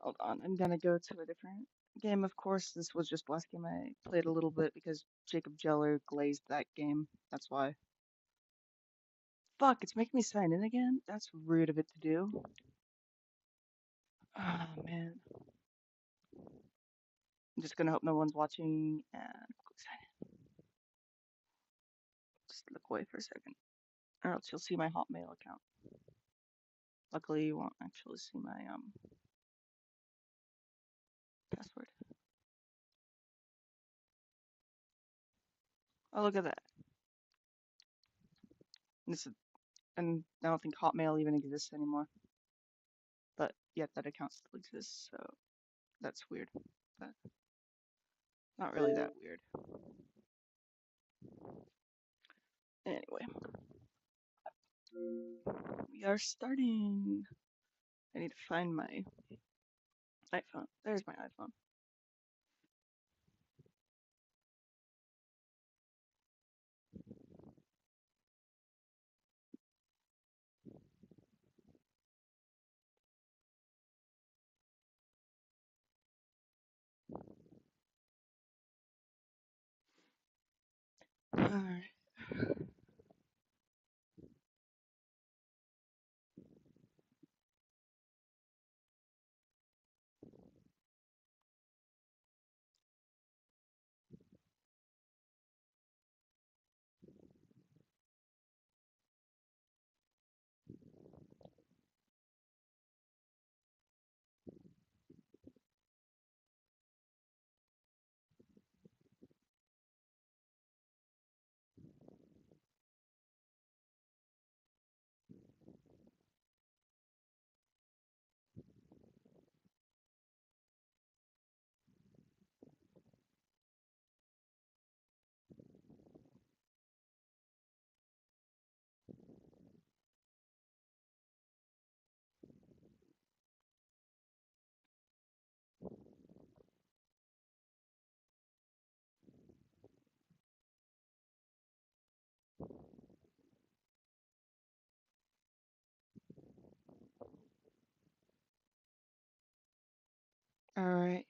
Hold on, I'm gonna go to a different game. Of course, this was just last game I played a little bit because Jacob Jeller glazed that game. That's why. Fuck, it's making me sign in again? That's rude of it to do. Ah, man. I'm just gonna hope no one's watching and quick sign in. Just look away for a second, or else you'll see my Hotmail account. Luckily, you won't actually see my password. Oh, look at that. This is, and I don't think Hotmail even exists anymore. But yet that account still exists, so that's weird. But not really that weird. Anyway, we are starting. I need to find my iPhone. There's my iPhone. Alright. Alright.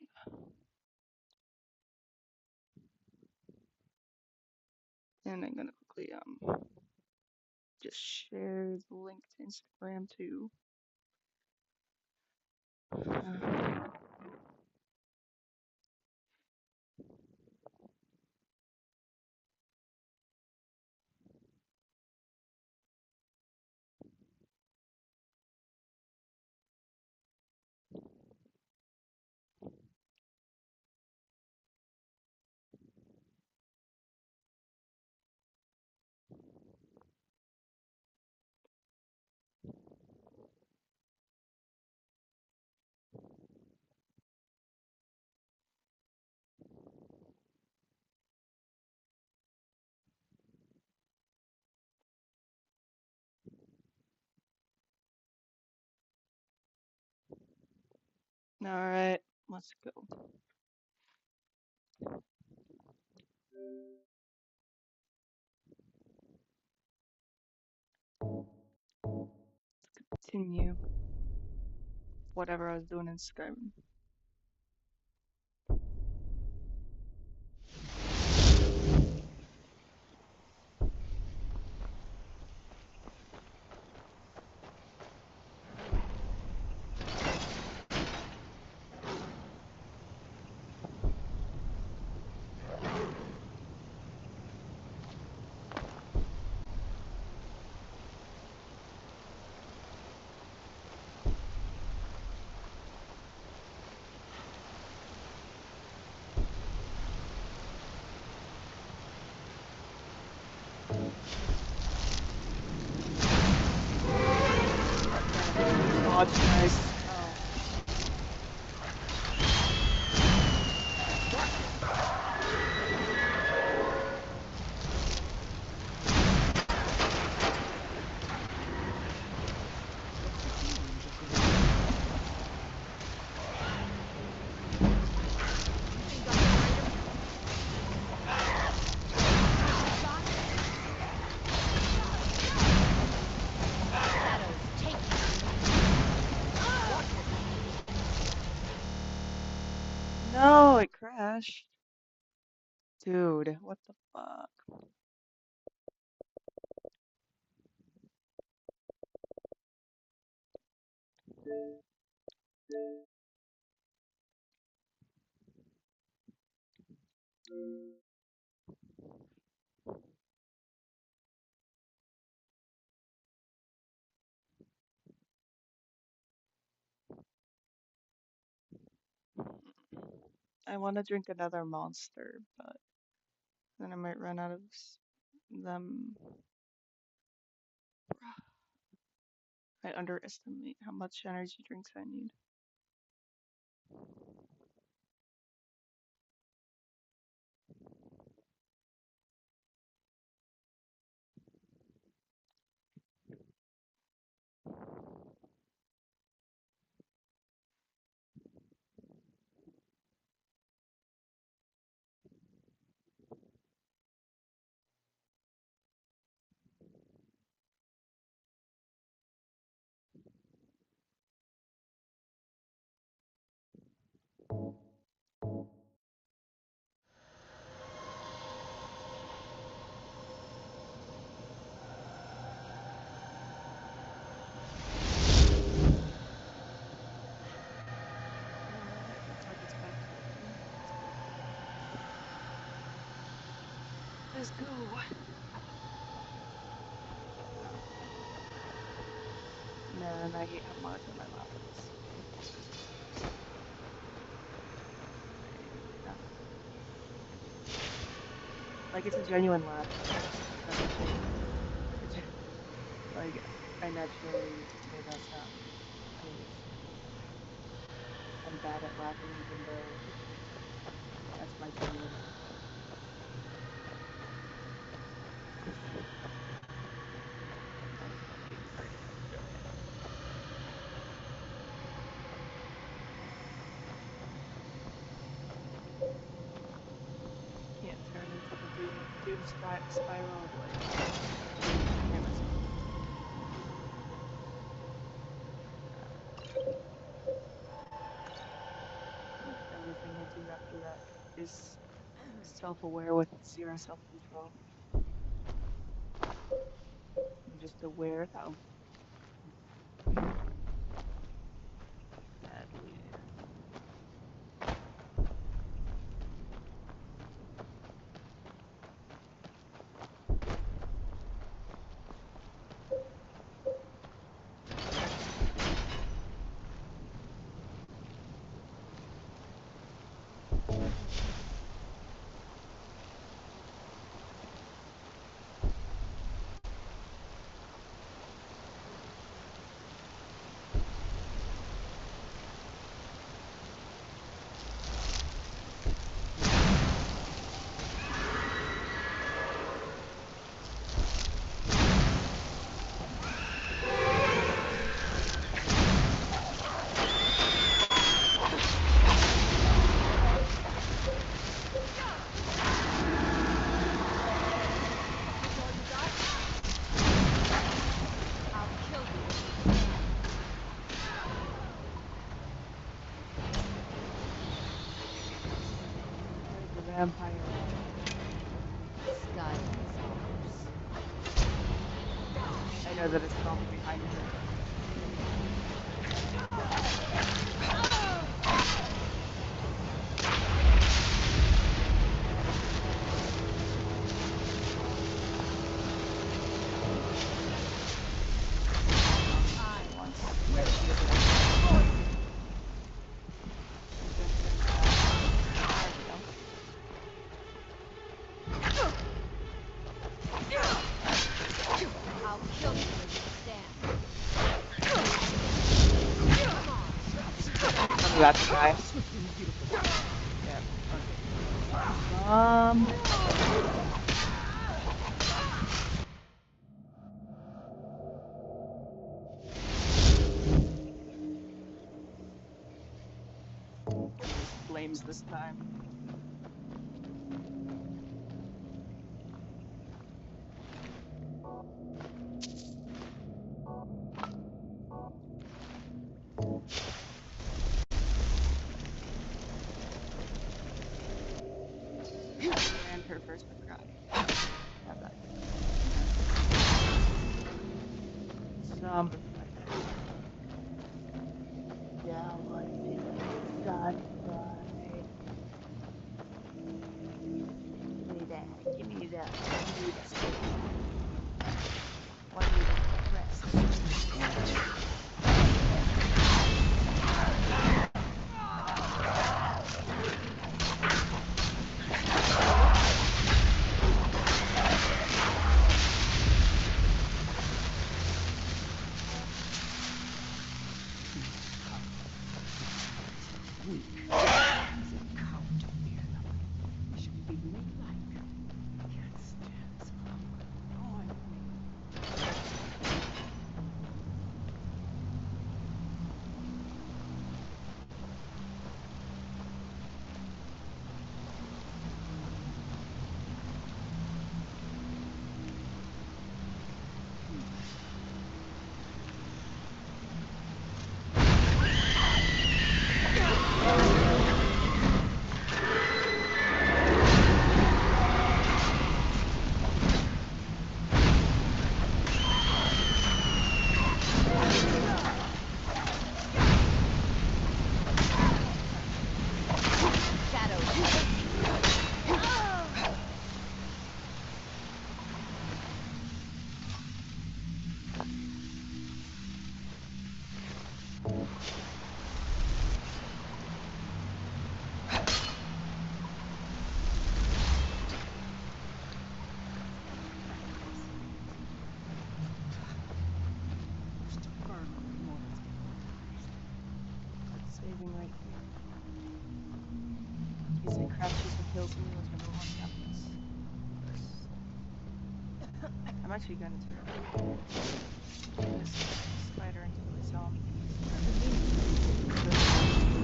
And I'm gonna quickly just share the link to Instagram too. Alright, let's go. Continue whatever I was doing in Skyrim. Oh, it's nice. crashed? Dude, what the fuck? I want to drink another monster, but then I might run out of them. I underestimate how much energy drinks I need. Target's back collecting. Let's go. Man, I hate how monotone my lap is. Yeah. Like it's a genuine laugh. That's the thing. Like I naturally made that sound because I'm bad at laughing, even though that's my genuine laugh. Can't turn into the doom spiral of like everything I do after that is self-aware with zero self-control. I'm just aware of how badly. Vampire. Skyrim is ours. I know that it's probably behind me. I'll kill you where you stand. That's the guy. Yeah. Okay. Flames this time. Number 5. Download gunfight. Give me that. Give me that. Give me that. Why do you press? Saving right here. In case it crashes and kills me, whichever one happens first. I'm actually gonna turn this spider into a zombie.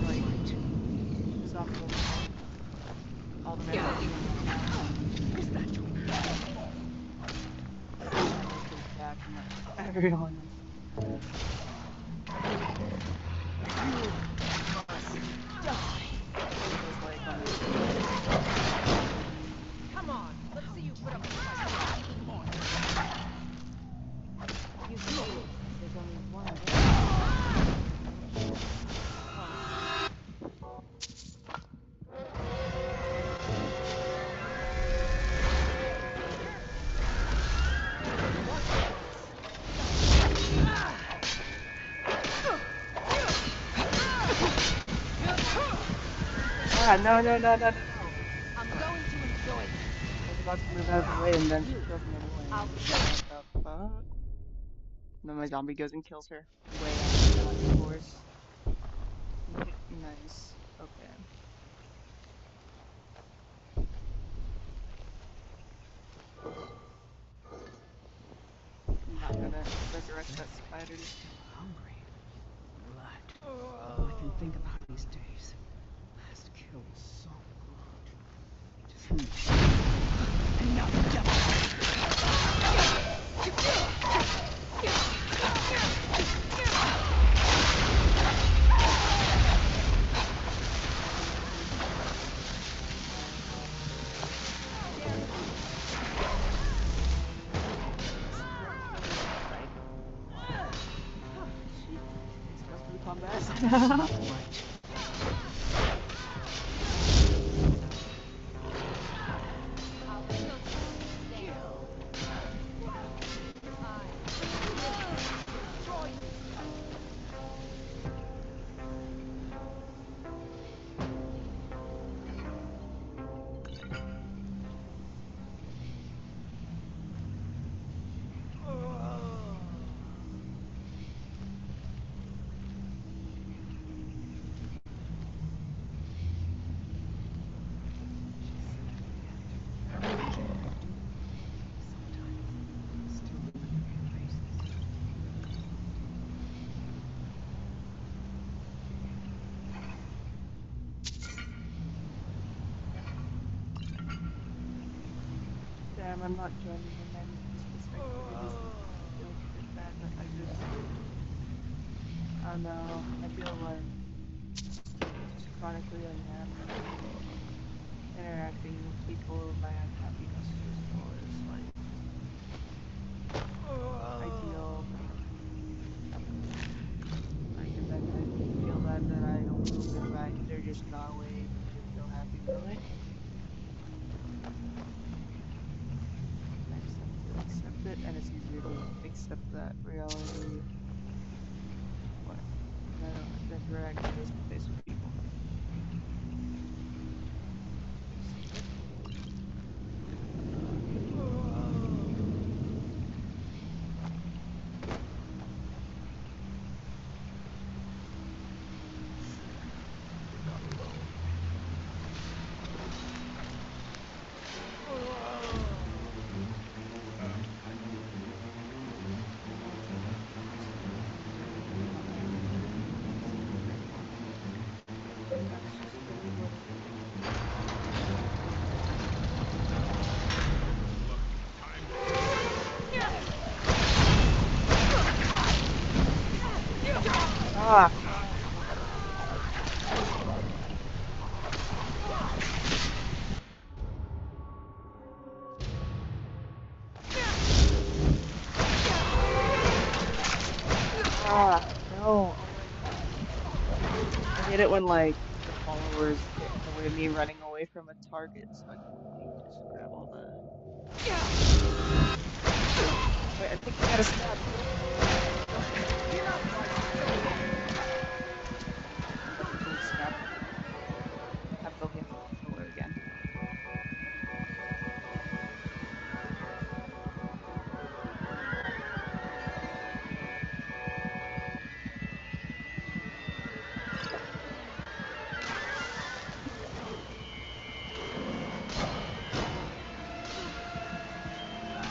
Like, zombie all the way back and everyone is. Come on, let's see you put up a fight. You see, there's only one way. Ah, no. I'm going to enjoy this. I was about to move out of the way and then she kills me anyway. I'll What the fuck? And then my zombie goes and kills her. Way after that, of course. Nice. Okay. I'm not gonna resurrect that spider. Hungry. Blood. All I can think about these days. Last kill was so good. And now the devil. It's supposed to be combat. I'll kill you. Destroy you. Damn, I'm not joining the men because I just feel a bit bad that I don't know, I feel like just chronically unhappy. Interacting with people, my unhappiness just was like ideal. just not away, but you're still happy that way. And I just have to accept it, and it's easier to accept that reality when I don't have to interact face to face with people. That's just really what it is. Ah! Ah! No! Oh my god. I hate it when, like, the followers get in the way of me running away from a target so I can, like, just grab all the... Wait, I think I gotta stop. Let people snap and then have the killer again.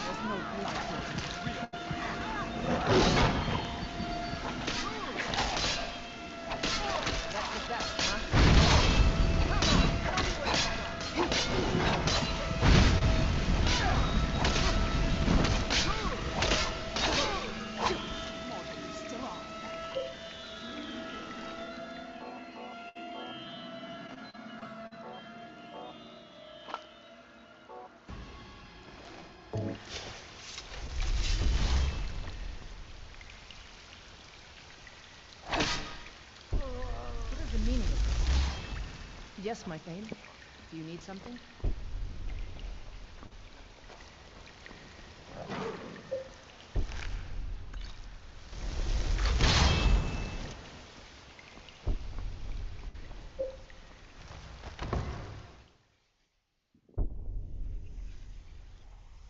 There's no blood here. That's the best, huh? Morgan's still on. What is the meaning of this? Yes, my Thane. Do you need something?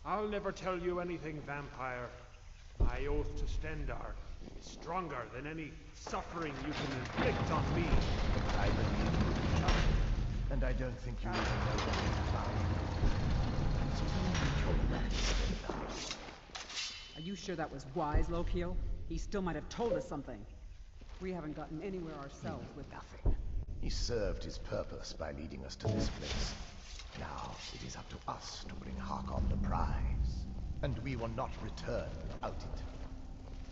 I'll never tell you anything, vampire. My oath to Stendar is stronger than any suffering you can inflict on me. I believe you, child. And I don't think you even know what you found. Speak your lands, Are you sure that was wise, Lokio? He still might have told us something. We haven't gotten anywhere ourselves with nothing. He served his purpose by leading us to this place. Now it is up to us to bring Harkon the prize. And we will not return without it.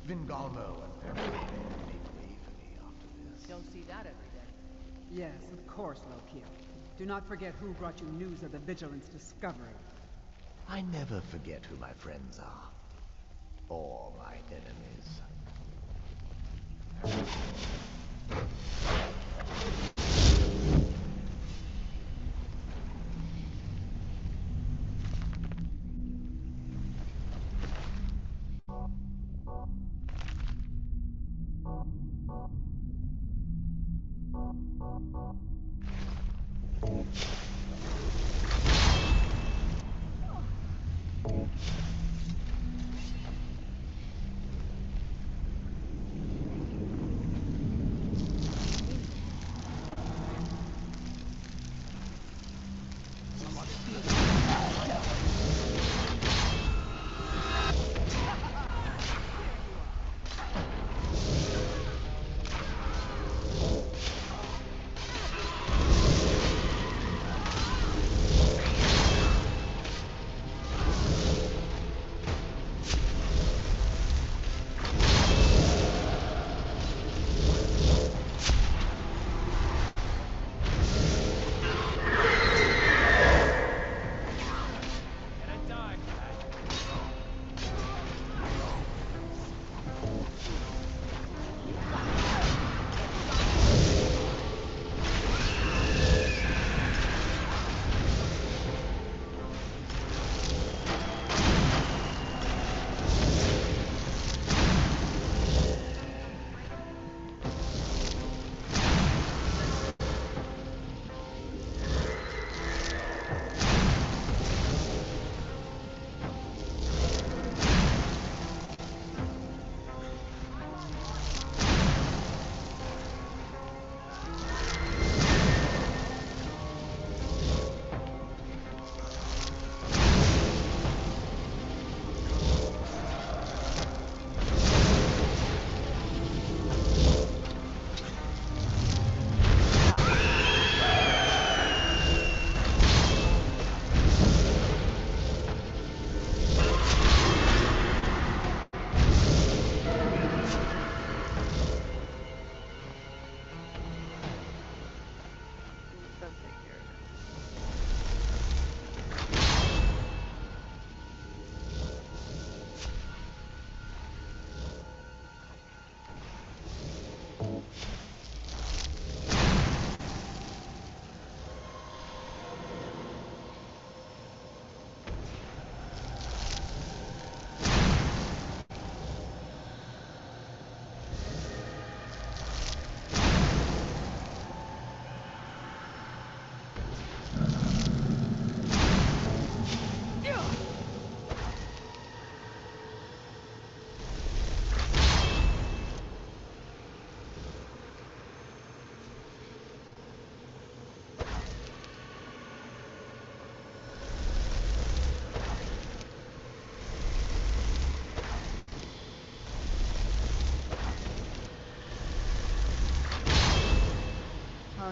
Vingalmo and Verity make way for me after this. Don't see that every day. Yes, of course, Lokio. Do not forget who brought you news of the Vigilance discovery. I never forget who my friends are. Or my enemies.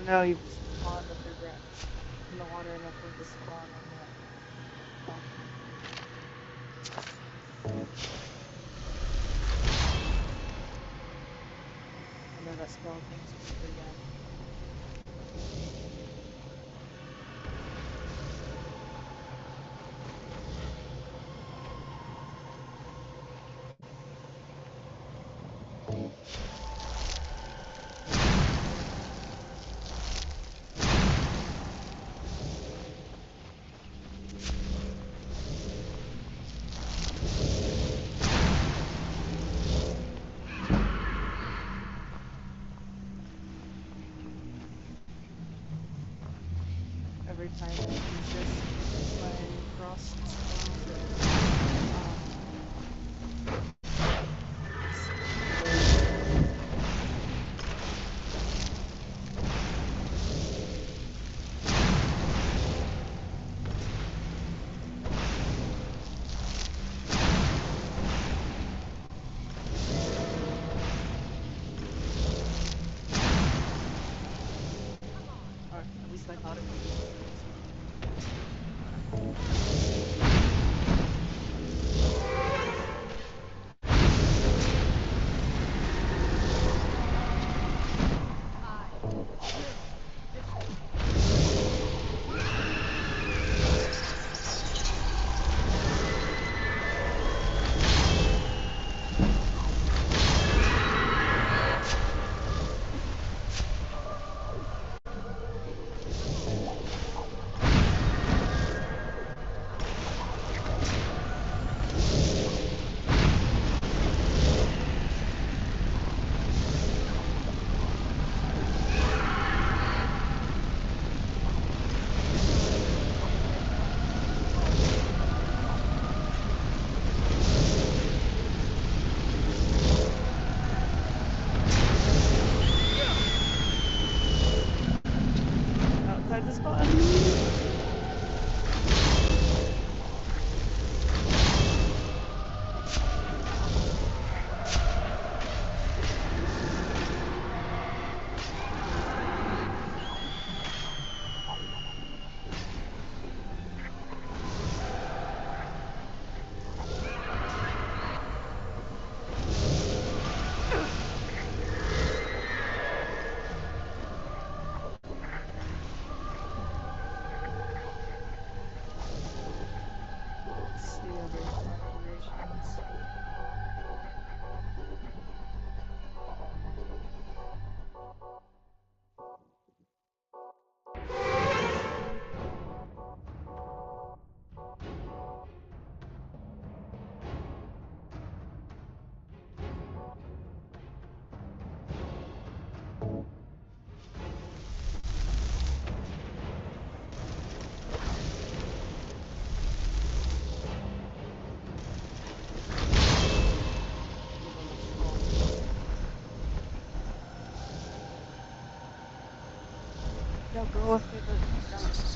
no, you've spawned underground in the water enough for him to spawn on that. Oh. I know that skeleton's pretty bad. Every time I use this, my frost or at least I thought it would. Outside the spawn. Let's see other operations. No, go after the guy.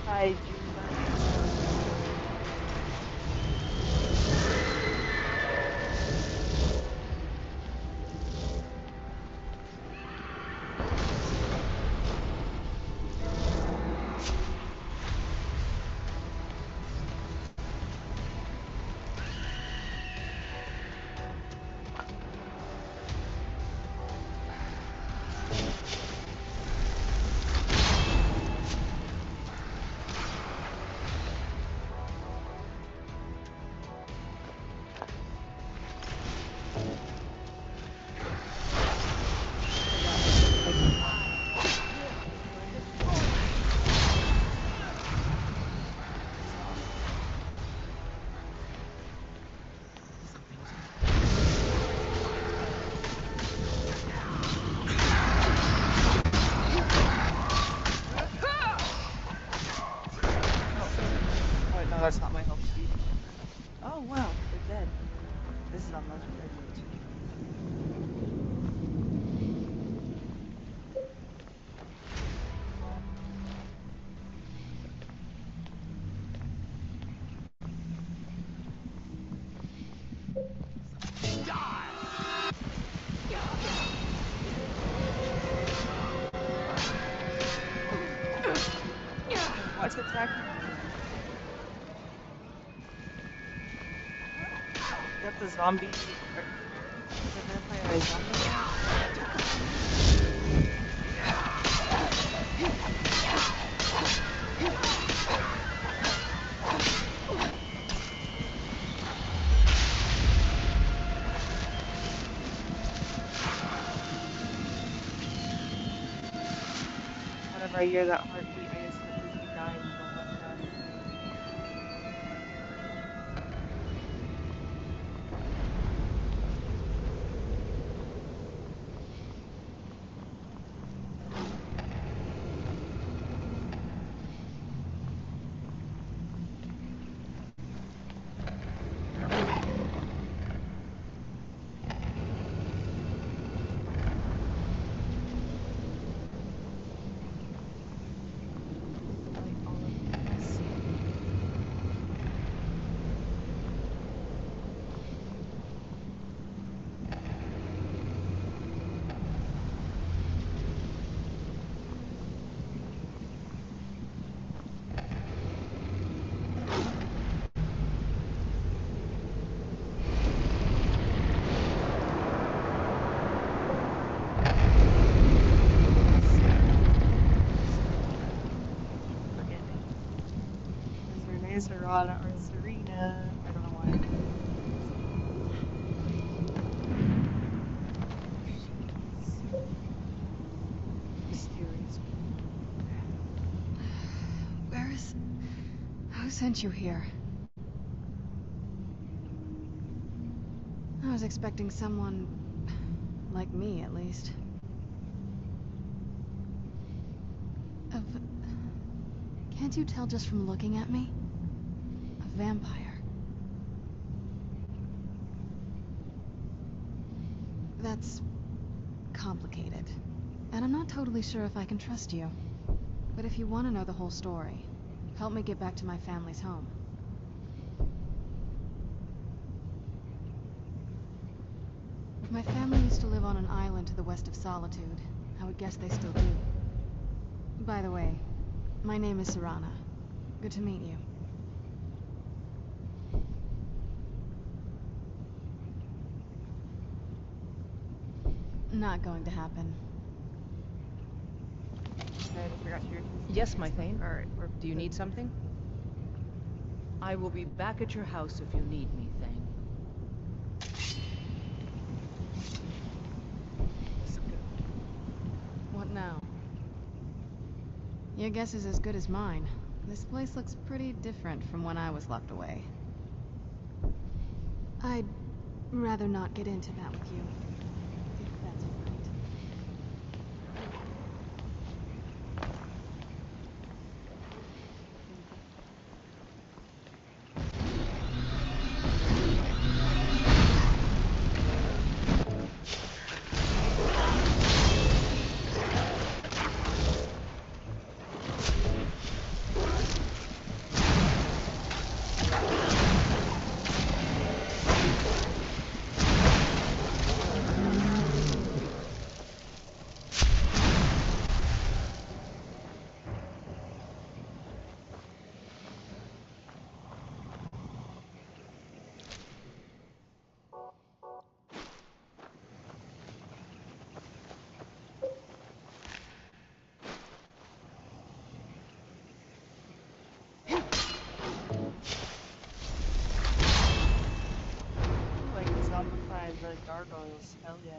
I do What's attacking me? Got the zombie. Is the vampire a zombie now? Whenever I hear that heartbeat, I instantly think he died and don't let him die. Like all of this. Forget it. Is her name Serena or Serena? I don't know why. Mysterious. Where is... Who sent you here? I was expecting someone... like me, at least. Can't you tell just from looking at me? A vampire. That's... complicated. And I'm not totally sure if I can trust you. But if you want to know the whole story, help me get back to my family's home. My family used to live on an island to the west of Solitude. I would guess they still do. By the way, my name is Serana. Good to meet you. Not going to happen. I forgot to hear. Yes, my Thane. Alright, we're Do you need something? I will be back at your house if you need me, Thane. What now? Your guess is as good as mine. This place looks pretty different from when I was locked away. I'd rather not get into that with you, if that's all right. Like the zombified the gargoyles. Hell yeah.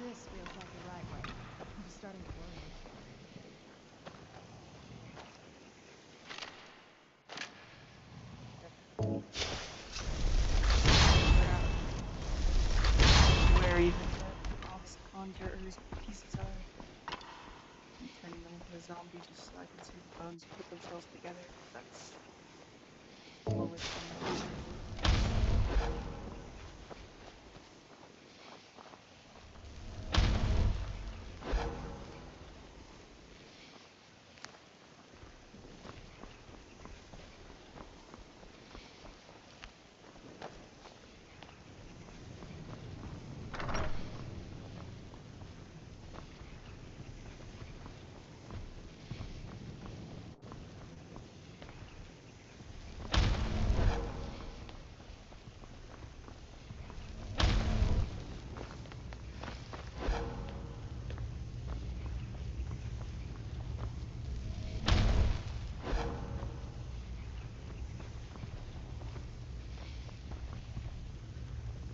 This feels like the right way. I'm starting to worry. a zombie just so I can see the bones put themselves together. That's always fun.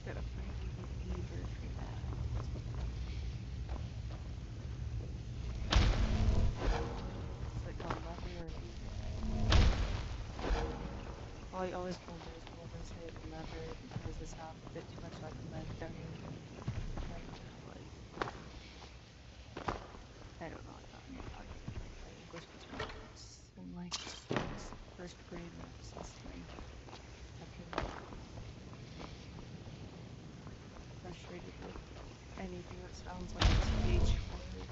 Gotta find a lever for that. Is it called lever or lever? Well, I always wondered whenever I say lever because it sounds a bit too much like leather. Like, I don't know. I thought my English teacher once in like first grade when I was listening. I've been frustrated with anything that sounds like a TH word.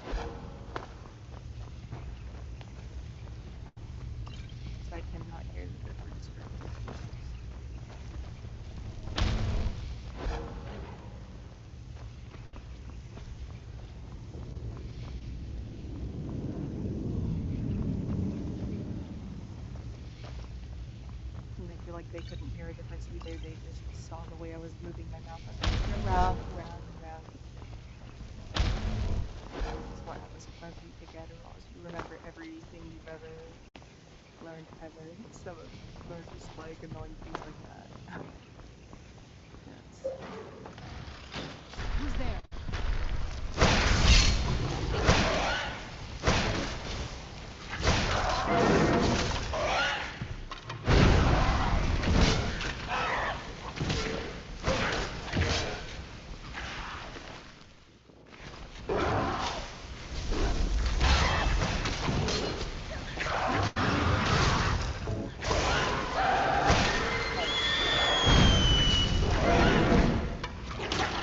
So I cannot hear the difference for anything. And I feel like they couldn't hear a difference either. They just saw the way I was moving my mouth around, around, around. That's what happens sometimes when you take Adderall, is you remember everything you've ever learned ever. So there's just like annoying things like that. Yes. Who's there?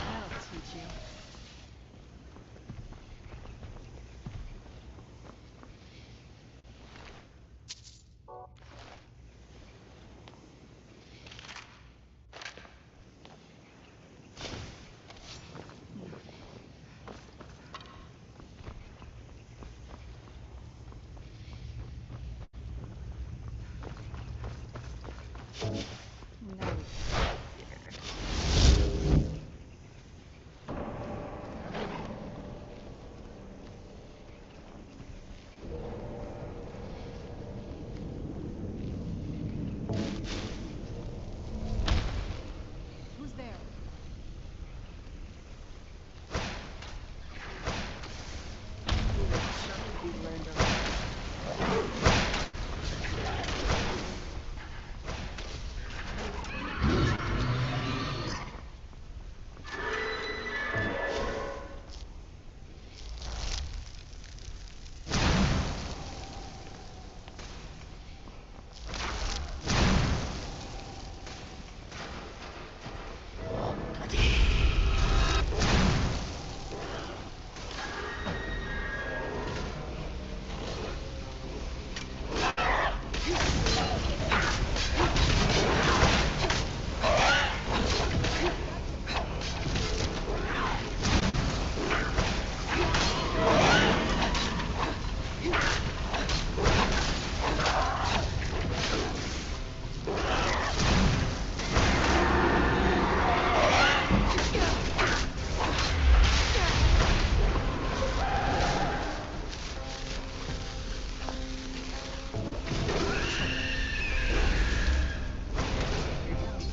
That'll teach you. Now we here. Who's there? We learned already.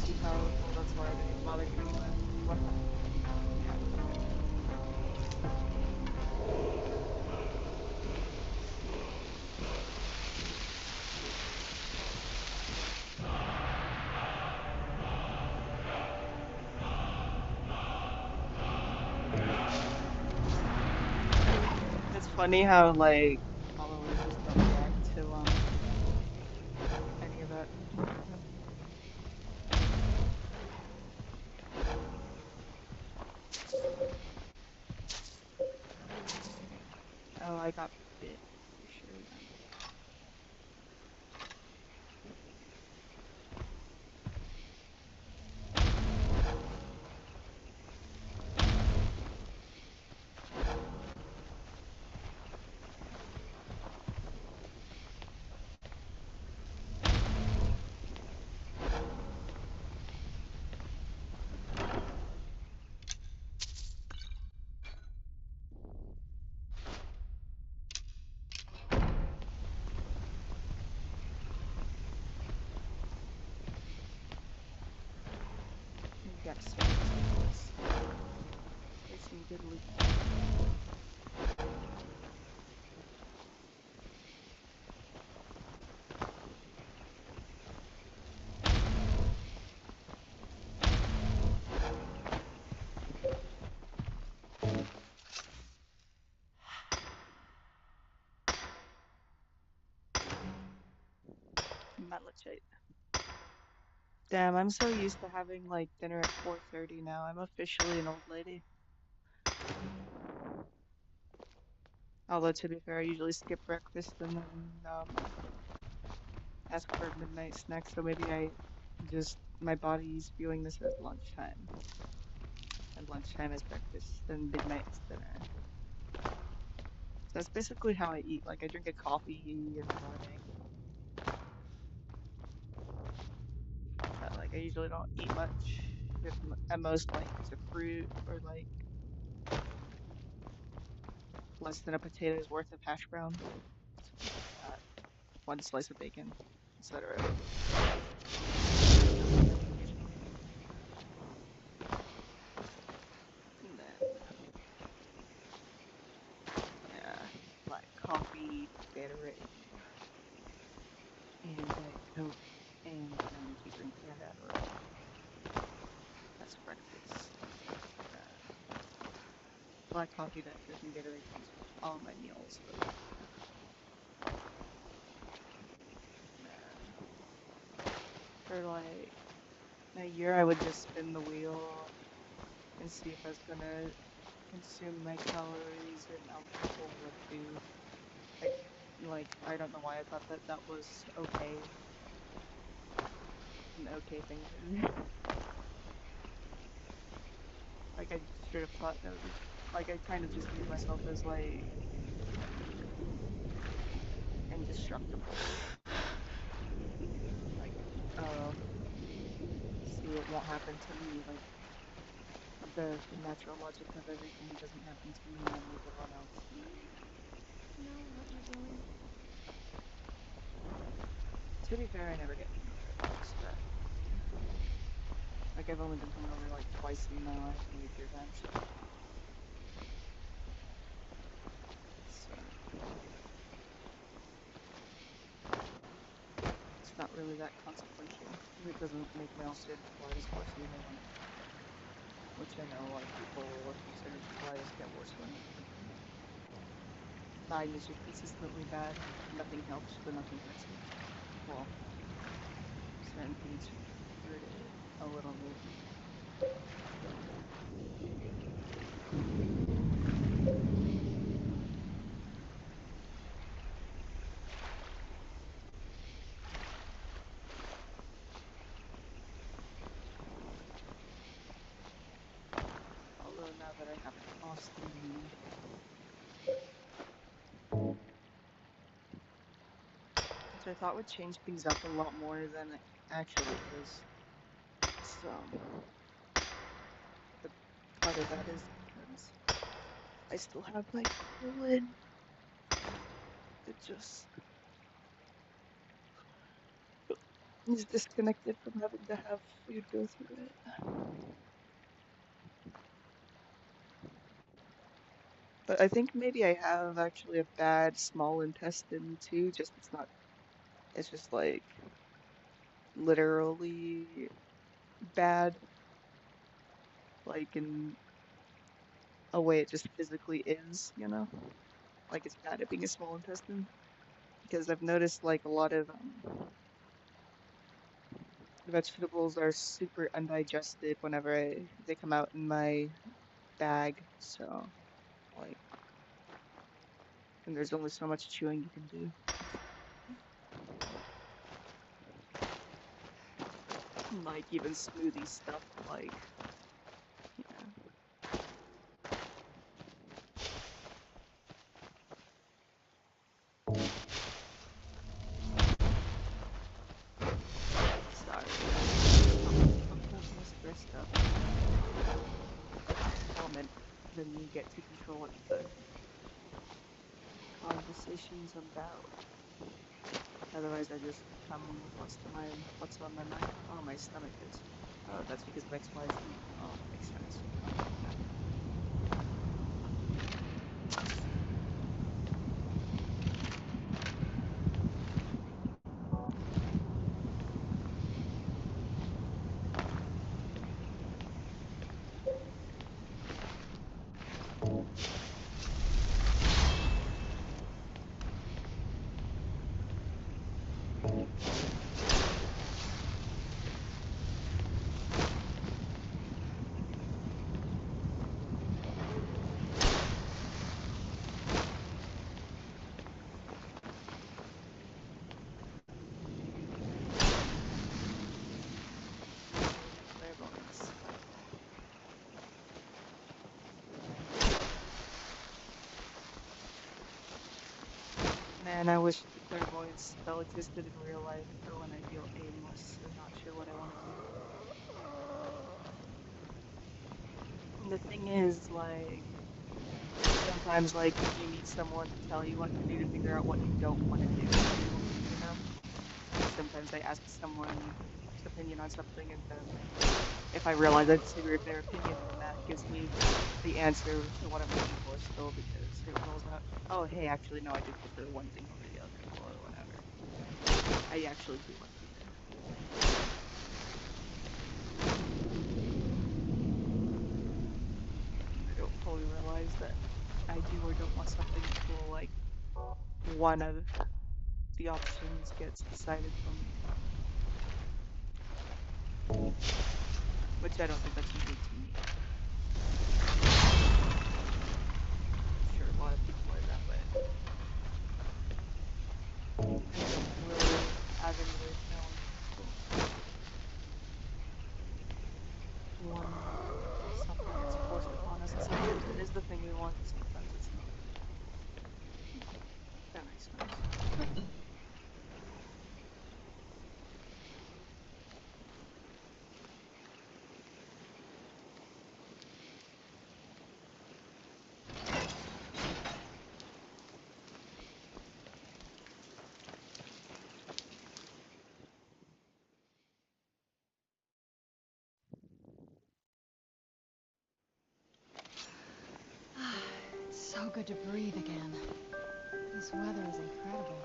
Too powerful, that's why I didn't bother doing that. What? It's funny how like followers Oh, I got bit for sure then. You got services. There's some good loot. Malachite. Damn, I'm so used to having like dinner at 4:30 now. I'm officially an old lady. Although to be fair, I usually skip breakfast and then ask for midnight snacks, so maybe I just my body's viewing this as lunchtime. And lunchtime is breakfast, and midnight is dinner. So that's basically how I eat. Like I drink a coffee in the morning. But like I usually don't eat much. If at most like it's a fruit or like less than a potato's worth of hash brown. One slice of bacon, etc. And then yeah, black coffee, Gatorade, and Diet Coke, and an energy drink and Adderall. That's breakfast. Black coffee, Diet Coke, and Gatorade comes with all of my meals, but for like a year I would just spin the wheel and see if I was gonna consume my calories, and alcohol would do. Like I don't know why I thought that that was okay, an okay thing to do. Like I should have thought that would be like I kind of just viewed myself as like indestructible. Like, oh, see, it won't happen to me. Like the natural logic of everything doesn't happen to me, only everyone else. No, what you're doing. To be fair, I never get hungover like that. Like I've only been hungover like twice in my life, maybe 3 times. So it's not really that consequential. It doesn't make me all certified worse either. Which I know a lot of people who certified get worse when mine is just consistently bad. Nothing helps, but nothing fixes it. Well, certain things hurt it a little bit. Although now that I haven't lost the knee, which I thought would change things up a lot more than it actually is. So, but part of that is because I still have my colon. It just is disconnected from having to have food go through it. But I think maybe I have actually a bad small intestine too, just it's just like literally bad, like in a way it just physically is, you know? Like it's bad at being a small intestine. Because I've noticed like a lot of vegetables are super undigested whenever they come out in my bag, so like And there's only so much chewing you can do. Like, even smoothie stuff, like, yeah. Sorry, I'm personally stressed up. Comment, then you get to control what the conversation's about. Otherwise, I just come with what's on my mind. Oh, my stomach hurts. Oh, that's because of X, Y, Z. Oh, makes sense. Man, I wish clairvoyance spell existed in real life for when I feel aimless and not sure what I want to do. And the thing is, like, sometimes, like, you need someone to tell you what to do to figure out what you don't want to do, you know? Sometimes I ask someone's opinion on something, and then if I realize I disagree with their opinion, then that gives me the answer to what I'm looking for still, because it rolls out, oh, hey, actually, no, I do prefer one thing over the other, or whatever. I actually do want to do that. I don't fully realize that I do or don't want something until, like, one of the options gets decided for me. Which I don't think that's unique to me. I'm sure a lot of people are that way. I don't really have any way of knowing. One, something gets forced upon us, and sometimes it is the thing we want, and sometimes it's not. That makes sense. It's so good to breathe again. This weather is incredible.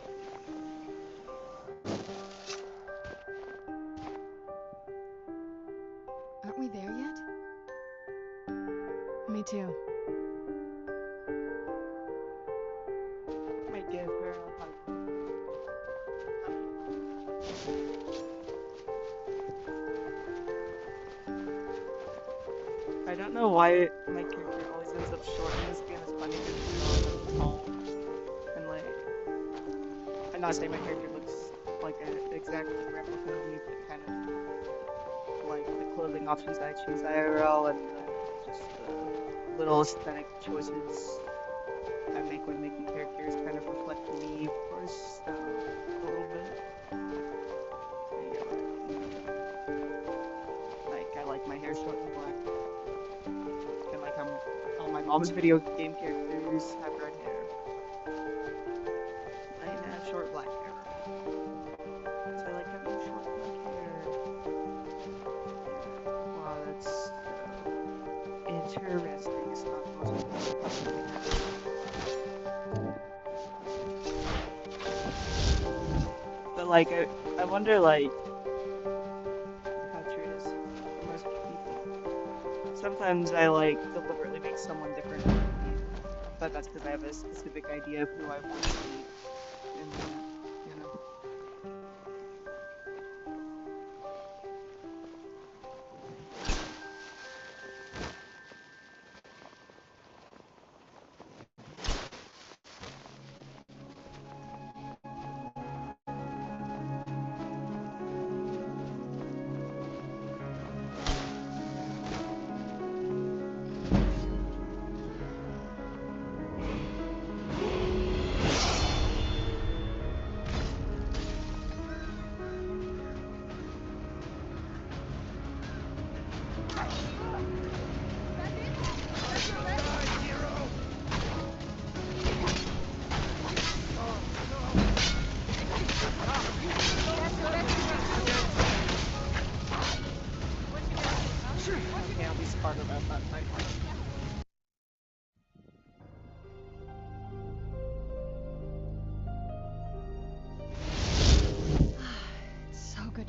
Aren't we there yet? Me too. I give her a hug. I don't know why my character always ends up short in this game. It's funny because I'm tall. And like, I'm not saying my character looks like an exact replica of me, but kind of like the clothing options I choose IRL and just the little aesthetic choices I make when making characters kind of reflect me, of course, a little bit. Like, I like my hair short and black. And like all my mom's video game characters have red hair. I have short black hair. So I like having short black hair. Wow, that's interesting. It's not the most important thing. But like, I wonder like how true it is for most people. Sometimes I like deliberately make someone different from me, but that's because I have a specific idea of who I want to be, and you know.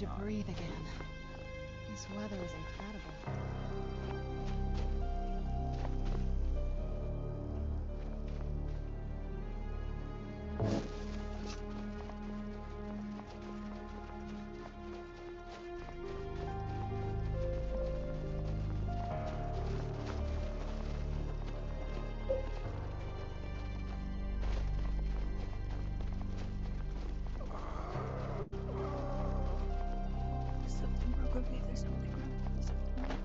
to breathe again. This weather is incredible. Something broke with me. There's something wrong with me. Something wrong.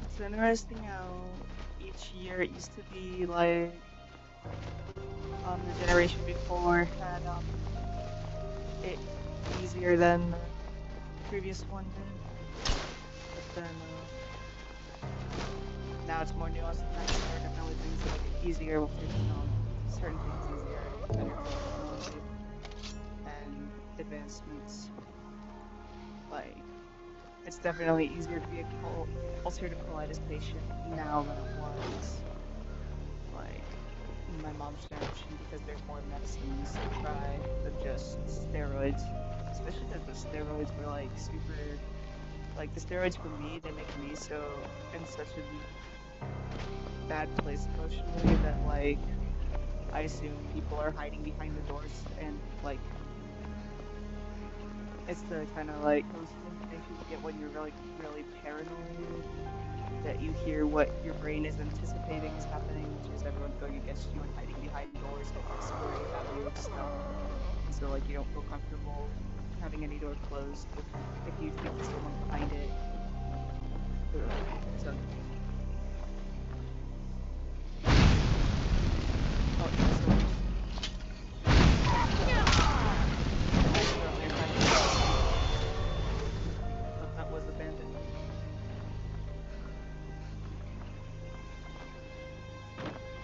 It's interesting how each year it used to be like the generation before had it easier than the previous one did. But then now it's more nuanced and there are definitely things that make it easier with certain things easier, better technology and advancements. Like it's definitely easier to be a ulcerative colitis patient now than it was like my mom's generation because there's more medicines to try than just steroids. Especially because the steroids were like super, like the steroids for me, they make me so in such a bad place emotionally that like I assume people are hiding behind the doors and like it's the kind of like hallucination you get when you're really paranoid that you hear what your brain is anticipating is happening, which is everyone's going against you and hiding behind doors and whispering about you and stuff. And so like you don't feel comfortable having any door closed if you think there's someone behind it. So oh, so that was abandoned.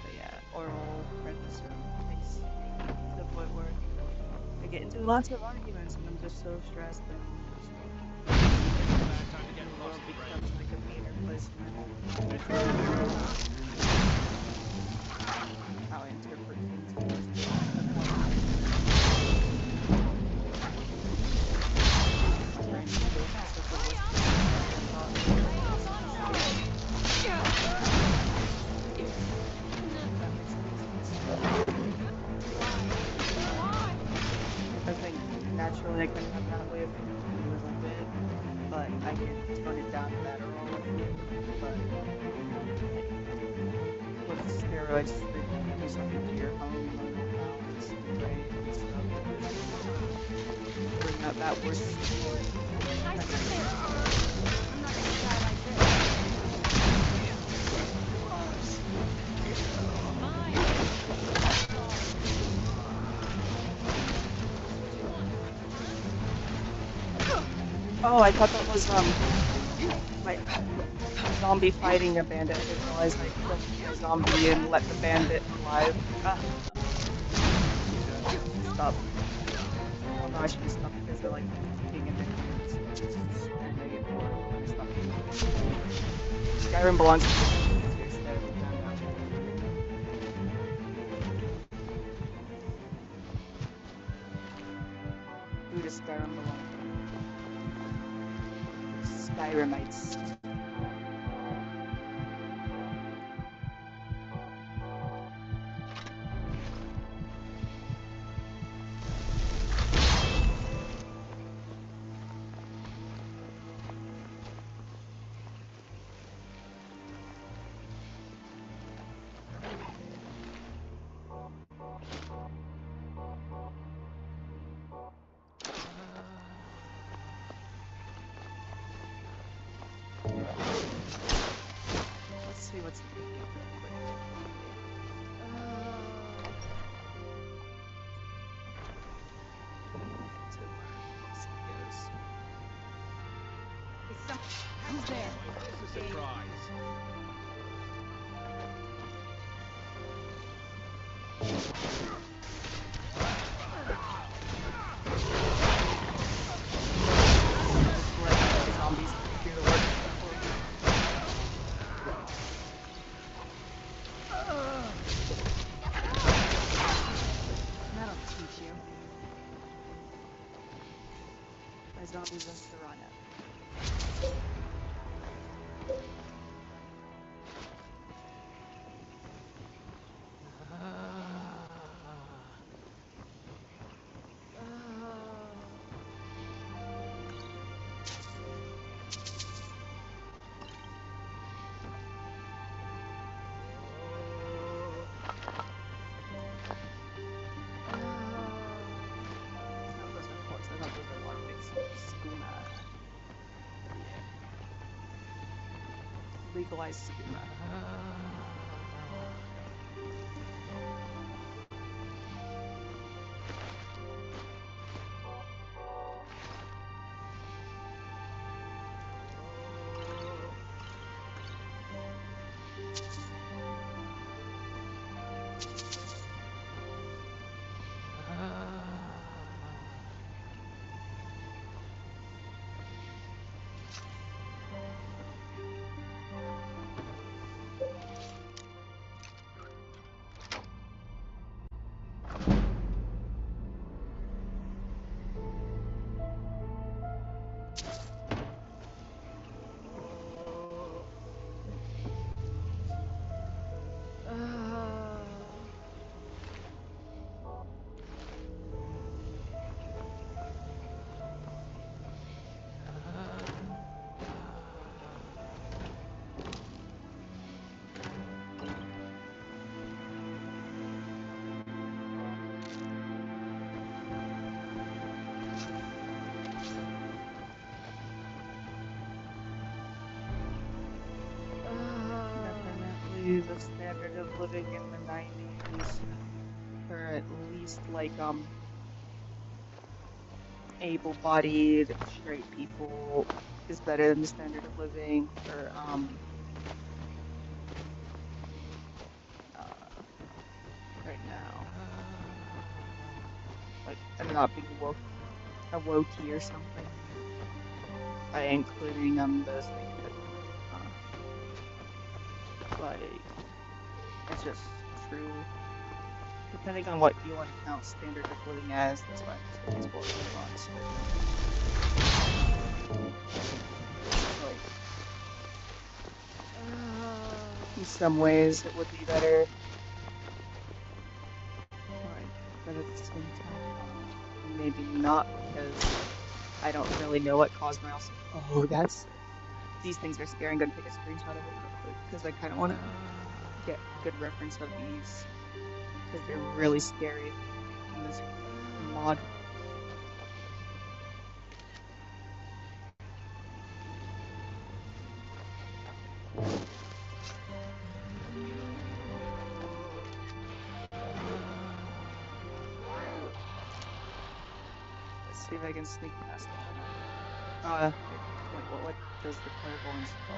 But yeah, oral friends are nice to the point where I get into lots of arguments and I'm just so stressed and just the world becomes like a meaner place how I interpret things. I think naturally I couldn't have that way of thinking a little bit, but I can tone it down better all of it. But with steroids, they do something to your hormonal balance, your brain and stuff. Bring out that worst. I'm not gonna die like this. Oh, I thought that was like zombie fighting a bandit. I didn't realize I killed a zombie and let the bandit alive. Ah. Stop. Oh no, I should stop because they're like being addicted. Stop. Skyrim belongs to me. Who does Skyrim belong to? Skyrimites. Who's there? It's a surprise. Just let the zombies do the work. That'll teach you. My zombies and Serana. I thought those were more big schema. Yeah. Legalized schema. Definitely the standard of living in the 90s, or at least like able-bodied straight people, is better than the standard of living for right now. Like, I'm not being a wokey or something by including those things that like, it's just true. Depending on what you want to count standard of living as, that's why I'm just going to explore like, in some ways it would be better, like, but at the same time, maybe not, because I don't really know what caused my also. Oh, these things are scary. I'm gonna take a screenshot of it real quick because I kind of want to get good reference of these because they're really scary in this mod. Let's see if I can sneak past them. What does the clairvoyance call?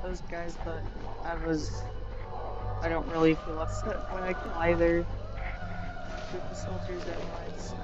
Those guys, but I don't really feel upset when I kill either group of soldiers at once.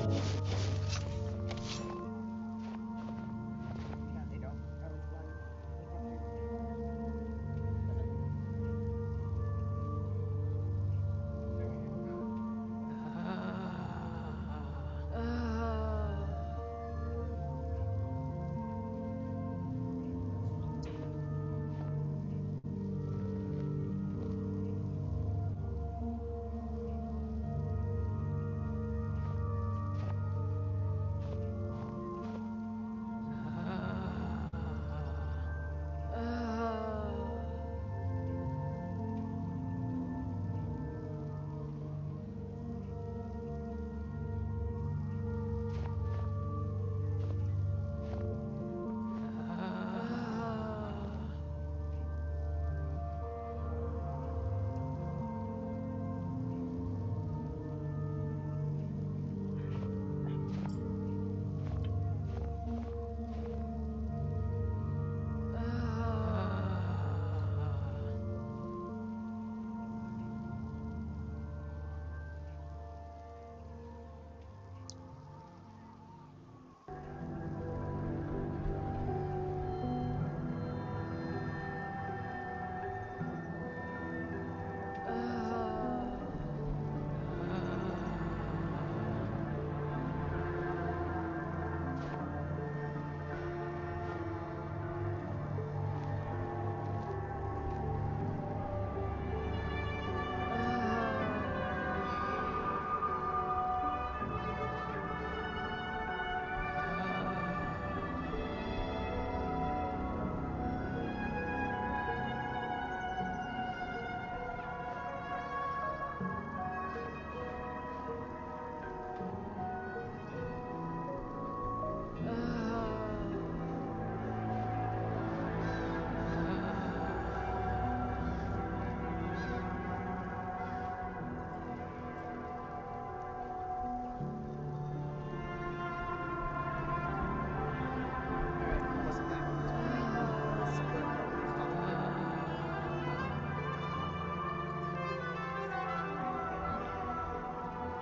Yeah, they don't. I was lying. They can't hear me.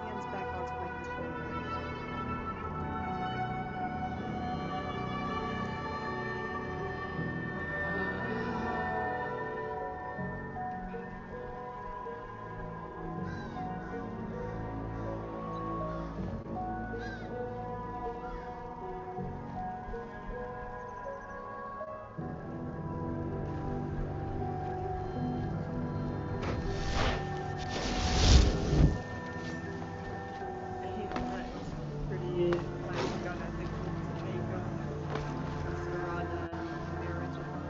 Hands back onto my controller. I hate that it's pretty like unethical to make Serana the original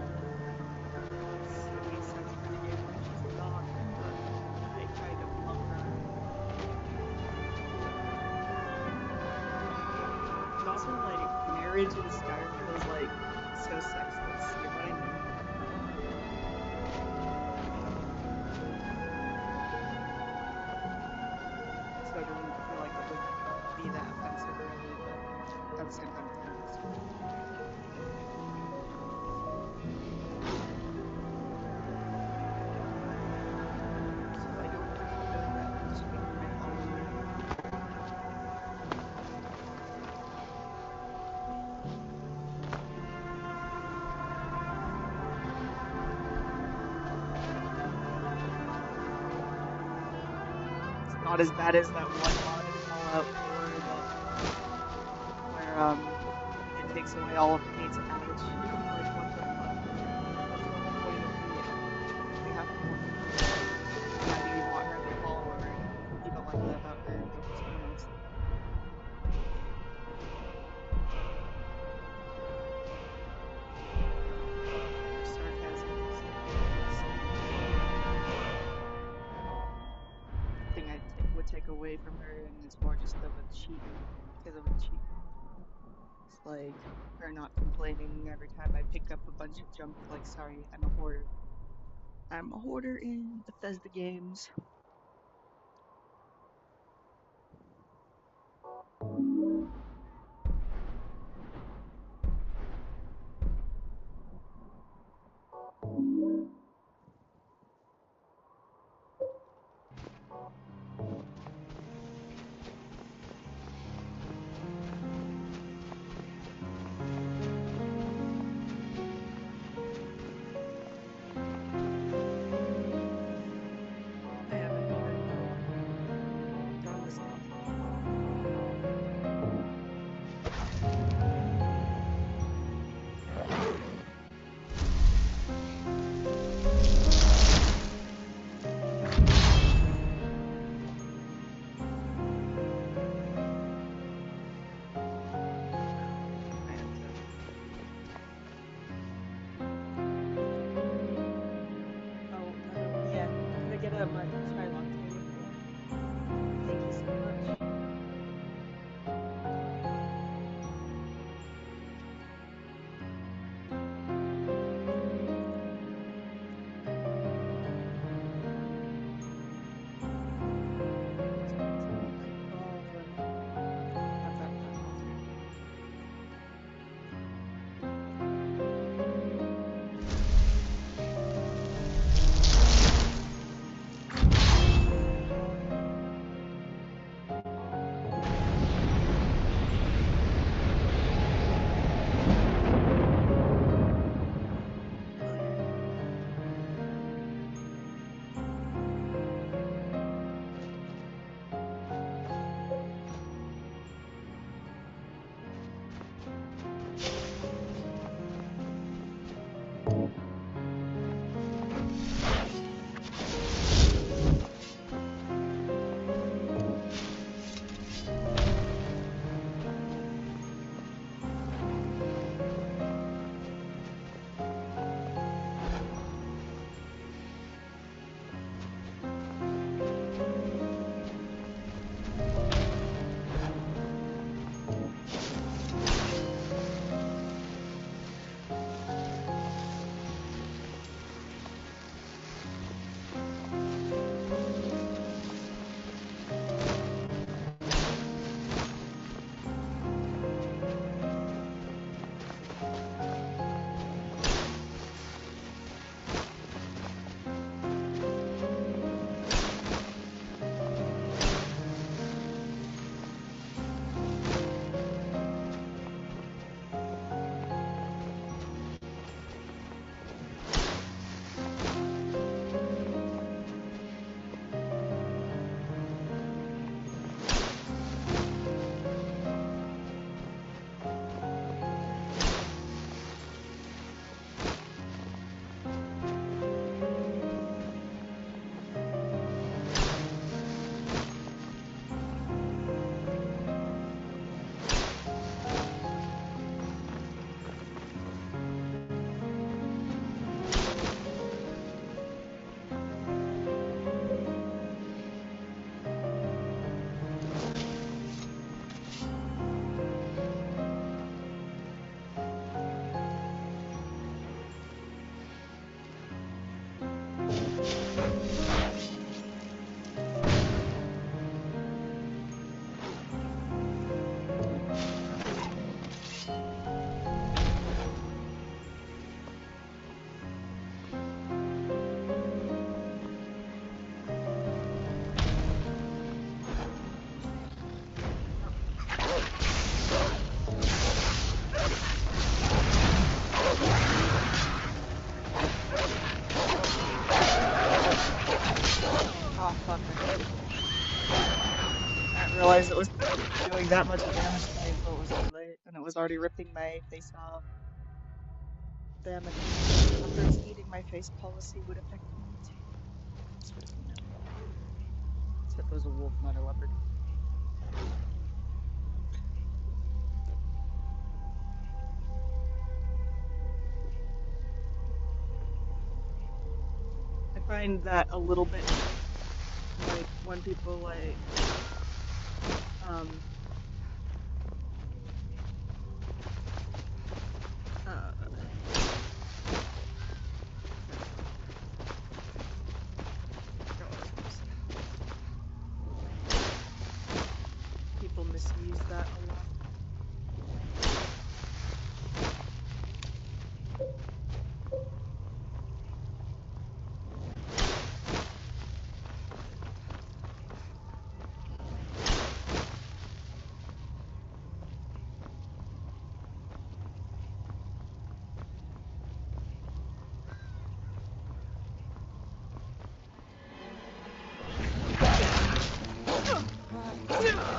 silly sex renegade when she's not, but I kind of love her. And also like marriage in Skyrim feels like so sexless, you know what I mean? So I don't feel like it would be that offensive really, but at the same time it kind of is. So I don't feel that to make my follower. It's not as bad as that one mod in Fallout 4 that where it takes away all of Kate's damage. I'm like, what the fuck? That's the whole point of we have to want people. Yeah, you want her as a follower and you don't like that about her, go for someone else. Her sarcasm is thing I would take away from her, and it's more just of a cheat because of a cheat. It's like her not complaining every time I pick up a bunch of junk. Like, sorry, I'm a hoarder. I'm a hoarder in Bethesda games. doing that much damage to me until it was too late, and it was already ripping my face off. Damn it. Leopards eating my face policy would affect me too. As far as we know. Except it was a wolf, not a leopard. I find that a little bit like when people like um uh people misuse that a lot.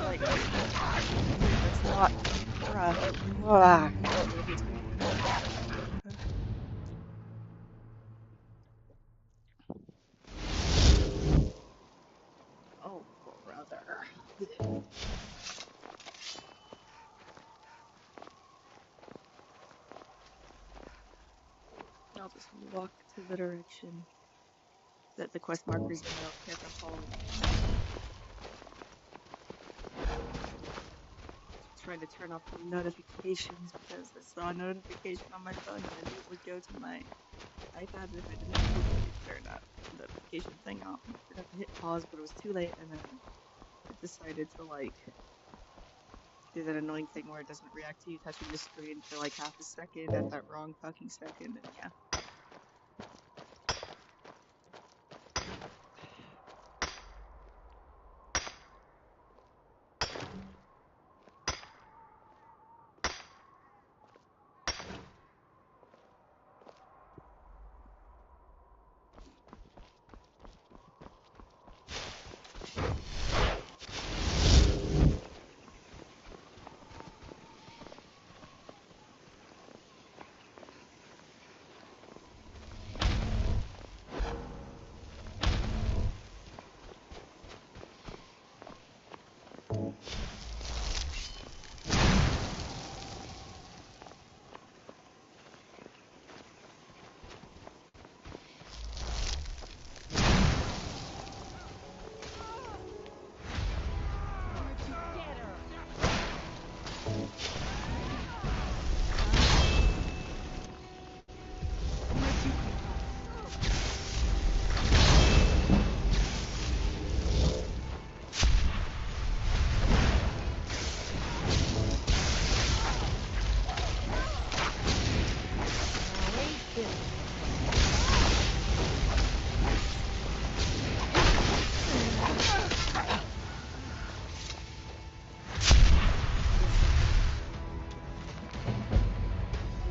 Like, that's not bruh. Oh, brother. I'll just walk to the direction that the quest markers in the care I'm following. Trying to turn off the notifications because I saw a notification on my phone and I knew it would go to my iPad, and if I didn't turn that notification thing off, I forgot to hit pause, but it was too late, and then it decided to like do that annoying thing where it doesn't react to you touching the screen for like half a second at that wrong fucking second, and yeah.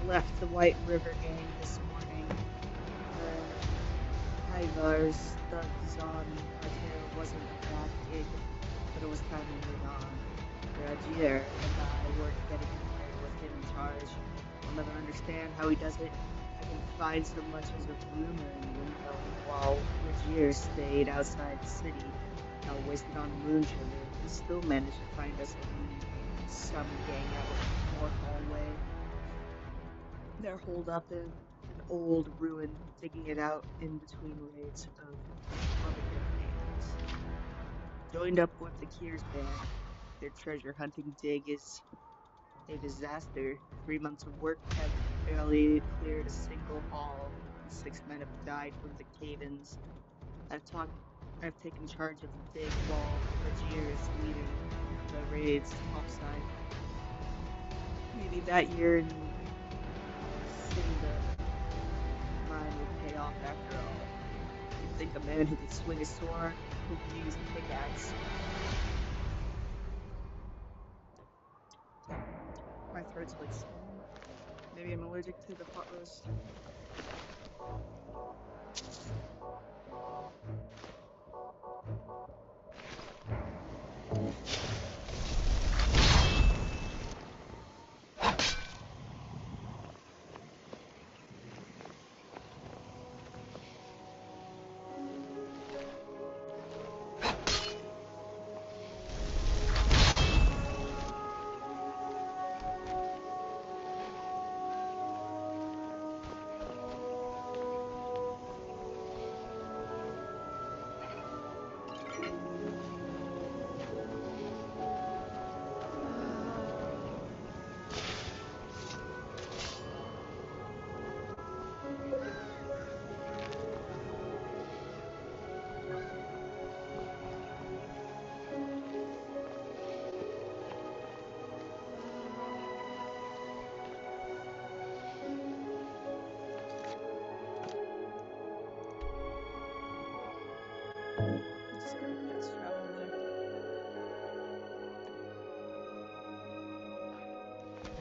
Left the White River Gang this morning. Ivar's thugs on our tail wasn't a bad gig, but it was time to move on. Rajier and I weren't getting anywhere with him in charge. I'll never understand how he does it. I can find so much as a rumor in the window, while Rajier stayed outside the city, all wasted on moon sugar. He still managed to find us some gang out of more hallway. They're holed up in an old ruin, digging it out in between raids of other gangs. Joined up with the Kiers band. Their treasure hunting dig is a disaster. 3 months of work have barely cleared a single hall. 6 men have died from the cave-ins. I've taken charge of the dig while Rajier is leading the raids topside. Maybe that year in the mine would pay off after all. You'd think a man who could swing a sword could use a pickaxe. My throat's like swollen. Maybe I'm allergic to the pot roast.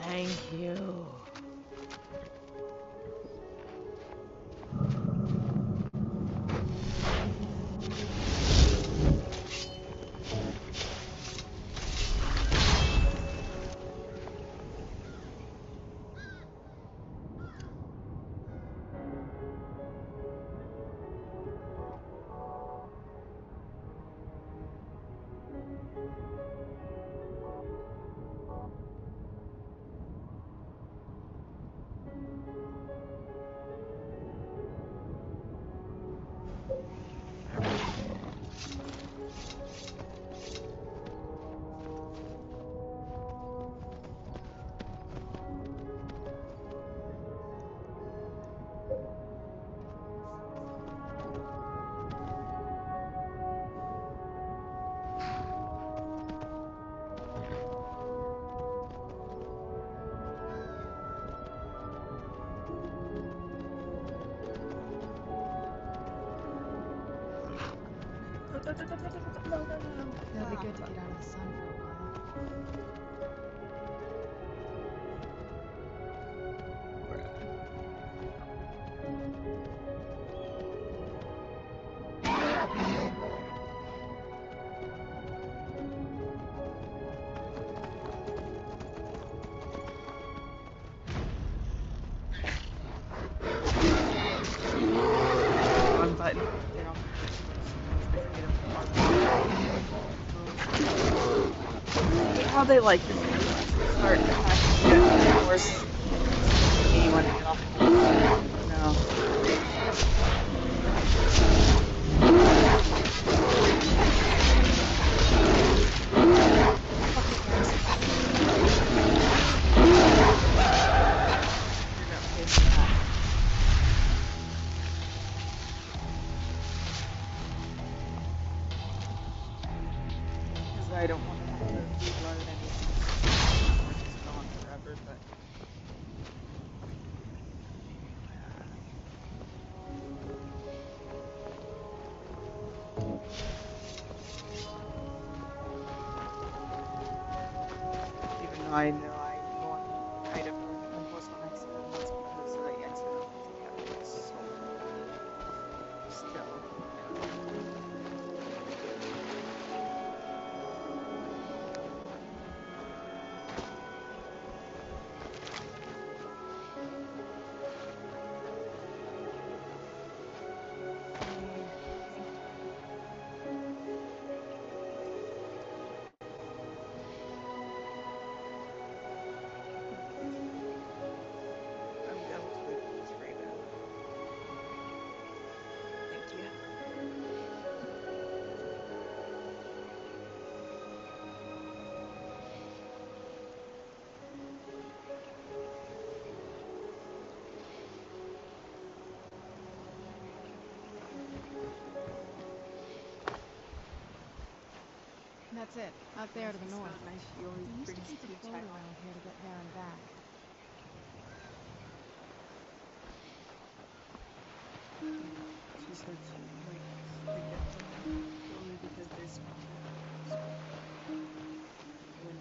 Thank you. It'll be good to get out of the sun for a while. One button. They don't I hate how they like just start attacking you and force you want to get off the no. I don't want to have to reload anything. It's just going forever, but even though I know I want kind of almost on accident, that's because I accidentally took out so still. That's it, out there to the north. So nice. She always We used to brings keep a two boat tight around here to get there and back. She said she likes to get them only because they're smaller. When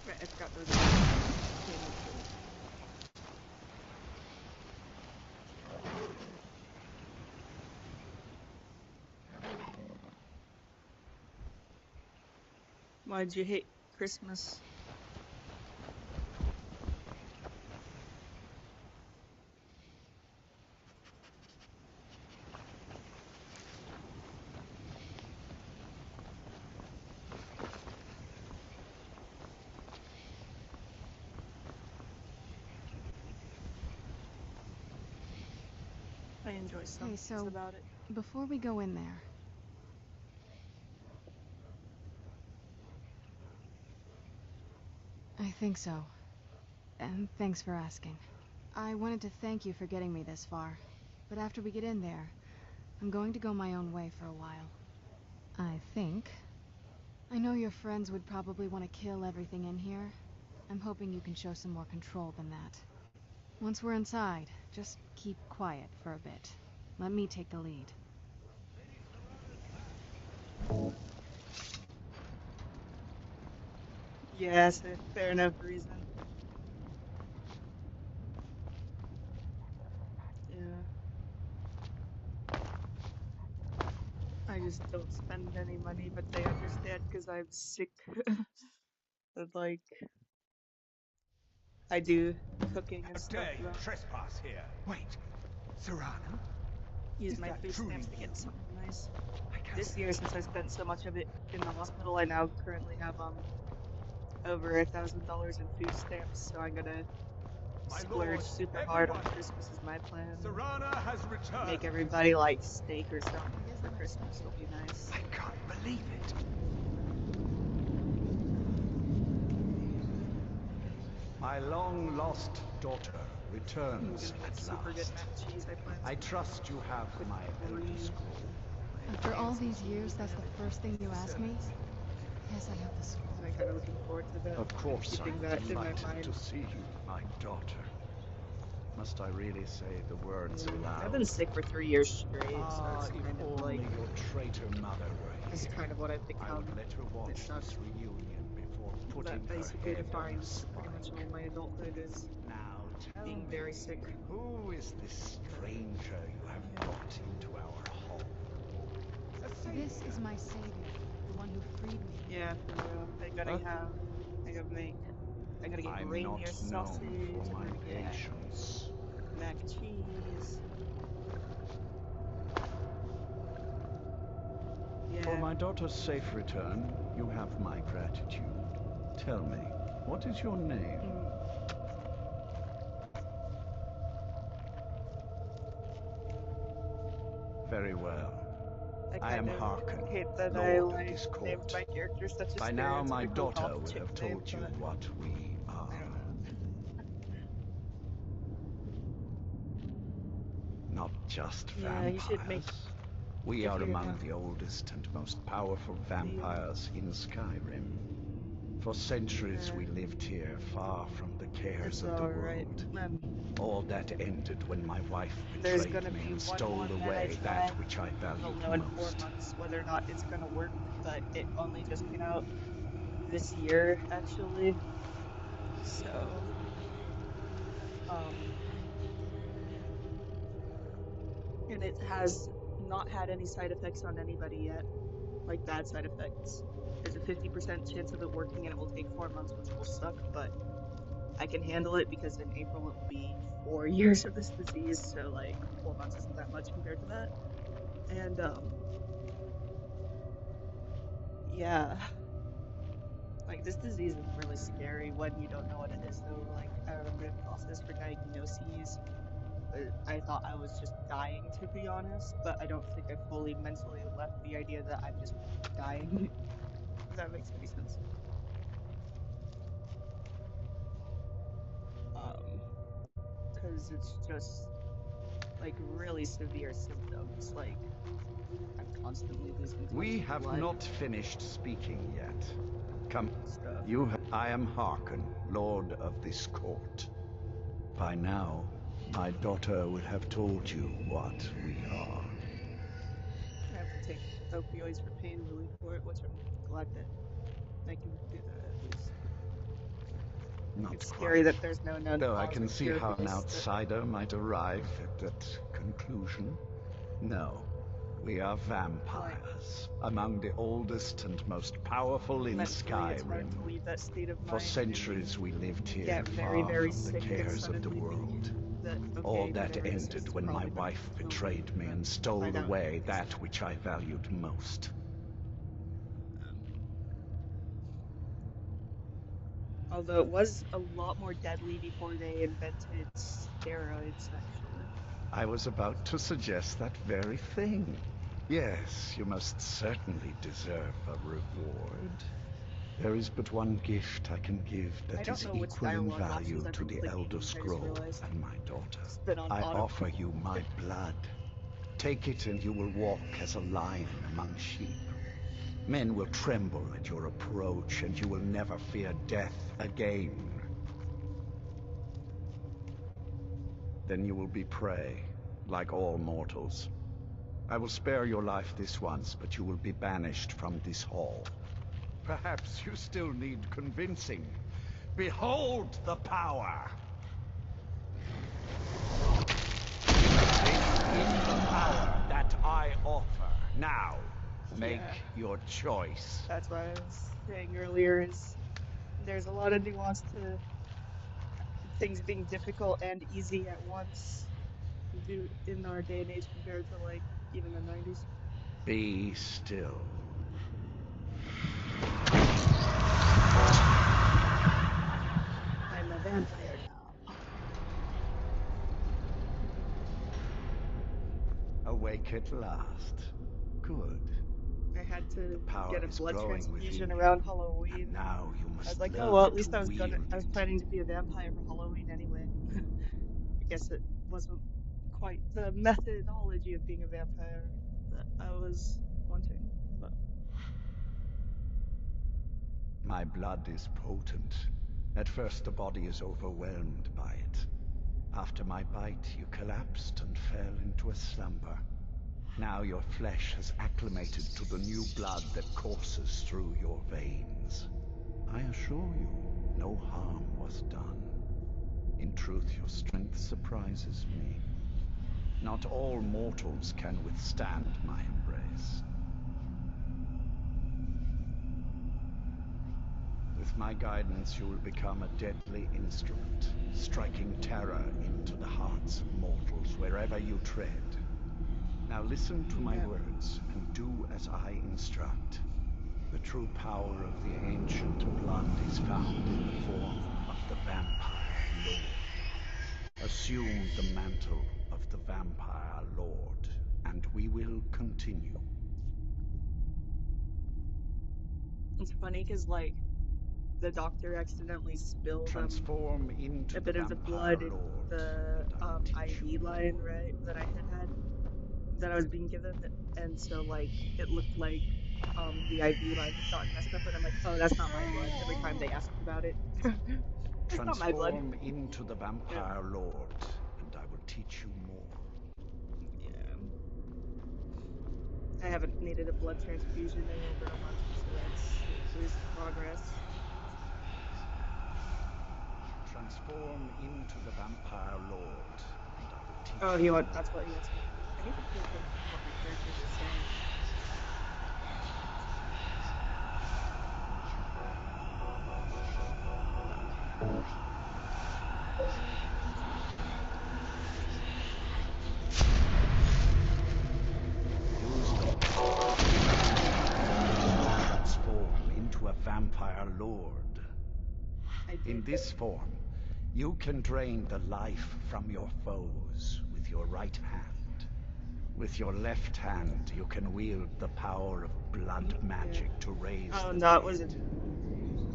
right, I forgot those. Why'd you hate Christmas? I enjoy some things so about it. before we go in there, I think so. And thanks for asking. I wanted to thank you for getting me this far, but after we get in there, I'm going to go my own way for a while. I think I know your friends would probably want to kill everything in here. I'm hoping you can show some more control than that. Once we're inside, just keep quiet for a bit. Let me take the lead. Yes, fair enough reason. Yeah. I just don't spend any money, but they understand because I'm sick. Of, like, I do cooking and How stuff, dare you though. trespass here? Wait, Serrano? Use Is my that food truly stamps to you? get something nice. I can't This year, since I spent so much of it in the hospital, I now currently have over $1,000 in food stamps, so I'm gonna My splurge lord, super hard on everyone! Christmas is my plan. Serrana has returned! Make everybody like steak or something for Christmas. It'll be nice. I can't believe it! My long-lost daughter I'm returns gonna get at super good last. mac and cheese. I plan I to trust you have with my Elder brie, Scroll. my After all fancy these years, cheese, and that's the everything. first thing you ask me? Yes, I have the scroll. And I'm kind of looking forward to that. Of course Keeping I'm that in my delighted mind. to see you, my daughter. Must I really say the words aloud? I've been sick for 3 years straight, so Ah, it's if kind of only like your traitor mother were it's here. kind of what I've I become. would let her watch It sucks. this reunion before putting That her basically head on a defines pretty much all spike. my adulthood is Now tell being me, very sick. who is this stranger you have brought into our home? A This savior? is my savior, the one who freed me. Yeah, for real. I gotta Huh? I gotta get I'm reindeer not sausage. known for I'm my gonna get patience. mac and cheese. For Yeah. my daughter's safe return, you have my gratitude. Tell me, what is your name? Very well. I am Kind of Harkon, hate that I Lord of like this named court. my character such a By now, my stereotypical daughter goth will chick have name, told you but what we I are. don't know. Not just Yeah, you should make vampires. We if are you're among gonna the oldest and most powerful be vampires in Skyrim. For centuries we uh, lived here, far from the cares it's of the alright. world. All that ended when my wife There's betrayed gonna me be and one stole more med I away that try. which I I'll valued know in 4 most. months whether or not it's gonna work, but it only just came out this year, actually. So, um, and it has not had any side effects on anybody yet, like bad side effects. There's a 50% chance of it working and it will take 4 months, which will suck, but I can handle it because in April it will be 4 years of this disease, so like 4 months isn't that much compared to that. And yeah, like this disease is really scary when you don't know what it is though. Like I remember in process for diagnoses, I thought I was just dying to be honest, but I don't think I fully mentally left the idea that I'm just dying. If that makes any sense. Um, because it's just like really severe symptoms. Like I'm constantly losing touch We of have blood not finished speaking yet. Come, and stuff. I am Harkon, Lord of this court. By now, my daughter will have told you what we are. I have to take opioids for pain relief for it, which I'm glad that I can do that at least. Not It's scary quite. that there's no known Though I cause can or see cure how for an this. outsider might arrive at that conclusion. No, we are Like, vampires, among the oldest and most powerful in mentally, it's hard Skyrim. to leave that state of For mind when you centuries we lived here, get very, far very from the sick and cares of the suddenly think world. that, All okay, that whatever this ended is when my probably gonna wife kill me, betrayed me and and stole find out away it's that not. which I valued most. Although it was a lot more deadly before they invented steroids, actually. I was about to suggest that very thing. Yes, you most certainly deserve a reward. There is but one gift I can give I that don't is know which equal in dialogue options value I've to been the clicking. Elder I just Scroll realized and my daughter. it's been on I auto. offer you my blood. Take it and you will walk as a lion among sheep. Men will tremble at your approach, and you will never fear death again. Then you will be prey, like all mortals. I will spare your life this once, but you will be banished from this hall. Perhaps you still need convincing. Behold the power! This is the power that I offer. Now, make your choice. That's what I was saying earlier, is there's a lot of nuance to things being difficult and easy at once in our day and age compared to, like, even the 90s. Be still. I'm a vampire now. Awake at last. Good. I had to Power get a is blood growing transfusion within you, around Halloween. and now you must I was like, learn oh well, at to least I was wield it. planning to be a vampire for Halloween anyway. I guess it wasn't quite the methodology of being a vampire that I was wanting, but My blood is potent. At first the body is overwhelmed by it. After my bite, you collapsed and fell into a slumber. Now your flesh has acclimated to the new blood that courses through your veins. I assure you, no harm was done. In truth, your strength surprises me. Not all mortals can withstand my embrace. With my guidance, you will become a deadly instrument, striking terror into the hearts of mortals wherever you tread. Now listen to my words, and do as I instruct. The true power of the ancient blood is found in the form of the vampire lord. Assume the mantle of the vampire lord, and we will continue. it's funny because, like, the doctor accidentally spilled Transform into a bit the of the vampire blood in lord, the and I will teach you IV line, right, that I was being given, and so, like, it looked like the IV line had gotten messed up, and I'm like, oh, that's not my blood. Every time they asked about it, it's not my blood. Transform into the vampire lord, and I will teach you more. Yeah. I haven't needed a blood transfusion in over a month, so it was progress. Transform into the vampire lord, and I will teach Oh, you more. that's what he wants me to do. I need to pay attention to what my characters are saying. Transform into a vampire lord. I did. In this form, you can drain the life from your foes with your right hand. With your left hand, you can wield the power of blood magic to raise Oh, the no, it dead. wasn't.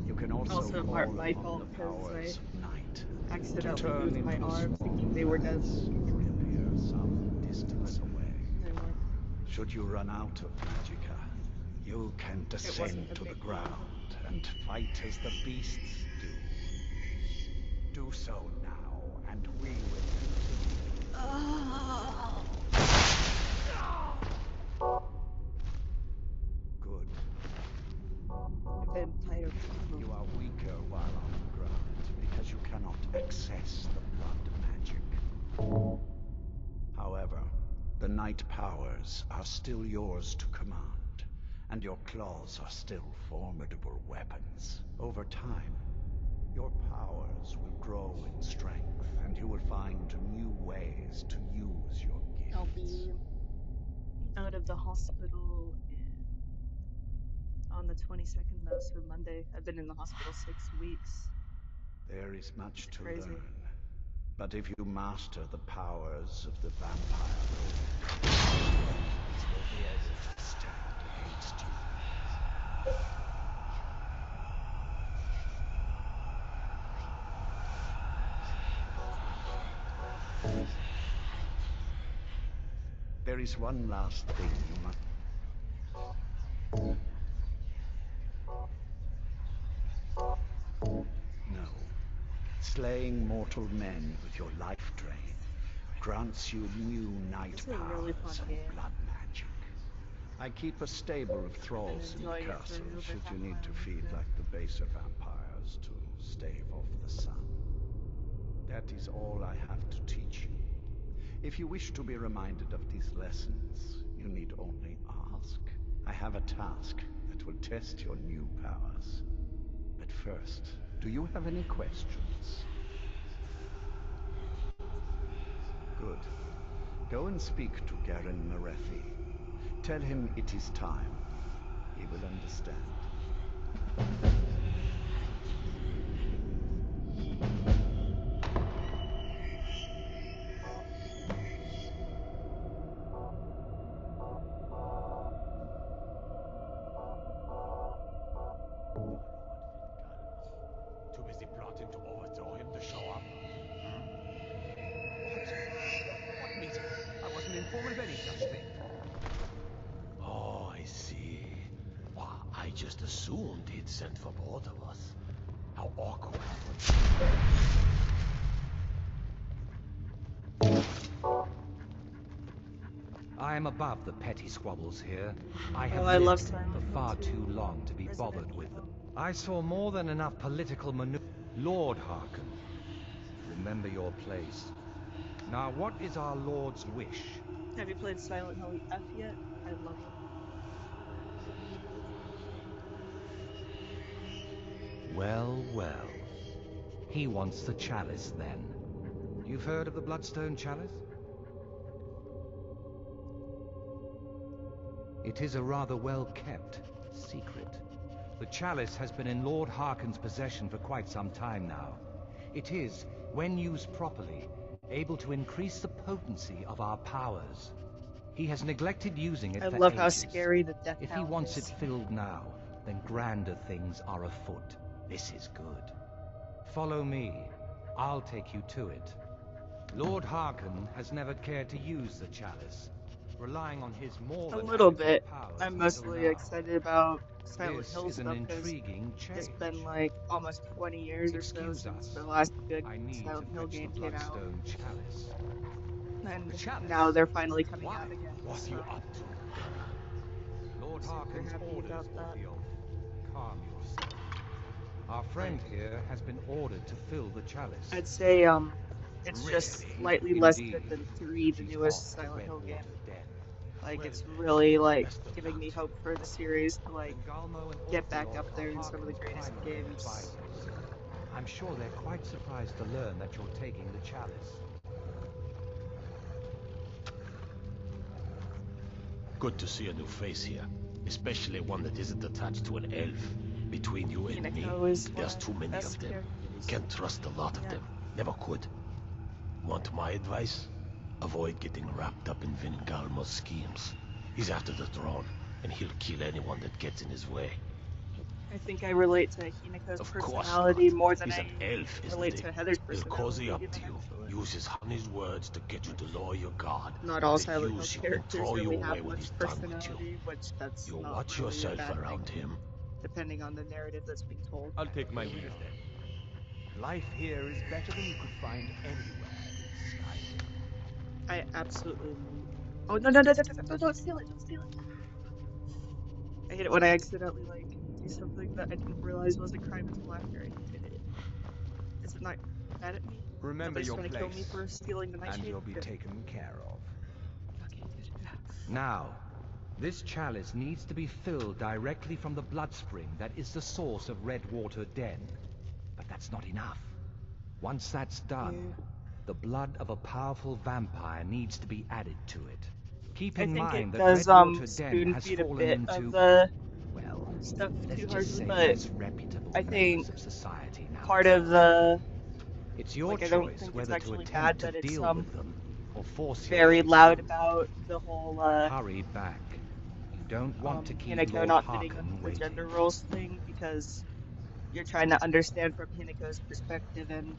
You can also call my upon fault, the 'cause powers of night to accidentally turn moved my into arm small thinking they were dead. planets and reappear some distance away. They weren't. Should you run out of magicka, you can descend a to the big ground and fight as the beasts do. Do so now, and we will Good. Vampire. You are weaker while on the ground because you cannot access the blood magic. However, the night powers are still yours to command, and your claws are still formidable weapons. Over time, your powers will grow in strength, and you will find new ways to use your gifts. I'll be out of the hospital on the 22nd, though, so Monday. I've been in the hospital 6 weeks. There is much to crazy. learn. But if you master the powers of the vampire lord, you will be able to stand against you. There is one last thing you must... Slaying mortal men with your life drain grants you new night This is a really fun powers and game. blood magic. I keep a stable of thralls in the enjoying it for a castle little bit should you that need to long, feed yeah. like the baser vampires to stave off the sun. That is all I have to teach you. If you wish to be reminded of these lessons, you need only ask. I have a task that will test your new powers. But first, do you have any questions? Good. Go and speak to Garen Marethi. Tell him it is time. He will understand. Too busy plotting to overthrow him to show up? What meeting? I wasn't informed of any such thing. Oh, I see. Well, I just assumed he'd sent for both of us. How awkward. I am above the petty squabbles here. I Oh, have I love lived Silent for Hill far 2. too long to be Resident bothered with them. Evil. I saw more than enough political maneuver. Lord Harkon, remember your place. Now, what is our Lord's wish? Have you played Silent Hill F yet? I love them. Well, well. He wants the chalice, then. You've heard of the Bloodstone Chalice? It is a rather well-kept secret. The chalice has been in Lord Harkon's possession for quite some time now. It is, when used properly, able to increase the potency of our powers. He has neglected using it I for love how ages. scary the death If he hound wants is. it filled now, then grander things are afoot. This is good. Follow me. I'll take you to it. Lord Harkon has never cared to use the chalice, relying on his more A than little adequate bit. powers I'm until mostly now. excited about Silent This Hill is an stuff because intriguing change. it's been like almost 20 years or so Excuse since us. the last good I need Silent to Hill fetch the game came out. Bloodstone Chalice. And The chalice? now they're finally coming Why? out again. What So are you up to? Lord super Harkon's happy orders, about that. Oath. Calm yourself. Our friend here has been ordered to fill the chalice. I'd say it's just Really? slightly less Indeed. good than 3, the She's newest off to Silent Hill game. Redwater Den. Like Well, it's really like best of giving luck me to hope you. for the series to like Galmo and get back Ortholok up are there in some of the Harkon's greatest primary games. advisors. I'm sure they're quite surprised to learn that you're taking the chalice. Good to see a new face here, especially one that isn't attached to an elf. Between you and me, Hinako is one there's of too the many best of them. characters. Can't trust a lot of Yeah. them. Never could. Want my advice? Avoid getting wrapped up in Vingalmo's schemes. He's after the throne, and he'll kill anyone that gets in his way. I think I relate to Hinako's Of course personality not. more than He's I an elf, isn't relate he? to Heather's He'll cozy personality up even to you, actually. use his words to get you to lower your guard, Not all then Silent Hill use you and characters throw you really away have when much he's done with you. personality, which that's You not watch really a yourself bad around thing, him. depending on the narrative that's being told. I'll take my leave then. Life here is better than you could find anywhere in Skyrim. I absolutely. Oh no, don't steal it! Don't steal it! I hate it when I accidentally like do something that I didn't realize was a crime until after I did it. Is it not mad at me? Remember Nobody's your trying to kill me place, for stealing the and nightshade? you'll be Good. taken care of. Okay, good. Now, this chalice needs to be filled directly from the blood spring that is the source of Redwater Den. But that's not enough. Once that's done, the blood of a powerful vampire needs to be added to it. Keep I in think mind it that does Redwater Den spoon has feed a fallen bit into, of the well, stuff let's too just say hard, but less reputable I members think of society now. part of the It's your like I don't choice think it's whether to actually attempt bad to that it's deal with them or force your very way loud through. about the whole Hurry back. You don't want to keep Hinako Lord not fitting Harkon into the waiting. gender roles thing because you're trying to understand from Hinako's perspective, and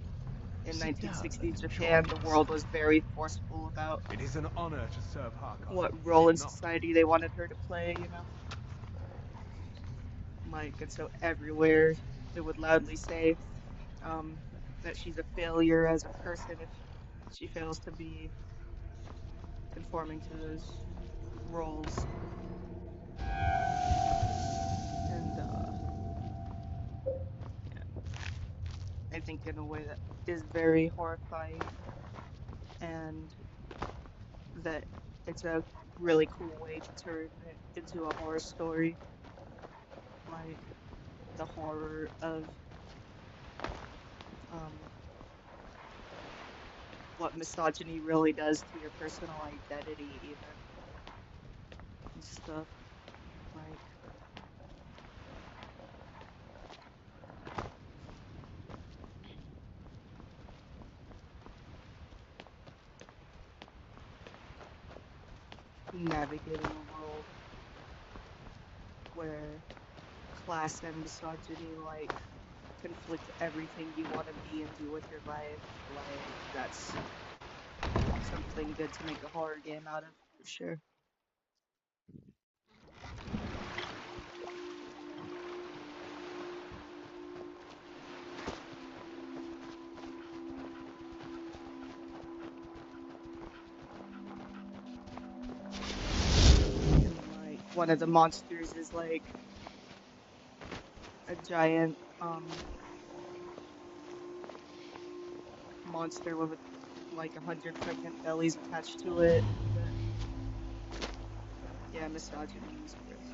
in Sit down 1960s and Japan, enjoy the world was very forceful about It is an honor to serve Harkon. what is role it in not? society they wanted her to play, you know? Like, and so everywhere it would loudly say, that she's a failure as a person if she fails to be conforming to those roles. And I think in a way that is very horrifying, and that it's a really cool way to turn it into a horror story. Like the horror of what misogyny really does to your personal identity, even, and stuff. Like, navigating a world where class and misogyny like conflict everything you want to be and do with your life. Like, that's something good to make a horror game out of, for sure. And like one of the monsters is like a giant monster with like 100 pregnant bellies attached to it. Yeah, misogyny is gross.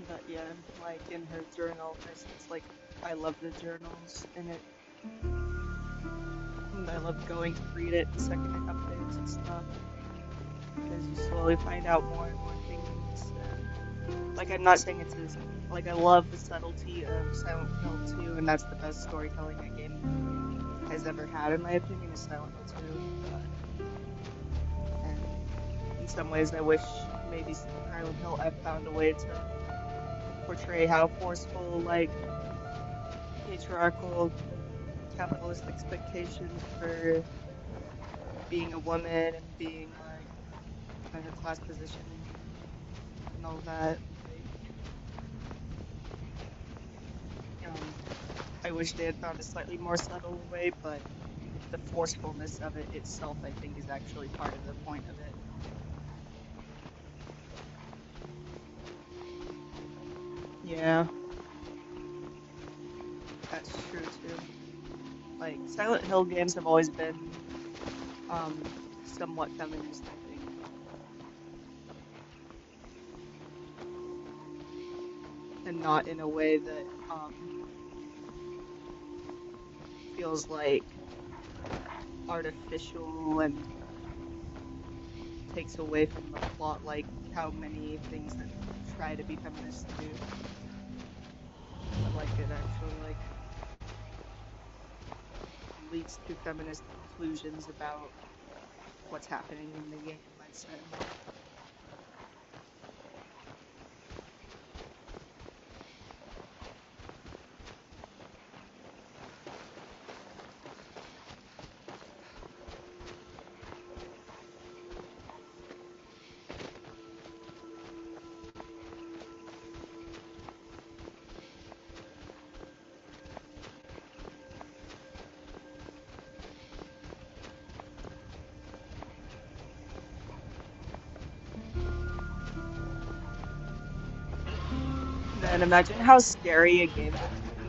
But yeah, like in her journal, it's like I love the journals in it. And I love going to read it the second it updates and stuff, because you slowly find out more and more things. And, like, I'm not saying it's as, like, I love the subtlety of Silent Hill 2, and that's the best storytelling a game has ever had, in my opinion, is Silent Hill 2. And in some ways, I wish maybe Silent Hill F found a way to portray how forceful, like, patriarchal capitalist expectations for being a woman and being like in her class position and all that. I wish they had found a slightly more subtle way, but the forcefulness of it itself, I think, is actually part of the point of it. Yeah, that's true too. Like, Silent Hill games have always been somewhat feminist, I think. And not in a way that feels like artificial and takes away from the plot, like how many things that try to be feminist do. But like it actually like leads to feminist conclusions about what's happening in the game, I'd say. And imagine how scary a game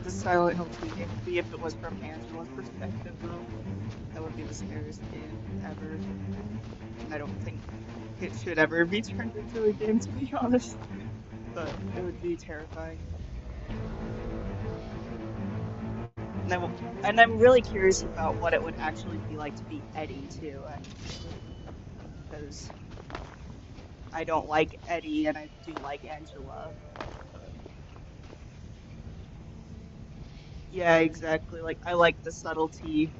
the Silent Hill 2 game would be if it was from Angela's perspective, though. That would be the scariest game ever. I don't think it should ever be turned into a game, to be honest. But it would be terrifying. And I'm really curious about what it would actually be like to be Eddie, too. Because I don't like Eddie, and I do like Angela. Yeah, exactly. Like, I like the subtlety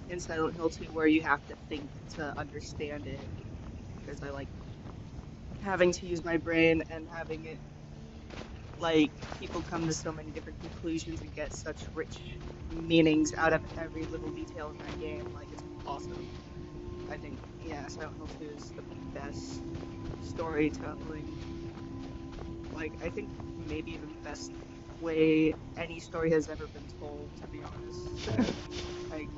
in Silent Hill 2 where you have to think to understand it, because I like having to use my brain and having it like people come to so many different conclusions and get such rich meanings out of every little detail in that game. Like, it's awesome. I think, yeah, Silent Hill 2 is the best storytelling. Like, I think maybe even the best way any story has ever been told, to be honest. Like,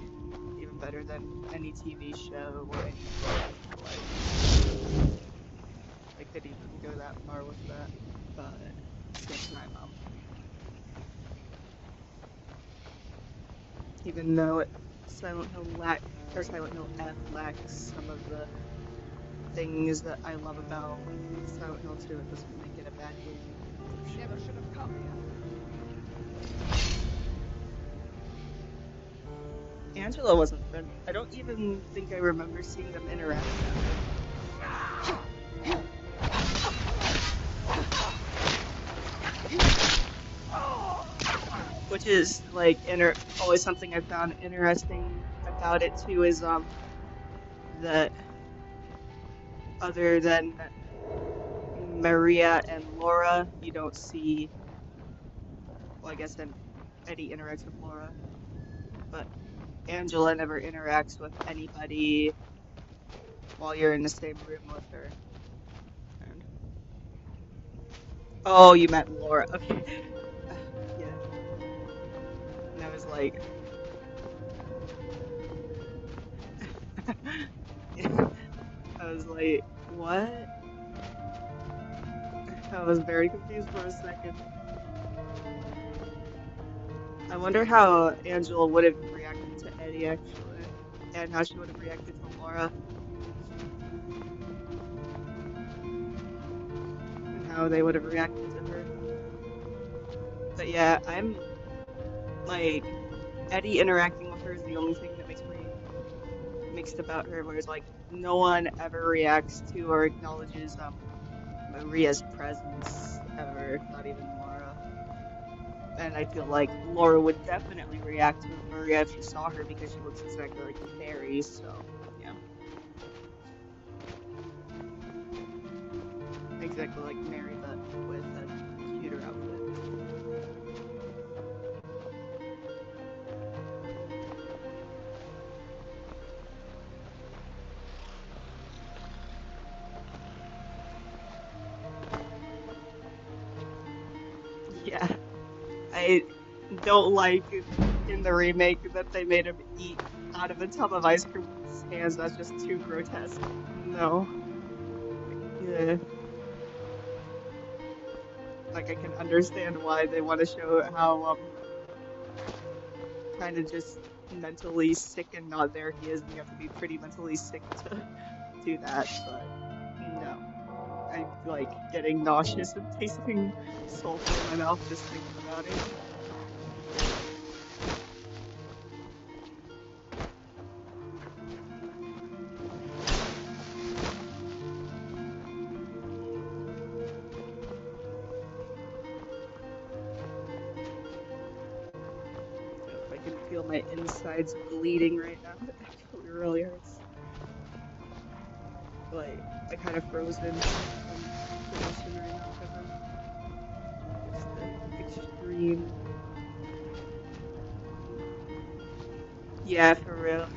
even better than any TV show or any book. Like, I could even go that far with that, but at the same time, even though Silent Hill Silent Hill F lacks some of the things that I love about Silent Hill 2, it doesn't make it a bad game. Never should have come here. Angela wasn't friend. I don't even think I remember seeing them interact which is like always something I found interesting about it too is that other than Maria and Laura, you don't see, well, I guess then Eddie interacts with Laura, but Angela never interacts with anybody while you're in the same room with her. And... oh, you meant Laura. Okay. Yeah. And I was like... I was like, what? I was very confused for a second. I wonder how Angela would have reacted to Eddie, actually, and how she would have reacted to Laura. And how they would have reacted to her. But yeah, I'm, like, Eddie interacting with her is the only thing that makes me mixed about her, whereas, like, no one ever reacts to or acknowledges, Maria's presence ever, not even Laura. And I feel like Laura would definitely react to Maria if she saw her because she looks exactly like Mary, so yeah. Exactly like Mary, but with a cuter outfit. Yeah. I don't like in the remake that they made him eat out of a tub of ice cream with his hands. That's just too grotesque. No. Yeah. Like, I can understand why they want to show how, kind of just mentally sick and not there he is, and you have to be pretty mentally sick to do that, but no. I'm, like, getting nauseous and tasting sulfur in my mouth just thinking about it. I can feel my insides bleeding right now. It actually really hurts. Like, I kind of frozen position right now because of just the extreme. Yeah, for real.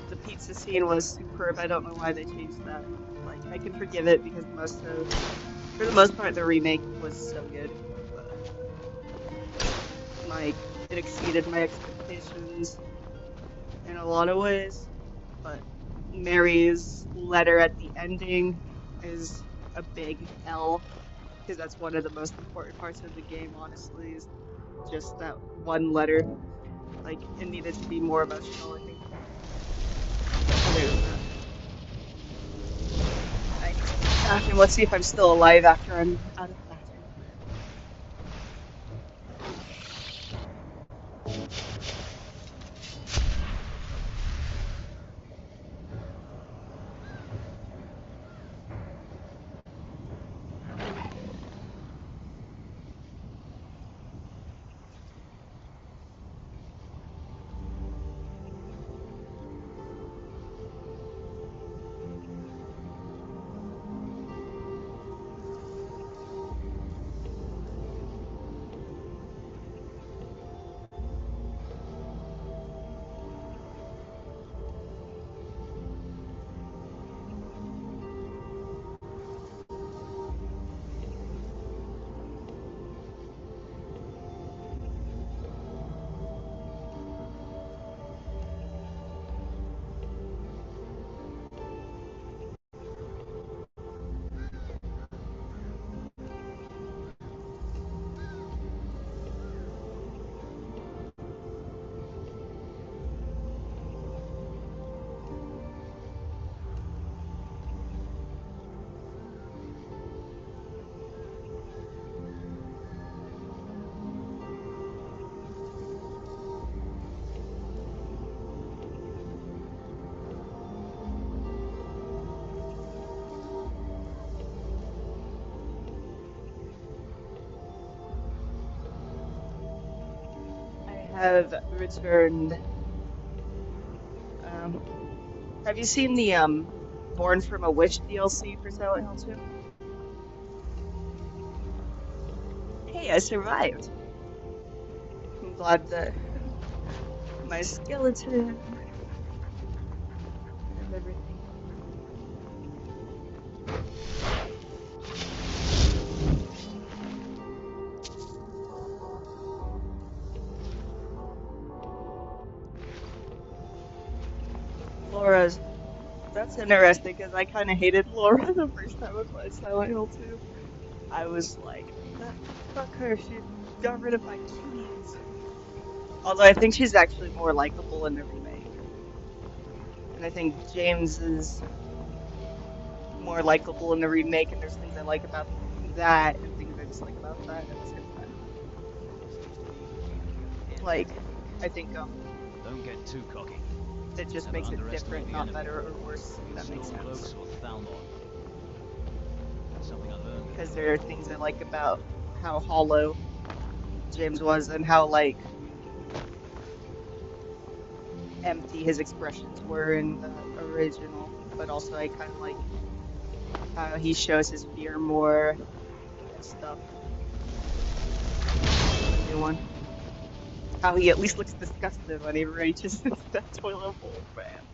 The pizza scene was superb. I don't know why they changed that. Like, I can forgive it because for the most part, the remake was so good. But, like, it exceeded my expectations in a lot of ways. But Mary's letter at the ending is a big L, because that's one of the most important parts of the game, honestly, is just that one letter. Like, it needed to be more emotional, I think. Bathroom. Let's see if I'm still alive after I'm out of the bathroom. have returned. Um, have you seen the Born from a Wish DLC for Silent Hill 2? Hey, I survived. I'm glad that my skeleton and everything. Laura's. That's interesting because I kind of hated Laura the first time I played Silent Hill 2. I was like, fuck her, she got rid of my keys. Although I think she's actually more likable in the remake. And I think James is more likable in the remake, and there's things I like about that and things I dislike about that at the same time. Like, I think Don't get too cocky. it just makes it different, not better or worse, if that makes sense. Something I learned. Because there are things I like about how hollow James was and how, like, empty his expressions were in the original. But also I kind of like how he shows his fear more and stuff. The new one. How he at least looks disgusted when he reaches into that toilet bowl, man.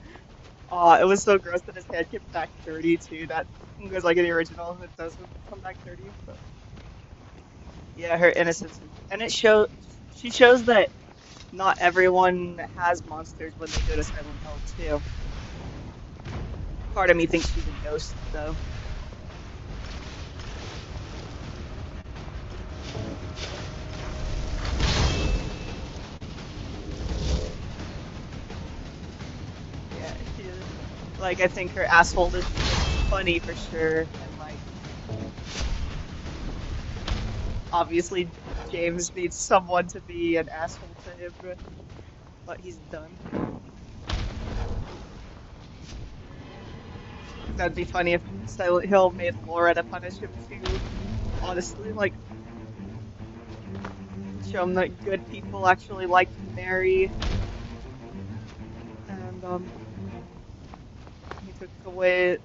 Aw, it was so gross that his head came back dirty too. That was like in the original, it doesn't come back dirty. But yeah, her innocence, and she shows that not everyone has monsters when they go to Silent Hill too. Part of me thinks she's a ghost, though. Yeah, she is. Like, I think her asshole is funny for sure, and like, obviously James needs someone to be an asshole to him, but he's done. That'd be funny if Silent Hill made Laura to punish him too. Honestly, like, show him that good people actually like Mary, and he took away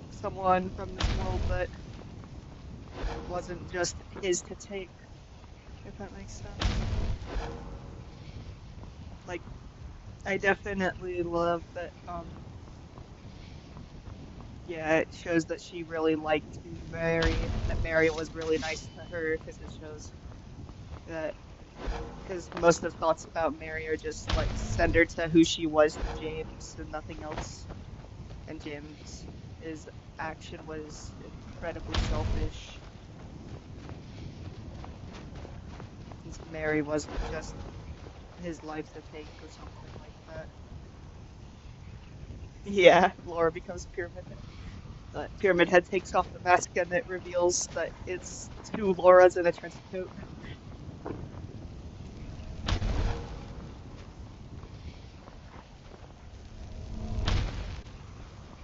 someone from this world that wasn't just his to take, if that makes sense. Like, I definitely love that, yeah, it shows that she really liked Mary, that Mary was really nice to her, because it shows that, because most of the thoughts about Mary are just, like, centered to who she was to James and nothing else. And his action was incredibly selfish. Because Mary wasn't just his life to take or something like that. Yeah, Laura becomes Pyramid Head. But Pyramid Head takes off the mask and it reveals that it's two Lauras in a trench coat.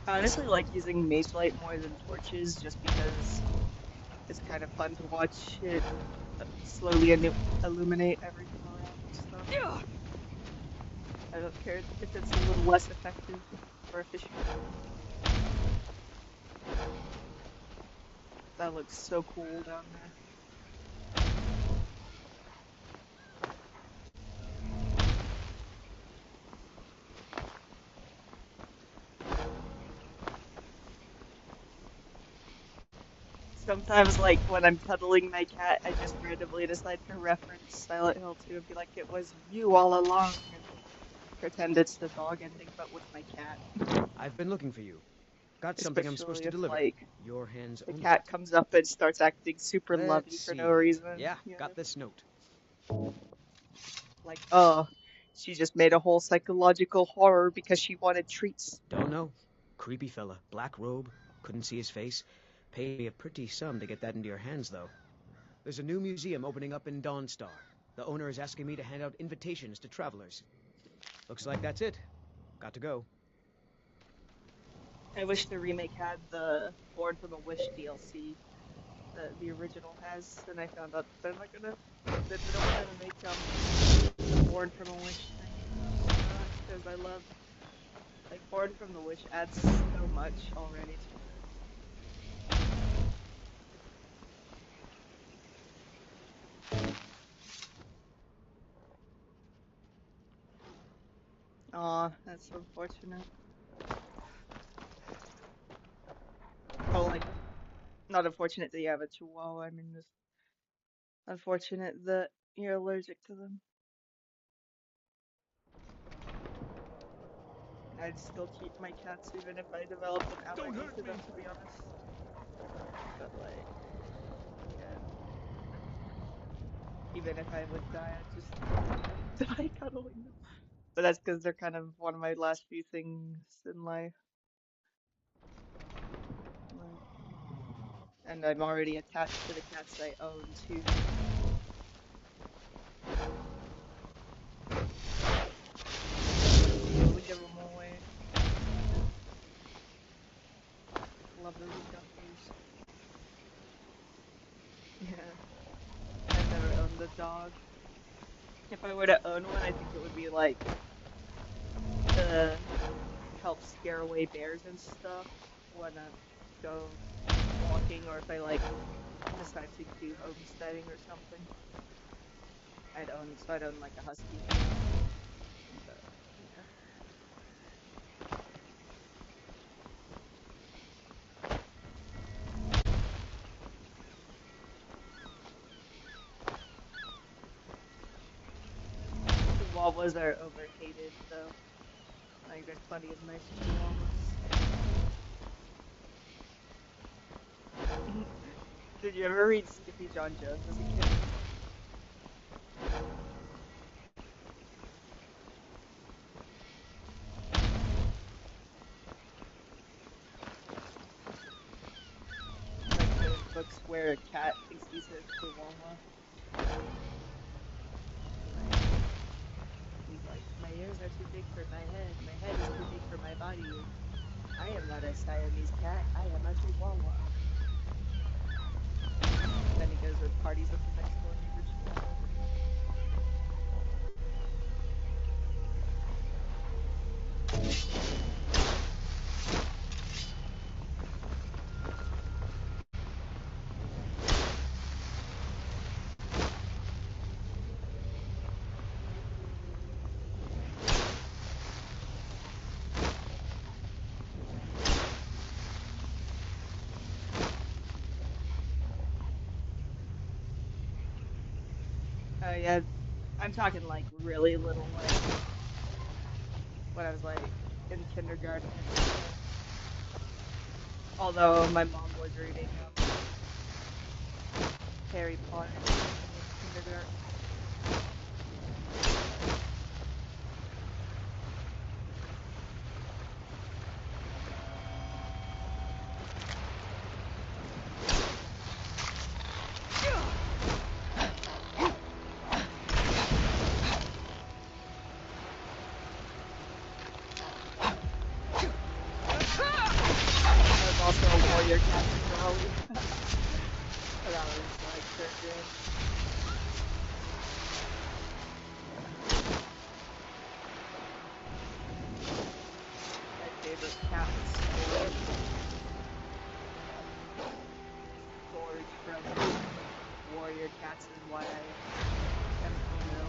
I honestly like using mace light more than torches just because it's kind of fun to watch it slowly illuminate everything around and stuff. I don't care if it's a little less effective or efficient. That looks so cool down there. Sometimes, like, when I'm cuddling my cat, I just randomly decide to reference Silent Hill 2 and be like, it was you all along, and pretend it's the dog ending, but with my cat. I've been looking for you. Got something I'm supposed to deliver. Like, your hands the only. cat comes up and starts acting super lovey for no reason. Yeah, got this note. Like, oh, she just made a whole psychological horror because she wanted treats. Don't know. Creepy fella. Black robe. Couldn't see his face. Paid me a pretty sum to get that into your hands, though. There's a new museum opening up in Dawnstar. The owner is asking me to hand out invitations to travelers. Looks like that's it. Got to go. I wish the remake had the Born from a Wish DLC that the original has, and I found out that they're not gonna make Born from a Wish thing. Because I love, like, Born from the Wish adds so much already to it. Aw, that's unfortunate. Oh, like, not unfortunate that you have a chihuahua, I mean, just unfortunate that you're allergic to them. I'd still keep my cats even if I developed an allergy to them, to be honest. But like, yeah. Even if I would die, I'd just die cuddling them. But that's because they're kind of one of my last few things in life. Like, and I'm already attached to the cats I own too. We give them away. Love those guppies. Yeah. I've never owned a dog. If I were to own one, I think it would be like to help scare away bears and stuff when I go walking, or if I like decide to do homesteading or something. I'd own like a husky. But, yeah. Chihuahuas are overhated though. Like there's plenty of nice chihuahuas. Did you ever read Skippy John Jones as a kid? Like the books where a cat thinks he's a chihuahua. He's like, my ears are too big for my head is too big for my body. I am not a Siamese cat, I am a chihuahua. And then he goes and parties with the next door neighbor chihuahua. Oh yeah, I'm talking like really little, like when I was like in kindergarten. Although my mom was reading Harry Potter in kindergarten. Also a warrior cat Raleigh. That was like so good. My favorite cat was Scourge. Scourge from Warrior Cats is why I am emo.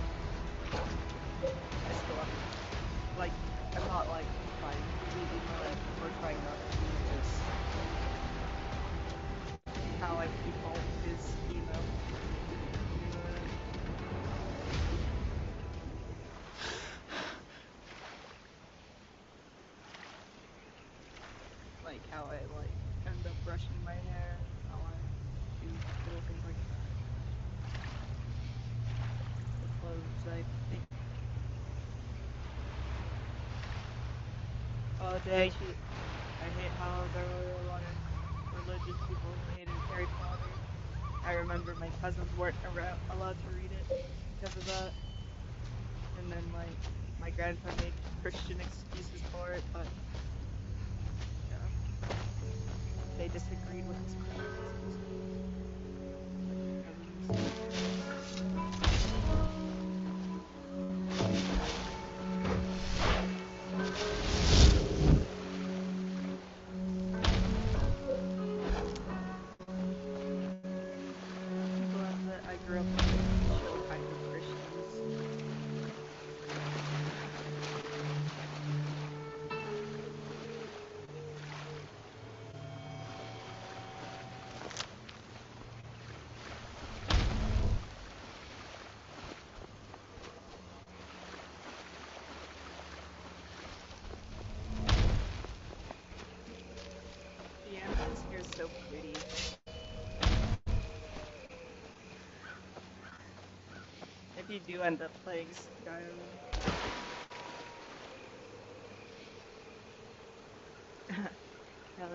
I still have, like, I'm not like trying to be emo, like, we're trying not to be this. How I default is emo. Like how I like end up brushing my hair, how I do little things like that. The clothes, I think. Oh, dang, I hate how there were a lot of religious people who hated Harry Potter. I remember my cousins weren't allowed to read it because of that. And then my grandpa made Christian excuses for it, but yeah, they disagreed with his practices. My cousins. you do end up playing Skyrim. Hell yeah.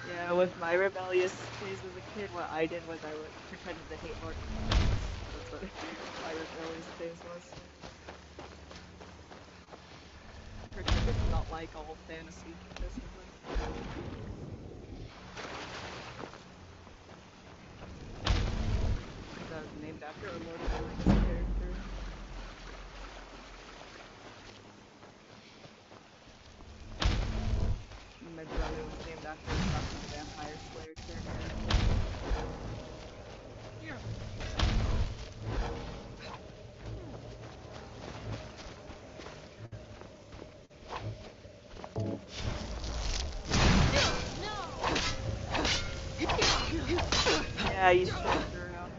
Yeah, with my rebellious phase as a kid, what I did was I would pretended to hate Lord of the Rings. That's what my rebellious phase was. Pretended to not like all fantasy, basically. That was named after a Lord of the Rings character. My brother was named after a fucking vampire slayer character. Yeah, you should around.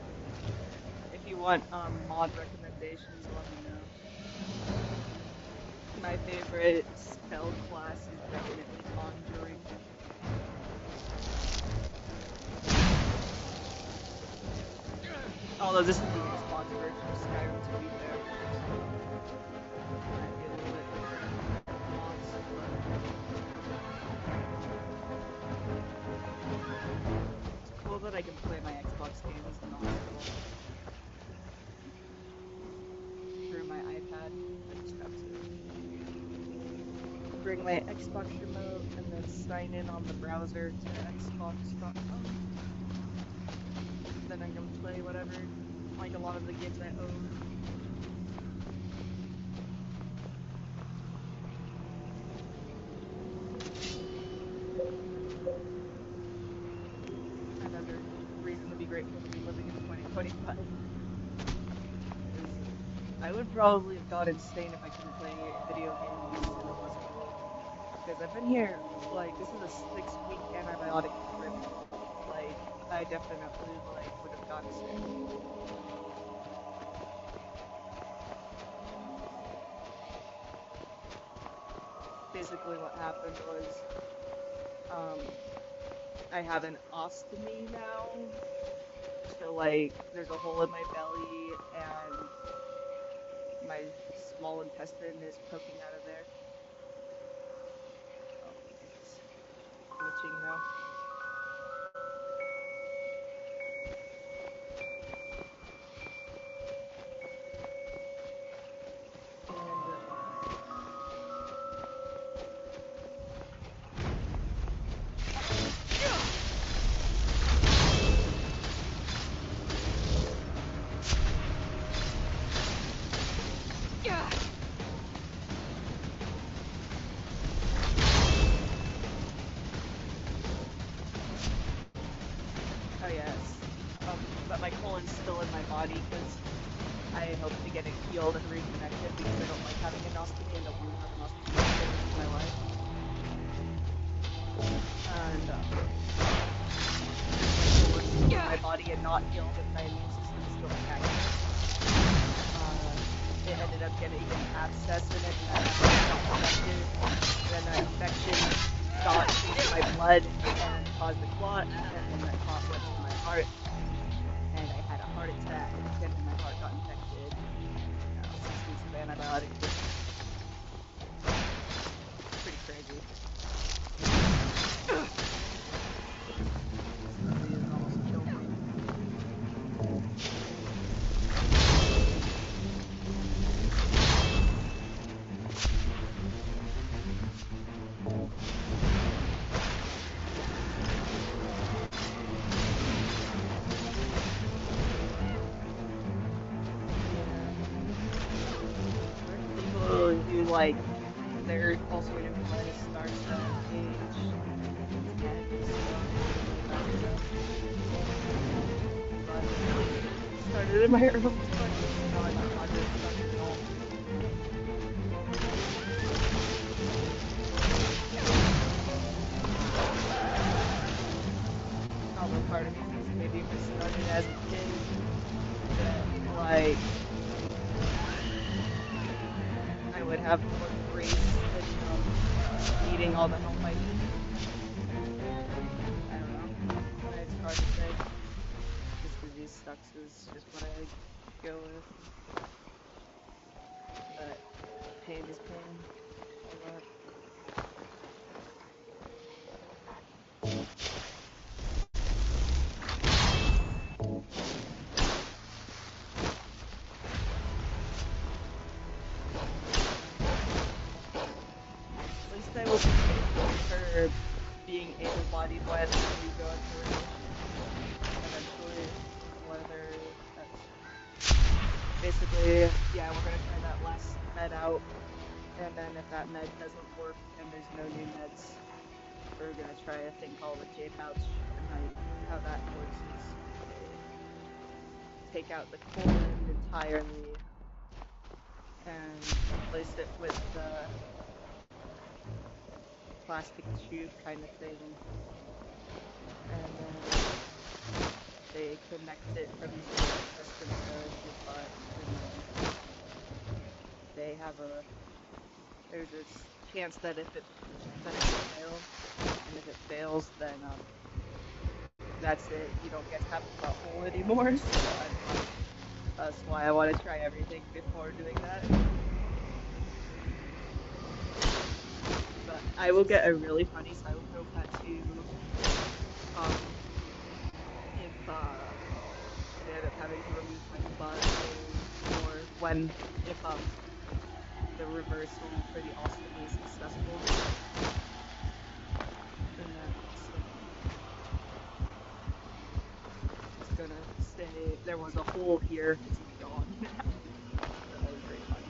If you want mod recommendations, let me know. My favorite spell class is definitely Conjuring. Although this is the Xbox version of Skyrim, to be fair. Might be a little bit different mods, but it's cool that I can play my Xbox games in the hospital through my iPad. I just have to bring my Xbox remote and then sign in on the browser to xbox.com. Then I can play whatever, like a lot of the games I own. Another reason to be grateful to be living in 2025. I would probably have gone insane if I couldn't play video games in the hospital. Because I've been here, like, this is a 6-week antibiotic trip. Like, I definitely, like, would have gone sick. Basically what happened was, I have an ostomy now. So, like, there's a hole in my belly, and my small intestine is poking out of there. Oh, it's glitching now. Oh yes, but my colon's still in my body because I hope to get it healed and reconnected because I don't like having an ostomy and don't want to have an ostomy for the rest of my life. And my body had not healed and my immune system is still intact. It ended up getting an abscess in it and that abscess got infected. Then that infection got into my blood and caused a clot, and then that clot went to my heart, and I had a heart attack, and then my heart got infected. 6 weeks of antibiotics. Pretty crazy. This disease almost killed me. Like, they're also going to be trying to start age. Started in my early 20s, now I'm not started at all. Probably part of me thinks maybe if I started as a kid, that, like, I would have more grace in eating all the help I need. hard to say. This disease sucks is just what I go with. But pain is pain. All that. At least I will be thankful for being able-bodied when we go into remission eventually, whether that's basically, yeah, we're gonna try that last med out, and then if that med doesn't work and there's no new meds, we're gonna try a thing called a J-pouch, and how that works is they take out the colon entirely and replace it with the plastic tube kind of thing, and then they connect it from the intestine to your butt, and then they have there's a chance that it will fail, and if it fails, then that's it. You don't get to have the butthole anymore. So that's why I want to try everything before doing that. But I will get a really funny Silent tattoo if I end up having to remove my butt, or if the reversal for the ostomy is successful. And then it's gonna say there was a hole here, it's gone. That was pretty funny.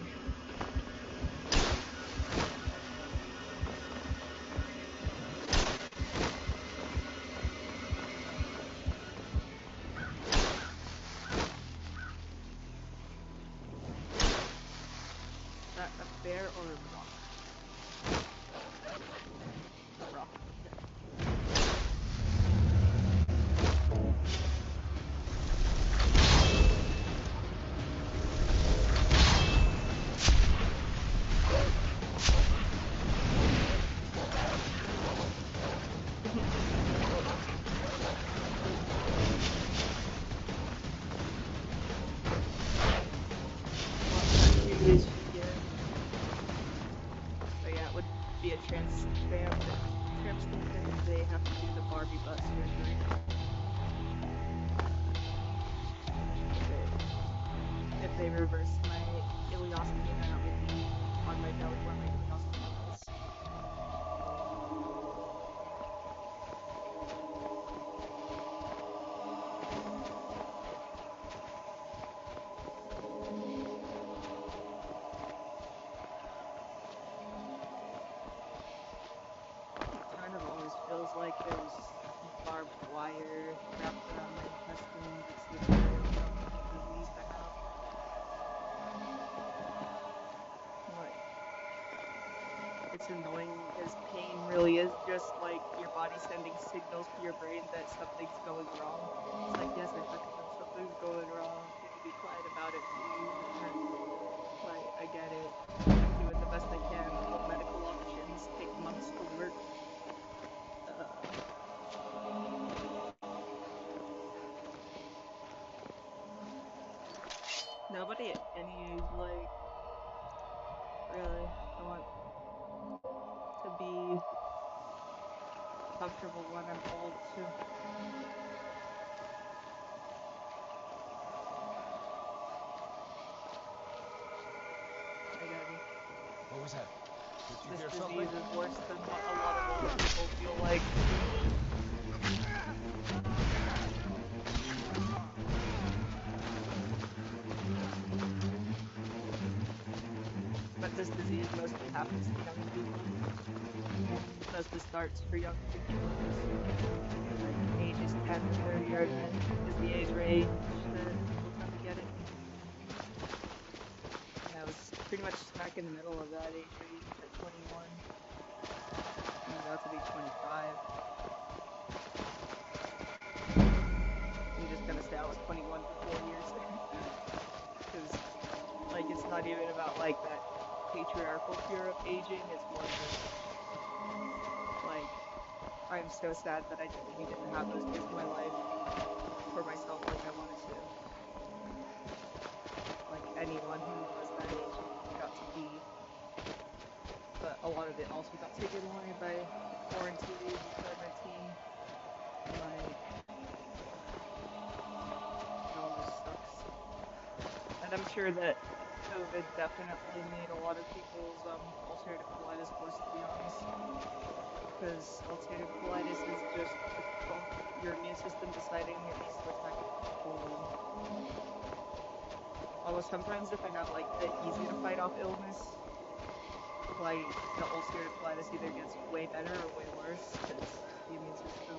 Is that a bear or a rock? A rock. So yeah, it would be a transplant if they have to do the Barbie butt surgery. If they reverse my ileostomy, then I would be on my belly where my ileostomy is. It kind of always feels like there's barbed wire wrapped around my intestines. It's the disease I have. Like, it's annoying because pain really is just like your body sending signals to your brain that something's going wrong. It's like, yes, I recognize something's going wrong. You can be quiet about it, please. Like, I get it. I'm doing the best I can. All medical options take months to work. Nobody at any age, like, really, I want to be comfortable when I'm old, too. Again, What was that? Did you hear this something? disease is worse than what a lot of old people feel like. But this disease mostly happens to young people. Mostly starts for young people. Like ages 10 to 30 is the age range that people tend to get it. And I was pretty much smack in the middle of that age range at 21. I'm about to be 25. I'm just gonna say I was 21 for 4 years. Because, like, it's not even about, like, that patriarchal fear of aging, it's more just, like, I'm so sad that I maybe didn't have those years of my life for myself like I wanted to. Like anyone who was that age got to be. But a lot of it also got taken away by quarantine, COVID-19. Like, it all just sucks. And I'm sure that COVID definitely made a lot of people's ulcerative colitis worse, to be honest. Because ulcerative colitis is just your immune system deciding it needs to attack a colon. Although sometimes if I have like the easy to fight off illness, like the ulcerative colitis either gets way better or way worse because the immune system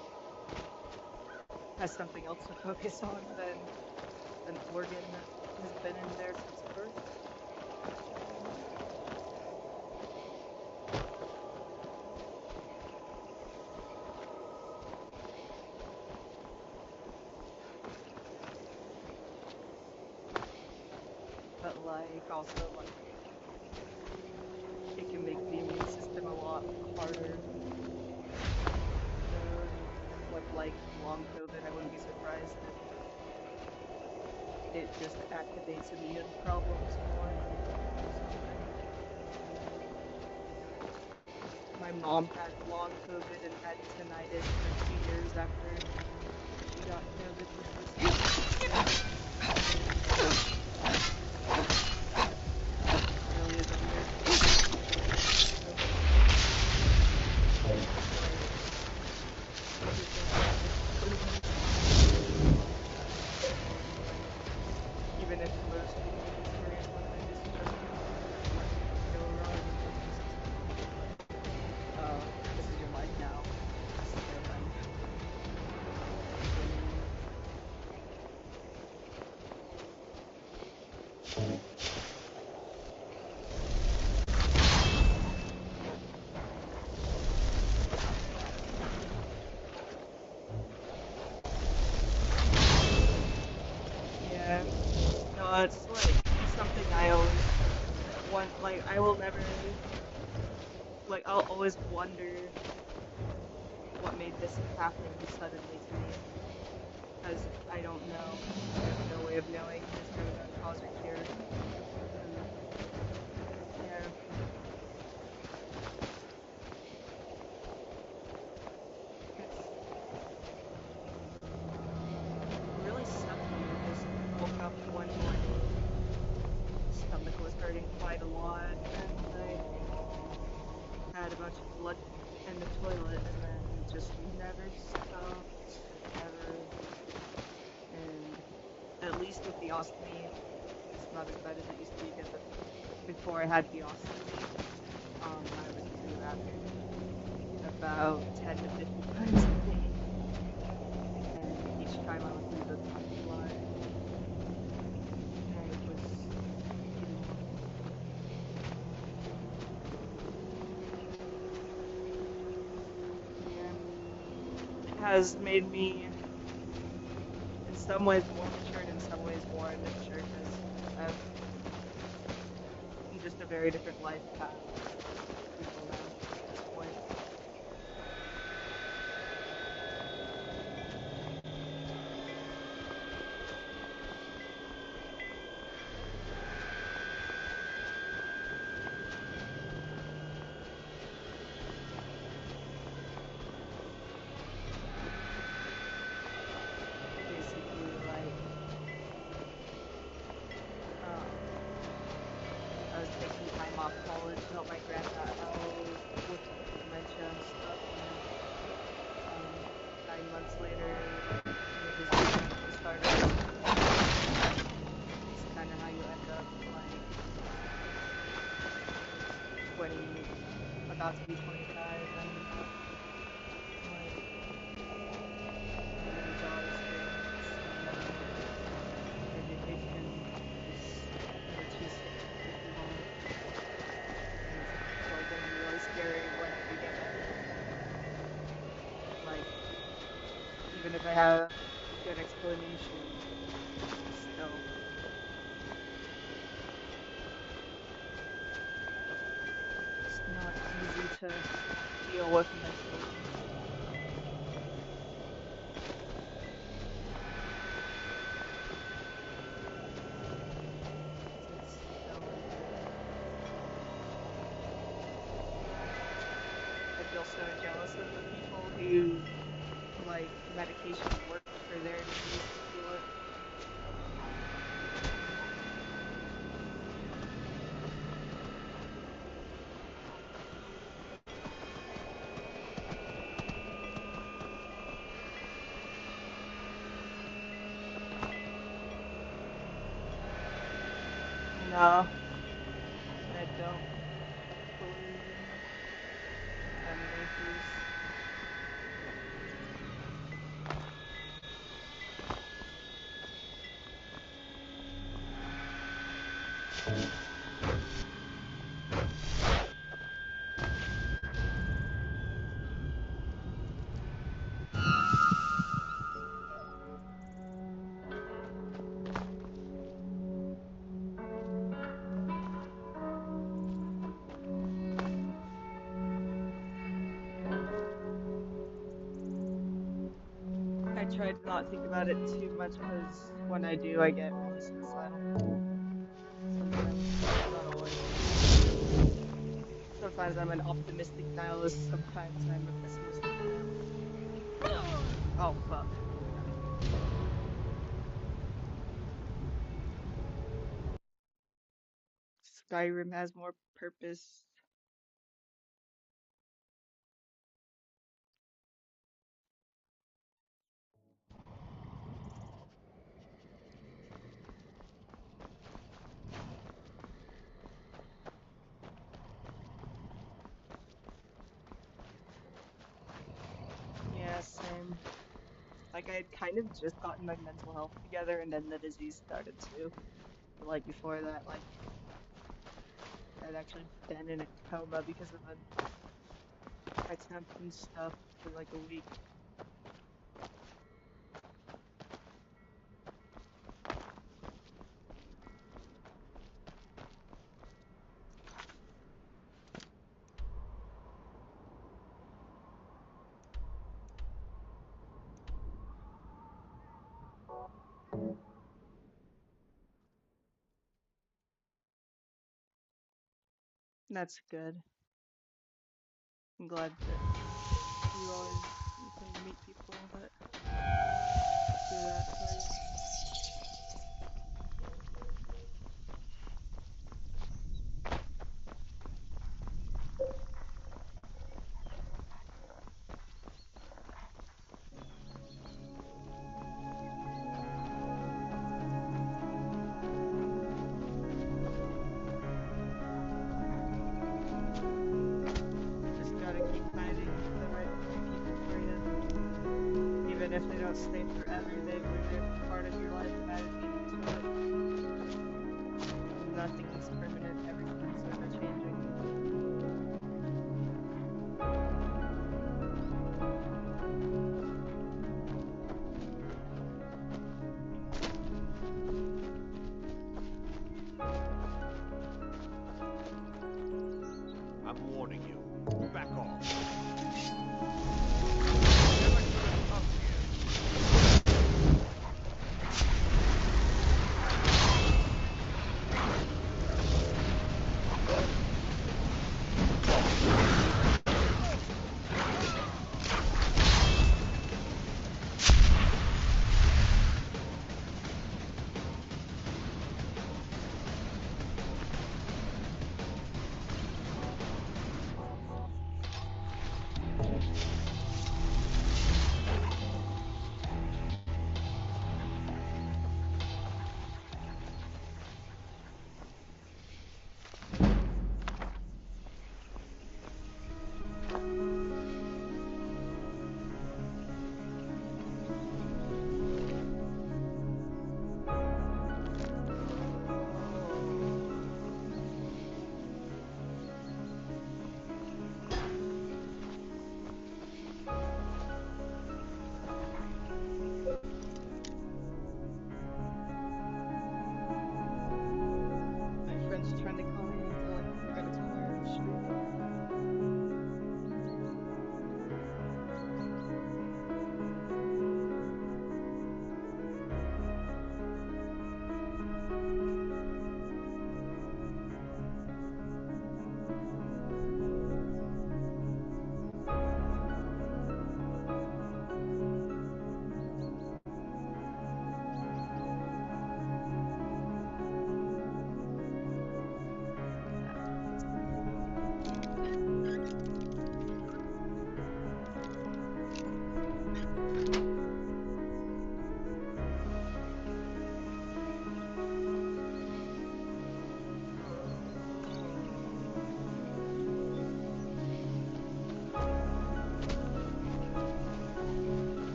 has something else to focus on than an organ that has been in there since birth. But like also like it can make the immune system a lot harder. With like long COVID, I wouldn't be surprised if it just activates immune problems more. My mom had long COVID and had tinnitus for 2 years after she got COVID, which was really is a weird. Even if most people experience one thing, it's just go wrong. This is your life now. This is your life. Yeah. No, it's like something I always want. Like I will never. Like I'll always wonder what made this happen suddenly to me, because I don't know. There's no way of knowing. There's no cause or cure. Yeah. It really sucked when I just woke up one morning. Stomach was hurting quite a lot, and I had a bunch of blood in the toilet, and then just never stopped, ever. And at least with the ostomy, it's not as bad as it used to be, because before I had the ostomy, I was using the bathroom about 10 to 50 times a day. And each time I would do the blood, and it was has made me, in some ways, more mature and in some ways more immature, because I'm just a very different life path people now at this point. Basically, like, I was taking time off college to help my granddad out with dementia and stuff, and 9 months later, his dementia started. It's kind of how you end up, like, 20, about to be 25, and like, getting job experience, education is never too sick if you want it. And it started getting really scary when I began to, like, even if I have a good explanation, still. It's not easy to deal with mentally. feel so jealous of the people who, like, medication works for their disease to heal it. No, I don't believe in any boost. I try to not think about it too much because when I do, I get really suicidal. Sometimes, not always. Sometimes I'm an optimistic nihilist, sometimes I'm a pessimistic nihilist. Oh, fuck. Skyrim has more purpose. Yeah, same. Like, I had kind of just gotten my mental health together, and then the disease started too. But, like, before that, like, I'd actually been in a coma because of an attempt and stuff for like a week. That's good. I'm glad that you can meet people that do that for you. Just gotta keep finding the right people for you. Even if they don't stay forever, they're part of your life and added meaning to it. Nothing is permanent, everything's ever changing. I'm warning you. Back off.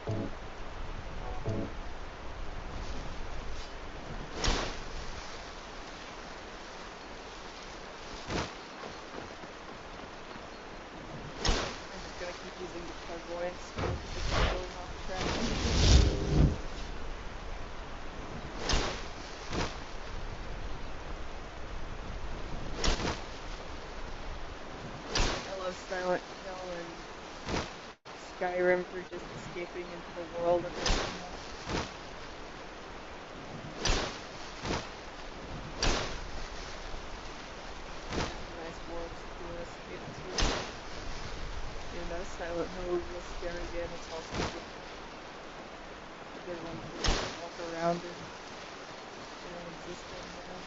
I'm just gonna keep using the clairvoyance skill because it's going off track. I love Silent Hill and Skyrim for just escaping into the world of it. Nice worlds to escape to. Even though Silent Hill is a scary game, it's also a good one to just walk around and exist in, you know?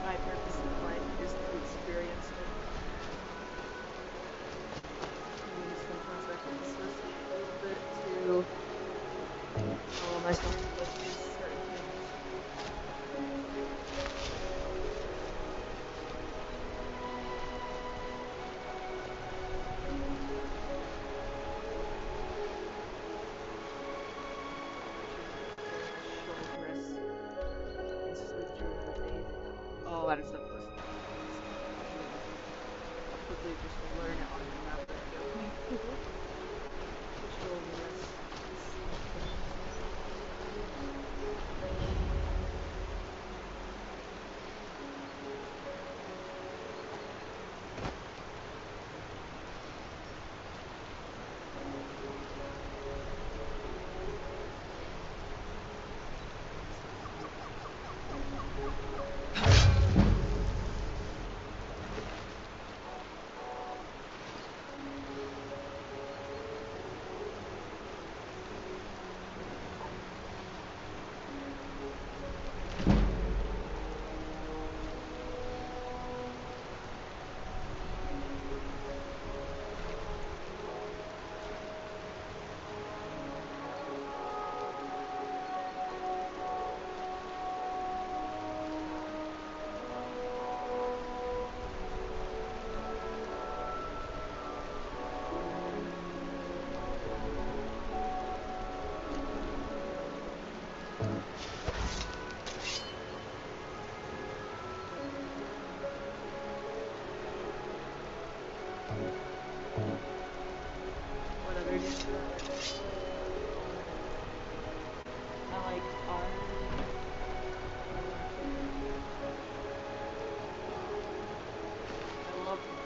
My purpose in life is to experience it. And sometimes I can dissociate a little bit to allow myself to go through certain things. Short rest and sleep during the day. Oh, that is the most. I'll quickly just learn it on the map that I go to. Short rest and sleep.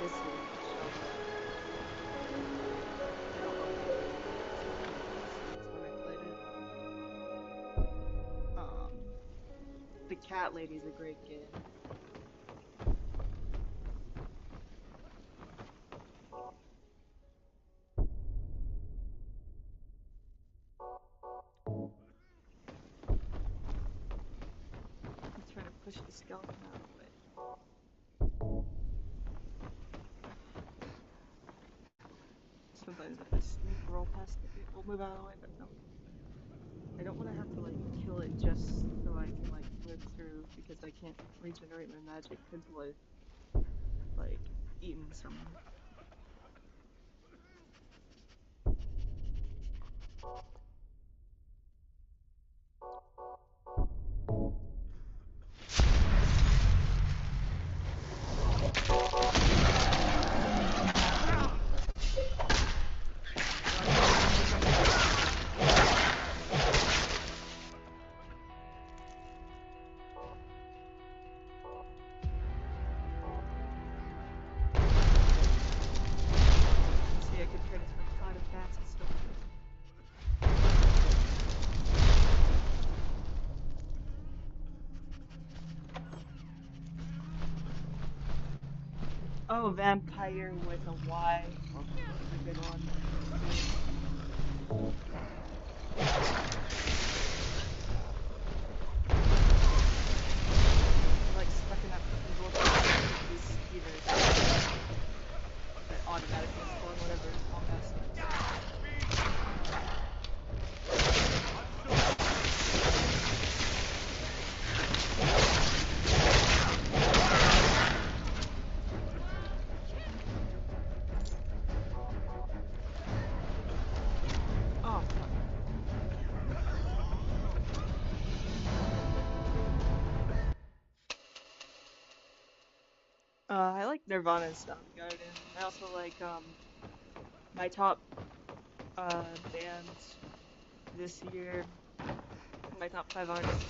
this is I don't know when I played it. The cat lady's a great game. I'm trying to push the skeleton out of the way. Sometimes if I sneak roll past the gate, we'll move out of the way, but no. I don't want to have to like kill it just so I can like live through because I can't regenerate my magic until I've like eaten someone. See, I could turn into a cloud of bats and stuff. Oh, vampire with a Y. That's a good one. Like stuck in that fucking door these speeders that automatically spawn whatever combat starts. Oh, fuck. I like Nirvana and Soundgarden. I also like, my top, bands this year. My top 5 artists.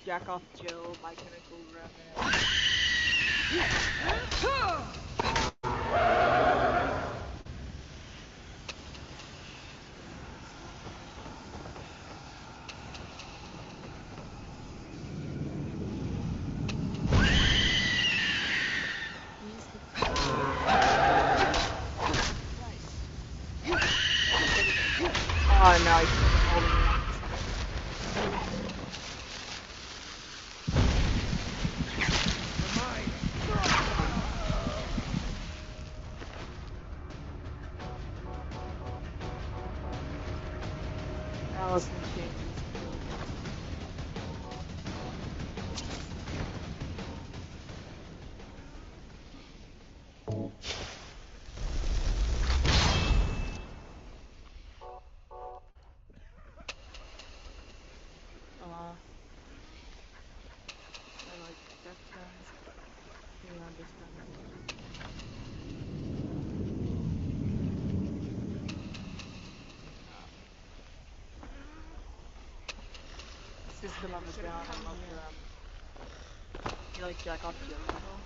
Jack Off Jill, My Chemical Romance. Oh no, I couldn't hold it. Allison changes. I like Deftones. Beyond Deftones. System of a Down, I love them. You like Jack Off Jill as well?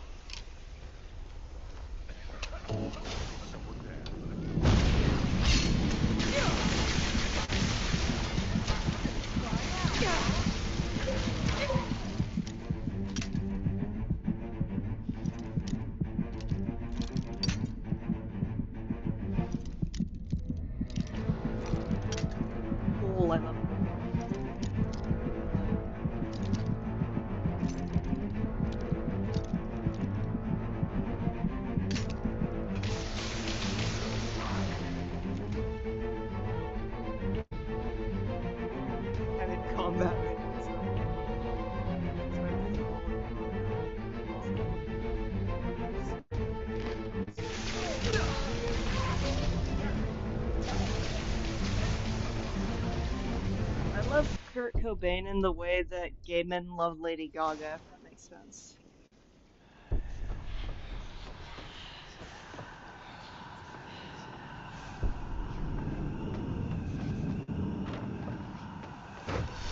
Cool, I love them. I'm in combat right now, so it's hard to think about what I love Kurt Cobain in the way that gay men love Lady Gaga, if that makes sense.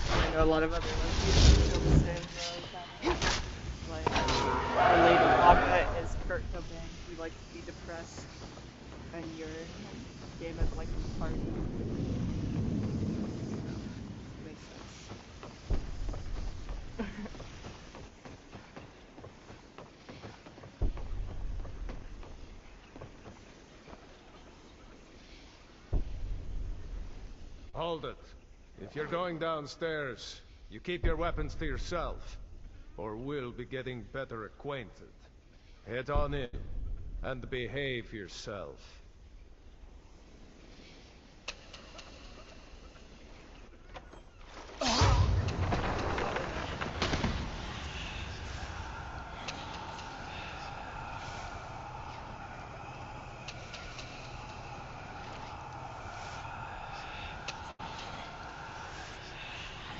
I know a lot of other lesbians feel the same though, kind of. Like, our Lady Gaga Cobain. You like to be depressed, and your game is like a party. Makes sense. Hold it. If you're going downstairs, you keep your weapons to yourself, or we'll be getting better acquainted. Head on in, and behave yourself.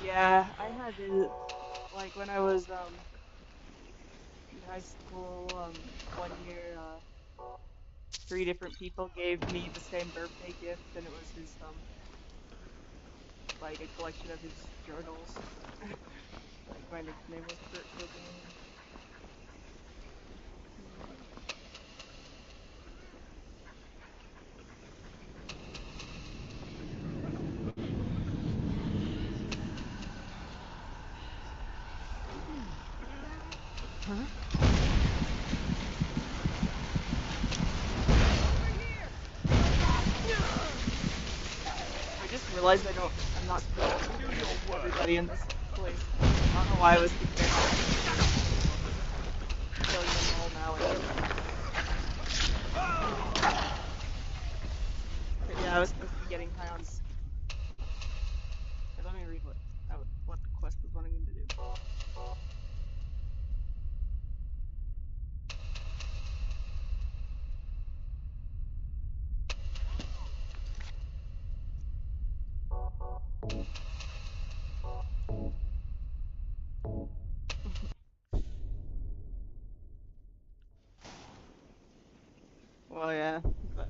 Yeah, I had it like when I was in high school. One year, 3 different people gave me the same birthday gift, and it was his like a collection of his journals. Like my nickname was Kurt Cobain. Huh? I just realized I'm not supposed to kill everybody in this place. I don't know why I was thinking about killing them all now. But yeah, I was supposed to be getting high on. Let me read what the quest was wanting me to do. Well, yeah, but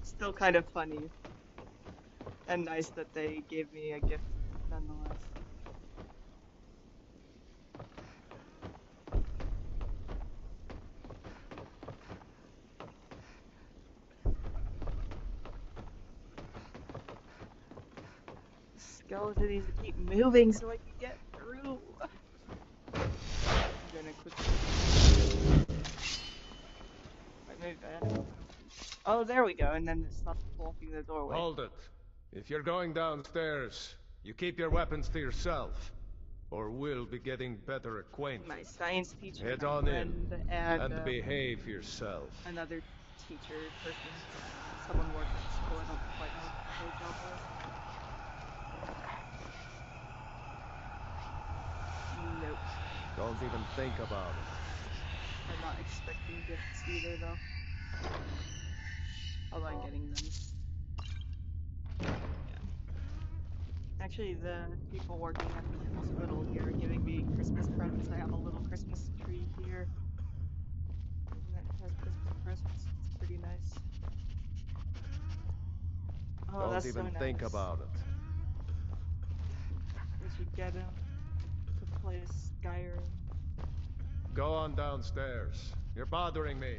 still kind of funny and nice that they gave me a gift nonetheless. Skeleton needs to keep moving so I can get through. I'm gonna quickly. Wait, maybe I don't know. Oh, there we go, and then it stops blocking the doorway. Hold it. If you're going downstairs, you keep your weapons to yourself, or we'll be getting better acquainted. My science teacher, Head my on friend, in, and behave yourself. another teacher person. Someone worked at the school. I don't quite know what their job was. Nope. Don't even think about it. I'm not expecting gifts either, though. Although I'm getting them. Yeah. Actually, the people working at the hospital here are giving me Christmas presents. I have a little Christmas tree here. And it has Christmas presents. It's pretty nice. Oh, Don't that's even so think nice. about it. We should get him to play Skyrim. Go on downstairs. You're bothering me.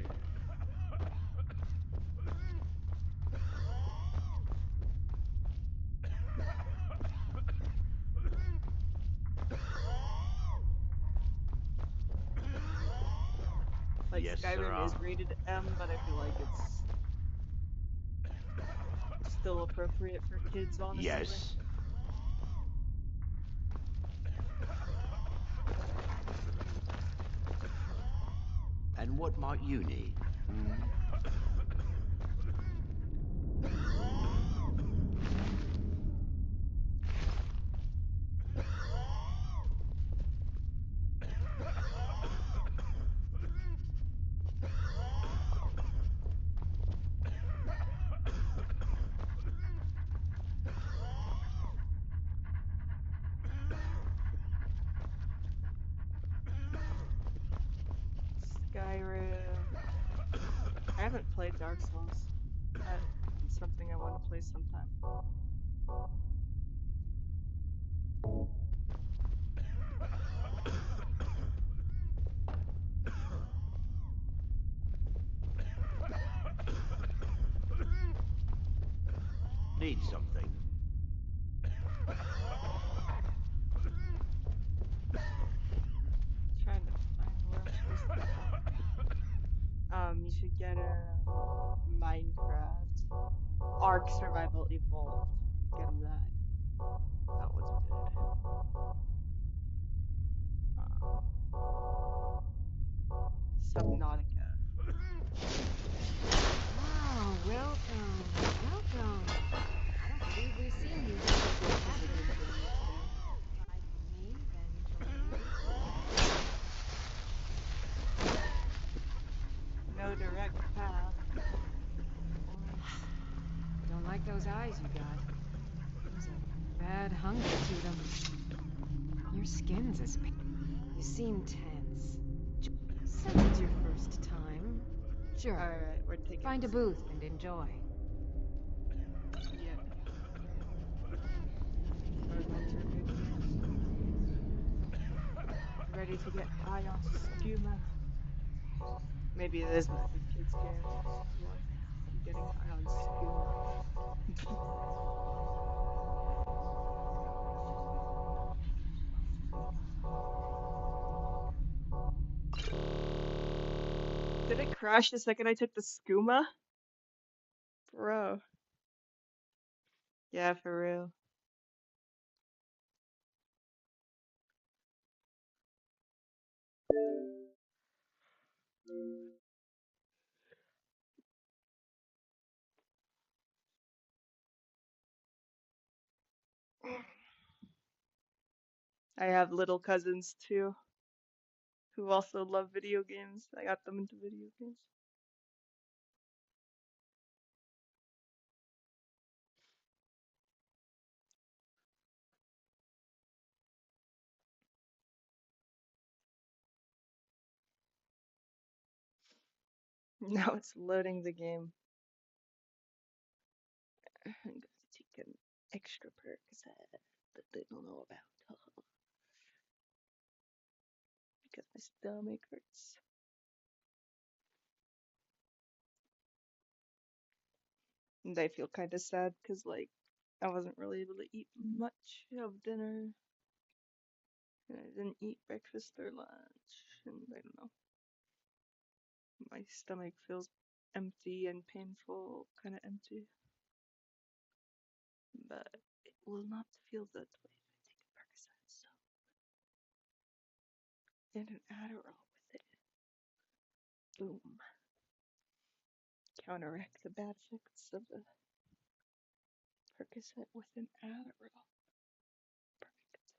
Like, Yes, Skyrim is sir. rated M, but I feel like it's still appropriate for kids, honestly. Yes. And what might you need? Skyrim. I haven't played Dark Souls. It's something I want to play sometime. Need something? Trying to find where I'm supposed to go. You should get a Minecraft Ark Survival Evolved. Get him that. That was good. Subnautica. Oh, welcome. Welcome. I don't believe we've seen you. This is a good game too. Try for me, then join me. No direct path. Don't like those eyes you got. There's a bad hunger to them. Your skin's as pink. You seem tense. Since it's your first time, sure. Alright, we're taking Find a booth and enjoy. Yeah. Start my turn again. Ready to get high on skooma. Maybe it is like a kid's game. I'm getting high on skooma. Did it crash the second I took the skooma? Bro. Yeah, for real. I have little cousins too, who also love video games. I got them into video games. Now it's loading the game. I'm going to take an extra Percocet that they don't know about. Because my stomach hurts. And I feel kind of sad because, like, I wasn't really able to eat much of dinner. And I didn't eat breakfast or lunch. And I don't know. My stomach feels empty and painful, kind of empty. But it will not feel that way if I take a Percocet, so. And an Adderall with it. Boom. Counteract the bad effects of the Percocet with an Adderall. Perfect.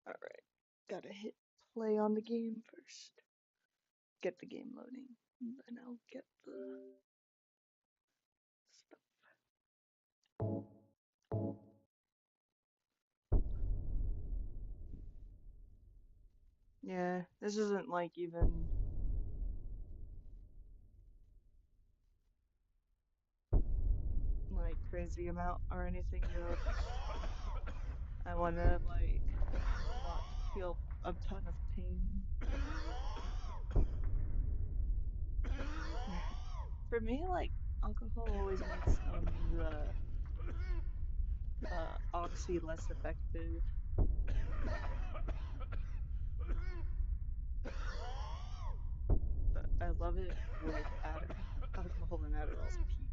Alright. Gotta hit play on the game first. Get the game loading. And then I'll get the stuff. Yeah, this isn't like even like crazy amount or anything. I wanna like not feel a ton of pain. For me, like alcohol always makes the oxy less effective. But I love it with alcohol and Adderall's peak.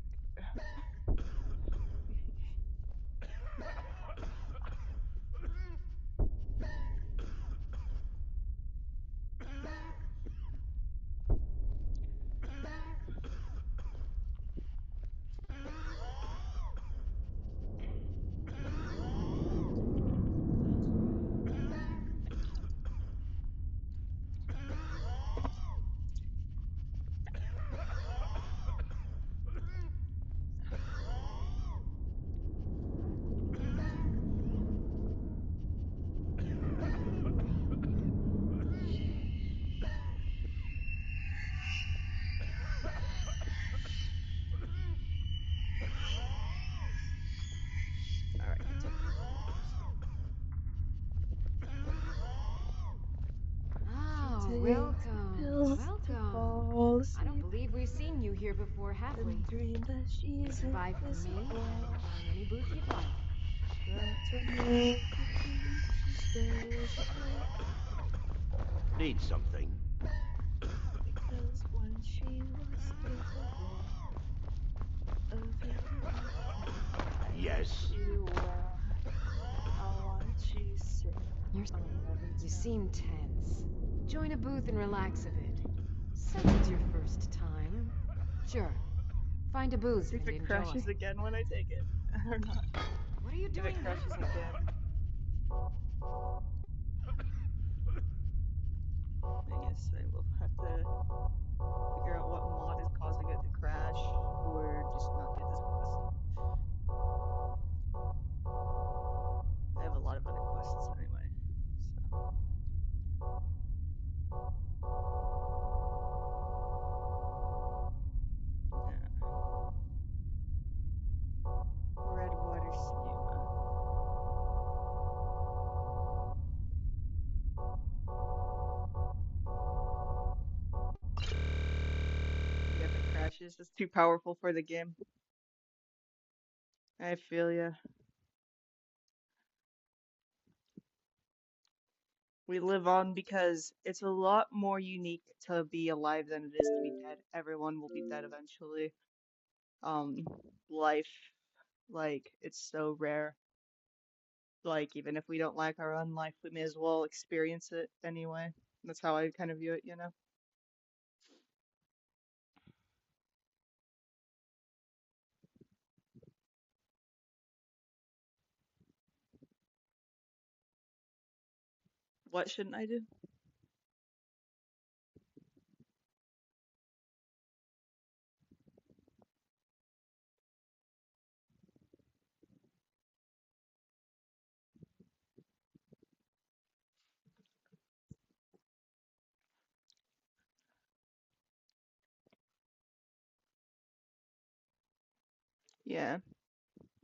Welcome, welcome. Fall I don't asleep believe we've seen you here before, have we? and dream that You she's can buy from me invisible. and join any booth you'd like. That's when you think she stays away. Need something? Because when she was capable of you, Yes. you how won't she say You every seem time? tense. Join a booth and relax a bit. Since it's your first time, sure. Find a booth See if and it enjoy. crashes again when I take it, or not. What are you If doing it crashes now? again, I guess I will have to figure out what mod is causing it to crash, or just not do this quest. I have a lot of other quests anyway, so. Yeah. Redwater schema. Yeah, if it crashes, it's too powerful for the game. I feel ya. We live on because it's a lot more unique to be alive than it is to be dead. Everyone will be dead eventually. Um, life, like, it's so rare. Like, even if we don't like our own life, we may as well experience it anyway. That's how I kind of view it, you know? What shouldn't I do? Yeah.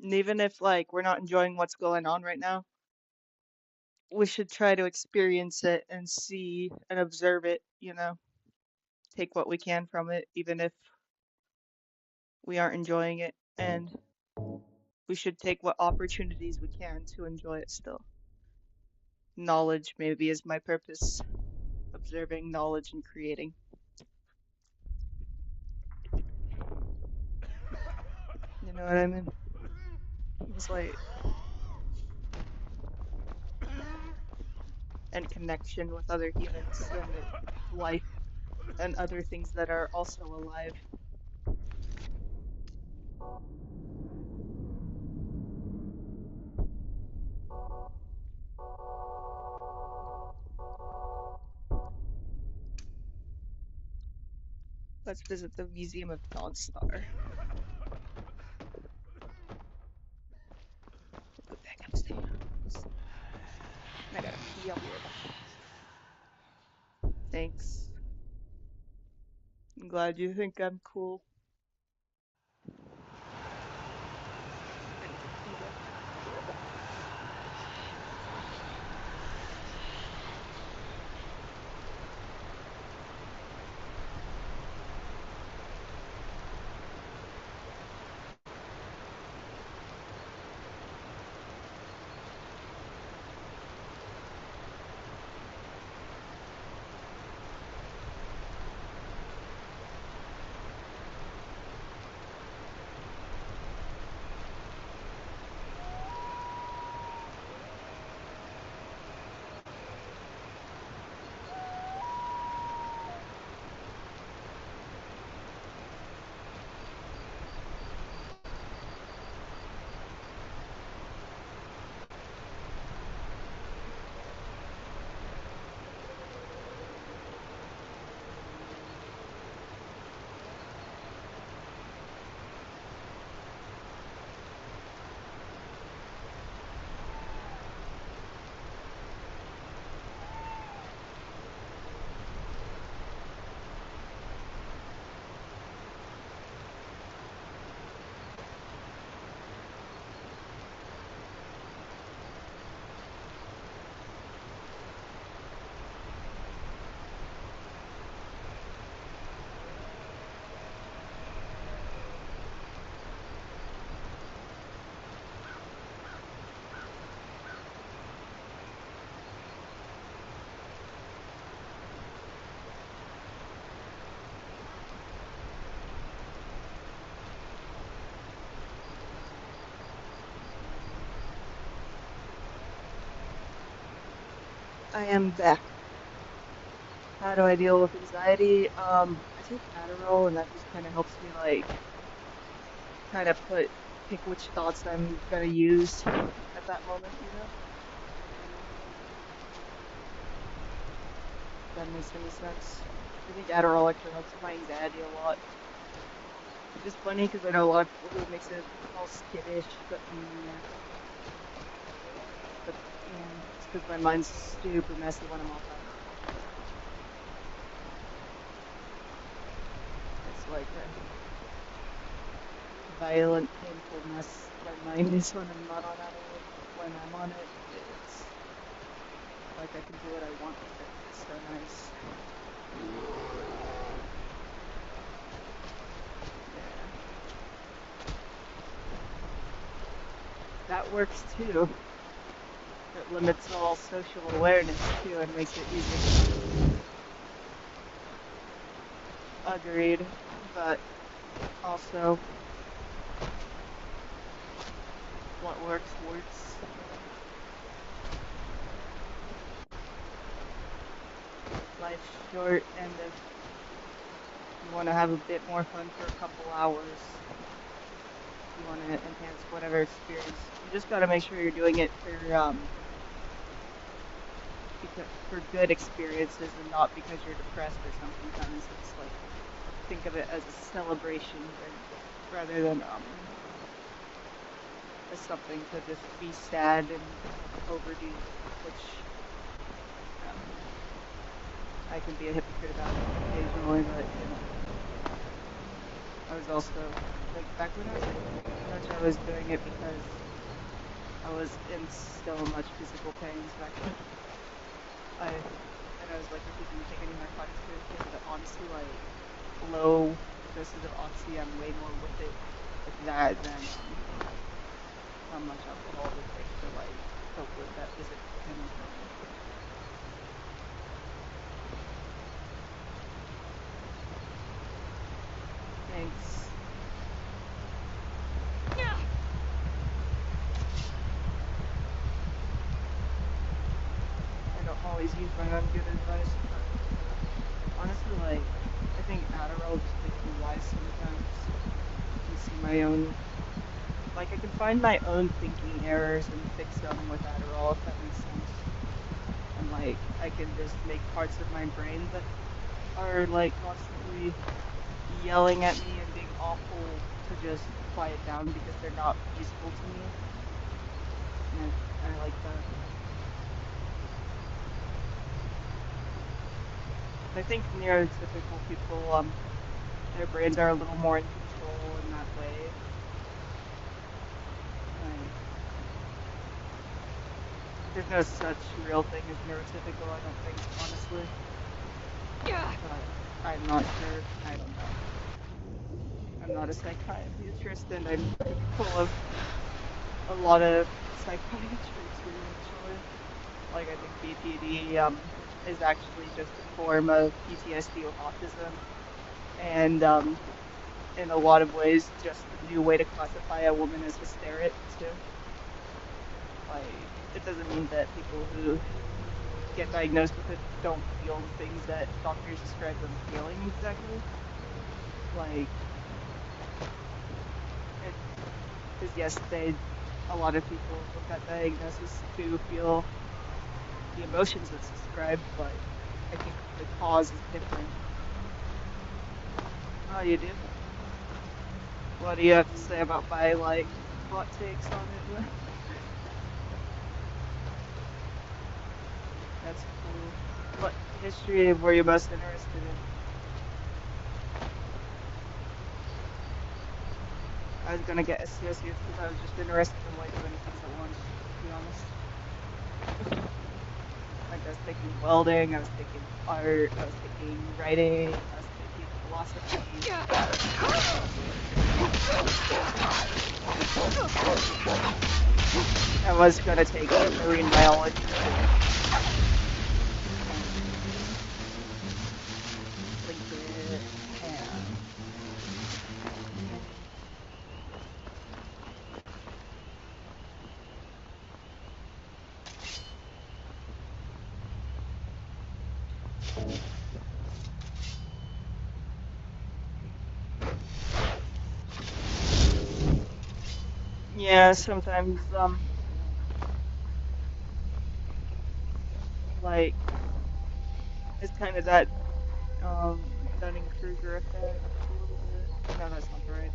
And even if, like, we're not enjoying what's going on right now, we should try to experience it and see and observe it, you know? Take what we can from it, even if we aren't enjoying it. And we should take what opportunities we can to enjoy it still. Knowledge, maybe, is my purpose. Observing knowledge and creating. You know what I mean? It's like, and connection with other humans and life and other things that are also alive. Let's visit the Museum of Dawnstar. Go back upstairs. I gotta pee, I'll be right back. Thanks. I'm glad you think I'm cool. I need to pee though. I'll be right back. I am back. How do I deal with anxiety? I take Adderall, and that just kind of helps me, like, kind of pick which thoughts I'm gonna use at that moment, you know? If that makes any sense. I think Adderall actually helps with my anxiety a lot. Which is funny, because I know a lot of people who makes it all skittish, but it's because my mind's super messy when I'm off Adderall. It's like a violent, painful mess my mind is when I'm not on Adderall. When I'm on it, it's like I can do what I want with it. It's so nice. Yeah. That works too. It limits all social awareness too and makes it easier. Agreed, but also what works works. Life's short, and if you want to have a bit more fun for a couple hours, you want to enhance whatever experience, you just got to make sure you're doing it for good experiences and not because you're depressed or something. It's like, think of it as a celebration rather than as something to just be sad and overdo, which I can be a hypocrite about occasionally, but you know, I was also, like, back when I was much, I was doing it because I was in so much physical pain back then. I was like, refusing to take any narcotics for this thing, but honestly, like, low doses of oxy, I'm way more with it with that than how much alcohol would take to, like, cope with that physical pain. Thanks. I don't always use my own good advice, but honestly, like, I think Adderall just makes me wise sometimes. I can see my own, like, I can find my own thinking errors and fix them with Adderall, if that makes sense. And, like, I can just make parts of my brain that are, like, constantly yelling at me and being awful to just quiet down because they're not useful to me. And I like that. I think neurotypical people, their brains are a little more in control in that way. Like, there's no such real thing as neurotypical, I don't think, honestly. But I'm not sure. I don't know. I'm not a psychiatrist, and I'm full of a lot of psychiatry too, actually. Like, I think BPD is actually just a form of PTSD with autism, and in a lot of ways, just a new way to classify a woman as hysteric too. Like, it doesn't mean that people who get diagnosed with it don't feel the things that doctors describe them feeling exactly. Like, because yes, a lot of people with that diagnosis do feel the emotions that's described, but I think the cause is different. Oh, you do? What do you have to say about my, like, hot takes on it? That's cool. What history were you most interested in? I was gonna get associates because I was just interested in, like, doing things at once, to be honest. Like, I was taking welding, I was taking art, I was taking writing, I was taking philosophy. I was gonna take marine biology. Yeah, sometimes, like, it's kind of that, Dunning-Kruger effect a little bit. No, that's not the right.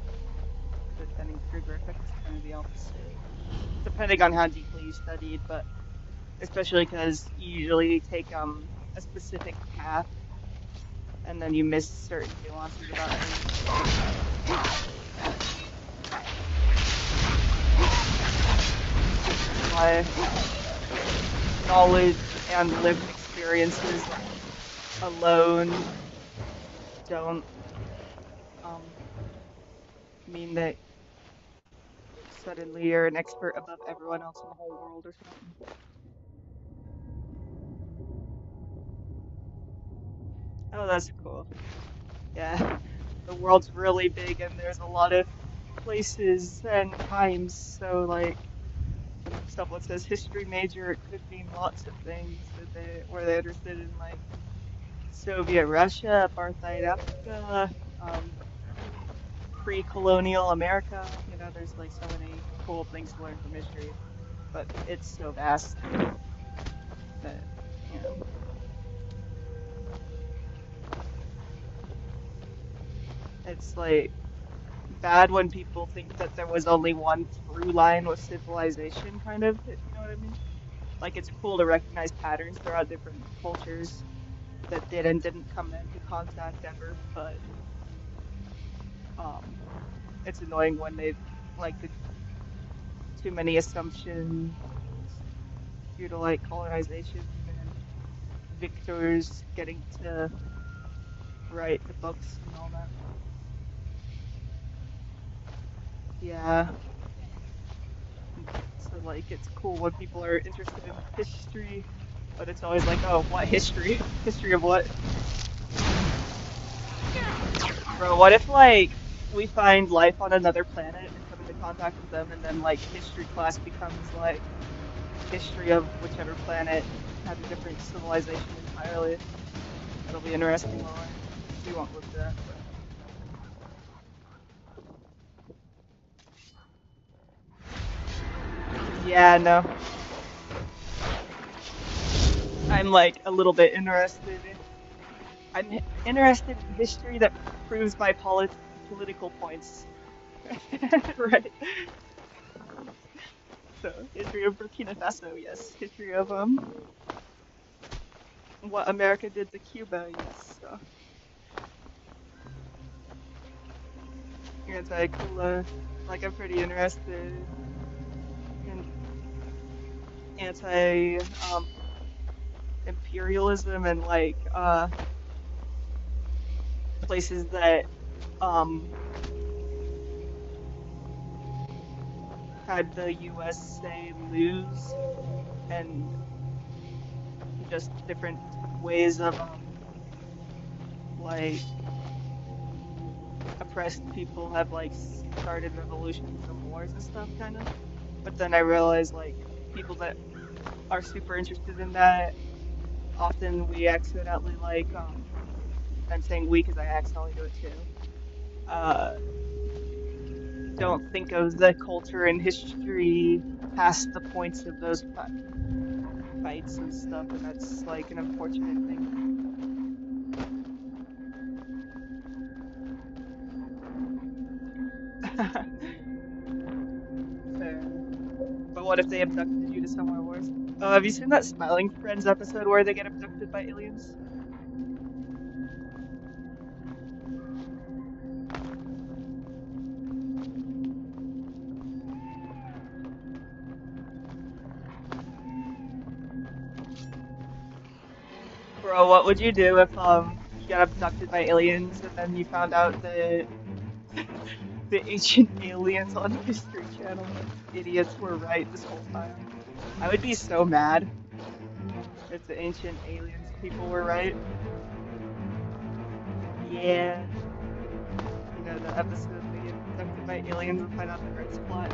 The Dunning-Kruger effect is kind of the opposite, depending on how deeply you studied, but especially because you usually take, a specific path, and then you miss certain nuances about things. Why knowledge and lived experiences alone don't mean that suddenly you're an expert above everyone else in the whole world or something. Oh, that's cool. Yeah, the world's really big and there's a lot of places and times, so like someone says history major, it could mean lots of things. That they were they interested in like Soviet Russia, apartheid Africa, pre-colonial America. You know, there's like so many cool things to learn from history, but it's so vast that, you know. It's like bad when people think that there was only one through line with civilization, kind of, if you know what I mean. Like, it's cool to recognize patterns throughout different cultures that did and didn't come into contact ever, but it's annoying when they like the too many assumptions due to like colonization and victors getting to write the books and all that. Yeah. So like it's cool when people are interested in history, but it's always like, oh, what history? History of what? Bro, what if like we find life on another planet and come into contact with them and then like history class becomes like history of whichever planet had a different civilization entirely? That'll be interesting to learn. We won't look at that, but yeah, no. I'm like a little bit interested. I'm interested in history that proves my political points. Right. So, history of Burkina Faso, yes. History of what America did to Cuba, yes. So, anti-Kula, like I'm pretty interested in anti imperialism and like places that had the US say lose, and just different ways of like oppressed people have like started revolutions and wars and stuff kind of. But then I realized like people that are super interested in that, often we accidentally like I'm saying we because I accidentally do it too, don't think of the culture and history past the points of those fights and stuff, and that's like an unfortunate thing. Fair. But what if they abducted you to somewhere worse? Oh, have you seen that Smiling Friends episode where they get abducted by aliens? Bro, what would you do if you got abducted by aliens and then you found out that the ancient aliens on History Channel idiots were right this whole time? I would be so mad if the ancient aliens people were right. Yeah. You know, the episode they get abducted by aliens and find out the Earth's flat.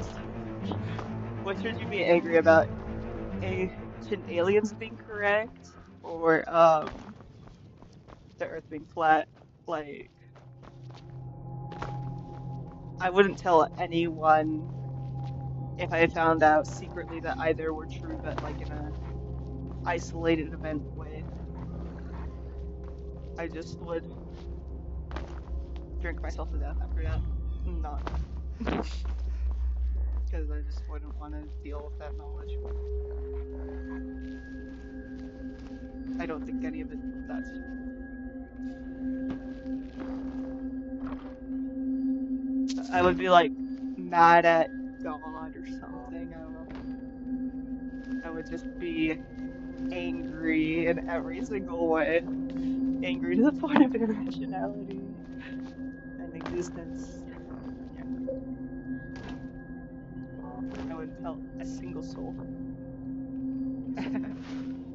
What should you be angry about? Ancient aliens being correct? Or, the Earth being flat? Like, I wouldn't tell anyone if I found out secretly that either were true, but like in a isolated event way, I just would drink myself to death after that. Not. Because I just wouldn't want to deal with that knowledge. I don't think any of that's. I would be like mad at God or something. I don't know. I would just be angry in every single way. Angry to the point of irrationality and existence. Yeah. I wouldn't felt a single soul.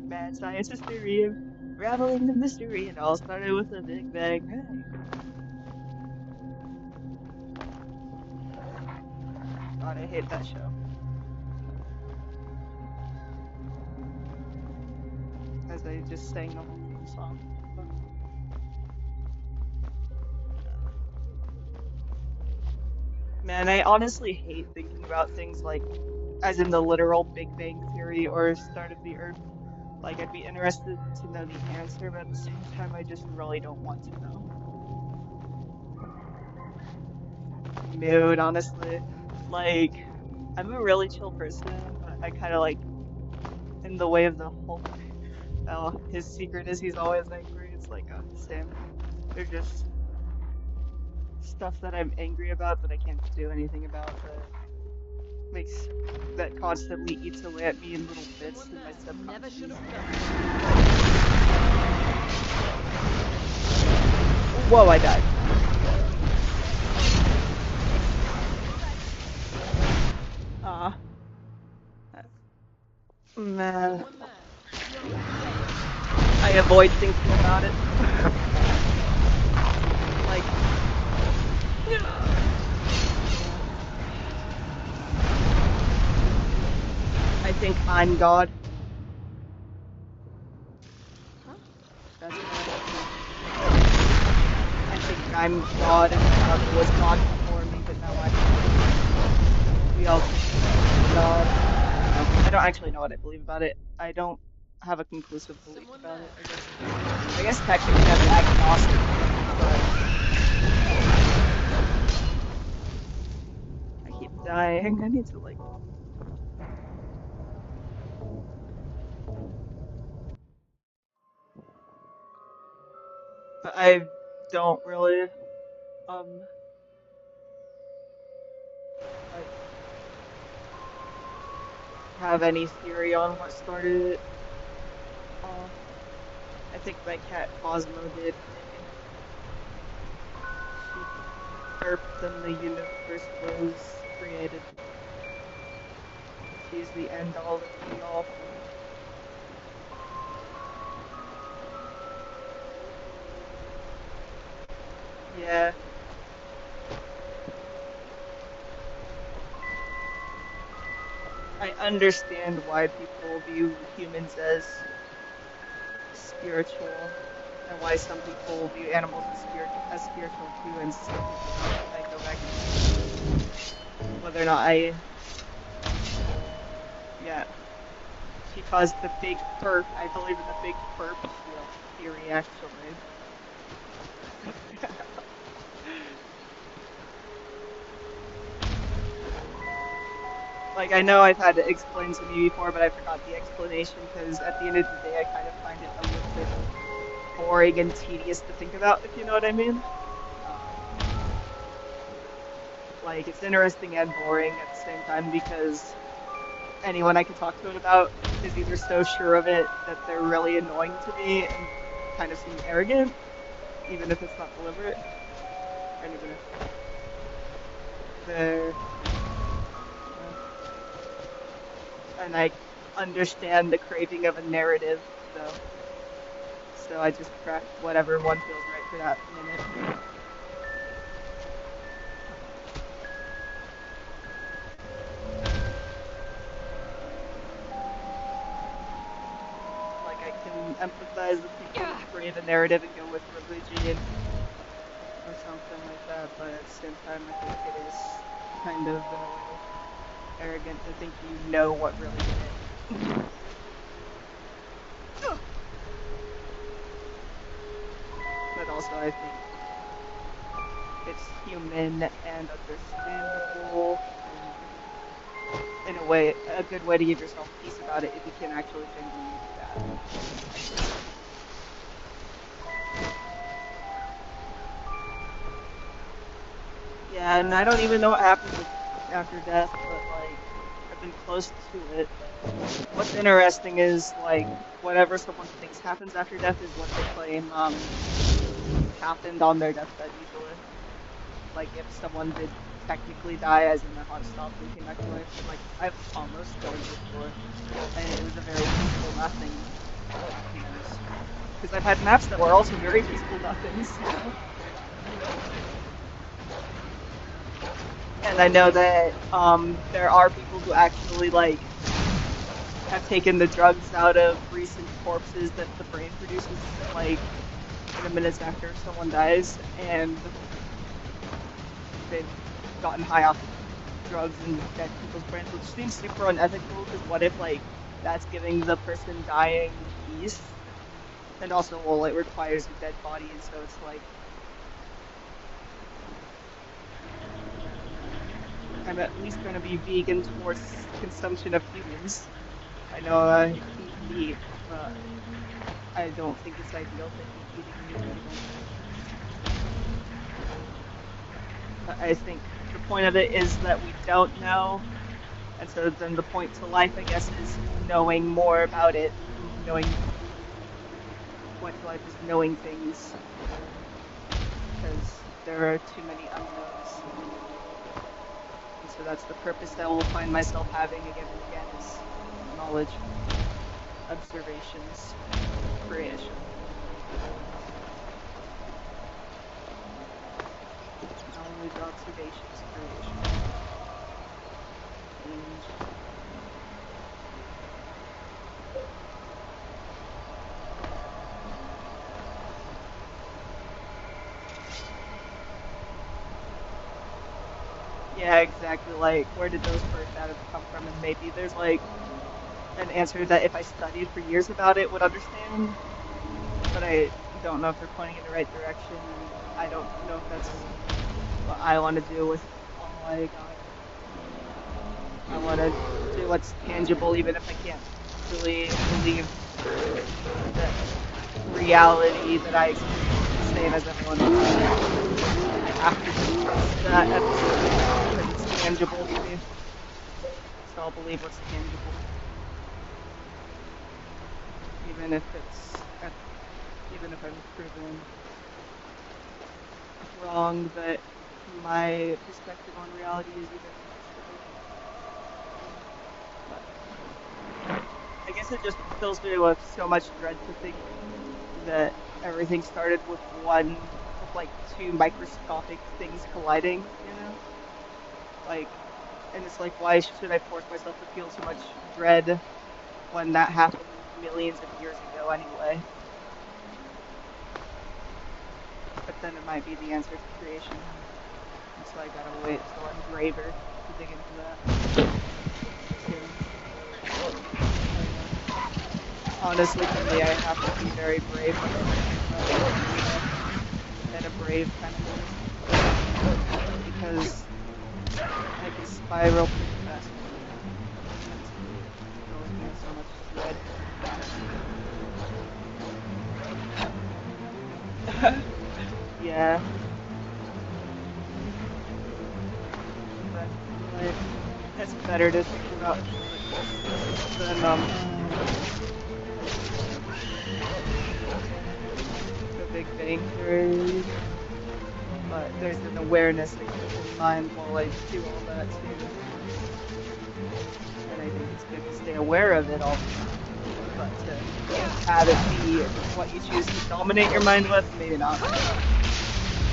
Mad scientist theory of unraveling the mystery. It all started with a Big Bang. God, I hate that show. As I just sang the whole theme song. Man, I honestly hate thinking about things like, as in the literal Big Bang Theory or start of the Earth. Like, I'd be interested to know the answer, but at the same time, I just really don't want to know. Mood, honestly. Like, I'm a really chill person, but I kind of like, in the way of the Hulk. Oh, his secret is he's always angry. It's like, same. They're just stuff that I'm angry about that I can't do anything about that constantly eats away at me in little bits in my subconscious. Whoa, I died. Man. I avoid thinking about it. Like, I think I'm God. Huh? That's I think I'm God and God was God before me, but now I'm we all think God. I don't actually know what I believe about it. I don't have a conclusive belief about it, I guess. I guess technically I'm agnostic, but I keep dying. I need to like but I don't really like have any theory on what started it. I think my cat Cosmo did. She burped and the universe was created. She's the end all and be all. Yeah. I understand why people view humans as spiritual, and why some people view animals as spiritual too, and some people don't. I go back to whether or not yeah. She caused the big burp. I believe in the big burp theory, actually. Like, I know I've had it explained to me before, but I forgot the explanation, because at the end of the day, I kind of find it a little bit boring and tedious to think about, if you know what I mean. Like, it's interesting and boring at the same time, because anyone I can talk to it about is either so sure of it that they're really annoying to me and kind of seem arrogant, even if it's not deliberate, and even if they're... And I understand the craving of a narrative, though. So I just craft whatever one feels right for that minute. Like, I can empathize with people who crave a narrative and go with religion or something like that, but at the same time, I think it is kind of arrogant to think you know what really did it. But also, I think it's human and understandable, and in a way, a good way to give yourself peace about it if you can actually genuinely do that. Yeah, and I don't even know what happens after death, but like, I've been close to it. What's interesting is like, whatever someone thinks happens after death is what they claim happened on their deathbed usually. Like if someone did technically die, as in their heart stopped and came back to life, like I've almost done it before, and it was a very peaceful nothing. Because I've had maps that were also very peaceful nothings. And I know that there are people who actually like have taken the drugs out of recent corpses that the brain produces, like in the minutes after someone dies, and they've gotten high off drugs in dead people's brains, which seems super unethical. Because what if like that's giving the person dying peace, and also well, it requires a dead body, and so it's like. I'm at least going to be vegan towards consumption of humans. I know I eat meat, but I don't think it's ideal to keep eating meat. But I think the point of it is that we don't know, and so then the point to life, I guess, is knowing more about it. The point to life is knowing things, because there are too many unknowns. So that's the purpose that I will find myself having again and again is knowledge, observations, creation. Knowledge, observations, creation. Yeah, exactly, like, where did those first atoms come from? And maybe there's, like, an answer that if I studied for years about it would understand, but I don't know if they're pointing in the right direction. I don't know if that's what I want to do with all I got. I want to do what's tangible, even if I can't really believe that reality that I experience is the same as everyone else. I have to trust that because it's tangible to me. So I'll believe what's tangible. Even if I'm proven wrong, that my perspective on reality is even but I guess it just fills me with so much dread to think that everything started with two microscopic things colliding, you know? Like, and it's like, why should I force myself to feel so much dread when that happened millions of years ago anyway? But then it might be the answer to creation. And so I gotta wait till I'm braver to dig into that. Honestly, for me, I have to be very brave and a brave kind of person. Because I can spiral pretty fast. So much dread. Yeah. But like, it's better to think about than the Big Bang Theory. But there's an awareness that keeps in mind while I do all that too. And I think it's good to stay aware of it all the time. But to have it be what you choose to dominate your mind with, maybe not.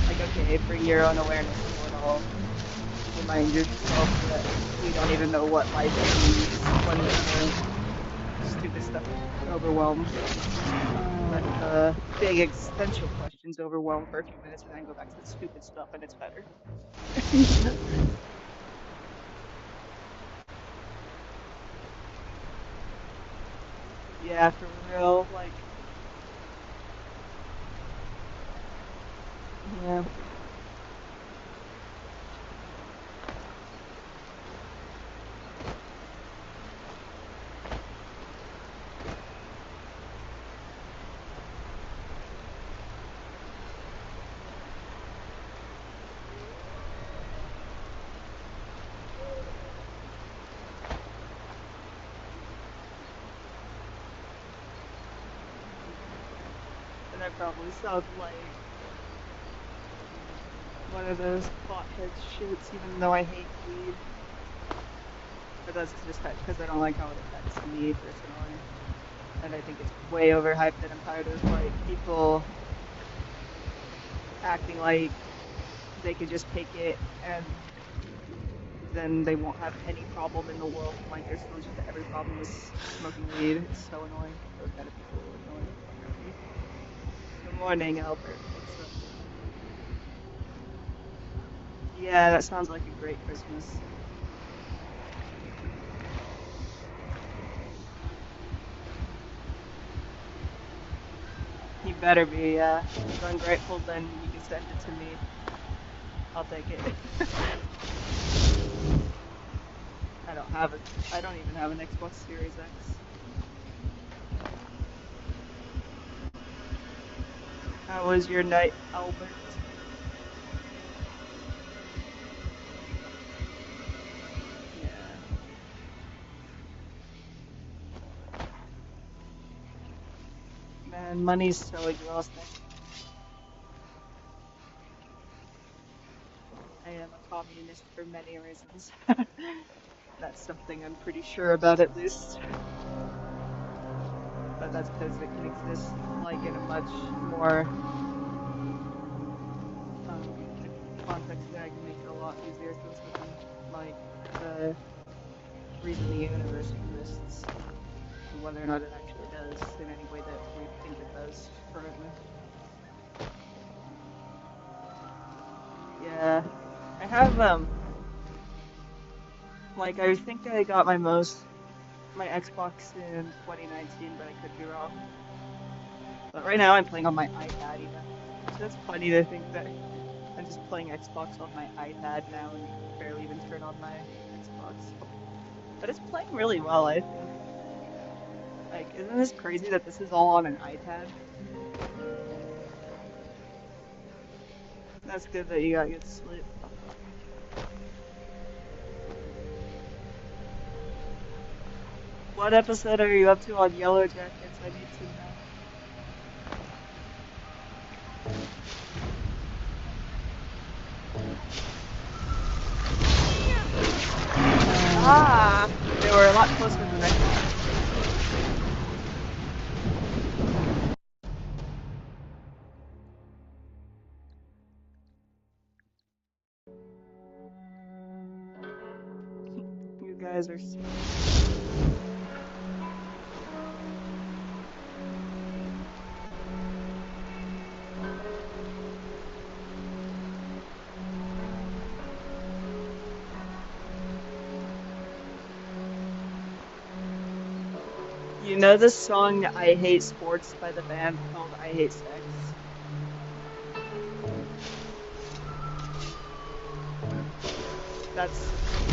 Like, okay, bring your own awareness to it all. Remind yourself that we don't even know what life means when the stupid stuff overwhelms. Let the big existential questions overwhelm for a few minutes and then go back to the stupid stuff and it's better. Yeah, for real, like, yeah. And I probably sound like one of those pothead shits, even though I hate weed. But that's just because I don't like how it affects me personally. And I think it's way overhyped, and I'm tired of like people acting like they could just take it and then they won't have any problem in the world. Like there's solution to every problem with smoking weed. It's so annoying. Those kind of people annoy the fuck out of me. Good morning, Albert. What's up? Yeah, that sounds like a great Christmas. You better be, yeah. If you're ungrateful, then you can send it to me. I'll take it. I don't even have an Xbox Series X. How was your night, Albert? Yeah. Man, money's so exhausting. I am a communist for many reasons. That's something I'm pretty sure about, at least. But that's because it can exist, like, in a much more context that can make it a lot easier to explain, like, the reason the universe exists, and whether or not it actually does in any way that we think it does currently. Yeah. I have, like, I think I got my Xbox in 2019, but I could be wrong. But right now I'm playing on my iPad even. So that's funny to think that I'm just playing Xbox on my iPad now and barely even turn on my Xbox. But it's playing really well, I think. Like, isn't this crazy that this is all on an iPad? That's good that you got good sleep. What episode are you up to on Yellow Jackets? I need to know. Ah, they were a lot closer than I thought. You guys are so... You know the song I Hate Sports by the band called I Hate Sex?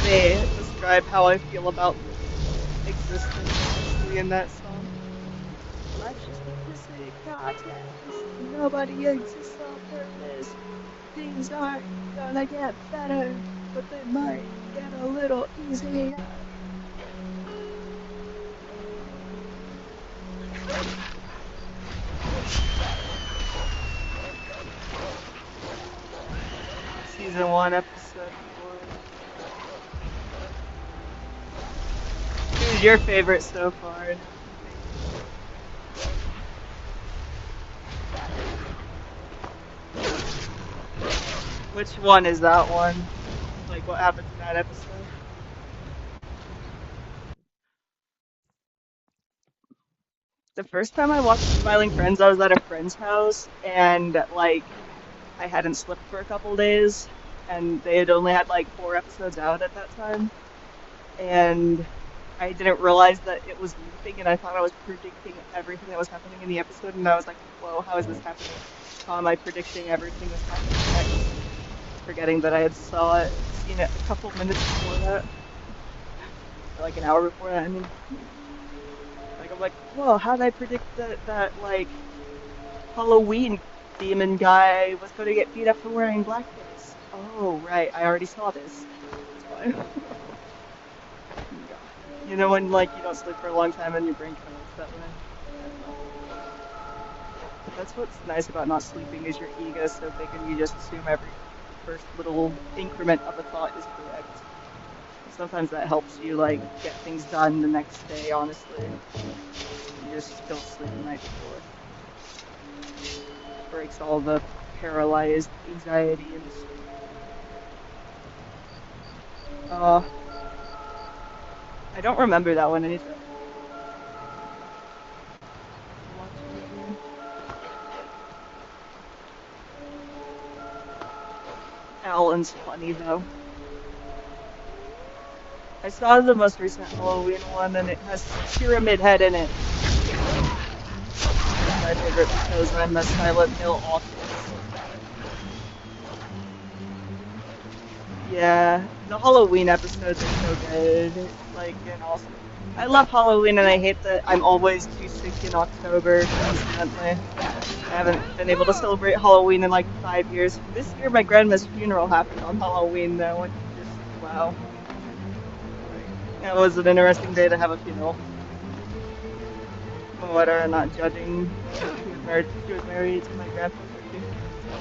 They describe how I feel about existence in that song. Life's just a pussy contest. Nobody exists on purpose. Things aren't gonna get better, but they might get a little easier. Season 1, episode 4. Who's your favorite so far? Which one is that one? Like, what happens in that episode? The first time I watched Smiling Friends, I was at a friend's house, and, like, I hadn't slept for a couple days, and they had only had, like, 4 episodes out at that time. And I didn't realize that it was looping, and I thought I was predicting everything that was happening in the episode, and I was like, whoa, how is this happening? How am I predicting everything that's happening next? Forgetting that I had seen it a couple minutes before that. Or like an hour before that, I mean. Like, I'm like, whoa, how did I predict that like, Halloween demon guy was going to get beat up for wearing blackface? Oh, right, I already saw this. That's why. You know when, like, you don't sleep for a long time and your brain kind of works that way? That's what's nice about not sleeping, is your ego's so big and you just assume every first little increment of a thought is correct. Sometimes that helps you, like, get things done the next day, honestly. You just don't sleep the night before. Breaks all the paralyzed anxiety and I don't remember that one. I need to watch it again. Alan's funny though. I saw the most recent Halloween one and it has Pyramid Head in it. My favorite because I'm a Silent Hill author. Yeah, the Halloween episodes are so good. Like, and also, I love Halloween and I hate that I'm always too sick in October constantly. I haven't been able to celebrate Halloween in like 5 years. This year my grandma's funeral happened on Halloween though, which is just, wow. It was an interesting day to have a funeral. Whether or not judging, she was married to my grandpa for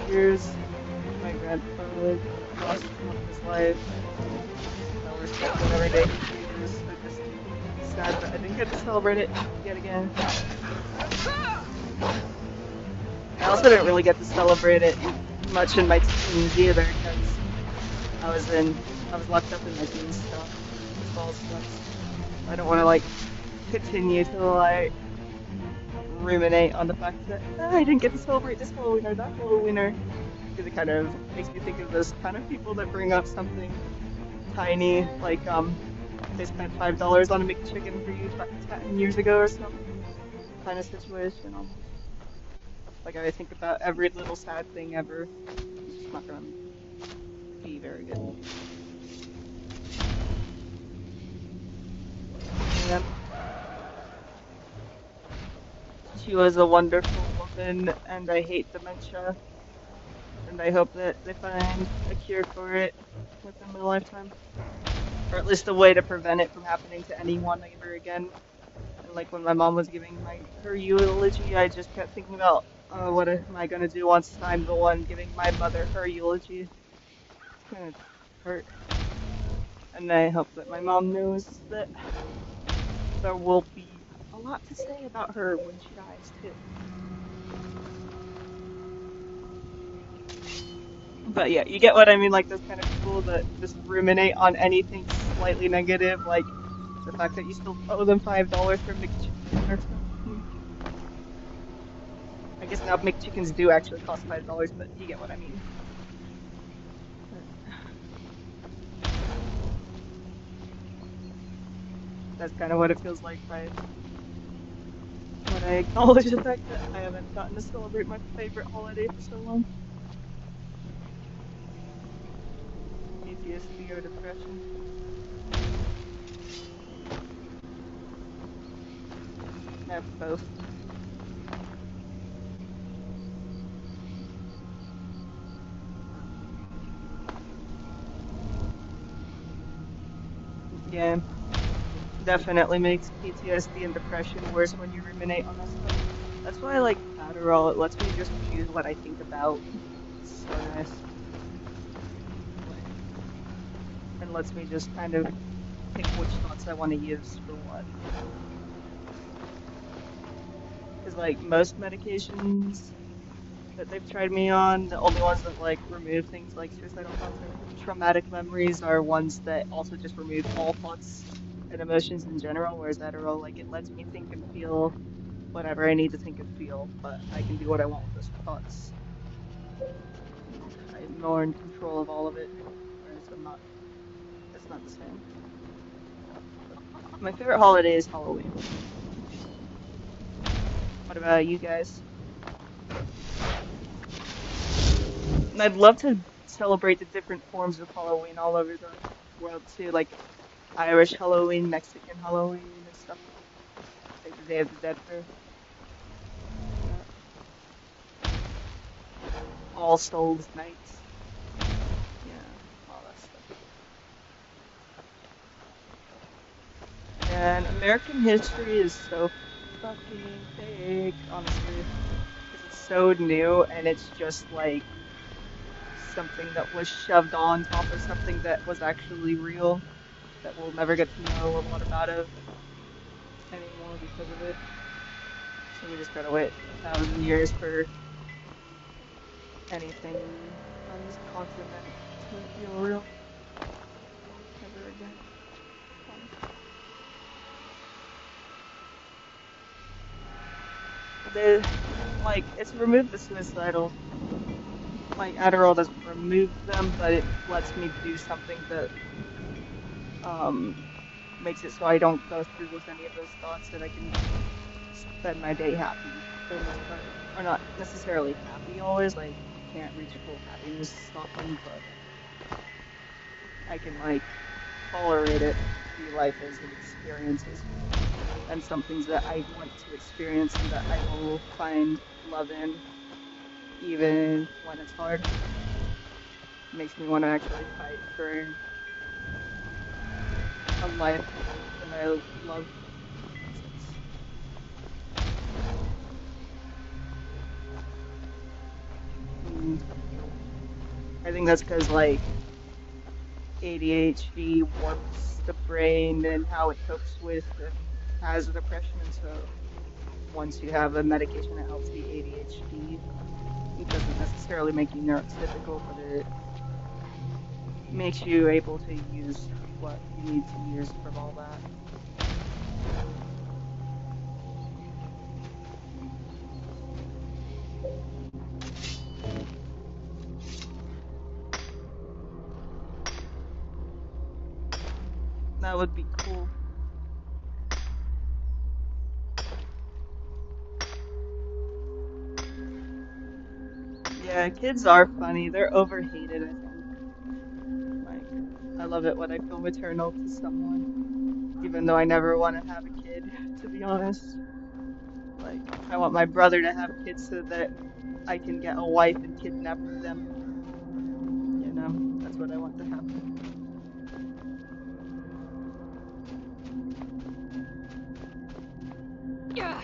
2 years. My grandpa lost his life. We're struggling every day for 2 years. So just sad that I didn't get to celebrate it yet again. I also didn't really get to celebrate it much in my teens either, because I was locked up in my teens stuff. As well as stuff. I don't want to like continue to like ruminate on the fact that I didn't get to celebrate this Halloween or that Halloween, or because it kind of makes me think of those kind of people that bring up something tiny, like they spent $5 on a McChicken for you 10 years ago or something kind of situation. Almost. Like I think about every little sad thing ever. It's just not gonna be very good. Yeah. She was a wonderful woman, and I hate dementia. And I hope that they find a cure for it within my lifetime. Or at least a way to prevent it from happening to anyone ever again. And like when my mom was giving her eulogy, I just kept thinking about, what am I gonna do once I'm the one giving my mother her eulogy? It's gonna hurt. And I hope that my mom knows that there will be a lot to say about her when she dies too. But yeah, you get what I mean, like those kind of people that just ruminate on anything slightly negative, like the fact that you still owe them $5 for McChicken or something. I guess now McChickens do actually cost $5, but you get what I mean. That's kind of what it feels like when I acknowledge the fact that I haven't gotten to celebrate my favorite holiday for so long. PTSD or depression. I have both. Yeah. Definitely makes PTSD and depression worse when you ruminate on that stuff. That's why I like Adderall. It lets me just choose what I think about. It's so nice. And lets me just kind of pick which thoughts I want to use for what. Because like most medications that they've tried me on, the only ones that like remove things like suicidal thoughts or traumatic memories are ones that also just remove all thoughts and emotions in general, whereas Adderall, like, it lets me think and feel whatever I need to think and feel, but I can do what I want with those thoughts. I'm more in control of all of it, whereas that's not the same. My favorite holiday is Halloween. What about you guys? And I'd love to celebrate the different forms of Halloween all over the world too, like Irish Halloween, Mexican Halloween, and stuff like the Day of the Dead for All Souls Night. Yeah, all that stuff. And American history is so fucking fake, honestly. Because it's so new and it's just like something that was shoved on top of something that was actually real that we'll never get to know a lot about it anymore because of it. So we just gotta wait 1,000 years for anything on this continent to feel real ever again. They, like, it's removed the suicidal. Like, Adderall doesn't remove them, but it lets me do something that, makes it so I don't go through with any of those thoughts, and I can spend my day happy for the most part. Or not necessarily happy always, like, can't reach full happiness often, but I can, like, tolerate it, see life as an experiences, and some things that I want to experience and that I will find love in, even when it's hard. It makes me want to actually fight for a life that I love. I think that's because, like, ADHD warps the brain and how it copes with and has depression, and so once you have a medication that helps the ADHD, it doesn't necessarily make you neurotypical, but it makes you able to use what you need to use from all that. That would be cool. Yeah, kids are funny. They're overhated, I think. Like, I love it when I feel maternal to someone, even though I never want to have a kid, to be honest. Like, I want my brother to have kids so that I can get a wife and kidnap them. You know, that's what I want to happen.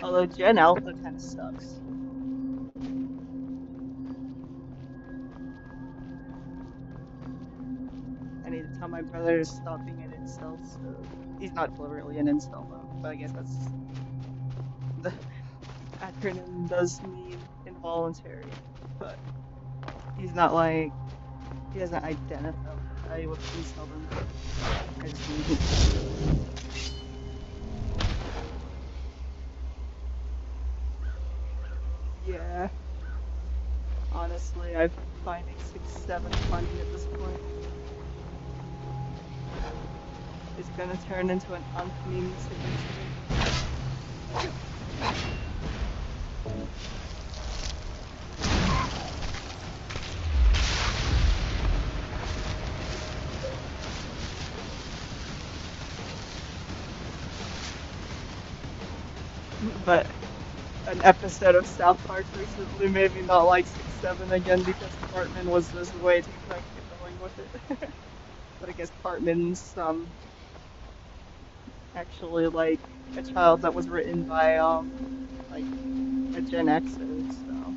Although Gen Alpha kind of sucks. I need to tell my brother to stop being an incel, so he's not really an incel though, but I guess that's the acronym does mean involuntary, but he's not like, he doesn't identify with inceldom. I just need Yeah. Honestly, I'm finding 6-7 funny at this point. It's gonna turn into an unfunny situation. But an episode of South Park recently made me not like 6-7 again because Cartman was just way too fucking annoying with it. But I guess Cartman's actually like a child that was written by like a Gen Xer, so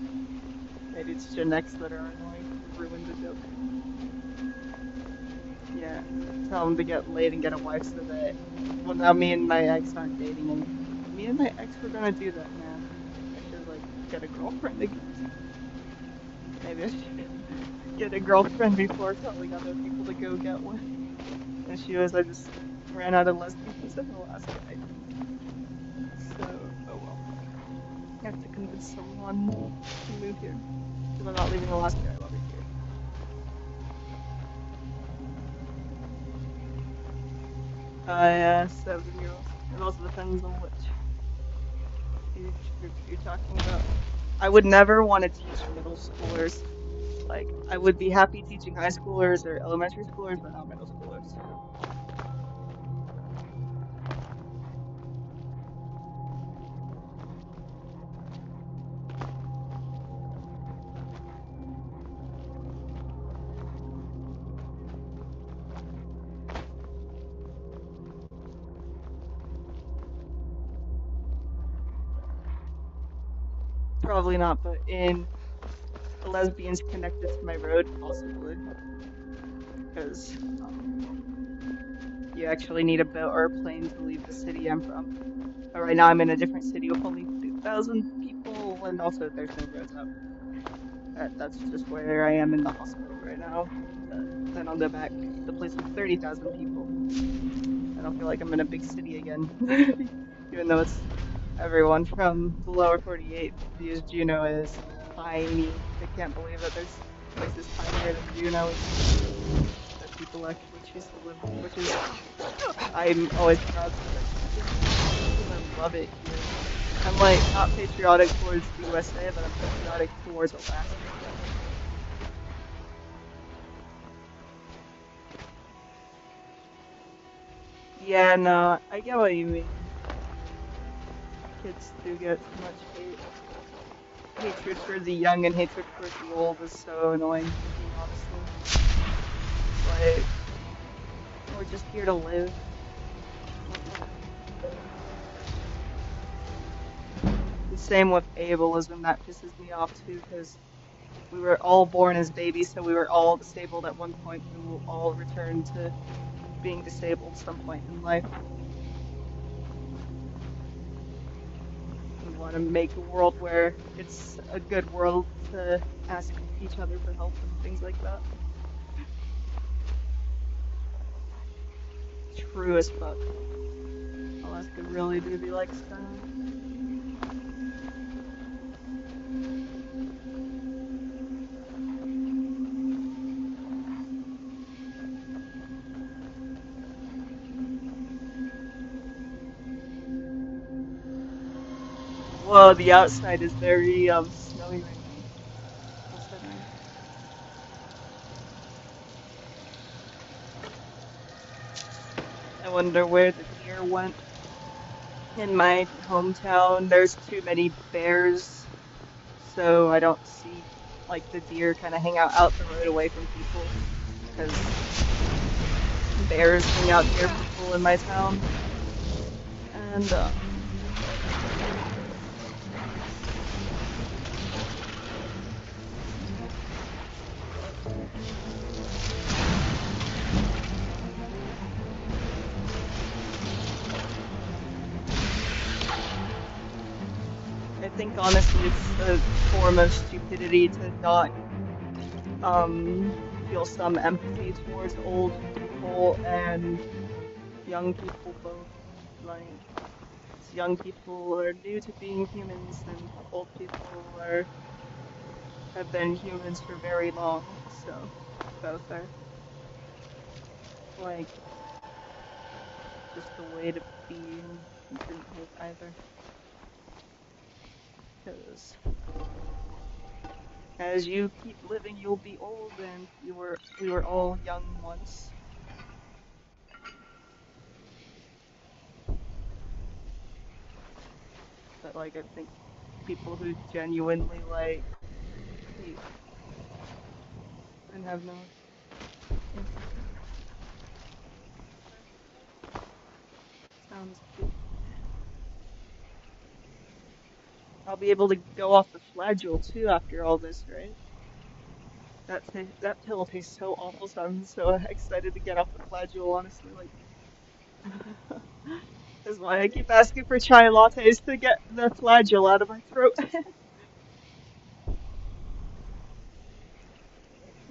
maybe it's Gen X that are annoying and ruined the joke. Yeah, tell him to get laid and get a wife so that, well, now me and my ex aren't dating anymore. Me and my ex were gonna do that, man. I should like get a girlfriend again. Maybe I should get a girlfriend before telling other people to go get one. And she was, I just ran out of lesbians in the last guy. So, oh well. I have to convince someone to move here. Because I'm not leaving Alaska, I love it here. Yeah, 7-year-old. It also depends on which age group you're talking about. I would never want to teach middle schoolers. Like, I would be happy teaching high schoolers or elementary schoolers, but not middle schoolers. Probably not, but in lesbians connected to my road, possibly. Because you actually need a boat or a plane to leave the city I'm from. But right now I'm in a different city with only 2,000 people, and also there's no roads up. That's just where I am in the hospital right now. Then I'll go back to the place with 30,000 people. I don't feel like I'm in a big city again. Even though it's everyone from the lower 48, because Juneau is tiny. I can't believe that there's places tinier than Juneau that people actually choose to live in, which is, I'm always proud to say. I love it here. I'm like not patriotic towards the USA, but I'm patriotic towards Alaska. Yeah, no, I get what you mean. Kids do get too much hate. Hatred for the young and hatred for the old is so annoying to me, honestly. Like, we're just here to live. The same with ableism, that pisses me off too, because we were all born as babies, so we were all disabled at one point. We will all return to being disabled some point in life. We want to make a world where it's a good world to ask each other for help and things like that. True as fuck. Alaska really do be like Skyrim. Whoa, the outside is very snowy right now. What's that mean? I wonder where the deer went. In my hometown, there's too many bears, so I don't see like the deer kind of hang out the road away from people, because bears hang out near people in my town, and I think honestly it's a form of stupidity to not feel some empathy towards old people and young people both. Like, young people are new to being humans, and old people have been humans for very long, so both are like just the way to be, and you shouldn't hate either. Because as you keep living, you'll be old, and we were all young once. But like, I think people who genuinely like hate and have no sounds good. I'll be able to go off the flagell too after all this, right? That pill tastes so awful, so I'm so excited to get off the flagell, honestly. Like, that's why I keep asking for chai lattes to get the flagell out of my throat.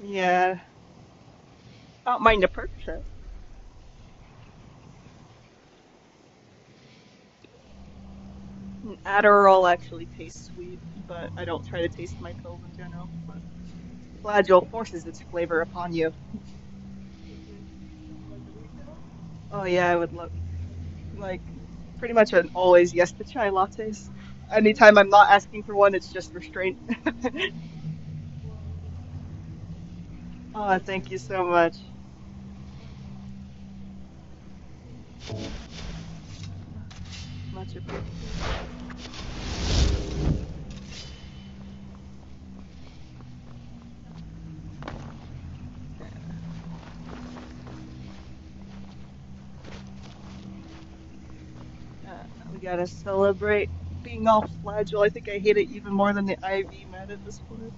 Yeah. I don't mind a perk shot. Adderall actually tastes sweet, but I don't try to taste my pills in general. But flagell forces its flavor upon you. Oh yeah, I would love, like, pretty much an always yes to chai lattes. Anytime I'm not asking for one, it's just restraint. Oh, thank you so much. Much appreciated. We gotta celebrate being off flagell. I think I hate it even more than the IV med at this point.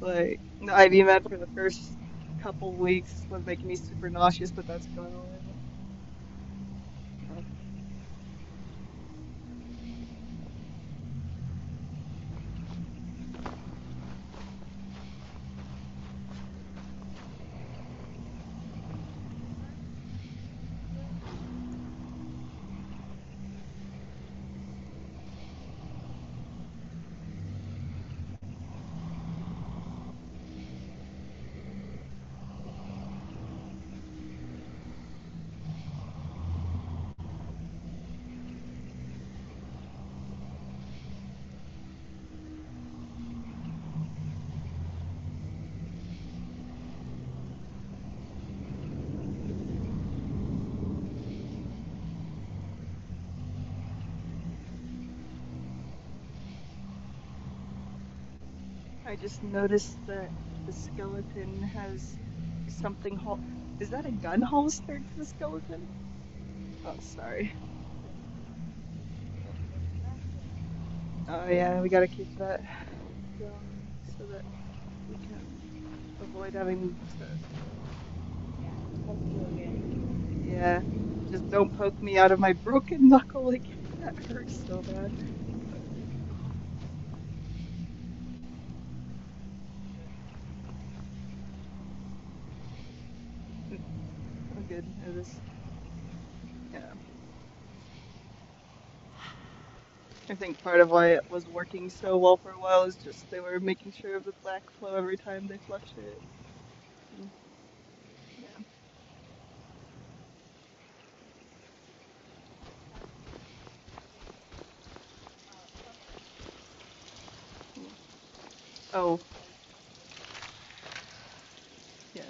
Like, the IV med for the first couple weeks was making me super nauseous, but that's gone away. I just noticed that the skeleton has something Is that a gun holstered to the skeleton? Oh, sorry. Oh yeah, we gotta keep that going so that we can avoid having to... Yeah, just don't poke me out of my broken knuckle again. That hurts so bad. I'm good. Yeah. I think part of why it was working so well for a while is just they were making sure of the black flow every time they flushed it. Yeah. Oh. Yeah.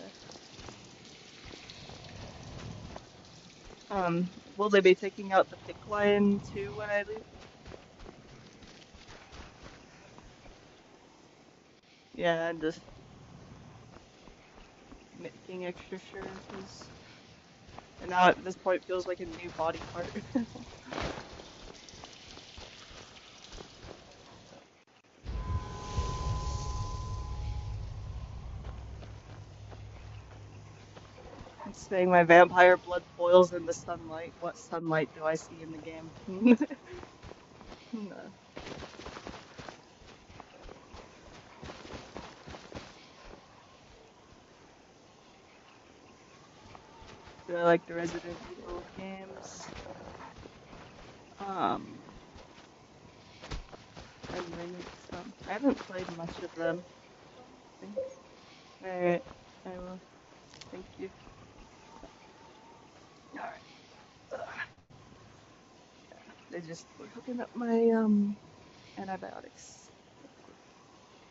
Will they be taking out the thick line too when I leave? Yeah, and just making extra sure because... And now at this point feels like a new body part. I'm saying my vampire blood boils in the sunlight. What sunlight do I see in the game? No. Do I like the Resident Evil games? I rented some. I haven't played much of them. Alright, I will. Thank you. Alright. They just were hooking up my antibiotics.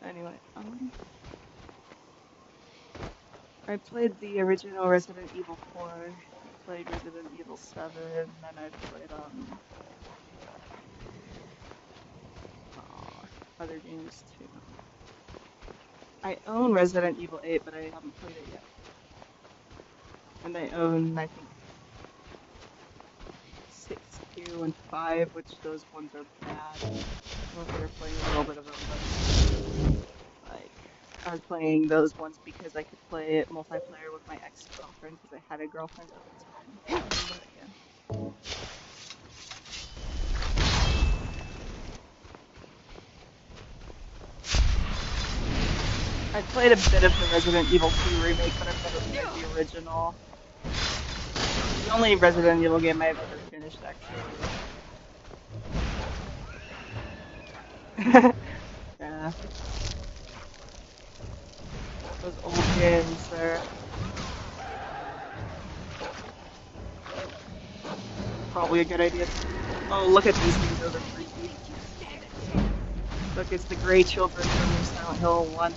Anyway, I played the original Resident Evil 4. I played Resident Evil 7, and then I played other games too. I own Resident Evil 8, but I haven't played it yet. And I own, I think, 6, 2, and 5, which those ones are bad. I was playing a little bit of them, but like, I was playing those ones because I could play it multiplayer with my ex-girlfriend because I had a girlfriend at the time. But yeah. I played a bit of the Resident Evil 2 remake, but I've never played the original. The only Resident Evil game I've ever finished, actually. Yeah. Those old games there. probably a good idea. Oh, look at these things, those are freaky. Look, it's the Grey Children from Silent Hill 1.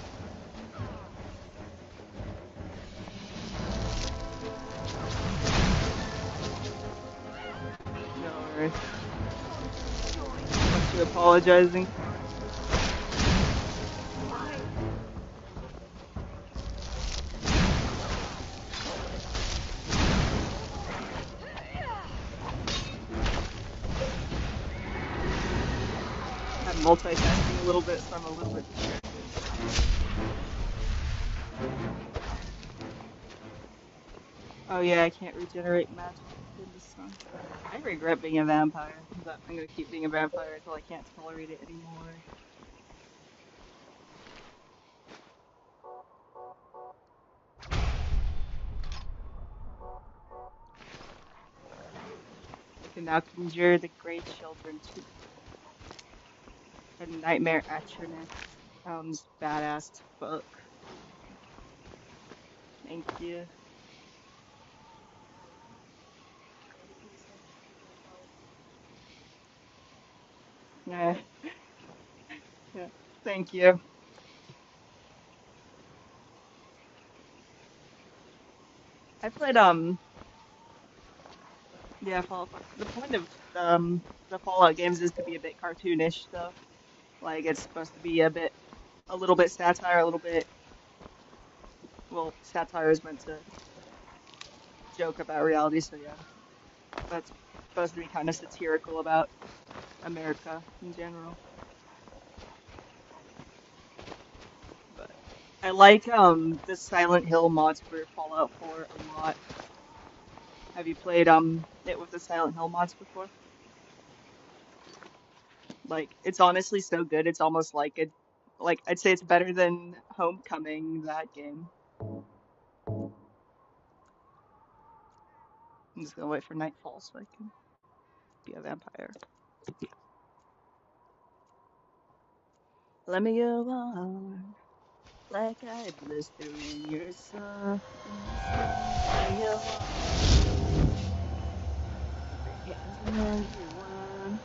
No worries. What you apologizing? I'm multitasking a little bit, so I'm a little bit distracted. Oh yeah, I can't regenerate magic in the sun. I regret being a vampire, but I'm gonna keep being a vampire until I can't tolerate it anymore. I can now conjure the Grey Children too. A Nightmare Atronach sounds badass as fuck. Thank you. Yeah. Yeah. Thank you. I played yeah, Fallout. The point of the Fallout games is to be a bit cartoonish stuff. Like it's supposed to be a little bit satire, a little bit. Well, satire is meant to joke about reality, so yeah, that's supposed to be kind of satirical about America in general. But I like the Silent Hill mods for Fallout 4 a lot. Have you played it with the Silent Hill mods before? Like it's honestly so good. It's almost like I'd say it's better than Homecoming, that game. I'm just gonna wait for nightfall so I can be a vampire. Let me go on like I blister in your softness. Let me go on. As long as you want.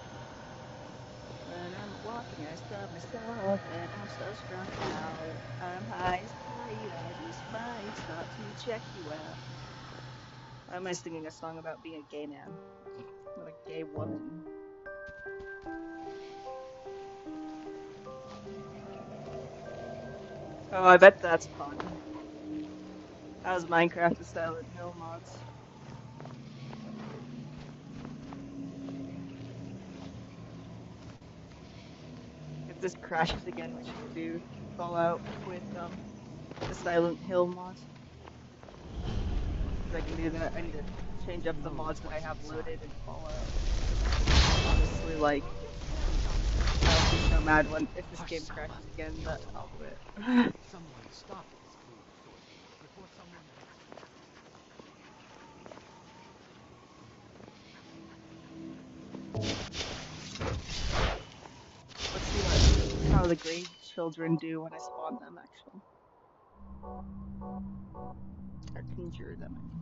When I'm walking, I stop myself, and I'm so strung out. I'm high as kite, I just might stop to check you out. Why am I singing a song about being a gay man? Not a gay woman. Oh, I bet that's fun. How's Minecraft with Silent Hill mods? If this crashes again, we should do Fallout with the Silent Hill mods. Because I can do that. I need to change up the mods that I have loaded in Fallout. Honestly, like, I'll be so mad if this game crashes again that I'll quit. Someone stop this before someone. Let's see how the Grey Children do when I spawn them, actually. Or conjure them, I mean.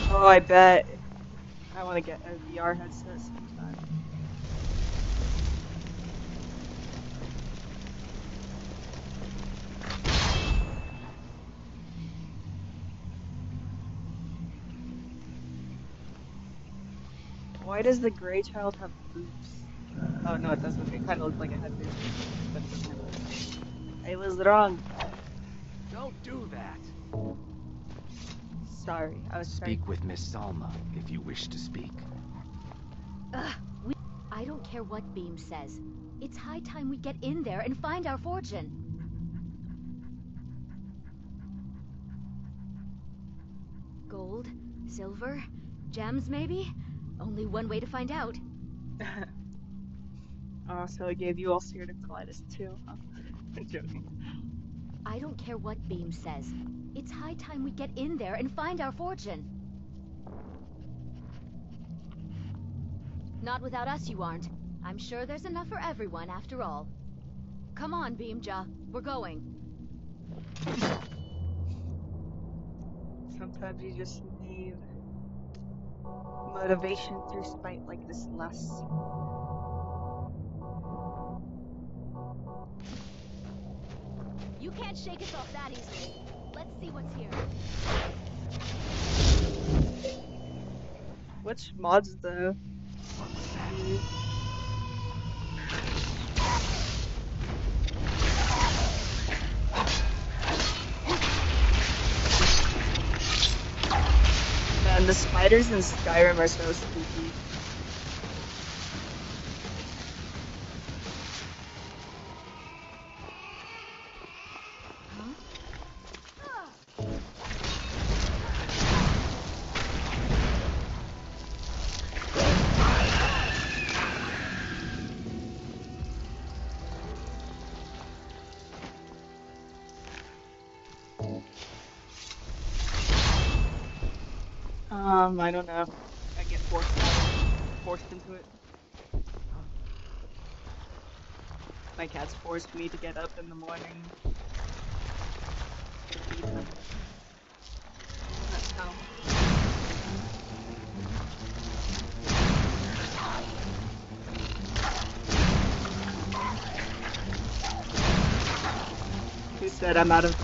Oh, I bet. I want to get a VR headset sometime. Why does the Grey Child have boobs? Oh no, it doesn't. It kind of looks like it had boobs, but it doesn't have boobs. I was wrong. Don't do that. Sorry, I was Speak with Miss Salma if you wish to speak. I don't care what Beam says. It's high time we get in there and find our fortune. Gold? Silver? Gems, maybe? Only one way to find out. Oh, so I gave you ulcerative colitis too, huh? I'm joking. I don't care what Beam says. It's high time we get in there and find our fortune. Not without us, you aren't. I'm sure there's enough for everyone after all. Come on, Beamja. We're going. Sometimes you just need motivation through spite like this less. You can't shake us off that easily. Let's see what's here. Which mods though? Man, the spiders in Skyrim are so spooky. I don't know. I get forced into it. My cats forced me to get up in the morning to feed them. That's how. Who said I'm out of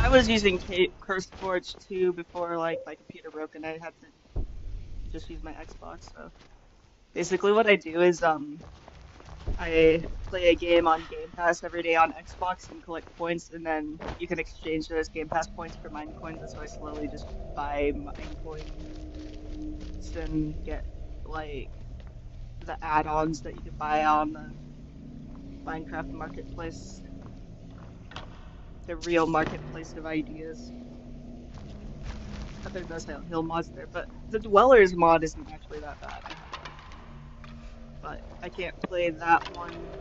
I was using CurseForge 2 before like my computer broke and I had to just use my Xbox. So basically, what I do is I play a game on Game Pass every day on Xbox and collect points, and then you can exchange those Game Pass points for mine coins. And so I slowly just buy mine coins and get like the add-ons that you can buy on the Minecraft marketplace. The real marketplace of ideas. But there's no Silent Hill mods there, but the Dwellers mod isn't actually that bad. But I can't play that one.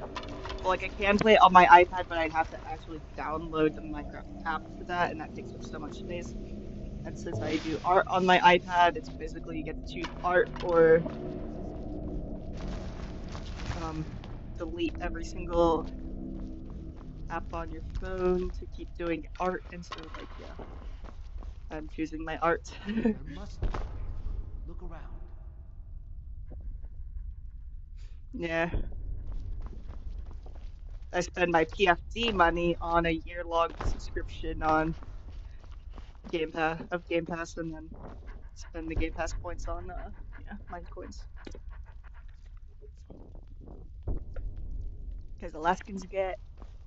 Like, I can play it on my iPad, but I'd have to actually download the Minecraft app for that, and that takes up so much space. And since I do art on my iPad, it's basically you get to choose art or delete every single app on your phone to keep doing art, and so like yeah, I'm choosing my art. There must be. Look around. Yeah, I spend my PFD money on a year-long subscription on Game Pass, and then spend the Game Pass points on yeah, mine coins. Because Alaskans get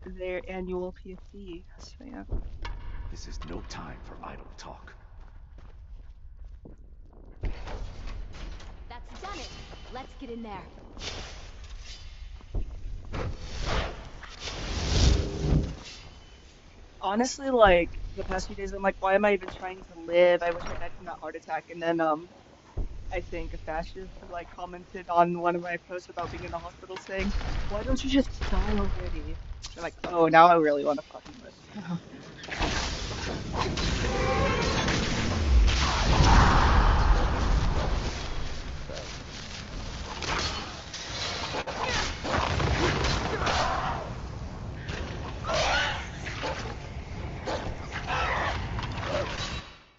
their annual PFD, so yeah. This is no time for idle talk. That's done it. Let's get in there. Honestly, like, the past few days, I'm like, why am I even trying to live? I wish I died from that heart attack. And then, I think a fascist, like, commented on one of my posts about being in the hospital saying, why don't you just die already? I'm like, oh, now I really want to fucking live.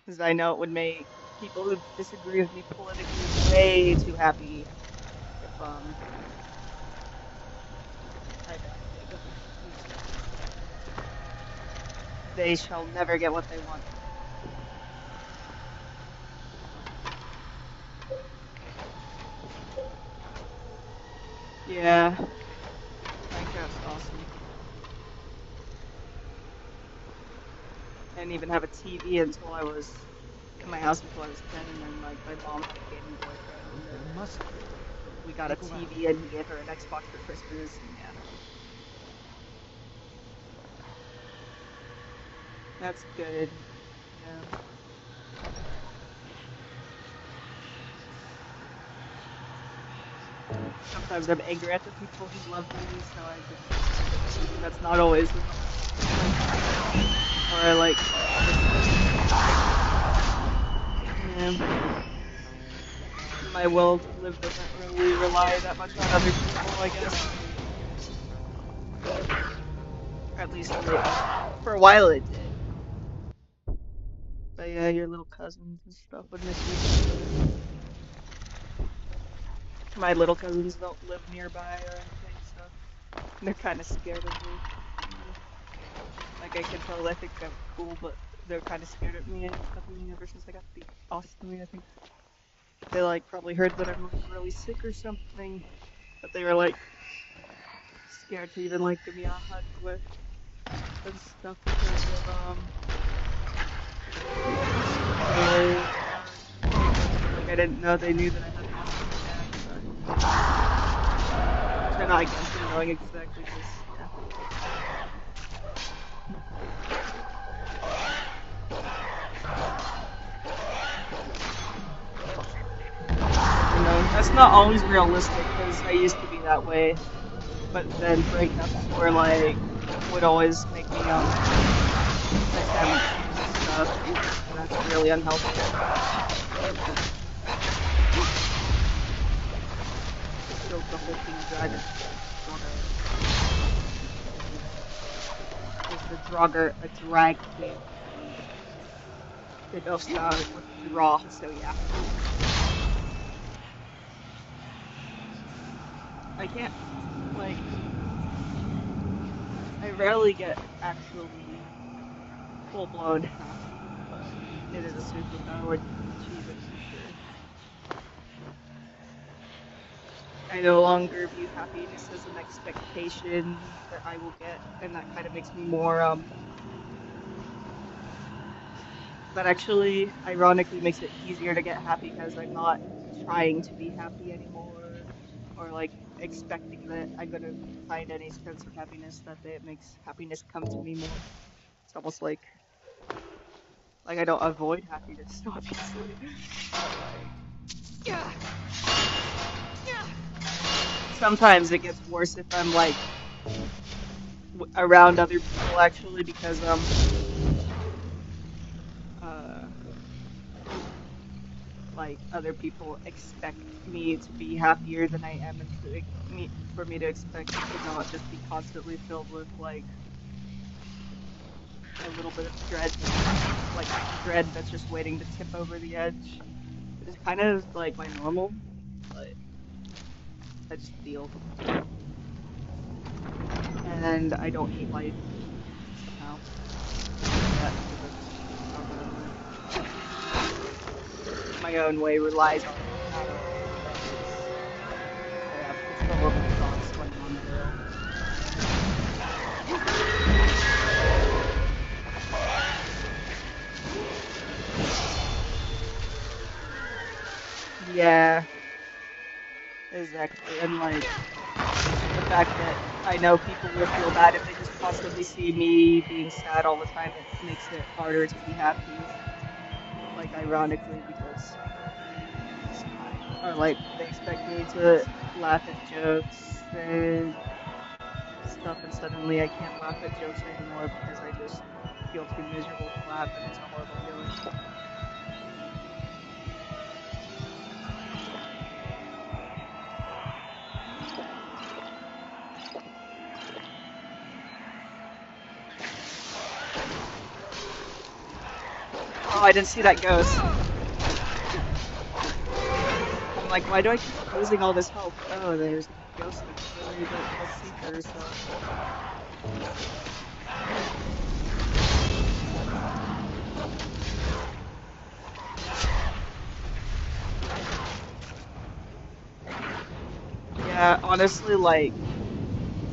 Because I know it would make people who disagree with me politically way too happy if, I died. They shall never get what they want. Yeah. Minecraft's awesome. I didn't even have a TV until I was in my house until I was 10, and then like my mom had a gaming boyfriend. There must be. We got a TV and he gave her an Xbox for Christmas, and yeah. That's good. Yeah. sometimes I'm angry at the people who love me, so I just, that's not always, or like, yeah, my will to live doesn't really rely that much on other people, I guess. At least for a while it did. But yeah, your little cousins and stuff would miss you. My little cousins don't live nearby or anything, so they're kind of scared of me. Like, I can tell, I think I'm cool, but they're kind of scared of me and stuff of me ever since I got the ostomy. I think they, like, probably heard that I'm, like, really sick or something, but they were, like, scared to even, like, give me a hug with and stuff because of, like, I didn't know they knew that I had ostomy, so they're not against me knowing exactly, because, yeah. You know, that's not always realistic, because I used to be that way, but then breakups were like, would always make me, attempt stuff, and that's really unhealthy. Killed the whole thing dragon. Is the Draugr a drag queen? It does start with draw, so yeah. I can't, like, I rarely get actually full-blown happy, but it is a superpower to achieve it for sure. I no longer view happiness as an expectation that I will get, and that kind of makes me more, that actually, ironically, makes it easier to get happy because I'm not trying to be happy anymore, or like expecting that I'm gonna find any sense of happiness, that it makes happiness come to me more. It's almost like I don't avoid happiness, obviously. Sometimes it gets worse if I'm like around other people actually, because like other people expect me to be happier than I am, and for me to expect it to not just be constantly filled with like a little bit of dread, like dread that's just waiting to tip over the edge. It's kind of like my normal, but I just deal. And I don't hate life somehow. My own way relies on I have control of my thoughts when I'm on my own. Yeah, exactly. And like the fact that I know people will feel bad if they just constantly see me being sad all the time, it makes it harder to be happy. Like ironically, because or like they expect me to laugh at jokes and stuff, and suddenly I can't laugh at jokes anymore because I just feel too miserable to laugh, and it's a horrible feeling. Oh, I didn't see that ghost. I'm like, why do I keep losing all this health? Oh, there's a ghost that's really let's see for herself. Yeah, honestly, like,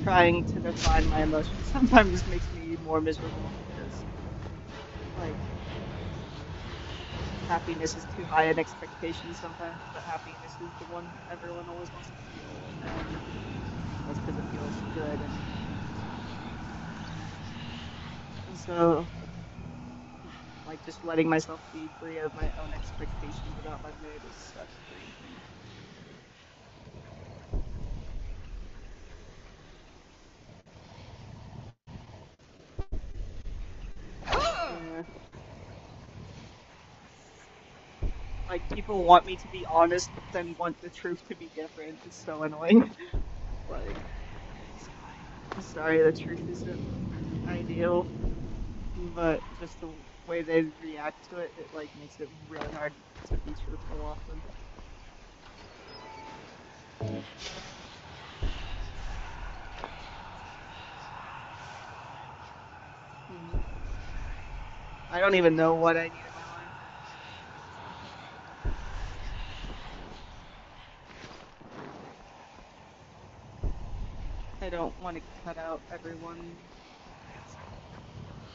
trying to define my emotions sometimes makes me more miserable because, like, happiness is too high an expectation sometimes, but happiness is the one everyone always wants to feel, and that's because it feels good. And so, like, just letting myself be free of my own expectations about my mood is such a great thing. Yeah. Like, people want me to be honest, but then want the truth to be different. It's so annoying. Like, I'm sorry, the truth isn't ideal, but just the way they react to it, it like makes it really hard to be truthful often. I don't even know what I need in my life. I don't want to cut out everyone,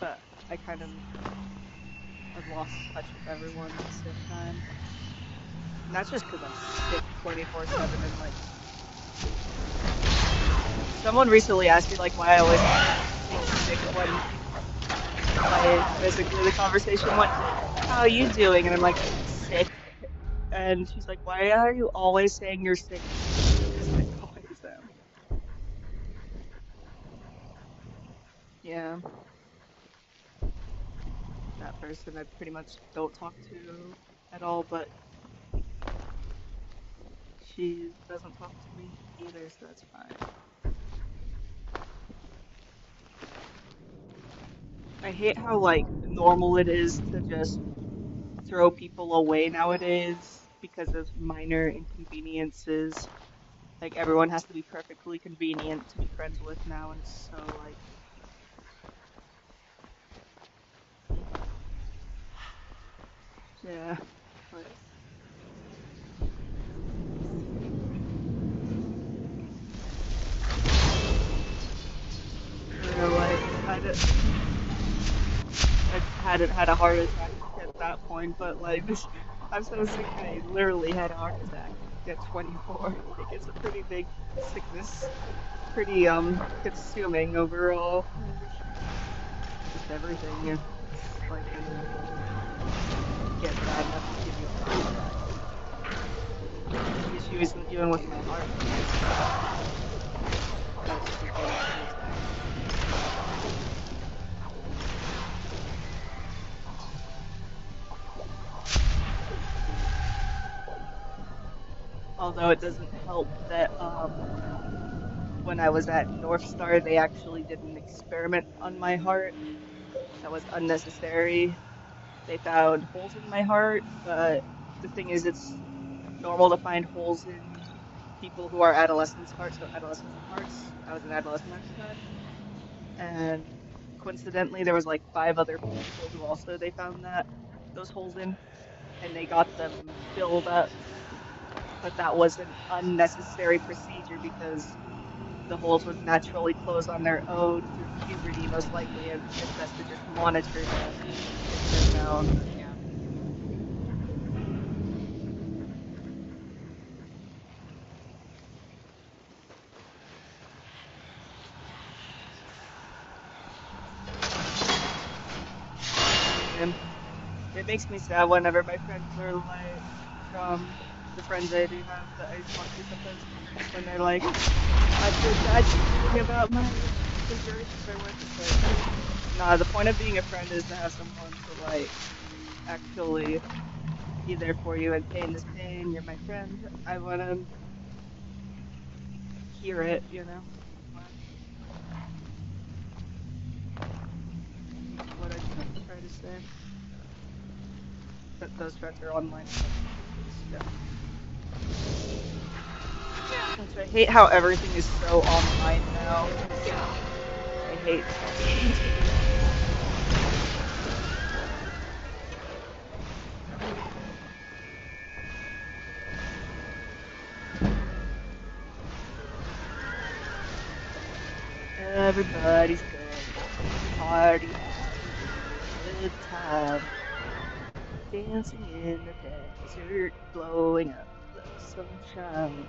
but I kind of have lost touch with everyone at the same time. And that's just because I'm sick 24/7 and like. Someone recently asked me like why I always seem sick when basically the conversation went, "How are you doing?" And I'm like, "Sick." And she's like, "Why are you always saying you're sick?" Because I always am. Yeah. That person I pretty much don't talk to at all, but she doesn't talk to me either, so that's fine. I hate how like normal it is to just throw people away nowadays because of minor inconveniences. Like everyone has to be perfectly convenient to be friends with now, and it's so like. Yeah, but. Like, I hadn't had a heart attack at that point, but like this, I'm so sick that I literally had a heart attack at 24. Like it's a pretty big sickness, pretty consuming overall. Just everything is like gonna get bad enough to give you a heart attack. The issue isn't even with my heart. That's just getting an attack. Although it doesn't help that when I was at North Star, they actually did an experiment on my heart that was unnecessary. They found holes in my heart, but the thing is, it's normal to find holes in people who are adolescents' hearts, so adolescent hearts. I was an adolescent at the time, and coincidentally, there was like 5 other people who also they found those holes in, and they got them filled up. But that was an unnecessary procedure because the holes would naturally close on their own through puberty, most likely, and it's best to just monitor them if they're found. But yeah. And it makes me sad whenever my friends are like, the friends I do have that I talk to sometimes, when they're like, I feel bad thinking about my considerations are worth it. Like, nah, the point of being a friend is to have someone to like actually be there for you, and pain is pain. You're my friend. I wanna hear it, you know. What I try to say. But those friends are online, so yeah. Which I hate how everything is so online now. I hate talking to people. Everybody's good. Party having a good time. Dancing in the desert, blowing up the sunshine.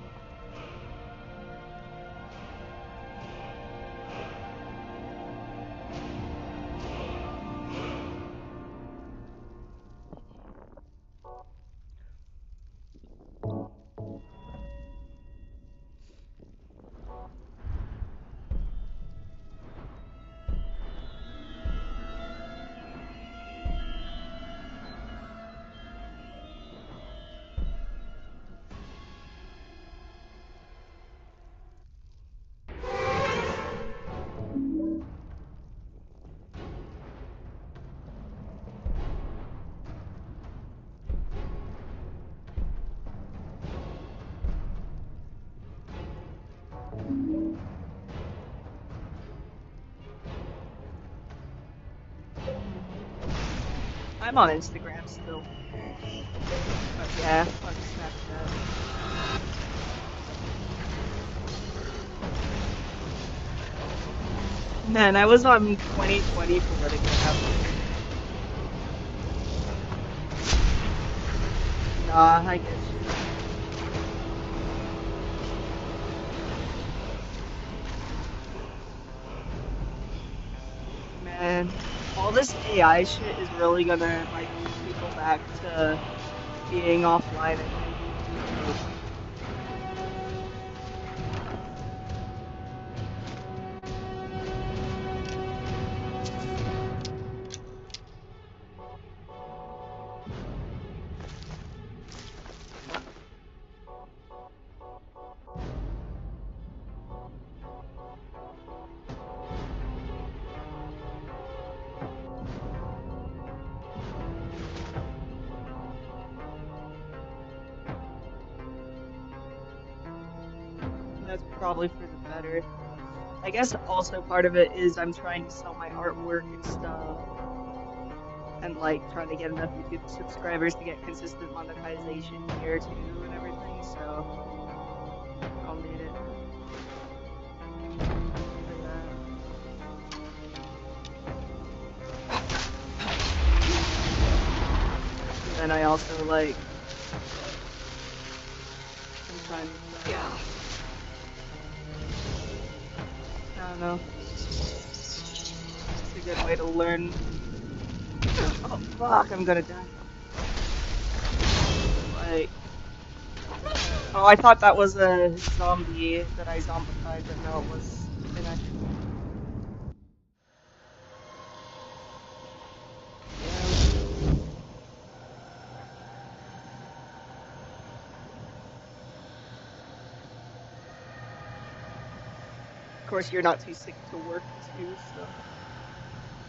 I'm on Instagram still. But yeah, fuck Snapchat. Man, I was on 2020 political app. Nah, I get you. Man, all this AI shit is really gonna like push people back to being offline, I think. That's probably for the better. I guess also part of it is I'm trying to sell my artwork and stuff. And like trying to get enough YouTube subscribers to get consistent monetization here too and everything, so I'll need it. And then I also like I'm trying to I don't know. It's a good way to learn. Oh fuck, I'm gonna die. Like, oh, I thought that was a zombie that I zombified, but no, it was an actual. Of course, you're not too sick to work too, so.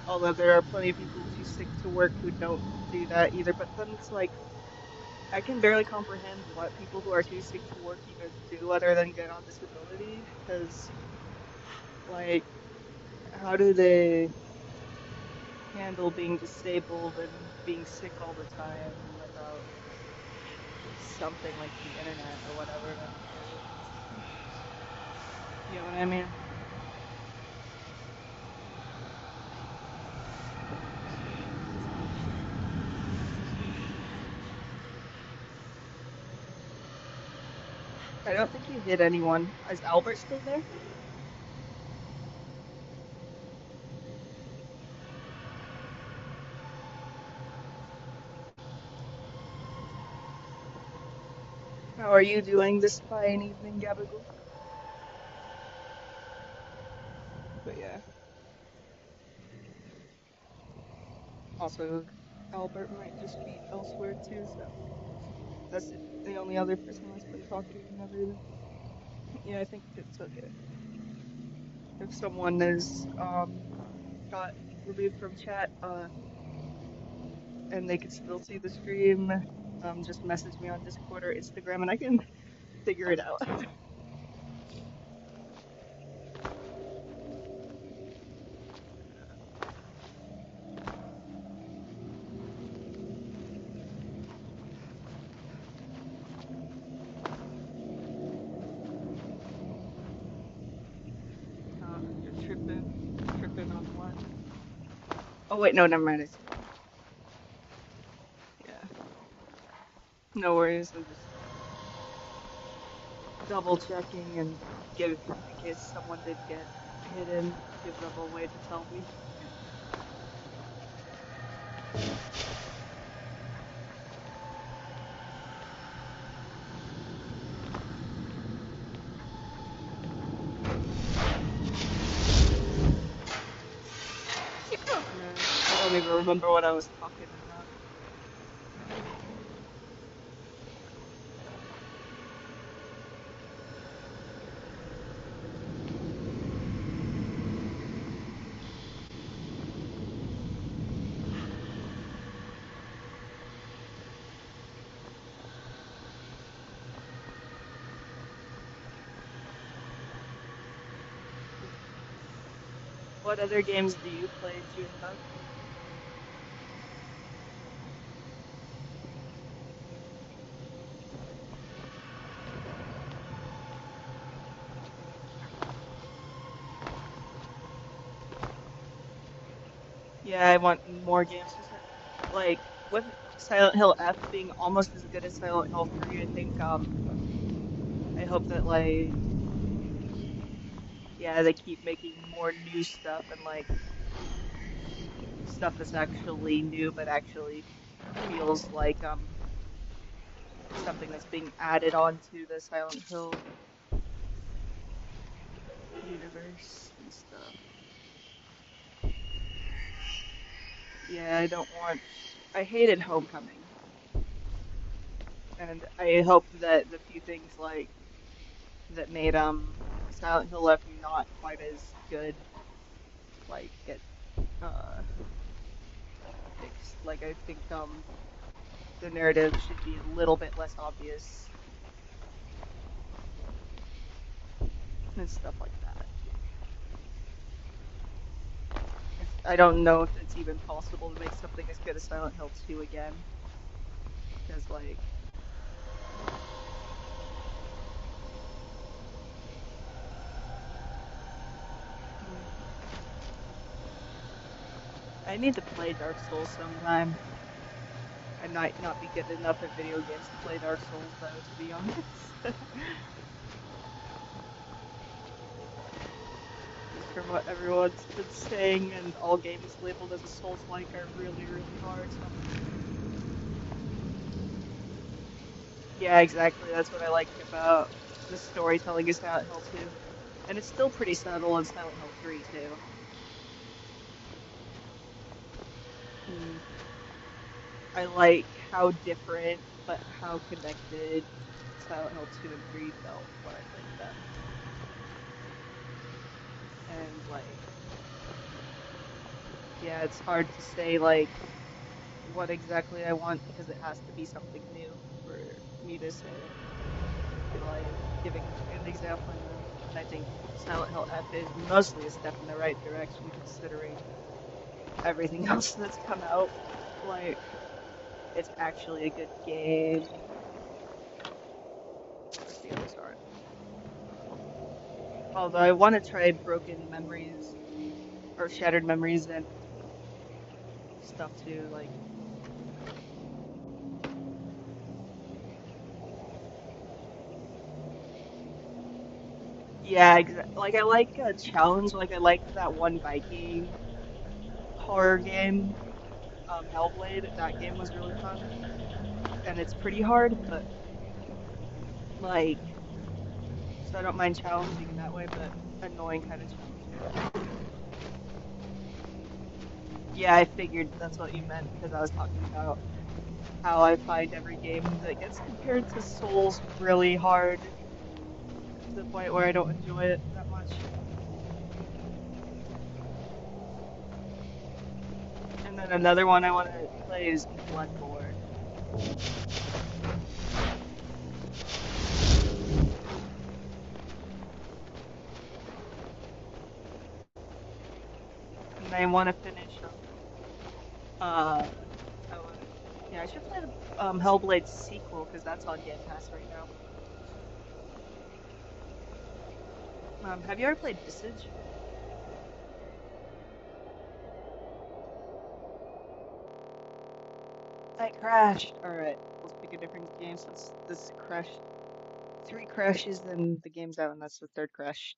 Although there are plenty of people too sick to work who don't do that either, but then it's like, I can barely comprehend what people who are too sick to work even do other than get on disability, because, like, how do they handle being disabled and being sick all the time without something like the internet or whatever? You know what I mean? I don't think you hit anyone. Is Albert still there? How are you doing this fine evening, Gabagool? But yeah. Also, Albert might just be elsewhere too, so that's the only other person that's been talking and everything. Yeah, I think it's okay. If someone is got removed from chat, and they can still see the stream, just message me on Discord or Instagram and I can figure it out. You're tripping on what? Oh wait, no, never mind. Yeah. No worries, I'm just double checking and give in case someone did get hidden, give them a way to tell me. I don't even remember what I was talking about. What other games do you play, Junebug? Yeah, I want more games. Like, with Silent Hill F being almost as good as Silent Hill 3, I think, I hope that, like, yeah, they keep making more new stuff and, like, stuff that's actually new but actually feels like, something that's being added onto the Silent Hill universe and stuff. Yeah, I don't want. I hated Homecoming, and I hope that the few things like that made Silent Hill F not quite as good, like get fixed. Like I think the narrative should be a little bit less obvious and stuff like that. I don't know if it's even possible to make something as good as Silent Hill 2 again, because like. I need to play Dark Souls sometime. I might not be good enough at video games to play Dark Souls, though, to be honest. Just from what everyone's been saying, and all games labeled as a Souls-like are really, really hard. So. Yeah, exactly. That's what I like about the storytelling of Silent Hill 2. And it's still pretty subtle in Silent Hill 3, too. I like how different, but how connected Silent Hill 2 and 3 felt when I played them. And, like, yeah, it's hard to say, like, what exactly I want because it has to be something new for me to say. Like, giving an example, I think Silent Hill F is mostly a step in the right direction considering everything else that's come out. Like, it's actually a good game. Of course, the others aren't. Although I want to try Broken Memories or Shattered Memories and stuff too, like. Yeah, like I like a challenge. Like I like that one Viking horror game, Hellblade. That game was really fun, and it's pretty hard, but like, so I don't mind challenging in that way, but annoying kind of challenging. Yeah, I figured that's what you meant because I was talking about how I find every game that gets compared to Souls really hard to the point where I don't enjoy it that much. And then another one I want to play is Bloodborne. And I want to finish yeah, I should play the Hellblade sequel because that's on Game Pass right now. Have you ever played Visage? I crashed. Alright, let's pick a different game since this crashed. 3 crashes and the game's out, and that's the 3rd crash.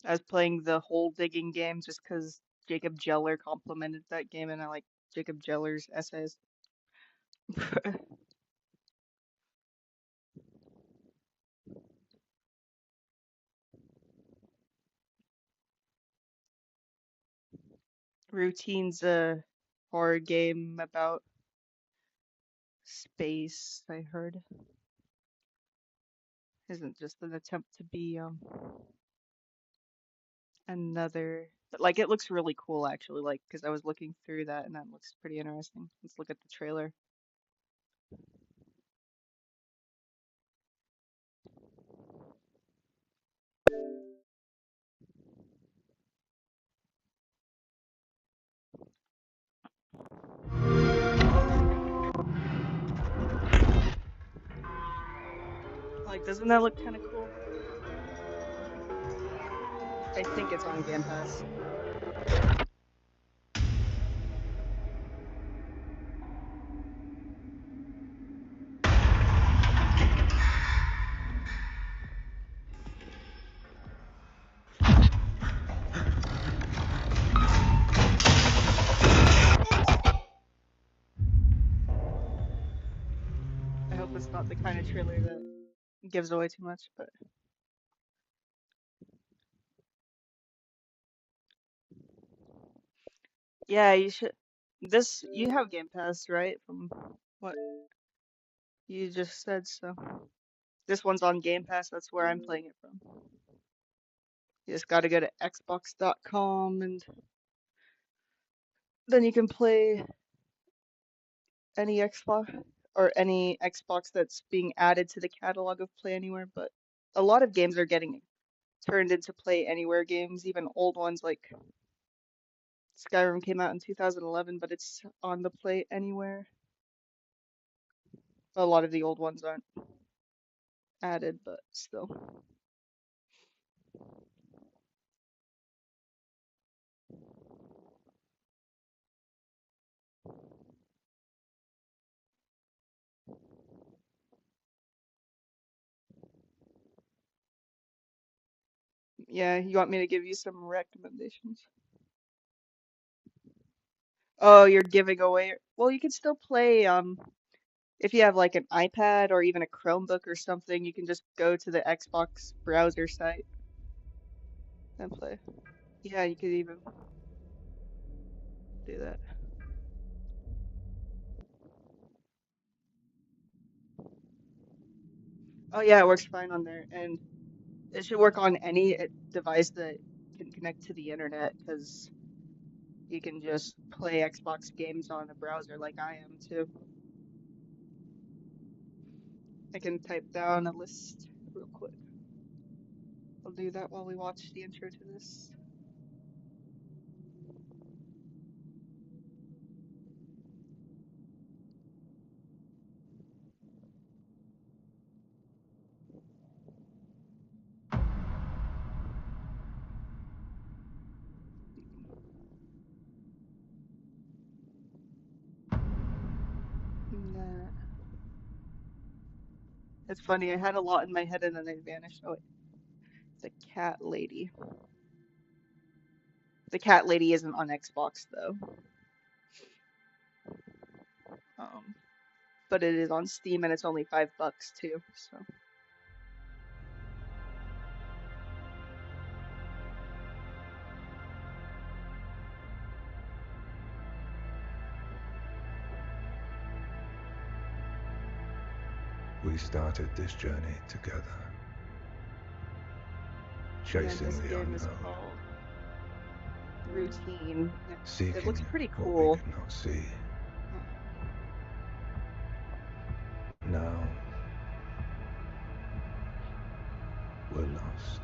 I was playing the hole digging game just because Jacob Jeller complimented that game, and I like Jacob Jeller's essays. Routine's a horror game about space, I heard. Isn't just an attempt to be another, but like it looks really cool actually, like because I was looking through that and that looks pretty interesting. Let's look at the trailer. Like, doesn't that look kind of cool? I think it's on Game Pass. I hope it's not the kind of trailer that gives away too much, but yeah, you should. You have Game Pass, right? From what you just said, so this one's on Game Pass. That's where I'm playing it from. You just got to go to Xbox.com and then you can play any Xbox or any Xbox that's being added to the catalog of Play Anywhere. But a lot of games are getting turned into Play Anywhere games, even old ones like Skyrim came out in 2011, but it's on the Play Anywhere. A lot of the old ones aren't added, but still. Yeah, you want me to give you some recommendations? Oh, you're giving away. Well, you can still play if you have like an iPad or even a Chromebook or something, you can just go to the Xbox browser site and play. Yeah, you could even do that. Oh yeah, it works fine on there, and it should work on any device that can connect to the internet, because you can just play Xbox games on a browser like I am too. I can type down a list real quick. I'll do that while we watch the intro to this. Nah. It's funny, I had a lot in my head and then they vanished. Oh, wait. The cat lady. The cat lady isn't on Xbox though. Um, but it is on Steam and it's only $5 too, so. We started this journey together. Chasing This the game is unknown. called Routine. Seeking It looks pretty what cool. we could not see. Now, we're lost.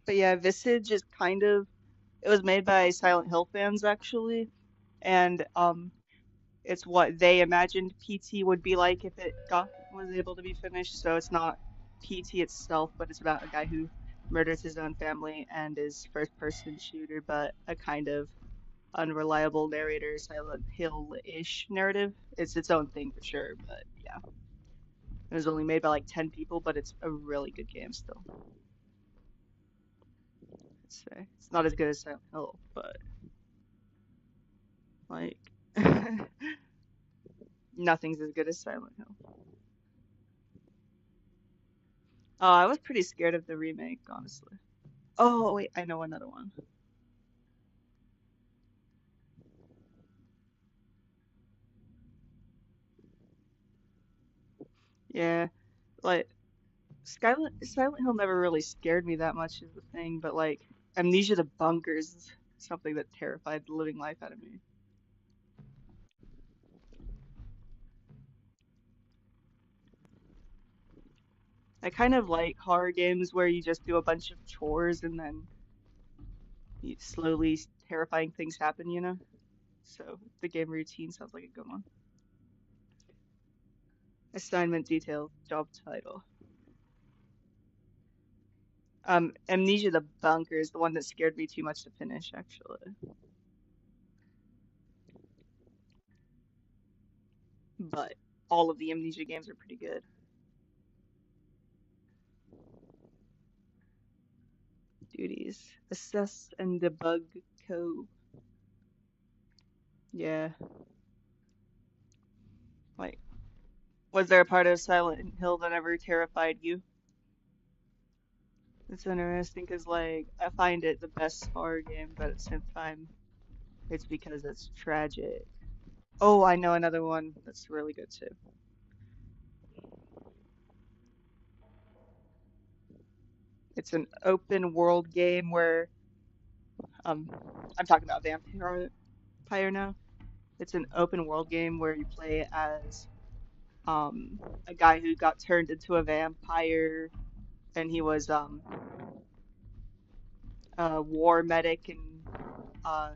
But yeah, Visage is kind of, it was made by Silent Hill fans actually, and it's what they imagined PT would be like if it was able to be finished. So it's not PT itself, but it's about a guy who murders his own family and is first person shooter, but a kind of unreliable narrator, Silent Hill-ish narrative. It's its own thing for sure, but yeah. It was only made by like 10 people, but it's a really good game still. It's not as good as Silent Hill, but like nothing's as good as Silent Hill. Oh, I was pretty scared of the remake, honestly. Oh, wait, I know another one. Yeah, like Silent Hill never really scared me that much is the thing, but like Amnesia the Bunkers is something that terrified the living life out of me. I kind of like horror games where you just do a bunch of chores and then slowly terrifying things happen, you know? So the game routine sounds like a good one. Assignment detail, job title. Amnesia the Bunker is the one that scared me too much to finish, actually. But all of the Amnesia games are pretty good. Duties. Assess and debug code. Yeah. Like, was there a part of Silent Hill that ever terrified you? It's interesting because, like, I find it the best horror game, but at the same time, it's because it's tragic. Oh, I know another one that's really good too. It's an open world game where, I'm talking about Vampire now. It's an open world game where you play as, a guy who got turned into a vampire, and he was, a war medic in, uh,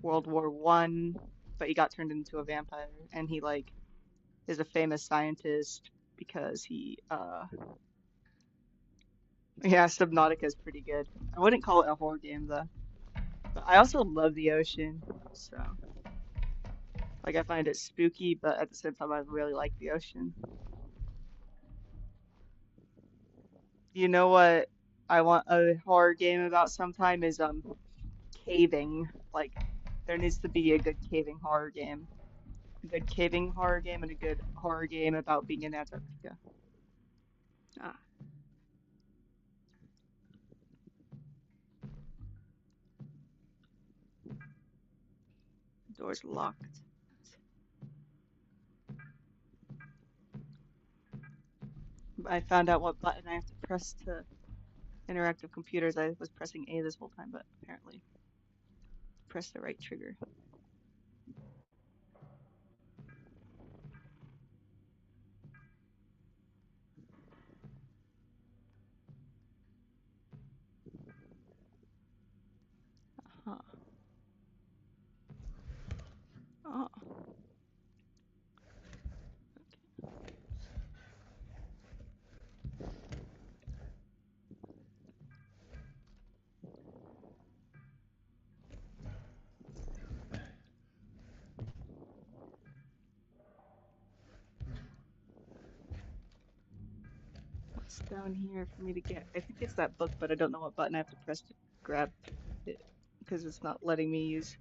World War One, but he got turned into a vampire, and he like is a famous scientist because he yeah, Subnautica is pretty good. I wouldn't call it a horror game though. But I also love the ocean, so like I find it spooky, but at the same time I really like the ocean. You know what I want a horror game about sometime is caving. Like there needs to be a good caving horror game. A good caving horror game and a good horror game about being in Antarctica. Ah, door's locked. I found out what button I have to press to interact with computers. I was pressing A this whole time, but apparently press the right trigger. Huh. Oh. What's down here for me to get? I think it's that book, but I don't know what button I have to press to grab it because it's not letting me use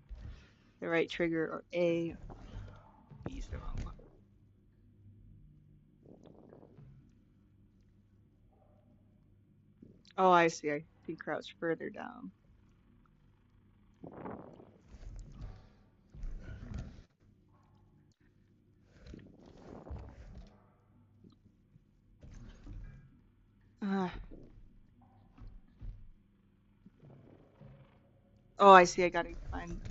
the right trigger or A. B's the wrong one. Oh, I see. I can crouch further down. Ah. Oh, I see. I gotta find.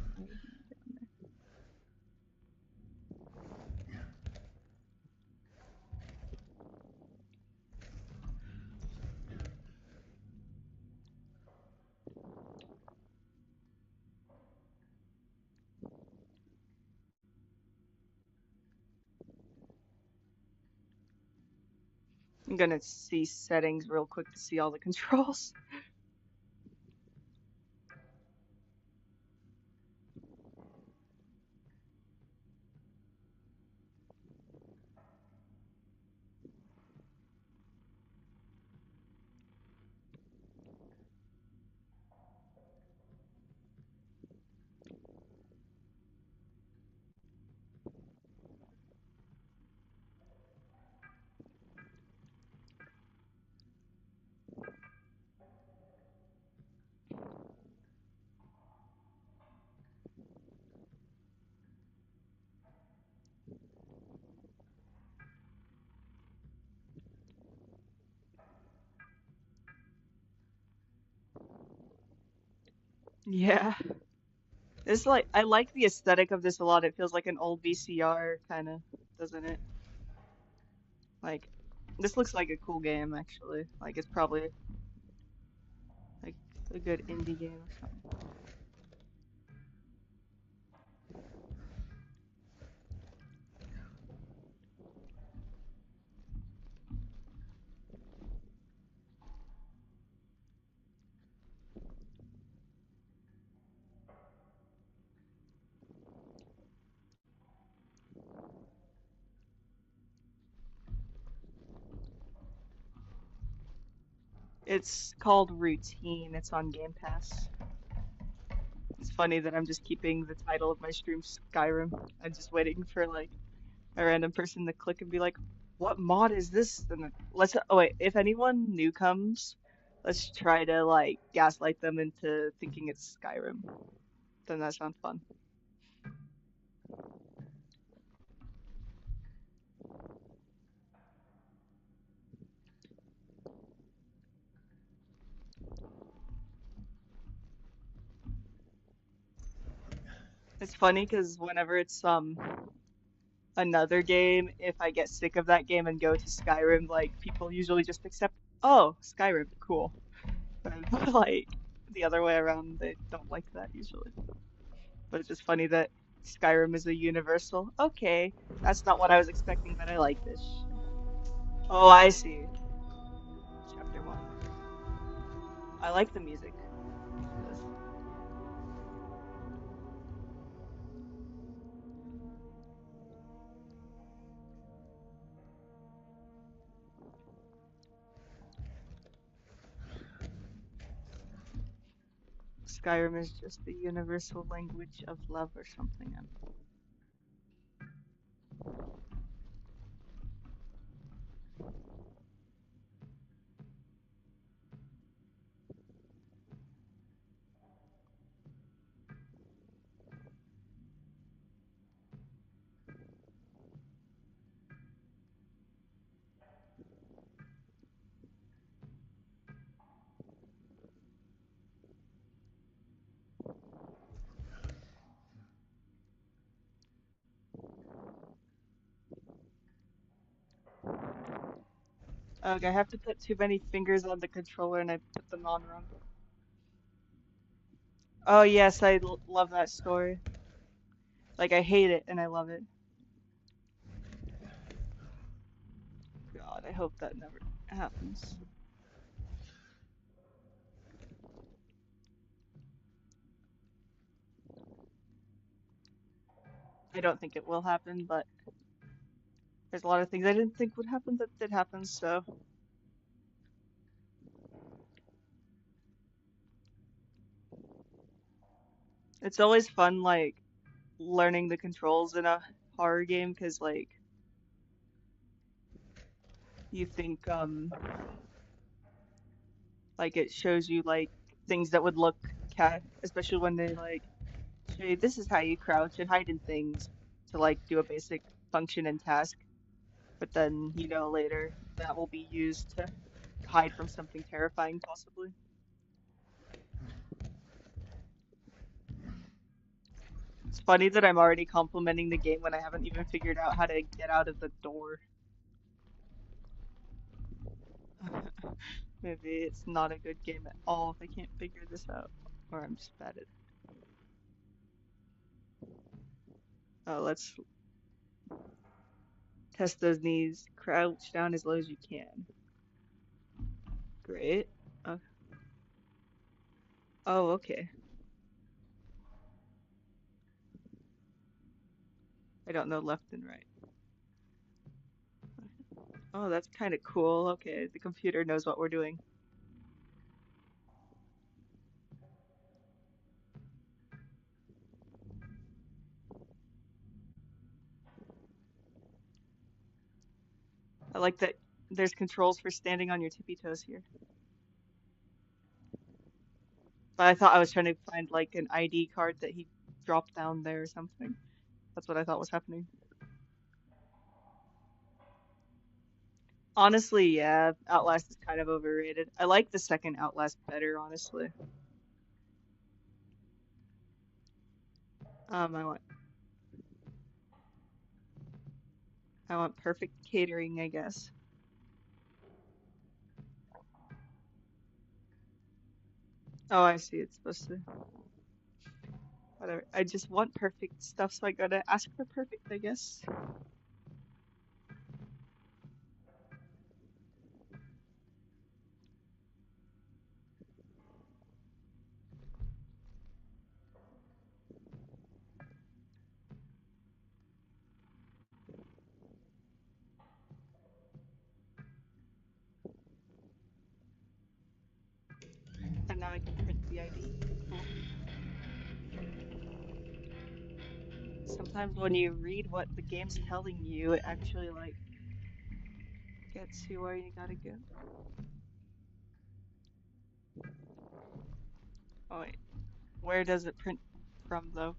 I'm gonna see settings real quick to see all the controls. Yeah. It's like I like the aesthetic of this a lot. It feels like an old VCR kind of, doesn't it? Like This looks like a cool game, actually. Like, it's probably like a good indie game or something. It's called Routine. It's on Game Pass. It's funny that I'm just keeping the title of my stream Skyrim. I'm just waiting for like a random person to click and be like, "What mod is this?" And then let's oh wait, if anyone new comes, let's try to like gaslight them into thinking it's Skyrim. Then that sounds fun. It's funny because whenever it's another game, if I get sick of that game and go to Skyrim, like people usually just accept, "Oh, Skyrim, cool." But like the other way around, they don't like that usually. But it's just funny that Skyrim is a universal. Okay, that's not what I was expecting, but I like this. Oh, I see. Chapter 1. I like the music for this. Skyrim is just the universal language of love or something. Okay, I have to put too many fingers on the controller and I put them on wrong. Oh yes, I love that story. Like I hate it and I love it. God, I hope that never happens. I don't think it will happen, but there's a lot of things I didn't think would happen that did happen, so it's always fun like learning the controls in a horror game because like you think like it shows you like things that would look cat especially when they like show you this is how you crouch and hide in things to like do a basic function and task, but then you know later that will be used to hide from something terrifying possibly. It's funny that I'm already complimenting the game when I haven't even figured out how to get out of the door. Maybe it's not a good game at all if I can't figure this out, or I'm just bad at it. Oh, let's test those knees. Crouch down as low as you can. Great. Uh, oh, okay. I don't know left and right. Oh, that's kind of cool. Okay, the computer knows what we're doing. I like that there's controls for standing on your tippy toes here. But I thought I was trying to find like an ID card that he dropped down there or something. That's what I thought was happening. Honestly, yeah, Outlast is kind of overrated. I like the second Outlast better, honestly. Um, I want I want perfect catering, I guess. Oh, I see. It's supposed to. Whatever. I just want perfect stuff, so I gotta ask for perfect, I guess. And now I can print the ID. Cool. Sometimes when you read what the game's telling you, it actually, like, gets you where you gotta go. Oh, wait. Where does it print from, though?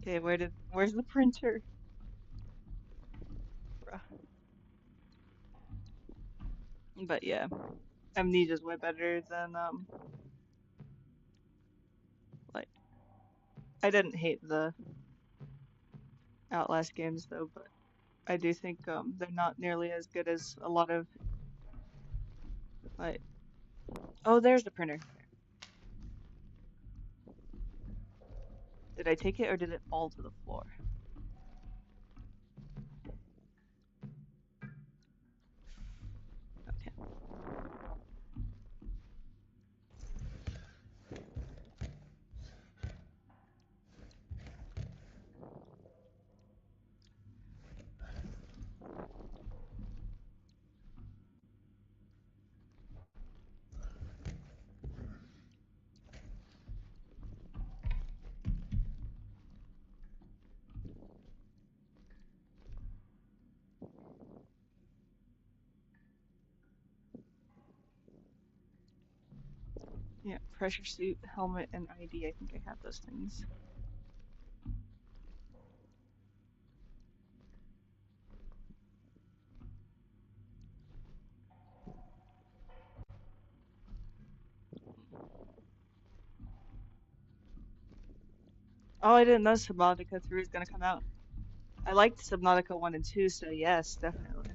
Okay, where's the printer? Bruh. But yeah, Amnesia's way better than, like, I didn't hate the Outlast games, though, but I do think, they're not nearly as good as a lot of, like, oh, there's the printer. Did I take it or did it fall to the floor? Okay. Yeah, pressure suit, helmet, and ID. I think I have those things. Oh, I didn't know Subnautica 3 is gonna come out. I liked Subnautica 1 and 2, so yes, definitely.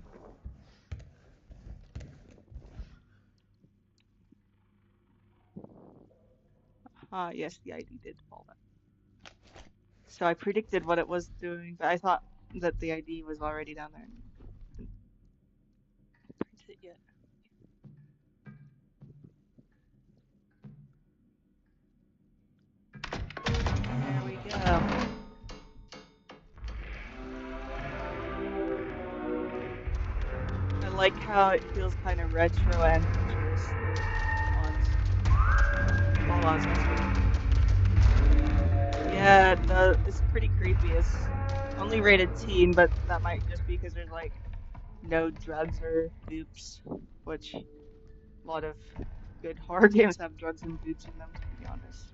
Ah, yes, the ID did fall down. So I predicted what it was doing, but I thought that the ID was already down there and didn't print it yet. There we go. I like how it feels kind of retro and futuristic once. Hold on, yeah, it's pretty creepy. It's only rated teen, but that might just be because there's like no drugs or boobs, which a lot of good horror games have drugs and boobs in them, to be honest.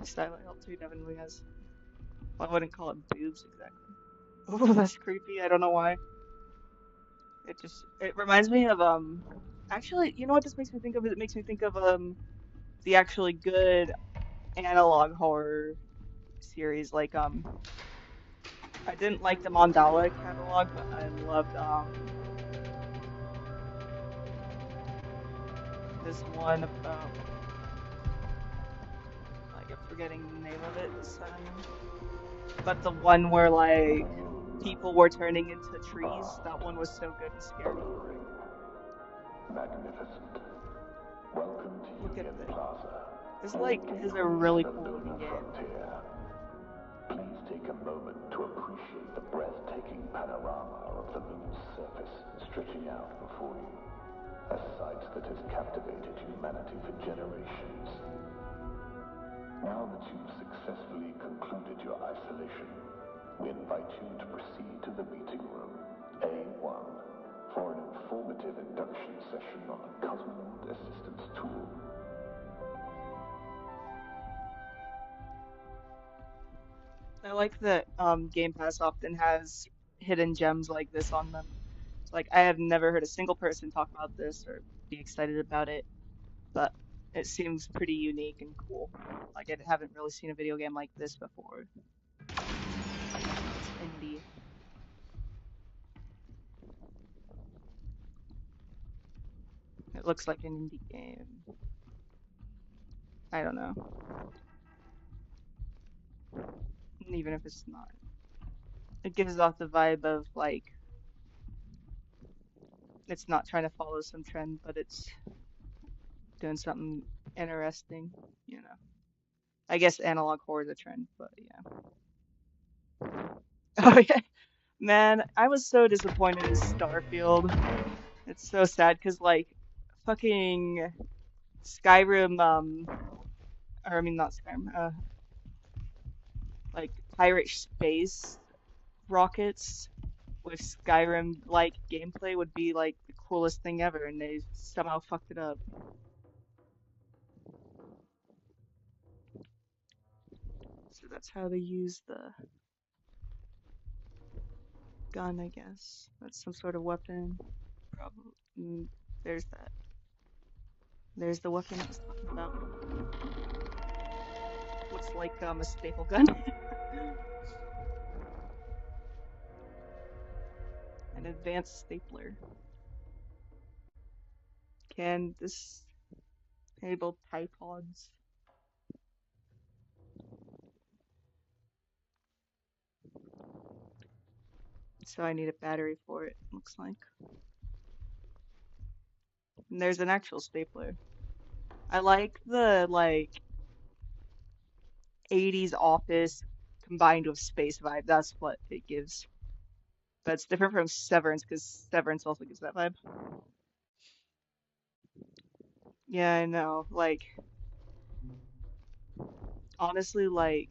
Silent Hill 2 definitely has. Well, I wouldn't call it boobs exactly. Oh, that's creepy. I don't know why. It reminds me of actually, you know what this makes me think of? It makes me think of the actually good analog horror series. Like I didn't like the Mandala catalog, but I loved this one about, like, I'm forgetting the name of it suddenly. But the one where like people were turning into trees, that one was so good and scary. Magnificent. Welcome to Look at Union this. Plaza. This like is a really cool looking game. Please take a moment to appreciate the breathtaking panorama of the moon's surface stretching out before you. A sight that has captivated humanity for generations. Now that you've successfully concluded your isolation, we invite you to proceed to the meeting room, A1, for an informative induction session on the Cosmonaut Assistance Tool. I like that Game Pass often has hidden gems like this on them. Like I have never heard a single person talk about this or be excited about it, but it seems pretty unique and cool. Like I haven't really seen a video game like this before. It's indie. It looks like an indie game. I don't know. Even if it's not. It gives off the vibe of like it's not trying to follow some trend, but it's doing something interesting, you know. I guess analog horror is a trend, but yeah. Oh yeah. Man, I was so disappointed in Starfield. It's so sad because like fucking Skyrim, or I mean not Skyrim, like pirate space rockets with Skyrim like gameplay would be like the coolest thing ever, and they somehow fucked it up. So that's how they use the gun, I guess. That's some sort of weapon. Probably. There's that. There's the weapon I was talking about. Looks like a staple gun. An advanced stapler. Can this enable tripods? So I need a battery for it, looks like. And there's an actual stapler. I like the like 80s office combined with space vibe. That's what it gives. But it's different from Severance because Severance also gives that vibe. Yeah, I know. Like, honestly, like,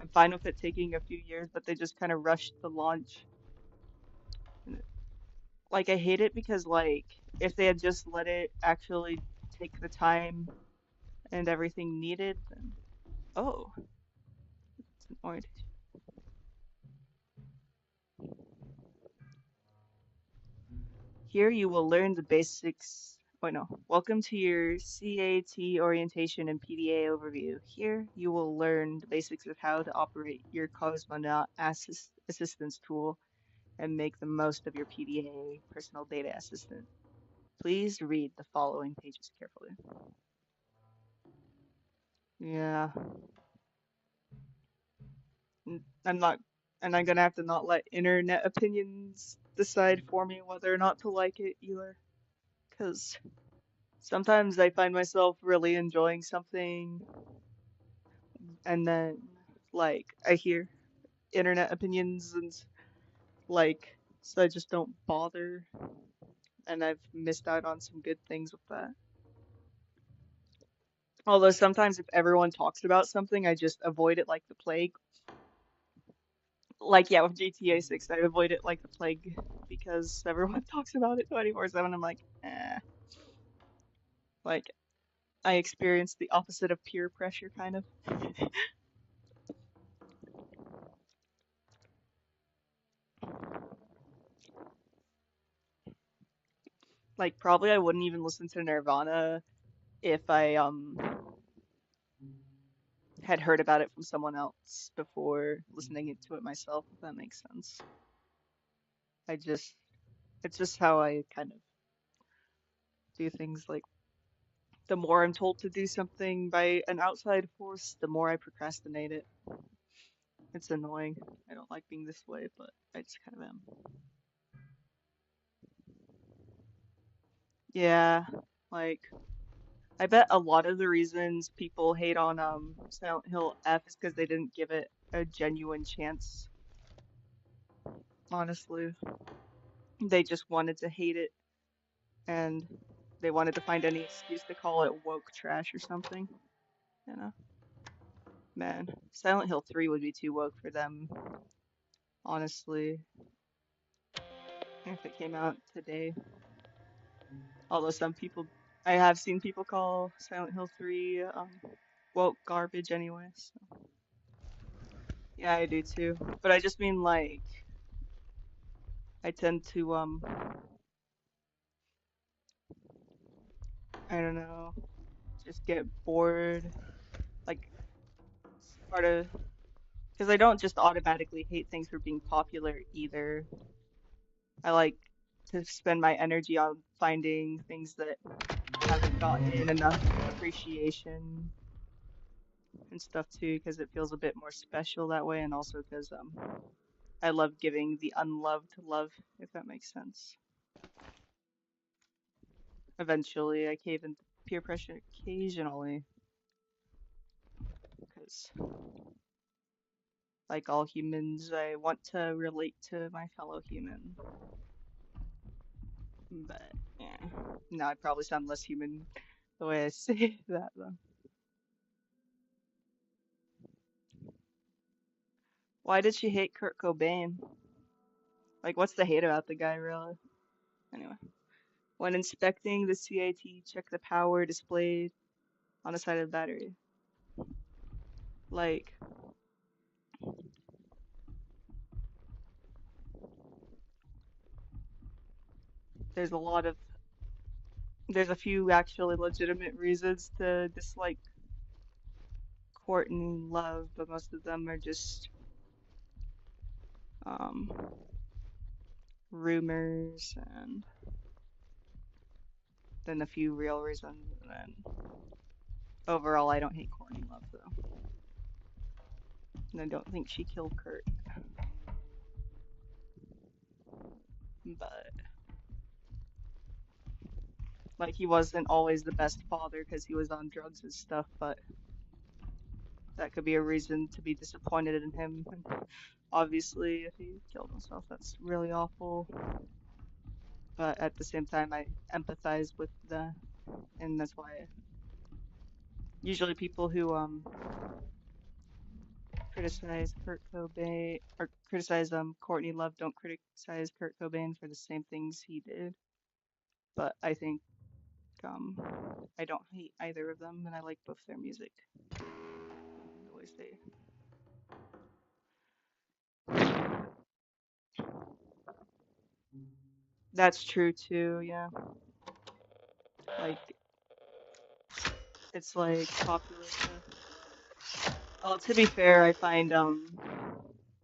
I'm fine with it taking a few years, but they just kind of rushed the launch. And like, I hate it because, like, if they had just let it actually take the time and everything needed, then. Oh, it's an orange. Here you will learn the basics. Oh no. Welcome to your CAT orientation and PDA overview. Here you will learn the basics of how to operate your Cosmonaut Assistance tool and make the most of your PDA personal data assistant. Please read the following pages carefully. Yeah. I'm not, and I'm gonna have to not let internet opinions decide for me whether or not to like it either. Because sometimes I find myself really enjoying something, and then, like, I hear internet opinions, and, like, so I just don't bother, and I've missed out on some good things with that. Although sometimes if everyone talks about something, I just avoid it like the plague. Like, yeah, with GTA 6, I avoid it like the plague because everyone talks about it 24/7. I'm like, eh. Like, I experienced the opposite of peer pressure, kind of. Like, probably I wouldn't even listen to Nirvana if I had heard about it from someone else before listening to it myself, if that makes sense. I just, it's just how I kind of do things. Like, the more I'm told to do something by an outside force, the more I procrastinate it. It's annoying. I don't like being this way, but I just kind of am. Yeah, like, I bet a lot of the reasons people hate on Silent Hill F is because they didn't give it a genuine chance. Honestly, they just wanted to hate it, and they wanted to find any excuse to call it woke trash or something. You know, man, Silent Hill 3 would be too woke for them, honestly, if it came out today. Although some people, I have seen people call Silent Hill 3 woke garbage anyway. So. Yeah, I do too. But I just mean like I tend to I don't know, just get bored. Like part of Because I don't just automatically hate things for being popular either. I like to spend my energy on finding things that haven't gotten enough appreciation and stuff too, because it feels a bit more special that way, and also because I love giving the unloved love, if that makes sense. Eventually, I cave into peer pressure occasionally, because like all humans, I want to relate to my fellow human. But yeah, now I probably sound less human the way I say that though. Why did she hate Kurt Cobain? Like, what's the hate about the guy, really? Anyway, when inspecting the CIT, check the power displayed on the side of the battery. Like, there's a lot of, there's a few actually legitimate reasons to dislike Courtney Love, but most of them are just um, rumors, and then a few real reasons, and then overall, I don't hate Courtney Love though, and I don't think she killed Kurt, but like he wasn't always the best father because he was on drugs and stuff, but that could be a reason to be disappointed in him. And obviously, if he killed himself, that's really awful. But at the same time, I empathize with and that's why usually people who criticize Kurt Cobain or criticize Courtney Love don't criticize Kurt Cobain for the same things he did. But I think I don't hate either of them, and I like both their music. The ways they. That's true too, yeah. Like it's like popular to. Oh, to be fair, I find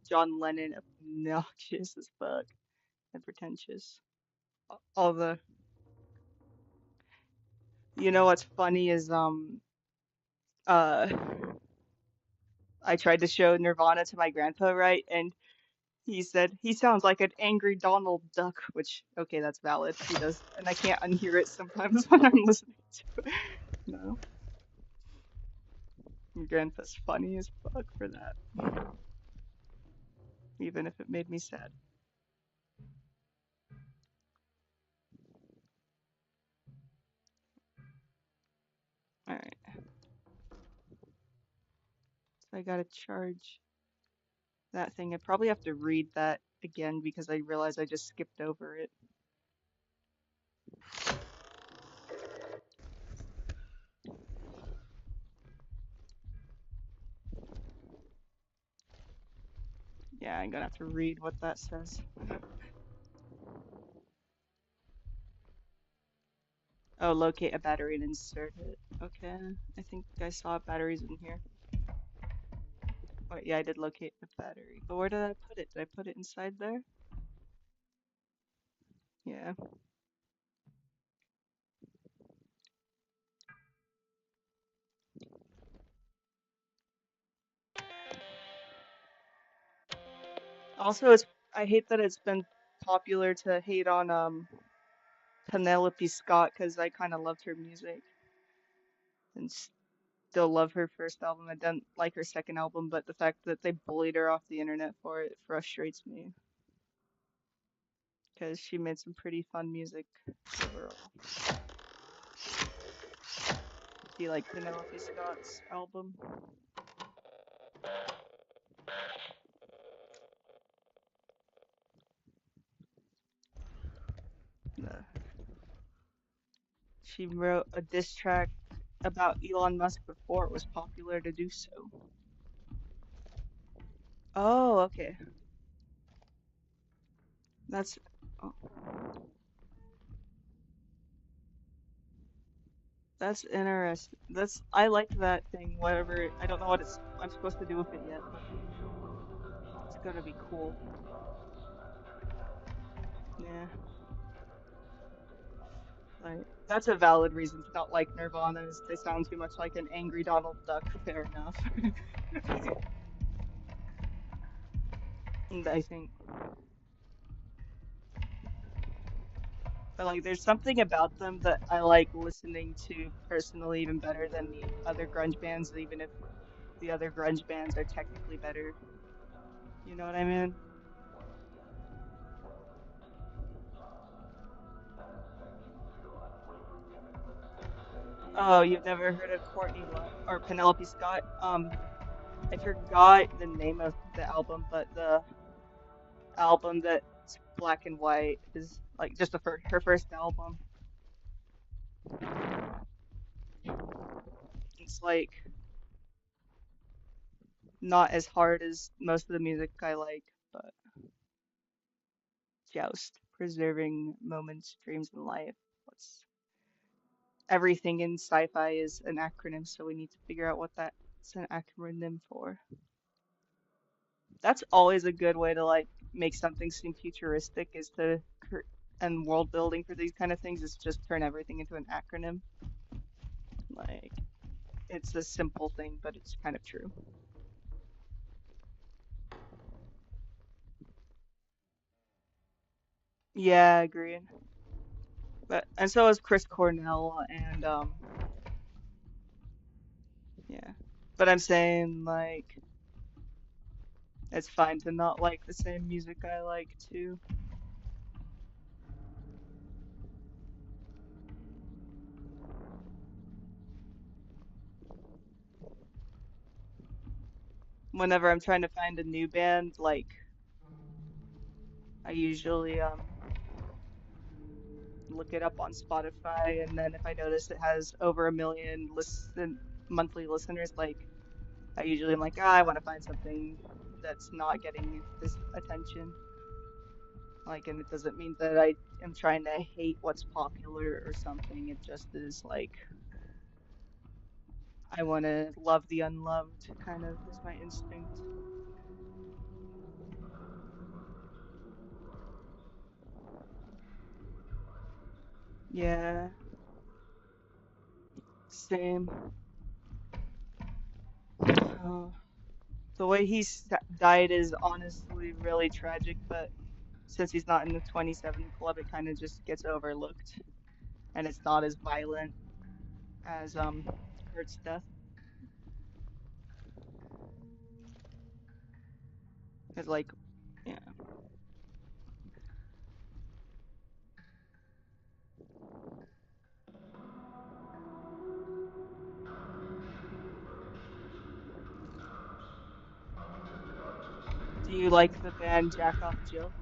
John Lennon obnoxious as fuck and pretentious. All the. You know what's funny is uh I tried to show Nirvana to my grandpa, right? And he said he sounds like an angry Donald Duck, which okay, that's valid. He does, and I can't unhear it sometimes when I'm listening to it. No, my grandpa's funny as fuck for that, even if it made me sad. All right, so I gotta charge that thing. I probably have to read that again because I realized I just skipped over it. Yeah, I'm gonna have to read what that says. Oh, locate a battery and insert it. Okay, I think I saw batteries in here. Wait, yeah, I did locate the battery. But where did I put it? Did I put it inside there? Yeah. Also, I hate that it's been popular to hate on Penelope Scott because I kind of loved her music and still love her first album. I didn't like her second album, but the fact that they bullied her off the internet for it frustrates me because she made some pretty fun music overall. Do you like Penelope Scott's album? No. She wrote a diss track about Elon Musk before it was popular to do so. Oh, okay. That's oh, that's interesting. That's I like that thing. Whatever. I don't know what I'm supposed to do with it yet, but gonna be cool. Yeah. Like, that's a valid reason to not like Nirvana, is they sound too much like an angry Donald Duck. Fair enough. And I think, but like, there's something about them that I like listening to personally even better than the other grunge bands, even if the other grunge bands are technically better. You know what I mean? Oh, you've never heard of Courtney Love or Penelope Scott? I forgot the name of the album, but the album that's black and white is like just her first album. It's like not as hard as most of the music I like, but just preserving moments, dreams, and life. What's everything in sci-fi is an acronym, so we need to figure out what that's an acronym for. That's always a good way to like make something seem futuristic is to and world building for these kind of things is just turn everything into an acronym. Like it's a simple thing, but it's kind of true. Yeah, I agree. But and so is Chris Cornell and yeah. But I'm saying like it's fine to not like the same music I like too. Whenever I'm trying to find a new band, like I usually look it up on Spotify, and then if I notice it has over 1 million monthly listeners, like I usually am like, ah, I want to find something that's not getting this attention. Like, and it doesn't mean that I am trying to hate what's popular or something. It just is like I want to love the unloved, kind of is my instinct. Yeah, same. Uh, the way died is honestly really tragic, but since he's not in the 27 club, it kind of just gets overlooked, and it's not as violent as Kurt's death. It's like, yeah. Do you like the band Jack Off Jill?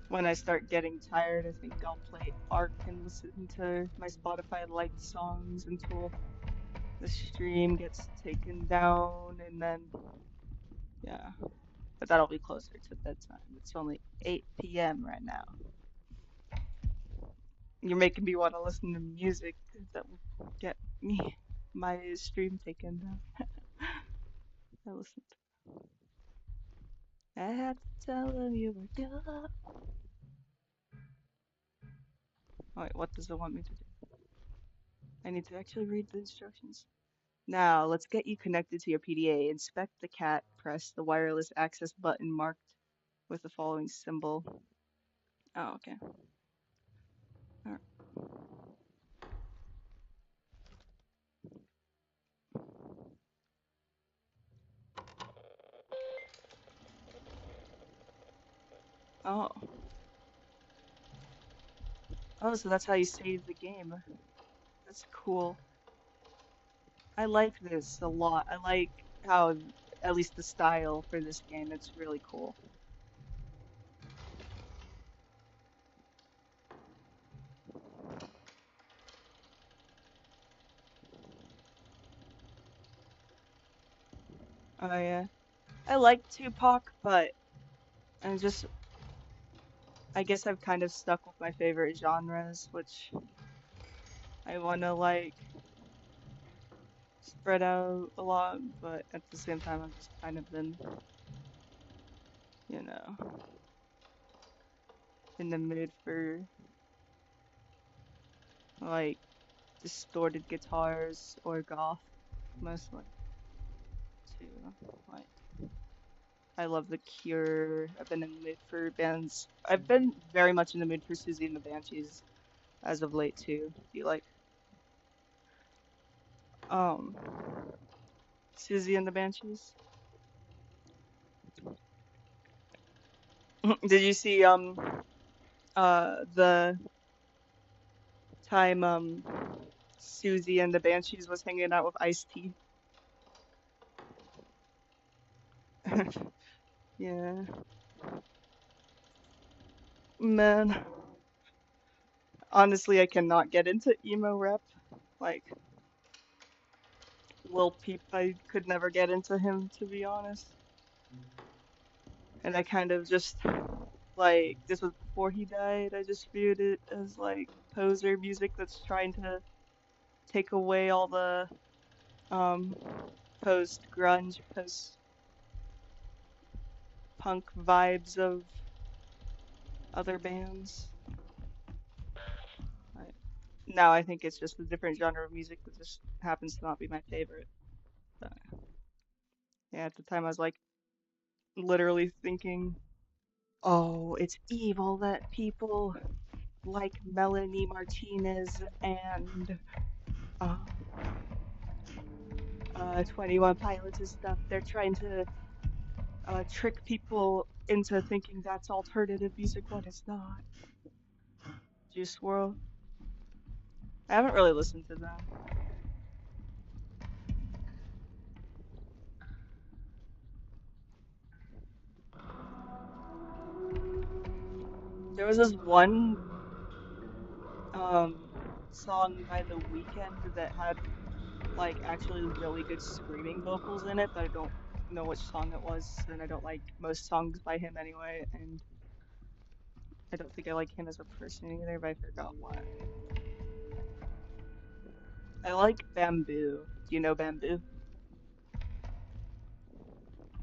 When I start getting tired, I think I'll play Ark and listen to my Spotify liked songs until the stream gets taken down, and then, yeah. But that'll be closer to bedtime. It's only 8 p.m. right now. You're making me want to listen to music that will get me my stream taken down. I listened. I had to tell him you were good. Oh, wait, what does it want me to do? I need to actually read the instructions. Now, let's get you connected to your PDA. Inspect the cat. Press the wireless access button marked with the following symbol. Oh, okay. All right. Oh. Oh, so that's how you save the game. That's cool. I like this a lot. I like how, at least the style for this game, it's really cool. Oh yeah. I like Tupac, but I'm just, I guess I've kind of stuck with my favorite genres, which I wanna like spread out a lot, but at the same time, I've just kind of been, you know, in the mood for like distorted guitars or goth, mostly, too. Like, I love The Cure. I've been in the mood for bands. I've been very much in the mood for Susie and the Banshees as of late, too. Do you like, um, Susie and the Banshees? Did you see, the time, Susie and the Banshees was hanging out with Ice-T? Yeah. Man, honestly, I cannot get into emo rap. Like, Lil Peep, I could never get into him, to be honest. And I kind of just, like, this was before he died, I just viewed it as, like, poser music that's trying to take away all the, um, post-grunge, post-punk vibes of other bands. Now I think it's just a different genre of music that just happens to not be my favorite. But yeah, at the time I was like literally thinking, oh, it's evil that people like Melanie Martinez and uh, 21 Pilots and stuff. They're trying to trick people into thinking that's alternative music when it's not. Juice WRLD. I haven't really listened to them. There was this one song by The Weeknd that had like actually really good screaming vocals in it, but I don't know which song it was, and I don't like most songs by him anyway, and I don't think I like him as a person either, but I forgot what. I like Bamboo. Do you know Bamboo?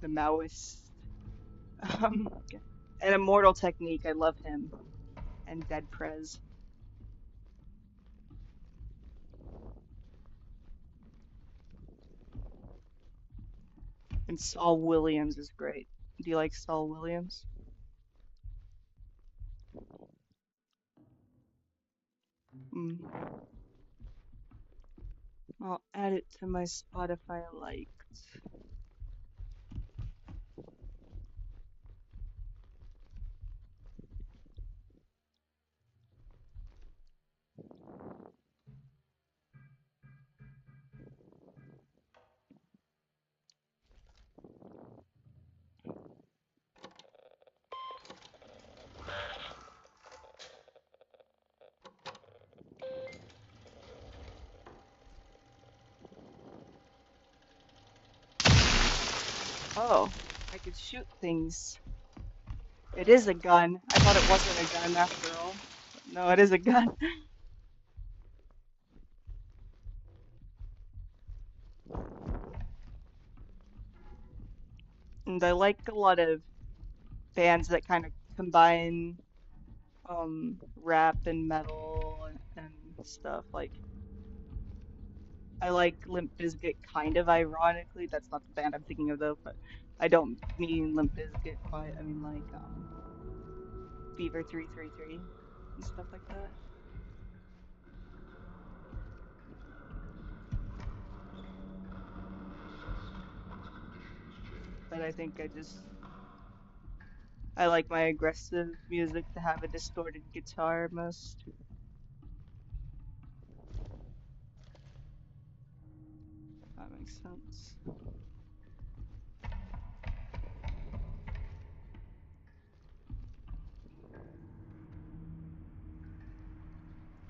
The Maoist. Okay. And Immortal Technique, I love him. And Dead Prez. And Saul Williams is great. Do you like Saul Williams? Mm. I'll add it to my Spotify liked. Oh, I could shoot things. It is a gun. I thought it wasn't a gun after all. But no, it is a gun. And I like a lot of bands that kind of combine rap and metal and stuff. Like I like Limp Bizkit kind of ironically. That's not the band I'm thinking of though, but I don't mean Limp Bizkit quite. I mean like Beaver 333 and stuff like that. But I think I like my aggressive music to have a distorted guitar most. That makes sense.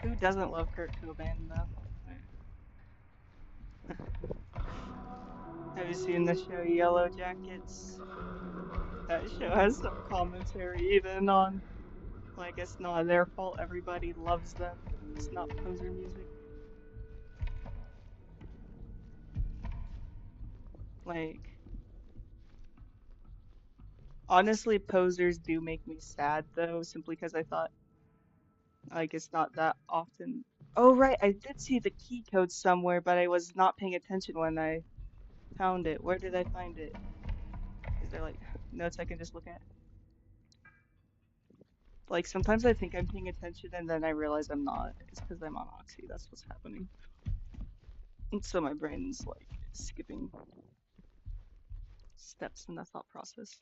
Who doesn't love Kurt Cobain though? Have you seen the show Yellow Jackets? That show has some commentary even on like it's not their fault, everybody loves them. It's not poser music. Like, honestly, posers do make me sad though, simply because I thought, like, it's not that often. Oh, right, I did see the key code somewhere, but I was not paying attention when I found it. Where did I find it? Is there, like, notes I can just look at? Like, sometimes I think I'm paying attention and then I realize I'm not. It's because I'm on Oxy. That's what's happening. And so my brain's, like, skipping steps in the thought process.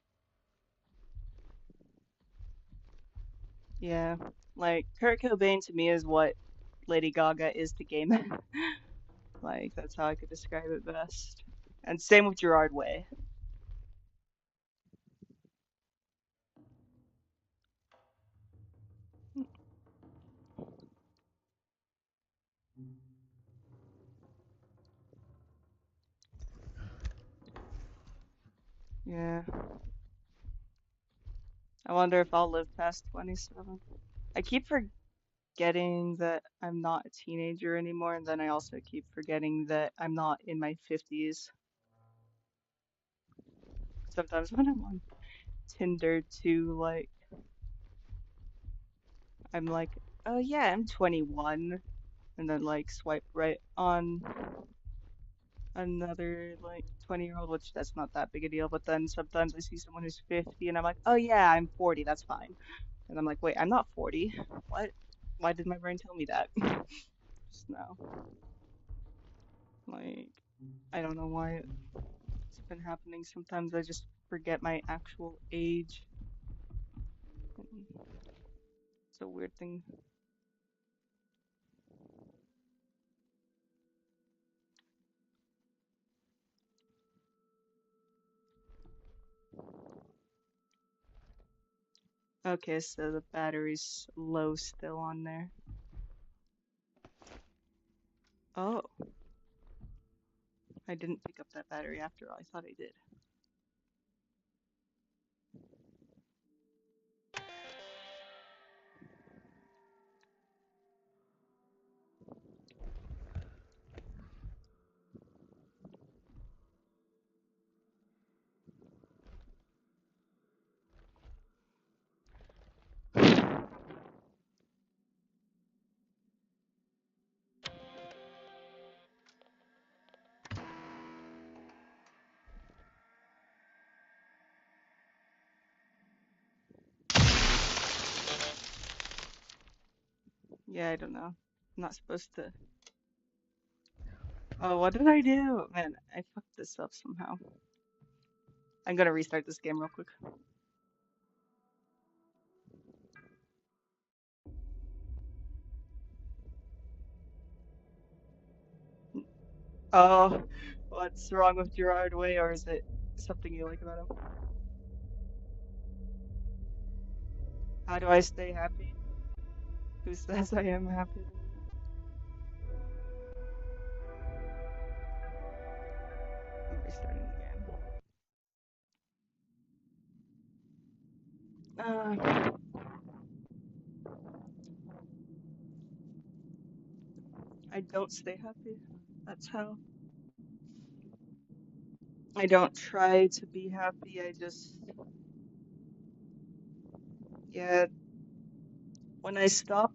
Yeah. Like, Kurt Cobain to me is what Lady Gaga is to gay men. Like, that's how I could describe it best. And same with Gerard Way. Yeah. I wonder if I'll live past 27. I keep forgetting that I'm not a teenager anymore, and then I also keep forgetting that I'm not in my 50s. Sometimes when I'm on Tinder too, like, I'm like, oh yeah, I'm 21, and then like swipe right on another like 20-year-old, which that's not that big a deal. But then sometimes I see someone who's 50, and I'm like, oh yeah, I'm 40, that's fine. And I'm like, wait, I'm not 40. What? Why did my brain tell me that? Just now. Like, I don't know why it's been happening. Sometimes I just forget my actual age. It's a weird thing. Okay, so the battery's low still on there. Oh, I didn't pick up that battery after all. I thought I did. Yeah, I don't know. I'm not supposed to. Oh, what did I do? Man, I fucked this up somehow. I'm gonna restart this game real quick. Oh, what's wrong with Gerard Way, or is it something you like about him? How do I stay happy? Who says I am happy? I'm restarting the game. I don't stay happy. That's how. I don't try to be happy. I just, yeah, when I stop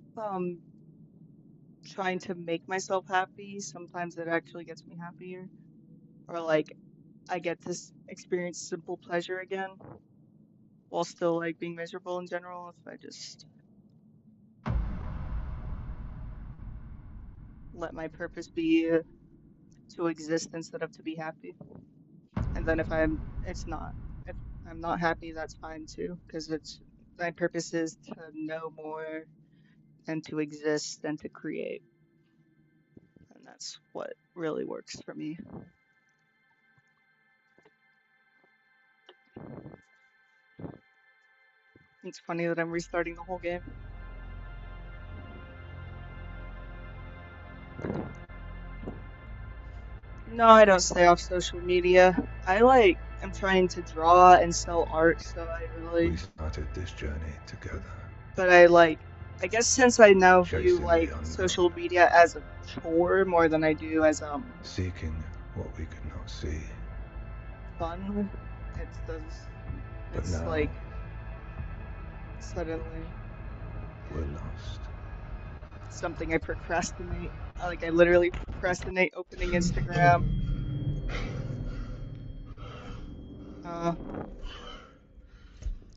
trying to make myself happy, sometimes it actually gets me happier. Or like I get to experience simple pleasure again while still like being miserable in general if I just let my purpose be to exist instead of to be happy. And then if I'm not happy, that's fine too, because it's my purpose is to know more and to exist and to create. And that's what really works for me. It's funny that I'm restarting the whole game. No, I don't stay off social media. I'm trying to draw and sell art, so We started this journey together. But I guess since I now view Chasing like the unknown. social media as a chore more than I do as Seeking what we could not see. fun. It does. But It's now like suddenly we're lost. something I procrastinate. Like I literally procrastinate opening Instagram.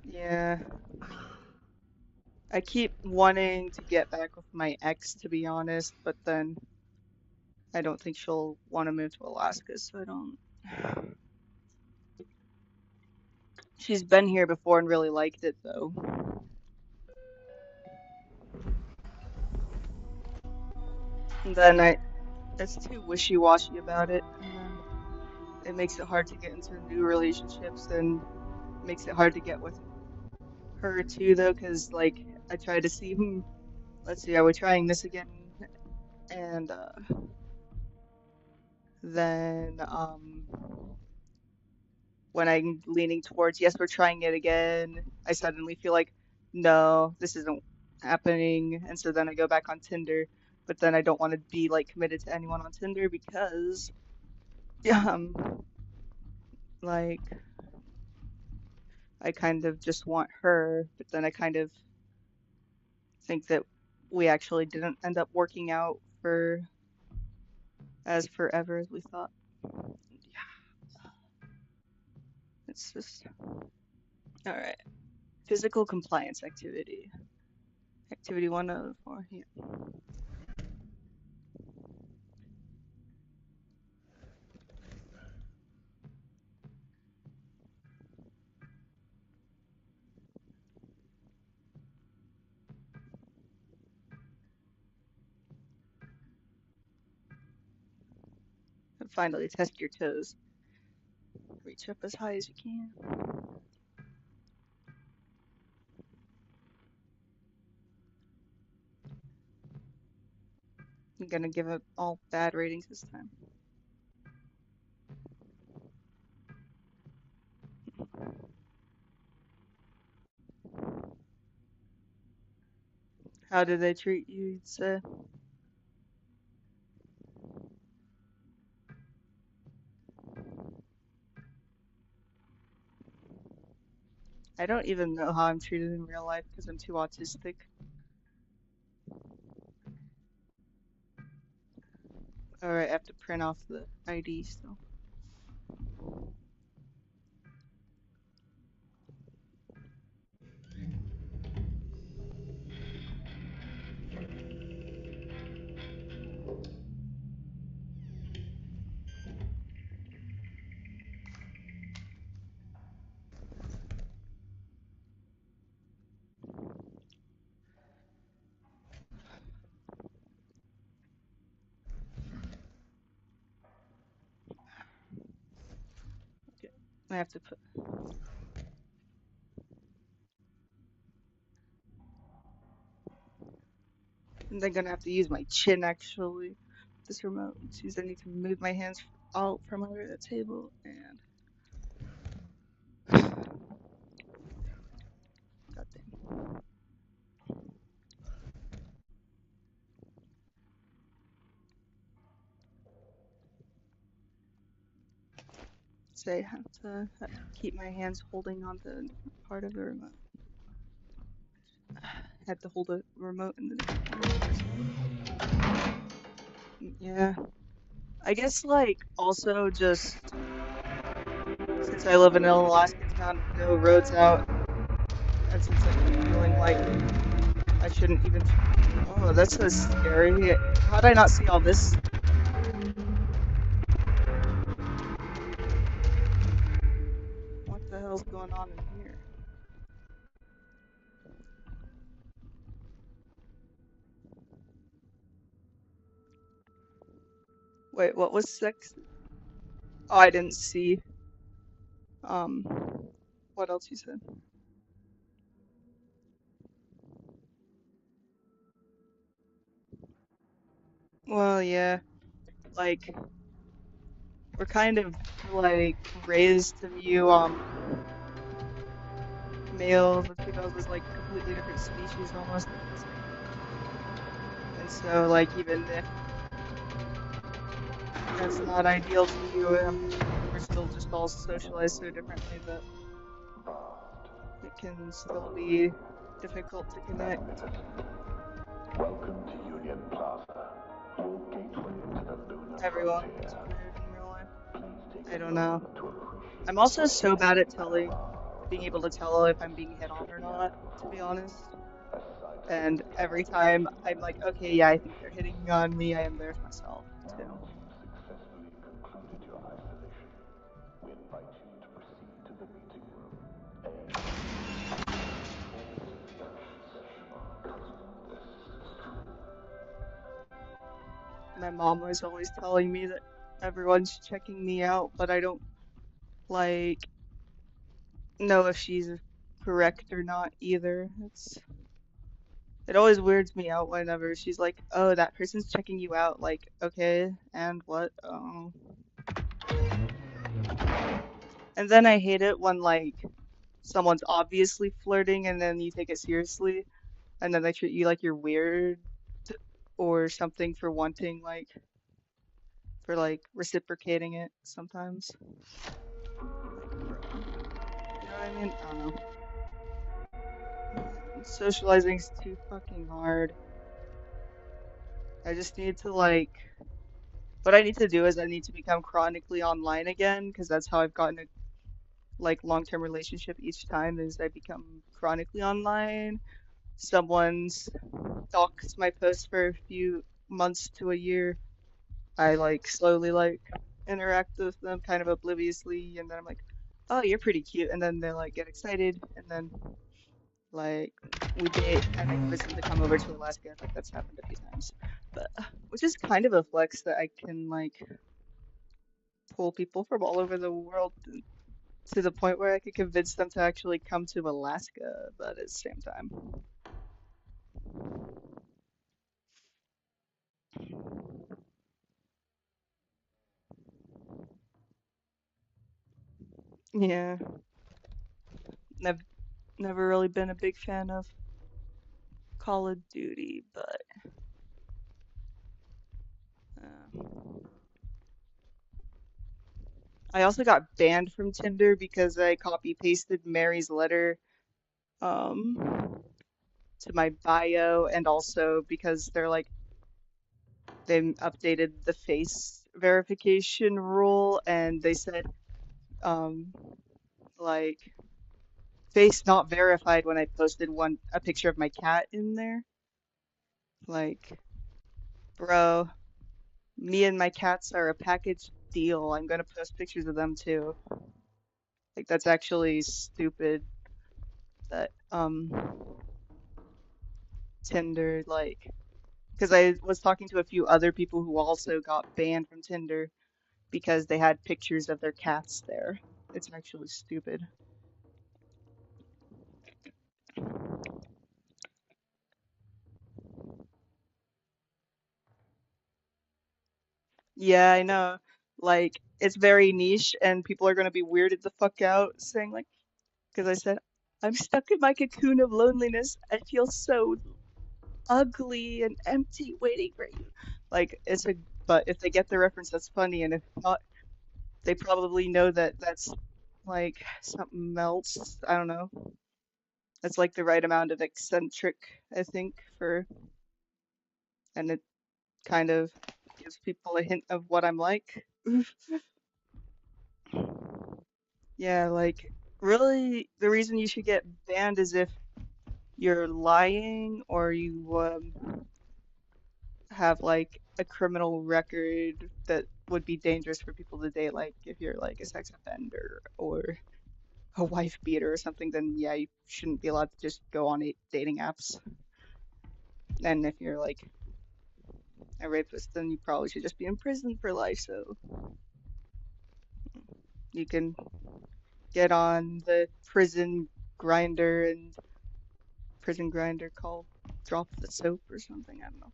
Yeah. I keep wanting to get back with my ex, to be honest, but then I don't think she'll want to move to Alaska, so I don't. She's been here before and really liked it, though. And then it's too wishy-washy about it, and then it makes it hard to get into new relationships and makes it hard to get with her too, though, because like I try to see, let's see, are we trying this again? And then when I'm leaning towards yes, we're trying it again, I suddenly feel like no, this isn't happening, and so then I go back on Tinder, but then I don't want to be like committed to anyone on Tinder because um like I kind of just want her, but then I kind of think that we actually didn't end up working out for as forever as we thought. Yeah, it's just all right. Physical compliance activity. Activity 1 out of 4. Yeah. And finally, test your toes. Reach up as high as you can. I'm gonna give it all bad ratings this time. How did they treat you, you'd say? I don't even know how I'm treated in real life because I'm too autistic. Alright, I have to print off the ID still. Okay, I have to put. And I'm gonna have to use my chin actually. This remote, which means I need to move my hands out from under the table and. God damn. So I have to keep my hands holding on to a different part of the remote. I had to hold a remote in the different corner for a second. Yeah. I guess like also just since I live in an Alaska town with no roads out, and since I keep feeling like I shouldn't even. Oh, that's so scary. How did I not see all this? What the hell's going on in here? Wait, what was sex? Oh, I didn't see. What else you said? Well, yeah, like we're kind of like raised to view males and females as like completely different species almost. And so like even if that's not ideal to you, we're still just all socialized so differently that it can still be difficult to connect. Welcome to Union Plaza, your gateway to the lunar Everyone's frontier. weird in real life. Please take I a don't know. moment to appreciate I'm also so bad at being able to tell if I'm being hit on or not, to be honest. And every time I'm like, okay, yeah, I think they're hitting on me, I embarrass myself too. successfully concluded your isolation. We invite you to proceed to the meeting room. My mom was always telling me that everyone's checking me out, but I don't like know if she's correct or not either. It always weirds me out whenever she's like, "Oh, that person's checking you out." Like, okay, and what? Oh. And then I hate it when like someone's obviously flirting and then you take it seriously, and then they treat you like you're weird or something for wanting for reciprocating it sometimes. Like, bro. You know what I mean? I don't know. Socializing's too fucking hard. I just need to what I need to do is I need to become chronically online again because that's how I've gotten a long-term relationship each time is I become chronically online. Someone's stalks my posts for a few months to a year. I slowly interact with them kind of obliviously and then I'm like, "Oh, you're pretty cute." And then they get excited and then like we date and I convince them to come over to Alaska. Like that's happened a few times. But which is kind of a flex that I can pull people from all over the world to the point where I could convince them to actually come to Alaska, but at the same time. Yeah, I've never really been a big fan of Call of Duty, but uh, I also got banned from Tinder because I copy pasted Mary's letter um to my bio and also because they updated the face verification rule and they said um like face not verified when I posted a picture of my cat in there. Like, bro, me and my cats are a package deal. I'm gonna post pictures of them too. Like that's actually stupid that Tinder because I was talking to a few other people who also got banned from Tinder because they had pictures of their cats there. It's actually stupid. Yeah, I know. Like, it's very niche, and people are gonna be weirded the fuck out saying, because I said, I'm stuck in my cocoon of loneliness. I feel so ugly and empty waiting for you. But if they get the reference, that's funny, and if not, they probably know that that's something else. I don't know. That's the right amount of eccentric, I think, and it kind of gives people a hint of what I'm like. Yeah, really, the reason you should get banned is if you're lying or you have a criminal record that would be dangerous for people to date. Like if you're a sex offender or a wife beater or something, then yeah, you shouldn't be allowed to just go on dating apps. And if you're a rapist, then you probably should just be in prison for life. So you can get on the prison grinder called Drop the Soap or something. I don't know.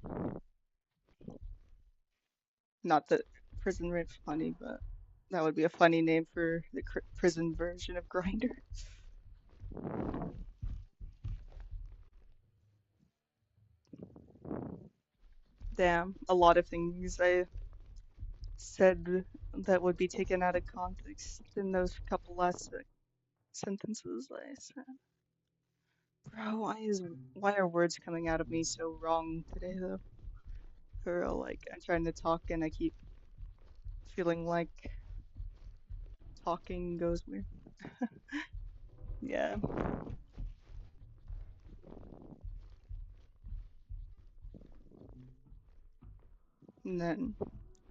Not that prison rape's funny, but that would be a funny name for the prison version of Grinder. Damn, a lot of things I said that would be taken out of context in those couple last sentences I said. Bro, why are words coming out of me so wrong today though? For real, like I'm trying to talk and I keep feeling like talking goes weird. Yeah. And then,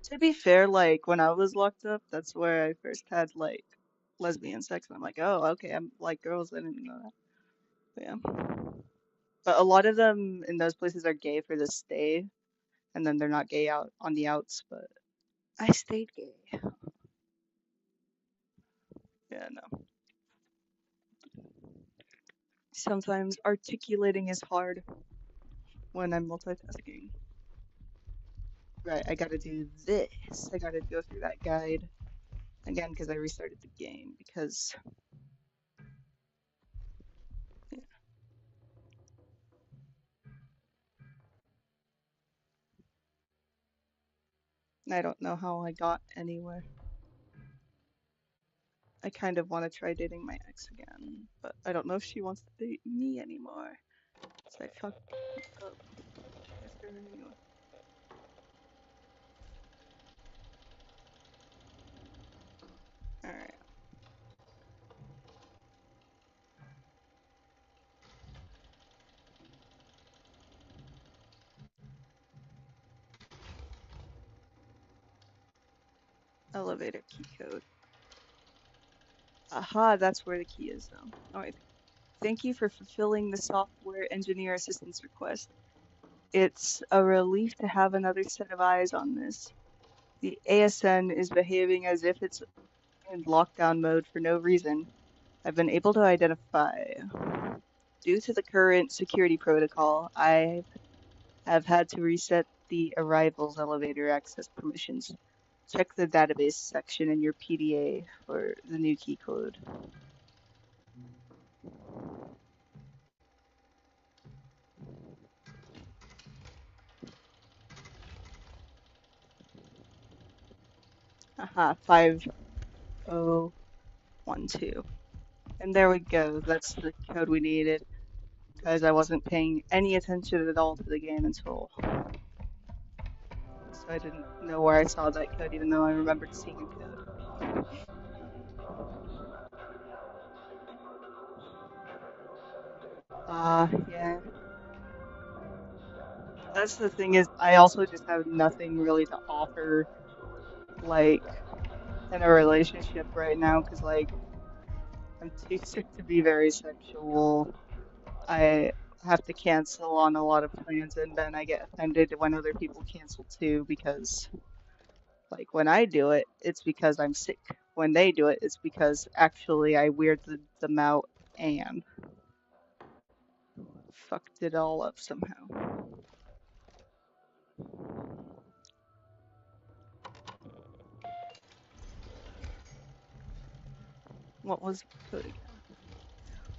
to be fair, like when I was locked up, that's where I first had like lesbian sex, and I'm like, oh, okay, I'm like girls. I didn't know that. But yeah. But a lot of them in those places are gay for the stay, and then they're not gay out on the outs. But I stayed gay. Yeah, no. Sometimes articulating is hard when I'm multitasking. Right, I gotta do this. I gotta go through that guide again because I restarted the game because I don't know how I got anywhere. I kind of want to try dating my ex again, but I don't know if she wants to date me anymore. So I fucked up with her anyway. Alright. Elevator key code. Aha, that's where the key is though. Alright. Thank you for fulfilling the software engineer assistance request. It's a relief to have another set of eyes on this. The ASN is behaving as if it's in lockdown mode for no reason. I've been able to identify. Due to the current security protocol, I have had to reset the arrivals elevator access permissions. Check the database section in your PDA for the new key code. Aha, 5012. And there we go. That's the code we needed. Because I wasn't paying any attention at all to the game until. So I didn't know where I saw that code, even though I remembered seeing a code. Yeah. That's the thing is, I also just have nothing really to offer, like, in a relationship right now, because, like, I'm too sick to be very sexual. I have to cancel on a lot of plans, and then I get offended when other people cancel too, because, like, when I do it, it's because I'm sick. When they do it, it's because actually I weirded them out and fucked it all up somehow. What was the code again?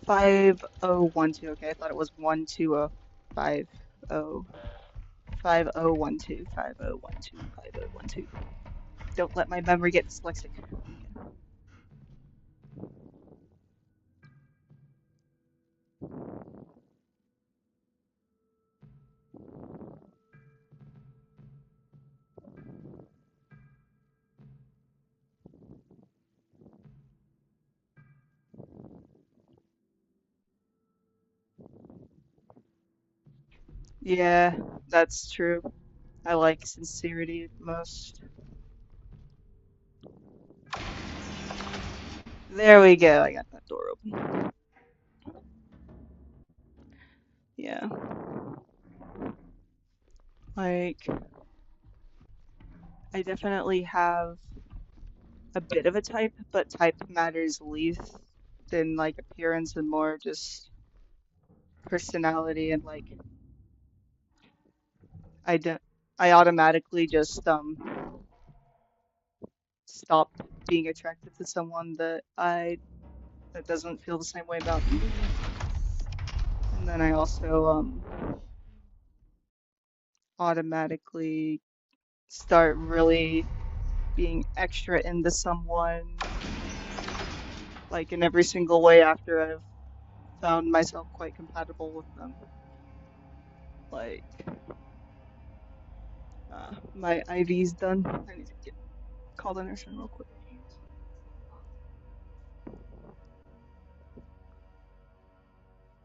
5012. Okay, I thought it was 120. 50 5012 5012 5012. Don't let my memory get dyslexic. Yeah, that's true. I like sincerity most. There we go. I got that door open. Yeah. Like, I definitely have a bit of a type, but type matters least than like appearance and more just personality and like I don't I automatically just stop being attracted to someone that doesn't feel the same way about me. And then I also automatically start really being extra into someone, like in every single way after I've found myself quite compatible with them. Like, my IV's done. I need to call the nurse in real quick.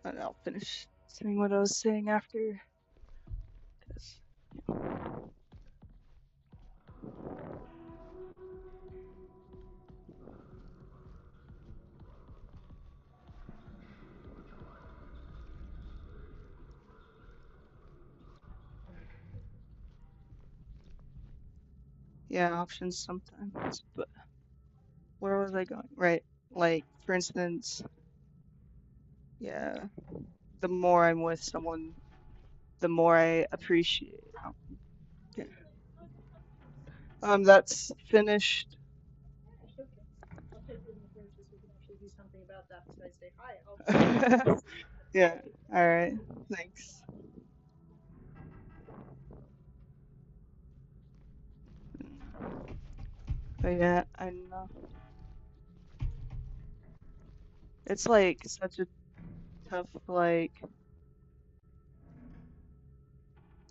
And I'll finish saying what I was saying after. 'Cause, yeah, options sometimes, but where was I going? Right, like, for instance, yeah, the more I'm with someone, the more I appreciate. Yeah. That's finished. Yeah, alright, thanks. But yeah, I don't know. It's like such a tough, like,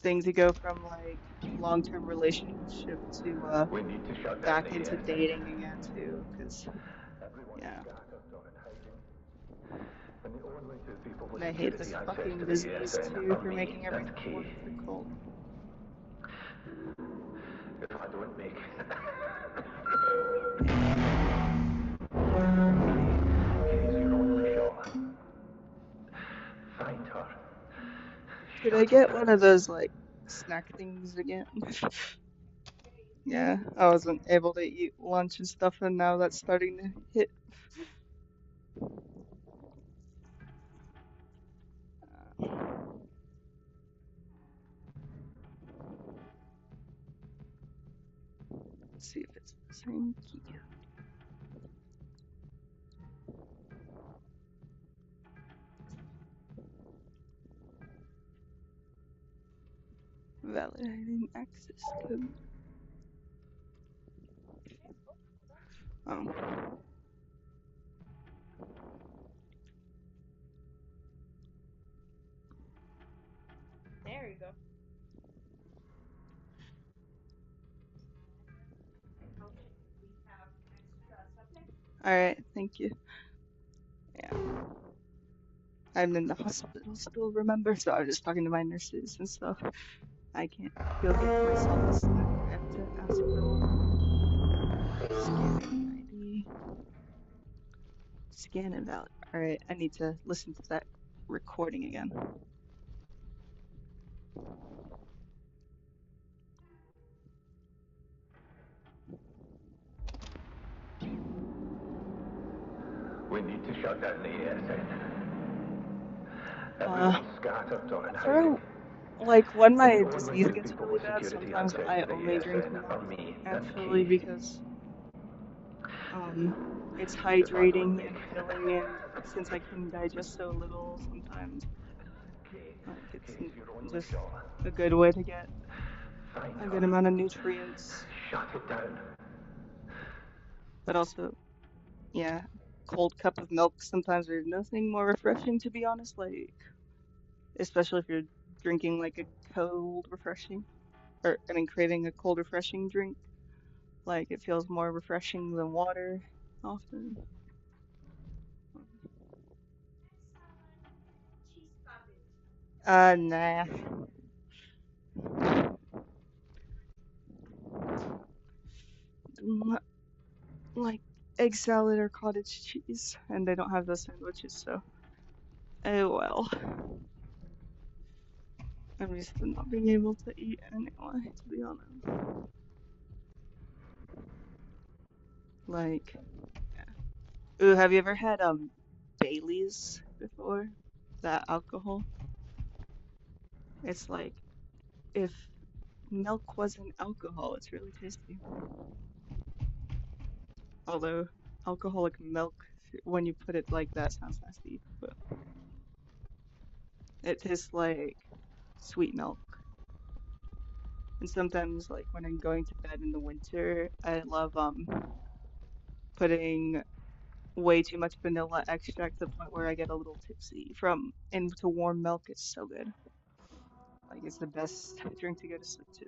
thing to go from like long-term relationship to We need to shut down back the into ESN. dating again too, because Everyone's yeah. scattered or in hiding. And the only two people with And I hate this security access fucking to the disease ESN too are for me making and everything more Key. difficult. If I don't make it. Key's your only shot. Find her. Could I get one of those like snack things again? Yeah, I wasn't able to eat lunch and stuff, and now that's starting to hit. Let's see if it's the same key. Validating access code. Oh. There you go. Alright, thank you. Yeah. I'm in the hospital still, remember? So I was just talking to my nurses and stuff. I can't go get myself a snack. I have to ask for one. Scanning ID. Scan and valid. Alright, I need to listen to that recording again. We need to shut down the ESN. Everyone's scattered or in hiding. For like when And my the only disease two gets people really with bad, security sometimes access I to the only drink ESN milk are me and actually Key. because it's If I don't hydrating make and it. filling, and since I can digest so little sometimes, like it's Key's your only just shot. a good way to get Find a her. good amount of nutrients. Shut it down. But also, yeah, cold cup of milk, sometimes there's nothing more refreshing, to be honest, like especially if you're drinking like a cold refreshing, or I mean craving a cold refreshing drink, like it feels more refreshing than water often. Nah. Like egg salad or cottage cheese, and they don't have those sandwiches, so oh well. I'm used to not being able to eat anyway, to be honest. Like, yeah. Ooh, have you ever had Bailey's before? That alcohol? It's like if milk wasn't alcohol, it's really tasty. Although alcoholic milk, when you put it like that, sounds nasty, but it tastes like sweet milk. And sometimes, like when I'm going to bed in the winter, I love putting way too much vanilla extract to the point where I get a little tipsy from into warm milk. It's so good. Like it's the best drink to go to sleep to.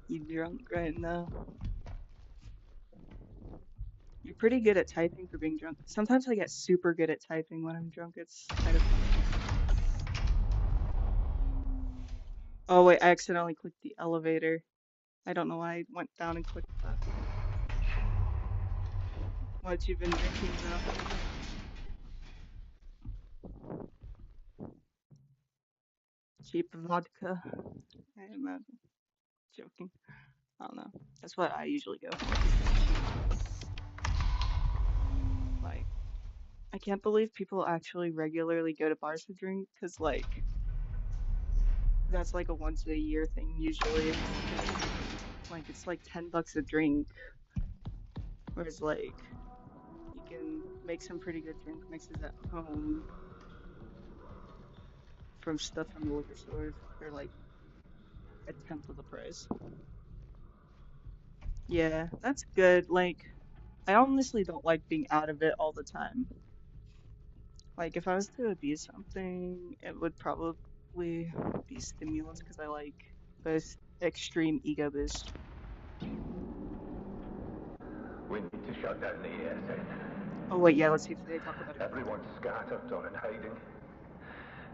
You drunk right now? You're pretty good at typing for being drunk. Sometimes I get super good at typing when I'm drunk. It's kind of funny. Oh wait, I accidentally clicked the elevator. I don't know why I went down and clicked that. What you been drinking though? Cheap vodka. I imagine. Joking. I don't know. That's what I usually go for. Like, I can't believe people actually regularly go to bars to drink, because, like, that's like a once a year thing usually. Like, it's like $10 a drink. Whereas, like, you can make some pretty good drink mixes at home from stuff from the liquor stores for like a tenth of the price. Yeah, that's good. Like, I honestly don't like being out of it all the time. Like, if I was to abuse something, it would probably be stimulants because I like this extreme ego boost. We need to shut down the ASN. Oh wait, yeah, let's see if they talk about it. Everyone's scattered or in hiding.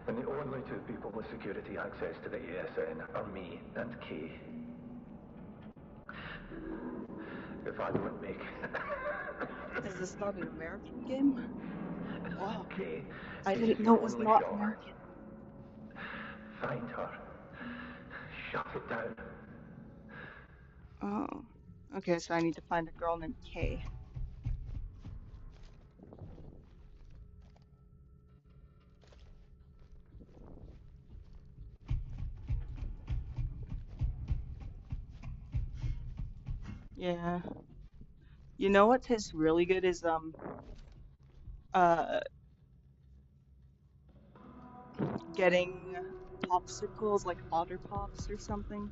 And the only two people with security access to the ASN are me and Kay. If I don't make... Is this not an American game? Wow. Kay, I this didn't is know your it was only not shot. American. Find her. Shut it down. Oh. Okay, so I need to find a girl named Kay. Yeah. You know what tastes really good is uh getting popsicles like Otter Pops or something.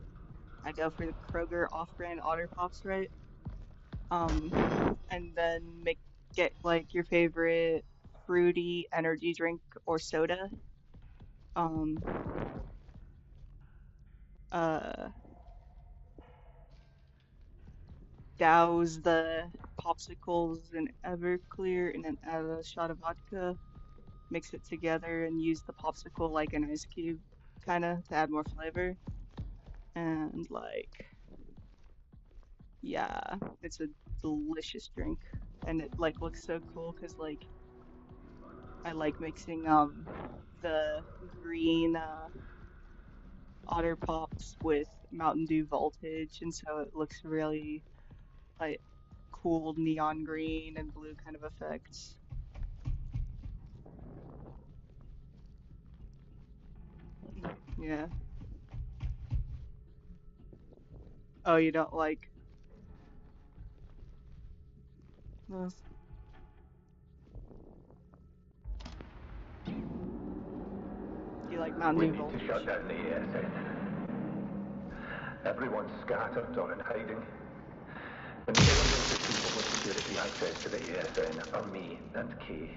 I go for the Kroger off-brand Otter Pops, right? And then get like your favorite fruity energy drink or soda. Um, uh, Douse the popsicles in Everclear and then add a shot of vodka. Mix it together and use the popsicle like an ice cube, kind of, to add more flavor. And like, yeah, it's a delicious drink, and it like looks so cool because like I like mixing the green Otter Pops with Mountain Dew Voltage, and so it looks really like cool neon green and blue kind of effects. Yeah. Oh, you don't like those? You like Mountain We Dew need to Voltage? shut down the ASN. Everyone's scattered or in hiding. And the only two people with security access to the ASN are me and Kay.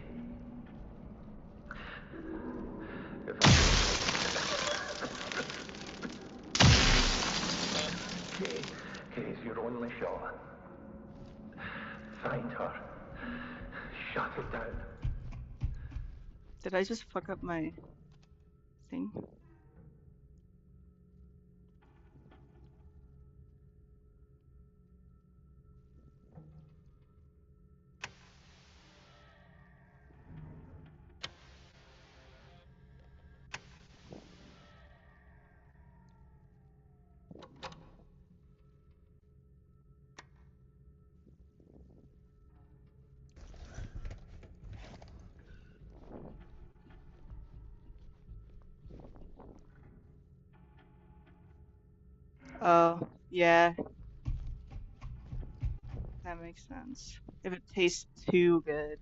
Kay's your only shot. Find her. Shut it down. Did I just fuck up my thing? Oh, yeah, that makes sense. If it tastes too good,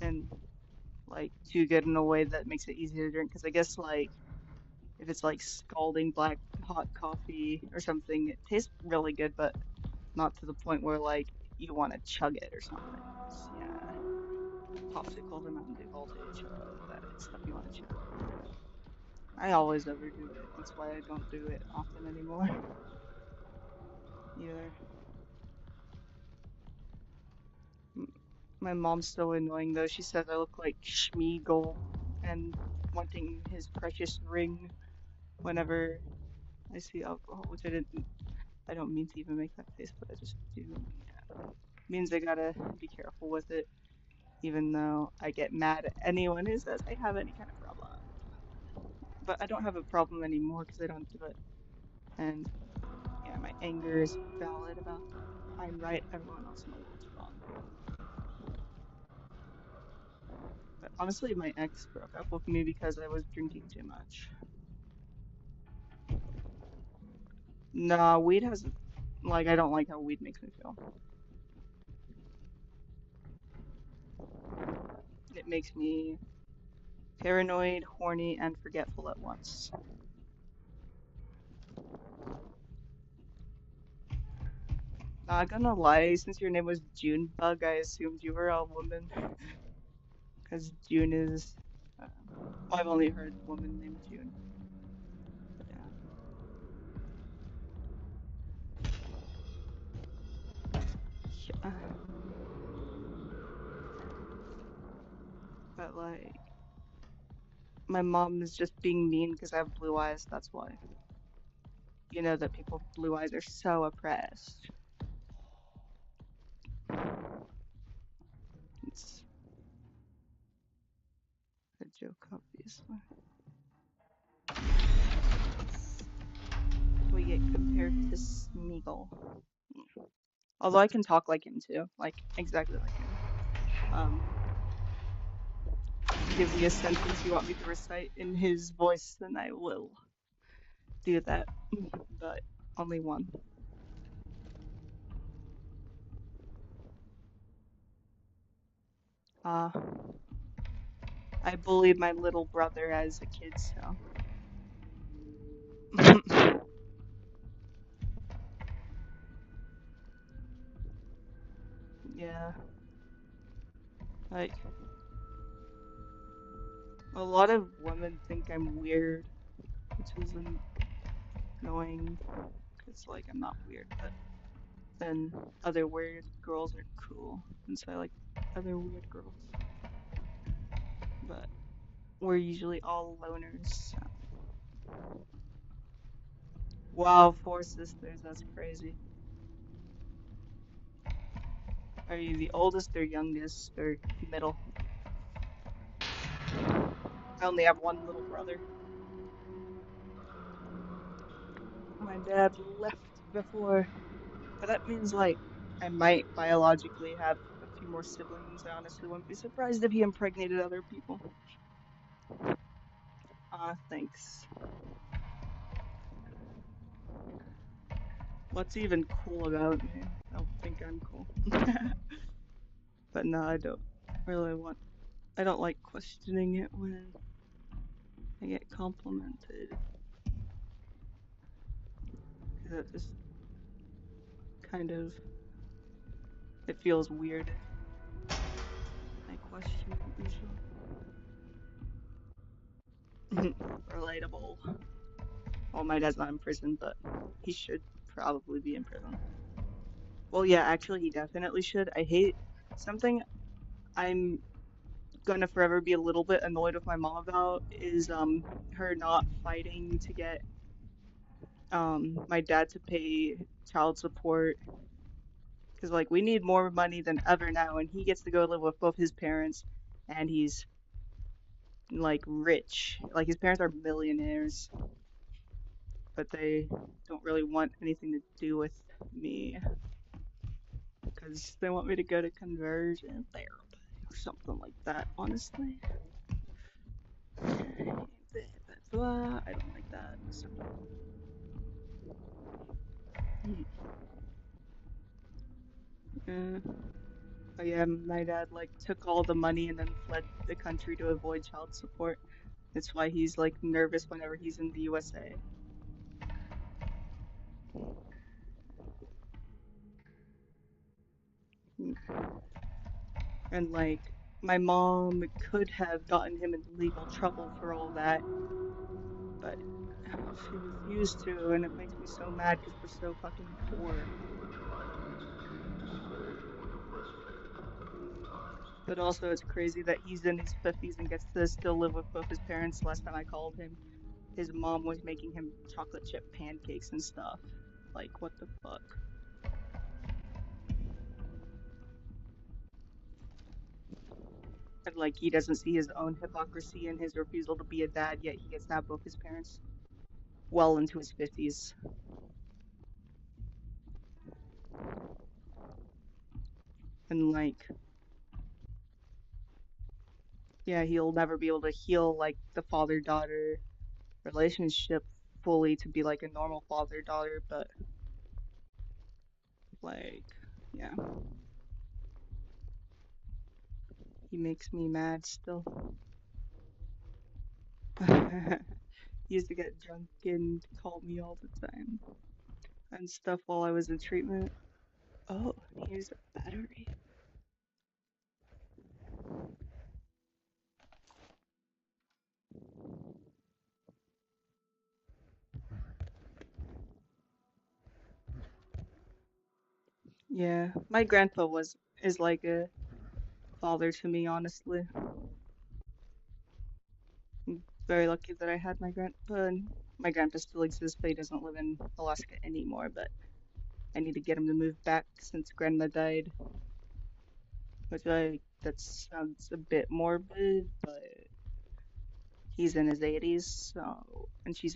and like too good in a way that makes it easy to drink. Because I guess like if it's like scalding black hot coffee or something, it tastes really good, but not to the point where like you want to chug it or something. 'Cause, yeah, popsicles and Mountain Dew voltage, that is stuff you want to chug. I always overdo it. That's why I don't do it often anymore. Either. My mom's so annoying though. She says I look like Schmeagol and wanting his precious ring whenever I see alcohol, which I don't mean to even make that face, but I just do. Yeah. Means I gotta be careful with it, even though I get mad at anyone who says I have any kind of problem. But I don't have a problem anymore because I don't do it. And yeah, my anger is valid about that. I'm right, everyone else in the world's wrong. But honestly, my ex broke up with me because I was drinking too much. Nah, weed has, like, I don't like how weed makes me feel. It makes me paranoid, horny, and forgetful at once. Not gonna lie, since your name was Junebug, I assumed you were a woman. Because June is, well, I've only heard woman named June. But yeah. But like, my mom is just being mean because I have blue eyes, that's why. You know that people with blue eyes are so oppressed. It's a joke, obviously. We get compared to Smeagol. Although I can talk like him too, like exactly like him. Give me a sentence you want me to recite in his voice, then I will do that. But only one. I bullied my little brother as a kid, so. Yeah. Like, a lot of women think I'm weird, which is annoying, because, like, I'm not weird, but then other weird girls are cool, and so I like other weird girls. But we're usually all loners, so. Wow, 4 sisters, that's crazy. Are you the oldest or youngest or middle? I only have one little brother. My dad left before, but that means like I might biologically have a few more siblings. I honestly wouldn't be surprised if he impregnated other people. Thanks. What's even cool about me? I don't think I'm cool. But no, I don't really want. I don't like questioning it when I get complimented. Because that just kind of. It feels weird if I question it usually. Relatable. Well, my dad's not in prison, but he should probably be in prison. Well, yeah, actually, he definitely should. I hate something I'm gonna forever be a little bit annoyed with my mom about is her not fighting to get my dad to pay child support because like we need more money than ever now, and he gets to go live with both his parents, and he's like rich. Like his parents are millionaires, but they don't really want anything to do with me because they want me to go to conversion therapy or something like that, honestly. I don't like that. So. Yeah. But yeah, my dad like took all the money and then fled the country to avoid child support. That's why he's like nervous whenever he's in the USA. And like my mom could have gotten him into legal trouble for all that, but she refused to, and it makes me so mad because we're so fucking poor. But also, it's crazy that he's in his 50s and gets to still live with both his parents. Last time I called him, his mom was making him chocolate chip pancakes and stuff. Like, what the fuck? And like, he doesn't see his own hypocrisy in his refusal to be a dad, yet he gets to have both his parents well into his 50s. And like, yeah, he'll never be able to heal like the father-daughter relationship fully to be like a normal father-daughter, but like, yeah, he makes me mad still. He used to get drunk and call me all the time and stuff while I was in treatment. Oh, here's a battery. Yeah, my grandpa is like a father to me, honestly. I'm very lucky that I had my grandpa, and my grandpa still exists, but he doesn't live in Alaska anymore, but I need to get him to move back since grandma died. That sounds a bit morbid, but he's in his 80s, so, and she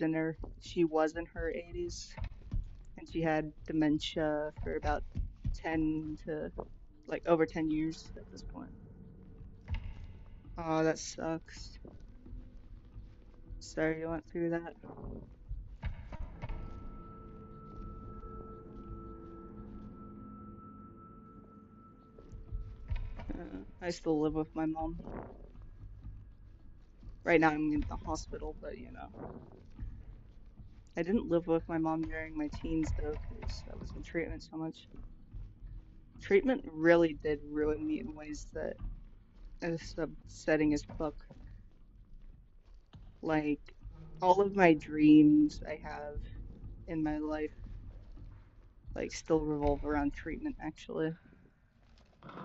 was in her 80s, and she had dementia for about 10 to, like, over 10 years at this point. Oh, that sucks. Sorry you went through that. I still live with my mom. Right now I'm in the hospital, but you know. I didn't live with my mom during my teens though, because I was in treatment so much. Treatment really did ruin me in ways that is upsetting as fuck. Like, all of my dreams I have in my life, like, still revolve around treatment, actually.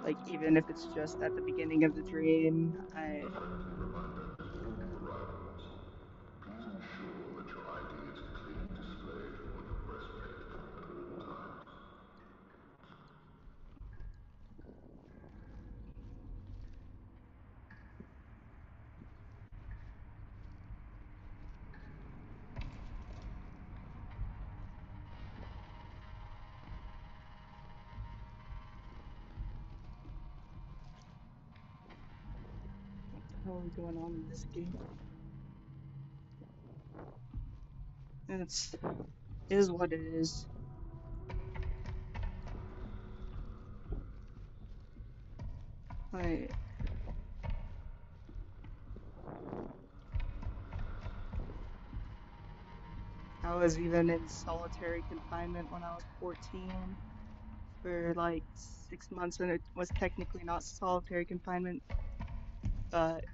Like, even if it's just at the beginning of the dream, what the hell is going on in this game? It's is what it is. Like, I was even in solitary confinement when I was 14 for like 6 months, and it was technically not solitary confinement, but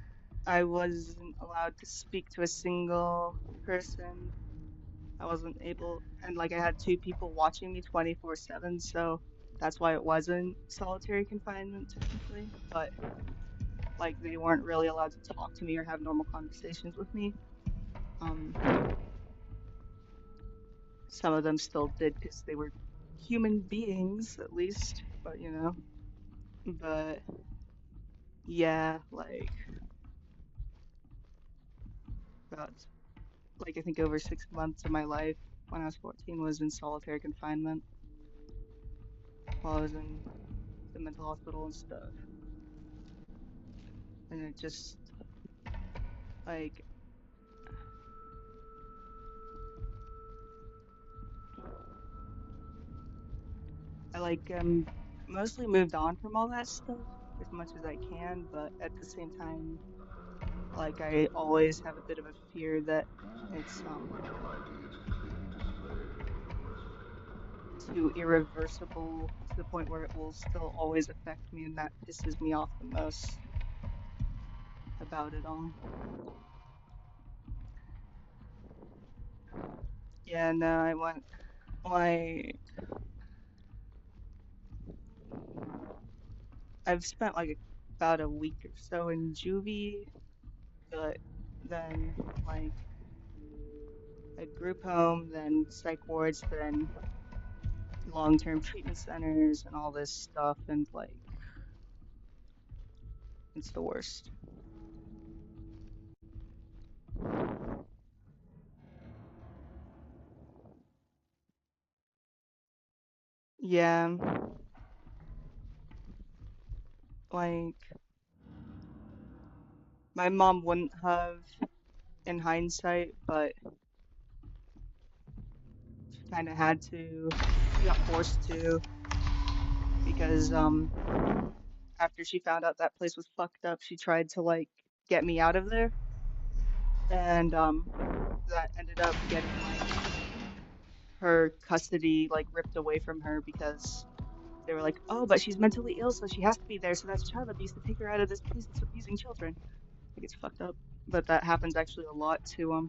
I wasn't allowed to speak to a single person. I wasn't able, and like I had two people watching me 24/7, so that's why it wasn't solitary confinement technically, but like they weren't really allowed to talk to me or have normal conversations with me. Um, some of them still did because they were human beings at least, but you know, but yeah, like about like I think over 6 months of my life when I was 14 was in solitary confinement while I was in the mental hospital and stuff. And it just like I like mostly moved on from all that stuff as much as I can, but at the same time, like I always have a bit of a fear that it's too irreversible to the point where it will still always affect me, and that pisses me off the most about it all. Yeah, no, I went like I've spent like about a week or so in juvie, but then like a group home, then psych wards, then long-term treatment centers and all this stuff, and like it's the worst. Yeah, like my mom wouldn't have in hindsight, but she kind of had to. She got forced to because after she found out that place was fucked up, she tried to like get me out of there, and that ended up getting like her custody like ripped away from her because they were like, oh, but she's mentally ill, so she has to be there, so that's child abuse to take her out of this place that's abusing children. Like it's fucked up. But that happens actually a lot to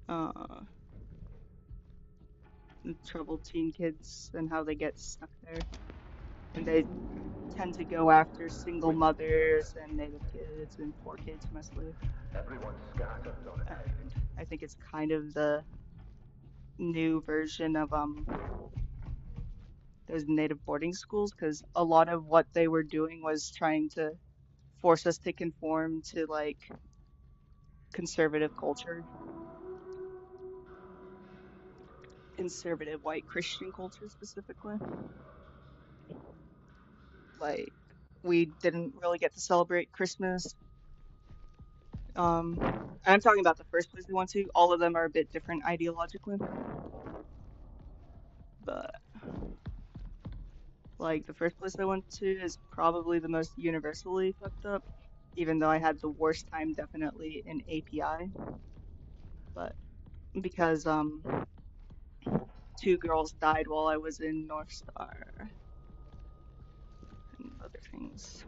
uh the troubled teen kids and how they get stuck there. And they tend to go after single mothers and native kids and poor kids mostly. And I think it's kind of the new version of those native boarding schools, because a lot of what they were doing was trying to force us to conform to like conservative culture, conservative white Christian culture specifically. Like we didn't really get to celebrate Christmas. I'm talking about the first place we went to. All of them are a bit different ideologically, but like the first place I went to is probably the most universally fucked up, even though I had the worst time definitely in API. But because two girls died while I was in North Star and other things.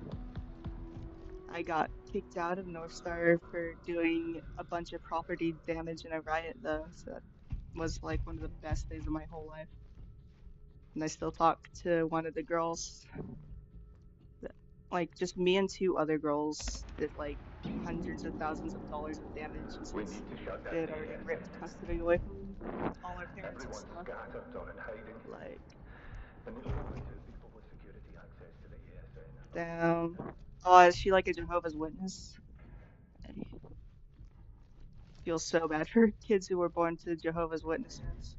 I got kicked out of North Star for doing a bunch of property damage in a riot though, so that was like one of the best days of my whole life. And I still talk to one of the girls. Like just me and two other girls did like hundreds of thousands of dollars of damage since they had already ripped custody away from all our parents and stuff. Like, damn. Oh, is she like a Jehovah's Witness? I feel so bad for kids who were born to Jehovah's Witnesses.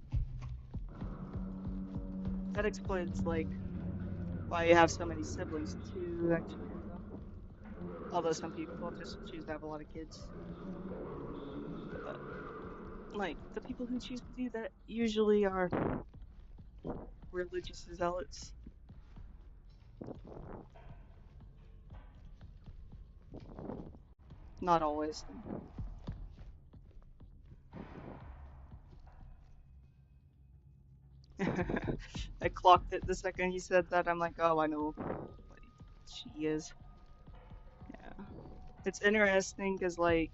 That explains like why you have so many siblings too, actually, though. Although some people just choose to have a lot of kids. But like the people who choose to do that usually are religious zealots. Not always. I clocked it the second you said that. I'm like, oh, I know what she is. Yeah. It's interesting because, like,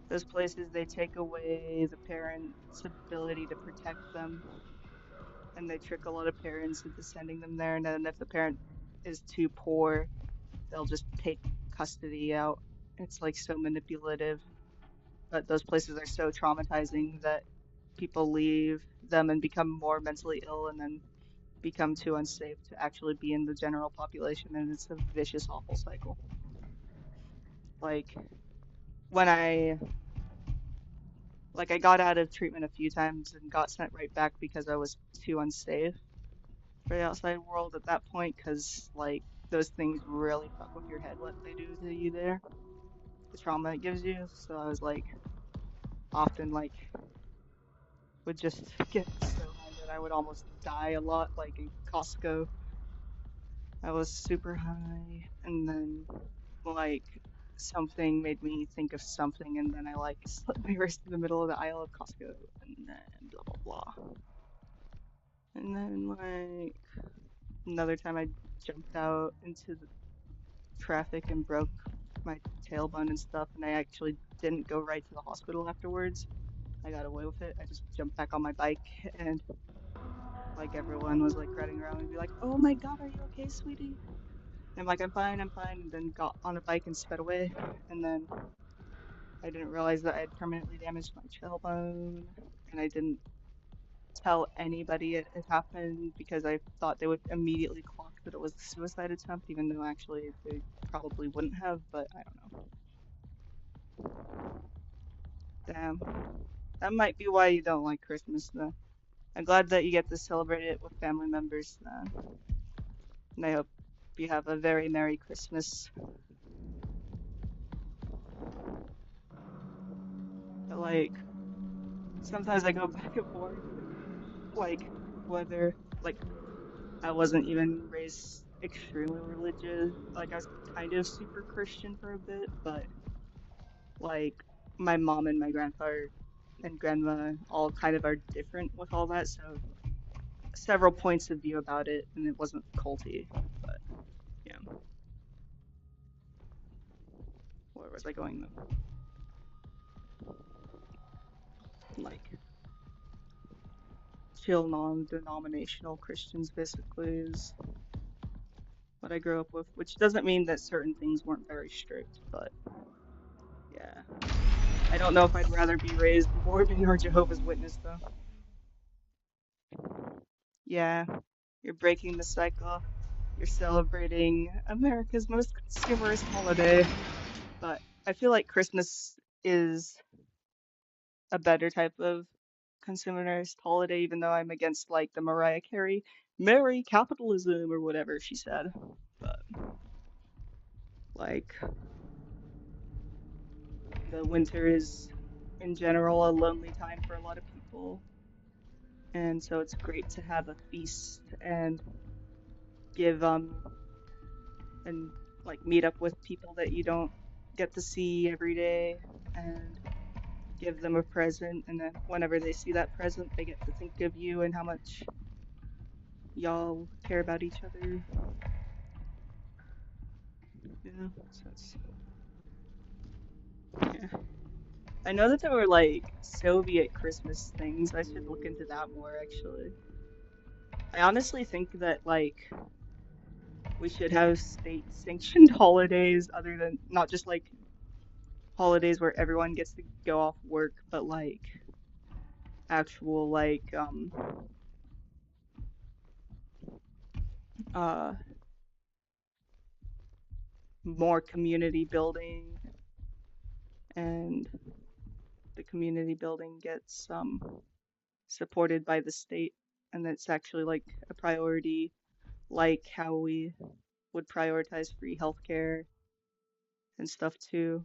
those places, they take away the parent's ability to protect them. And they trick a lot of parents into sending them there. And then if the parent is too poor, they'll just take custody out. It's, like, so manipulative. But those places are so traumatizing that people leave them and become more mentally ill and then become too unsafe to actually be in the general population, and it's a vicious, awful cycle. Like when I got out of treatment a few times and got sent right back because I was too unsafe for the outside world at that point, because like those things really fuck with your head, what they do to you there, the trauma it gives you. So I was like often like would just get so high that I would almost die a lot, like in Costco. I was super high, and then like something made me think of something, and then I like slipped my wrist in the middle of the aisle of Costco, and then blah blah blah. And then like another time I jumped out into the traffic and broke my tailbone and stuff, and I actually didn't go right to the hospital afterwards. I got away with it. I just jumped back on my bike, and like everyone was like running around and be like, "Oh my God, are you okay, sweetie?" And I'm like, I'm fine," and then got on a bike and sped away. And then I didn't realize that I had permanently damaged my tailbone, and I didn't tell anybody it had happened because I thought they would immediately clock that it was a suicide attempt, even though actually they probably wouldn't have, but I don't know. Damn. That might be why you don't like Christmas, though. I'm glad that you get to celebrate it with family members, and I hope you have a very Merry Christmas. But, like, sometimes I go back and forth, like, whether, like, I wasn't even raised extremely religious. Like, I was kind of super Christian for a bit, but, like, my mom and my grandpa and grandma all kind of are different with all that, so several points of view about it, and it wasn't culty, but, yeah. Where was I going, though? Like, chill non-denominational Christians basically is what I grew up with, which doesn't mean that certain things weren't very strict, but yeah. I don't know if I'd rather be raised Mormon or Jehovah's Witness though. Yeah, you're breaking the cycle. You're celebrating America's most consumerist holiday, but I feel like Christmas is a better type of consumerist holiday, even though I'm against like the Mariah Carey "Merry Capitalism" or whatever she said. But like the winter is in general a lonely time for a lot of people, and so it's great to have a feast and give and like meet up with people that you don't get to see every day and give them a present, and then whenever they see that present they get to think of you and how much y'all care about each other. Yeah, so it's, yeah. I know that there were like Soviet Christmas things. I should look into that more actually. I honestly think that like we should have state sanctioned holidays other than not just like holidays where everyone gets to go off work, but like actual like uh more community building, and the community building gets supported by the state, and that's actually like a priority, like how we would prioritize free healthcare and stuff too,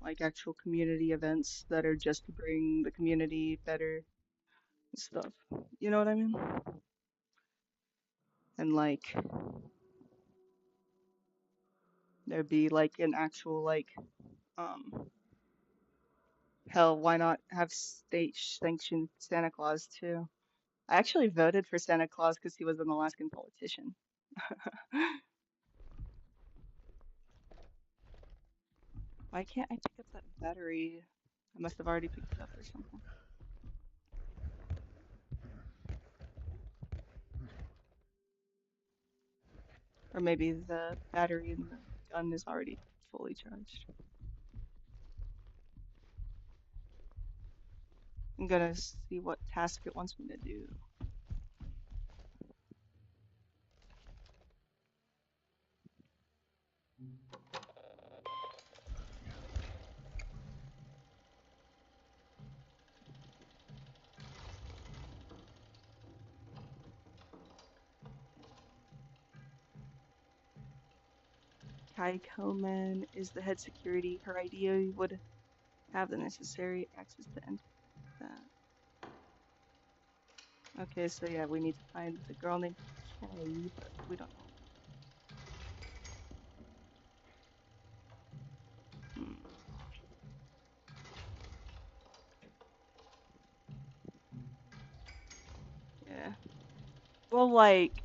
like actual community events that are just to bring the community better and stuff. You know what I mean? And like there'd be like an actual like um hell, why not have state sanctioned Santa Claus too? I actually voted for Santa Claus because he was an Alaskan politician. Why can't I pick up that battery? I must have already picked it up or something. Or maybe the battery in the gun is already fully charged. I'm gonna see what task it wants me to do. Kai Koman is the head security. Her idea would have the necessary access to enter that. Okay, so yeah, we need to find the girl named Kay, but we don't know. Hmm. Yeah. Well, like,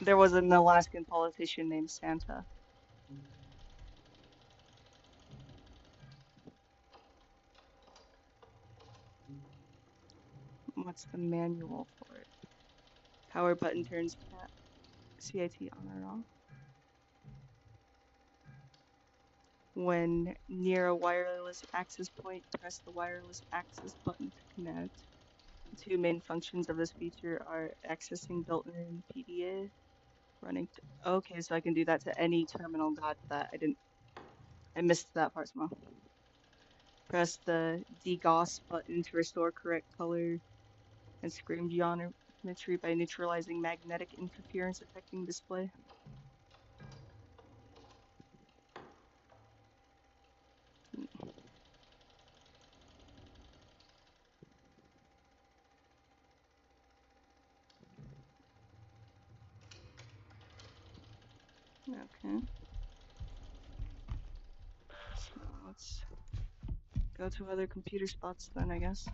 there was an Alaskan politician named Santa. What's the manual for it? Power button turns CIT on or off. When near a wireless access point, press the wireless access button to connect. The two main functions of this feature are accessing built-in PDA, running. Okay, so I can do that to any terminal. Got that. I missed that part somehow. Press the degauss button to restore correct color and screen geometry by neutralizing magnetic interference affecting display. Okay. So let's go to other computer spots then, I guess.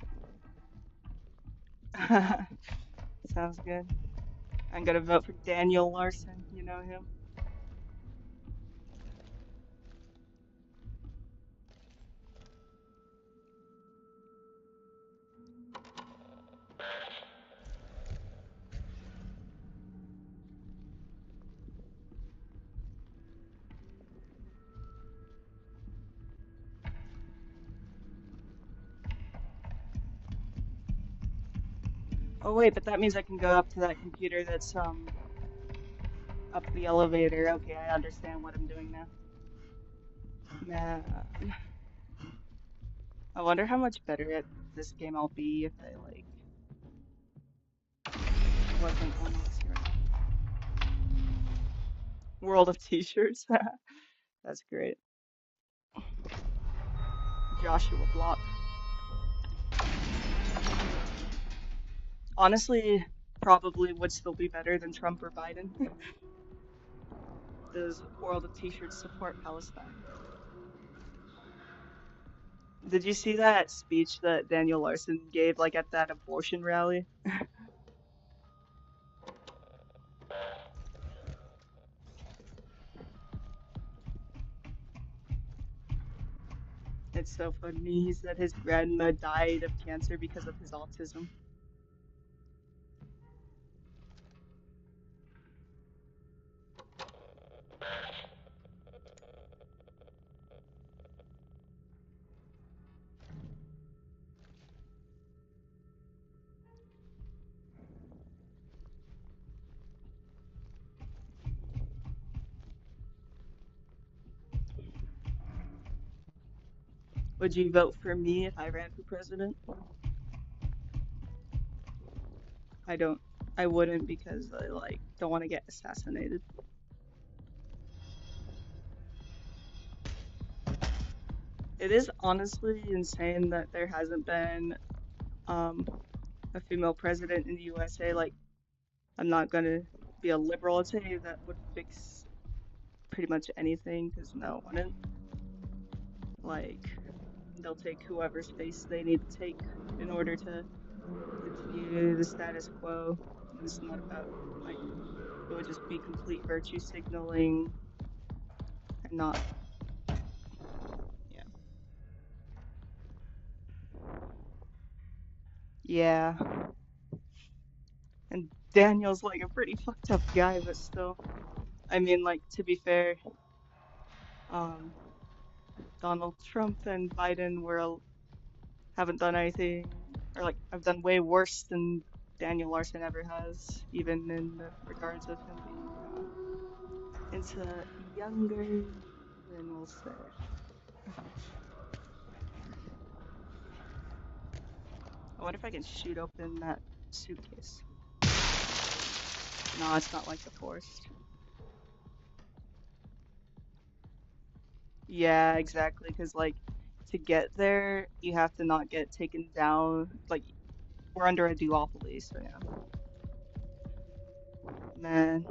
Sounds good. I'm gonna vote for Daniel Larson. You know him? Oh wait, but that means I can go up to that computer that's up the elevator. Okay, I understand what I'm doing now. Man, I wonder how much better at this game I'll be if I like wasn't on this here. World of T-shirts. That's great. Joshua Block. Honestly, probably would still be better than Trump or Biden. Does World of T-shirts support Palestine? Did you see that speech that Daniel Larson gave like at that abortion rally? It's so funny. He said his grandma died of cancer because of his autism. Would you vote for me if I ran for president? I don't. I wouldn't because I like don't want to get assassinated. It is honestly insane that there hasn't been a female president in the USA. Like, I'm not gonna be a liberal and say that would fix pretty much anything because no, it wouldn't. Like, they'll take whoever's face they need to take in order to continue the status quo. It's not about like it would just be complete virtue signaling and not yeah. Yeah. And Daniel's like a pretty fucked up guy, but still. I mean, like, to be fair, um, Donald Trump and Biden haven't done anything, or like, have done way worse than Daniel Larson ever has, even in the regards of him being into younger than we'll say. I wonder if I can shoot open that suitcase. No, it's not like the forest. Yeah, exactly, because like to get there, you have to not get taken down. Like we're under a duopoly, so yeah. Man,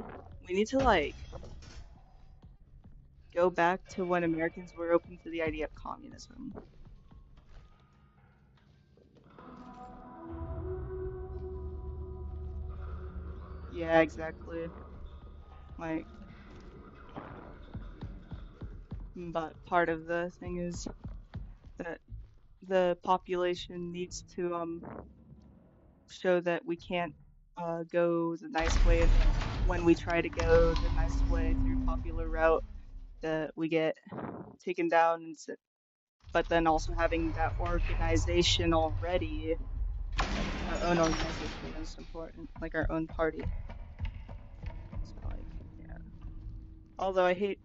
we need to like go back to when Americans were open to the idea of communism. Yeah, exactly. Like, but part of the thing is that the population needs to show that we can't go the nice way, and then when we try to go the nice way through popular route, that we get taken down, and but then also having that organization already, our own organization is important, like our own party. So like, yeah. Although I hate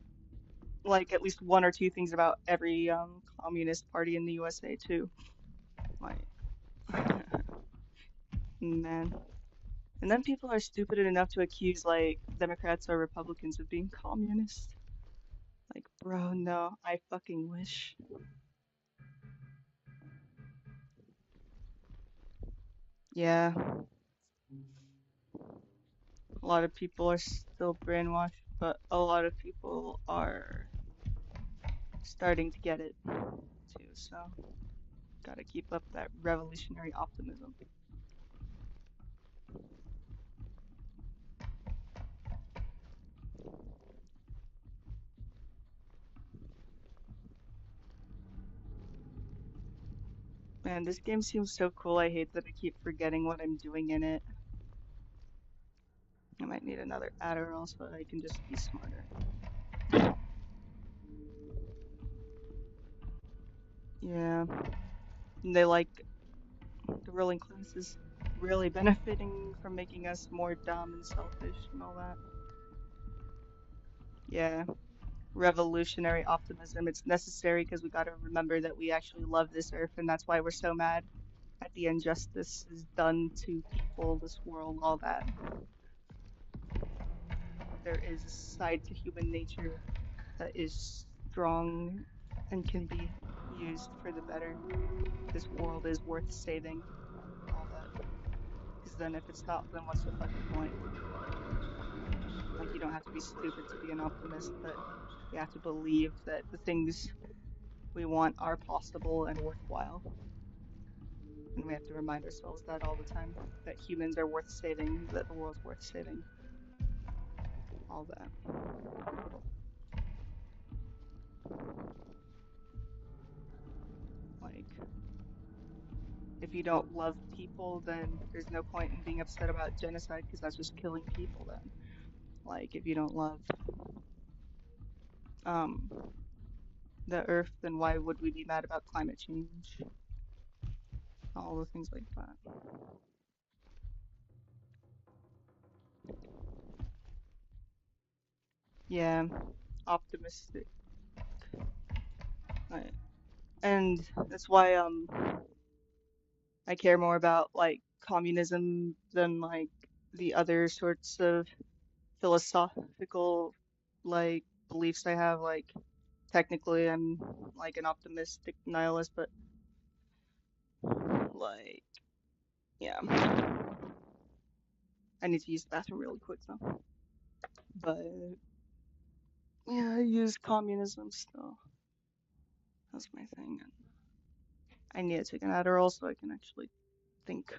like at least one or two things about every communist party in the USA too. Like, man. And then people are stupid enough to accuse like Democrats or Republicans of being communist. Like, bro, no, I fucking wish. Yeah, a lot of people are still brainwashed, but a lot of people are starting to get it too, so gotta keep up that revolutionary optimism. Man, this game seems so cool. I hate that I keep forgetting what I'm doing in it. I might need another Adderall so that I can just be smarter. Yeah, and they like the ruling class is really benefiting from making us more dumb and selfish and all that. Yeah, revolutionary optimism. It's necessary because we gotta remember that we actually love this earth, and that's why we're so mad at the injustice is done to people, this world, all that. There is a side to human nature that is strong and can be used for the better. This world is worth saving, all that. Because then if it's not, then what's the fucking point? Like, you don't have to be stupid to be an optimist, but you have to believe that the things we want are possible and worthwhile. And we have to remind ourselves that all the time, that humans are worth saving, that the world's worth saving. All that. Like, if you don't love people, then there's no point in being upset about genocide because that's just killing people then. Like, if you don't love um the earth, then why would we be mad about climate change? All the things like that. Yeah, optimistic. Right. And that's why I care more about like communism than like the other sorts of philosophical like beliefs I have. Like technically I'm like an optimistic nihilist, but like yeah. I need to use the bathroom really quick though. But yeah, I use communism still. That's my thing. I need to take an Adderall so I can actually think.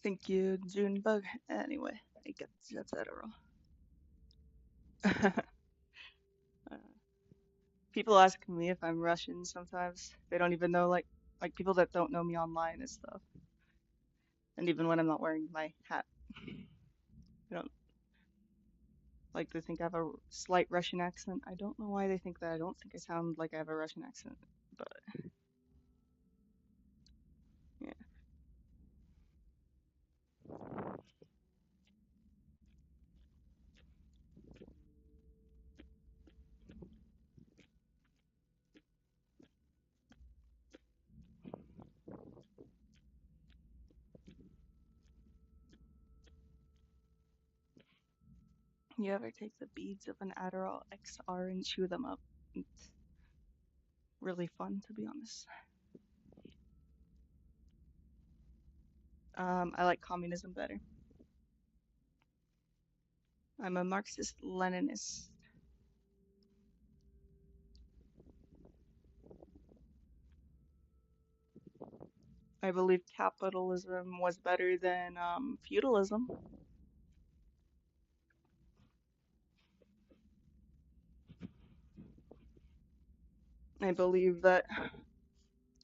Thank you, Junebug. Anyway, I get that's Adderall. Uh, People ask me if I'm Russian sometimes. They don't even know, like people that don't know me online and stuff. And even when I'm not wearing my hat, they don't like they think I have a slight Russian accent. I don't know why they think that. I don't think I sound like I have a Russian accent, but yeah. You ever take the beads of an Adderall XR and chew them up? It's really fun, to be honest. I like communism better. I'm a Marxist-Leninist. I believe capitalism was better than feudalism. I believe that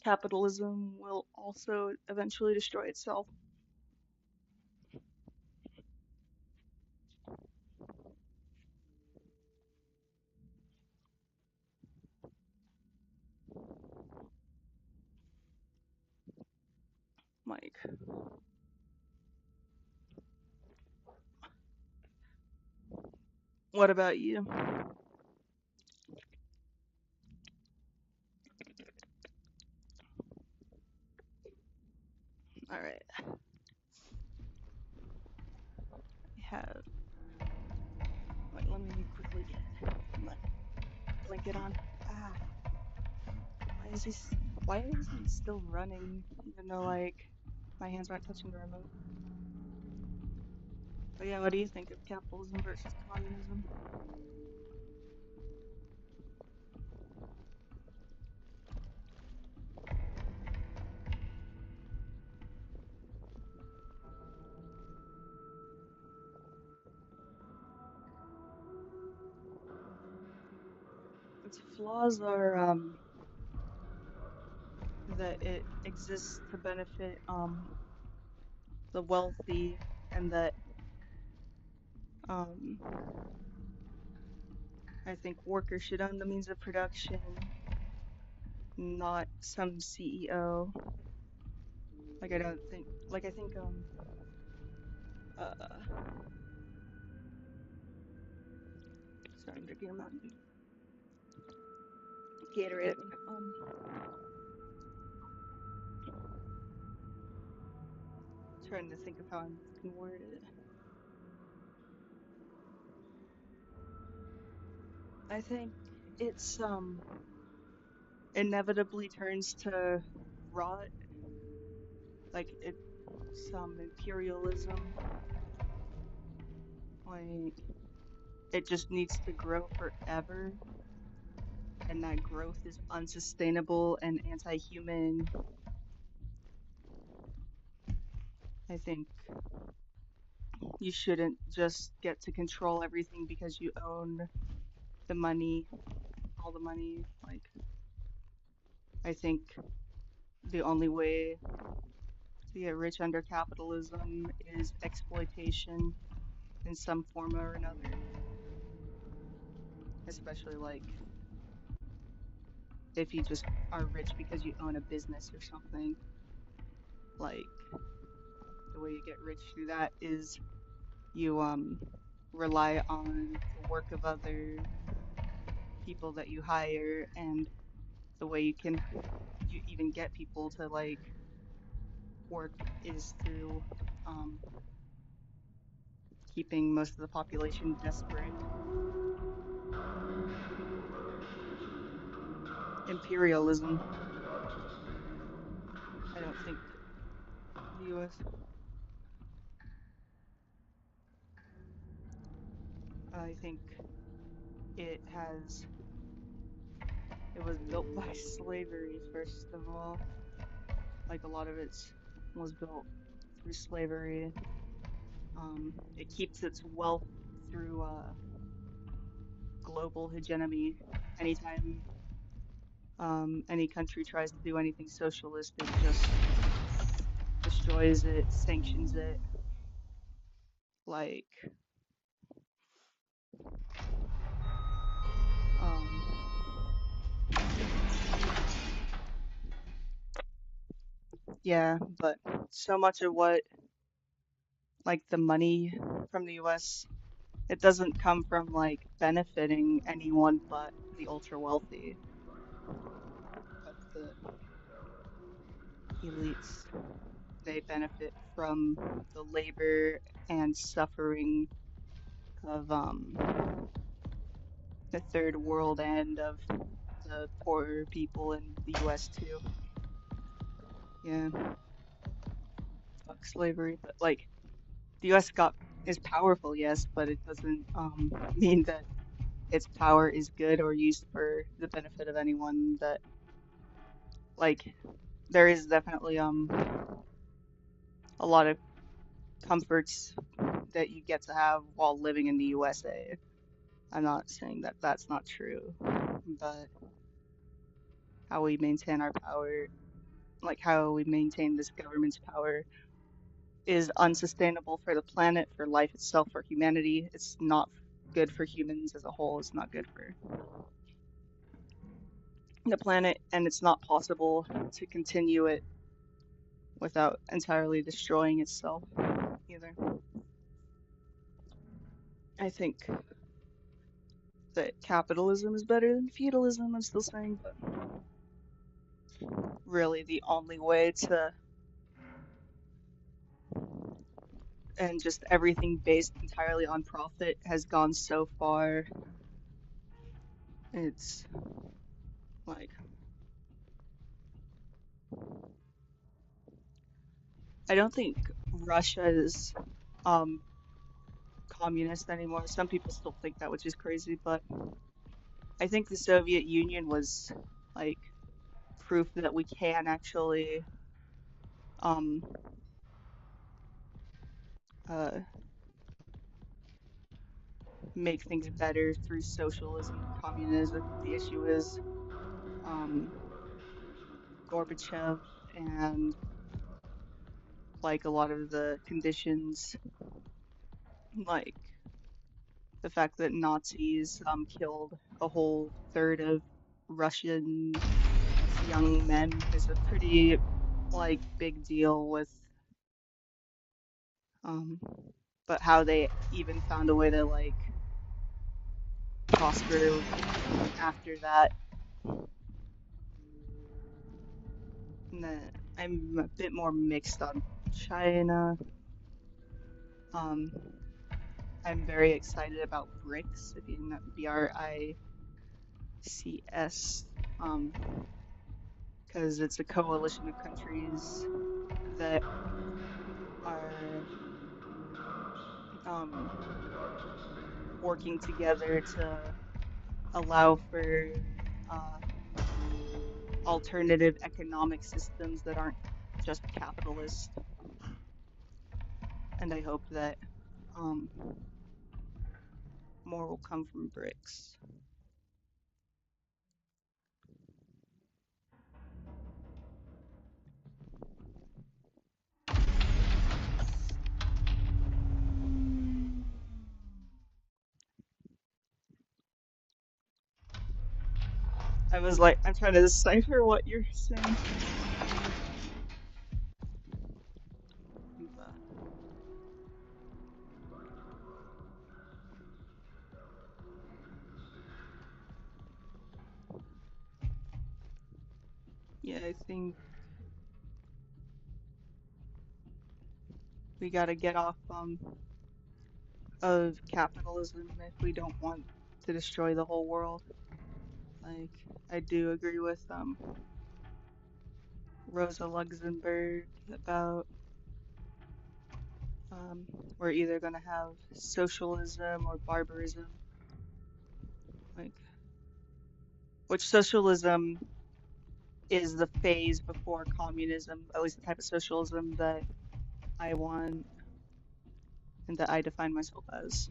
capitalism will also eventually destroy itself. Like, what about you? All right. I have. Wait, let me quickly get my blanket on. Ah, why is this? Why is he still running? Even though like my hands aren't touching the remote. But yeah, what do you think of capitalism versus communism? Its flaws are that it exists to benefit the wealthy, and that um I think workers should own the means of production, not some CEO. Like I don't think like I think uh sorry, I'm drinking a mountain Gatorade. Trying to think of how I can word it. I think it's inevitably turns to rot, like it's some imperialism, like it just needs to grow forever, and that growth is unsustainable and anti-human. I think you shouldn't just get to control everything because you own the money, all the money. Like, I think the only way to get rich under capitalism is exploitation in some form or another. Especially like if you just are rich because you own a business or something. Like the way you get rich through that is you rely on the work of other people that you hire, and the way you even get people to like work is through um keeping most of the population desperate. Imperialism. I don't think the US I think it has it was built by slavery first of all. Like like a lot of it was built through slavery. It keeps its wealth through global hegemony. Anytime any country tries to do anything socialist, it just destroys it, sanctions it. Like, um, yeah, but so much of what, like the money from the US, it doesn't come from like benefiting anyone but the ultra wealthy, but the elites. They benefit from the labor and suffering of the third world and of the poorer people in the US too. Yeah, fuck slavery, but like the US got is powerful, yes, but it doesn't mean that its power is good or used for the benefit of anyone. That like there is definitely a lot of comforts that you get to have while living in the USA. I'm not saying that that's not true, but how we maintain our power, like how we maintain this government's power, is unsustainable for the planet, for life itself, for humanity. It's not good for humans as a whole. It's not good for the planet, and it's not possible to continue it without entirely destroying itself either. I think that capitalism is better than feudalism, I'm still saying, but really the only way to, and just everything based entirely on profit has gone so far. It's like, I don't think Russia is um communist anymore. Some people still think that, which is crazy, but I think the Soviet Union was like proof that we can actually um uh make things better through socialism and communism. The issue is um Gorbachev and like a lot of the conditions, like the fact that Nazis killed a whole third of Russian young men is a pretty like big deal with um but how they even found a way to like prosper after that. And then I'm a bit more mixed on China. Um, I'm very excited about BRICS, if you know, BRICS, because it's a coalition of countries that are um, working together to allow for uh, alternative economic systems that aren't just capitalist. And I hope that um, more will come from BRICS. I was like, I'm trying to decipher what you're saying. But yeah, I think we gotta get off of capitalism if we don't want to destroy the whole world. Like, I do agree with Rosa Luxemburg about we're either gonna have socialism or barbarism. Like, which socialism is the phase before communism, at least the type of socialism that I want and that I define myself as.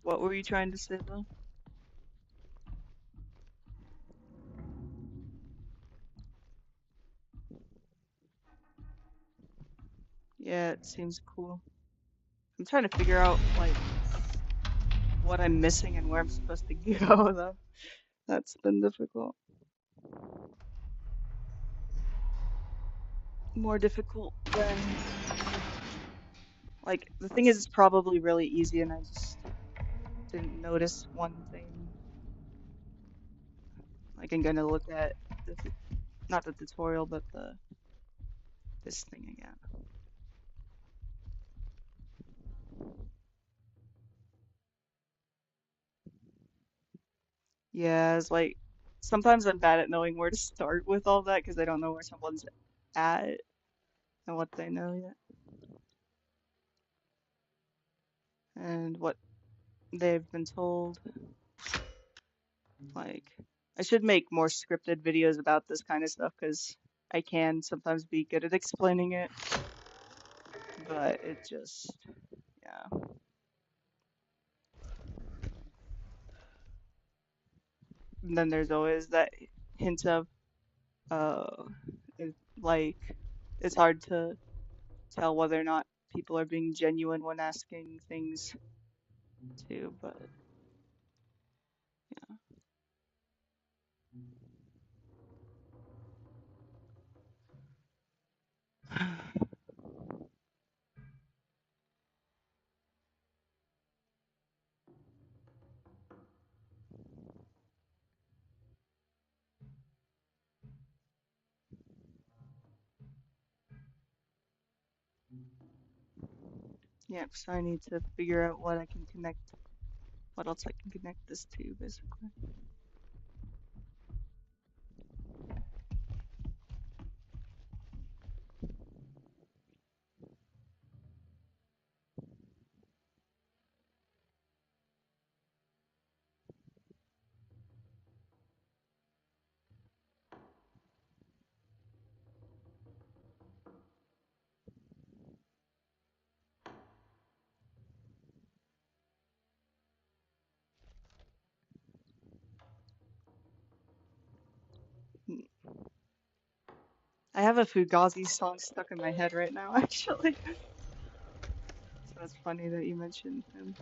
What were you trying to say though? Yeah, it seems cool. I'm trying to figure out like what I'm missing and where I'm supposed to go though. That's been difficult. More difficult than like the thing is it's probably really easy and I just didn't notice one thing. Like I'm gonna look at the not the tutorial but the this thing again. Yeah, it's like sometimes I'm bad at knowing where to start with all that because I don't know where someone's at and what they know yet and what they've been told. Like, I should make more scripted videos about this kind of stuff because I can sometimes be good at explaining it, but it just, yeah. And then there's always that hint of, uh, like, it's hard to tell whether or not people are being genuine when asking things too, but yeah. Yeah, so I need to figure out what I can connect, what else I can connect this to, basically. I have a Fugazi song stuck in my head right now, actually. So it's funny that you mentioned him.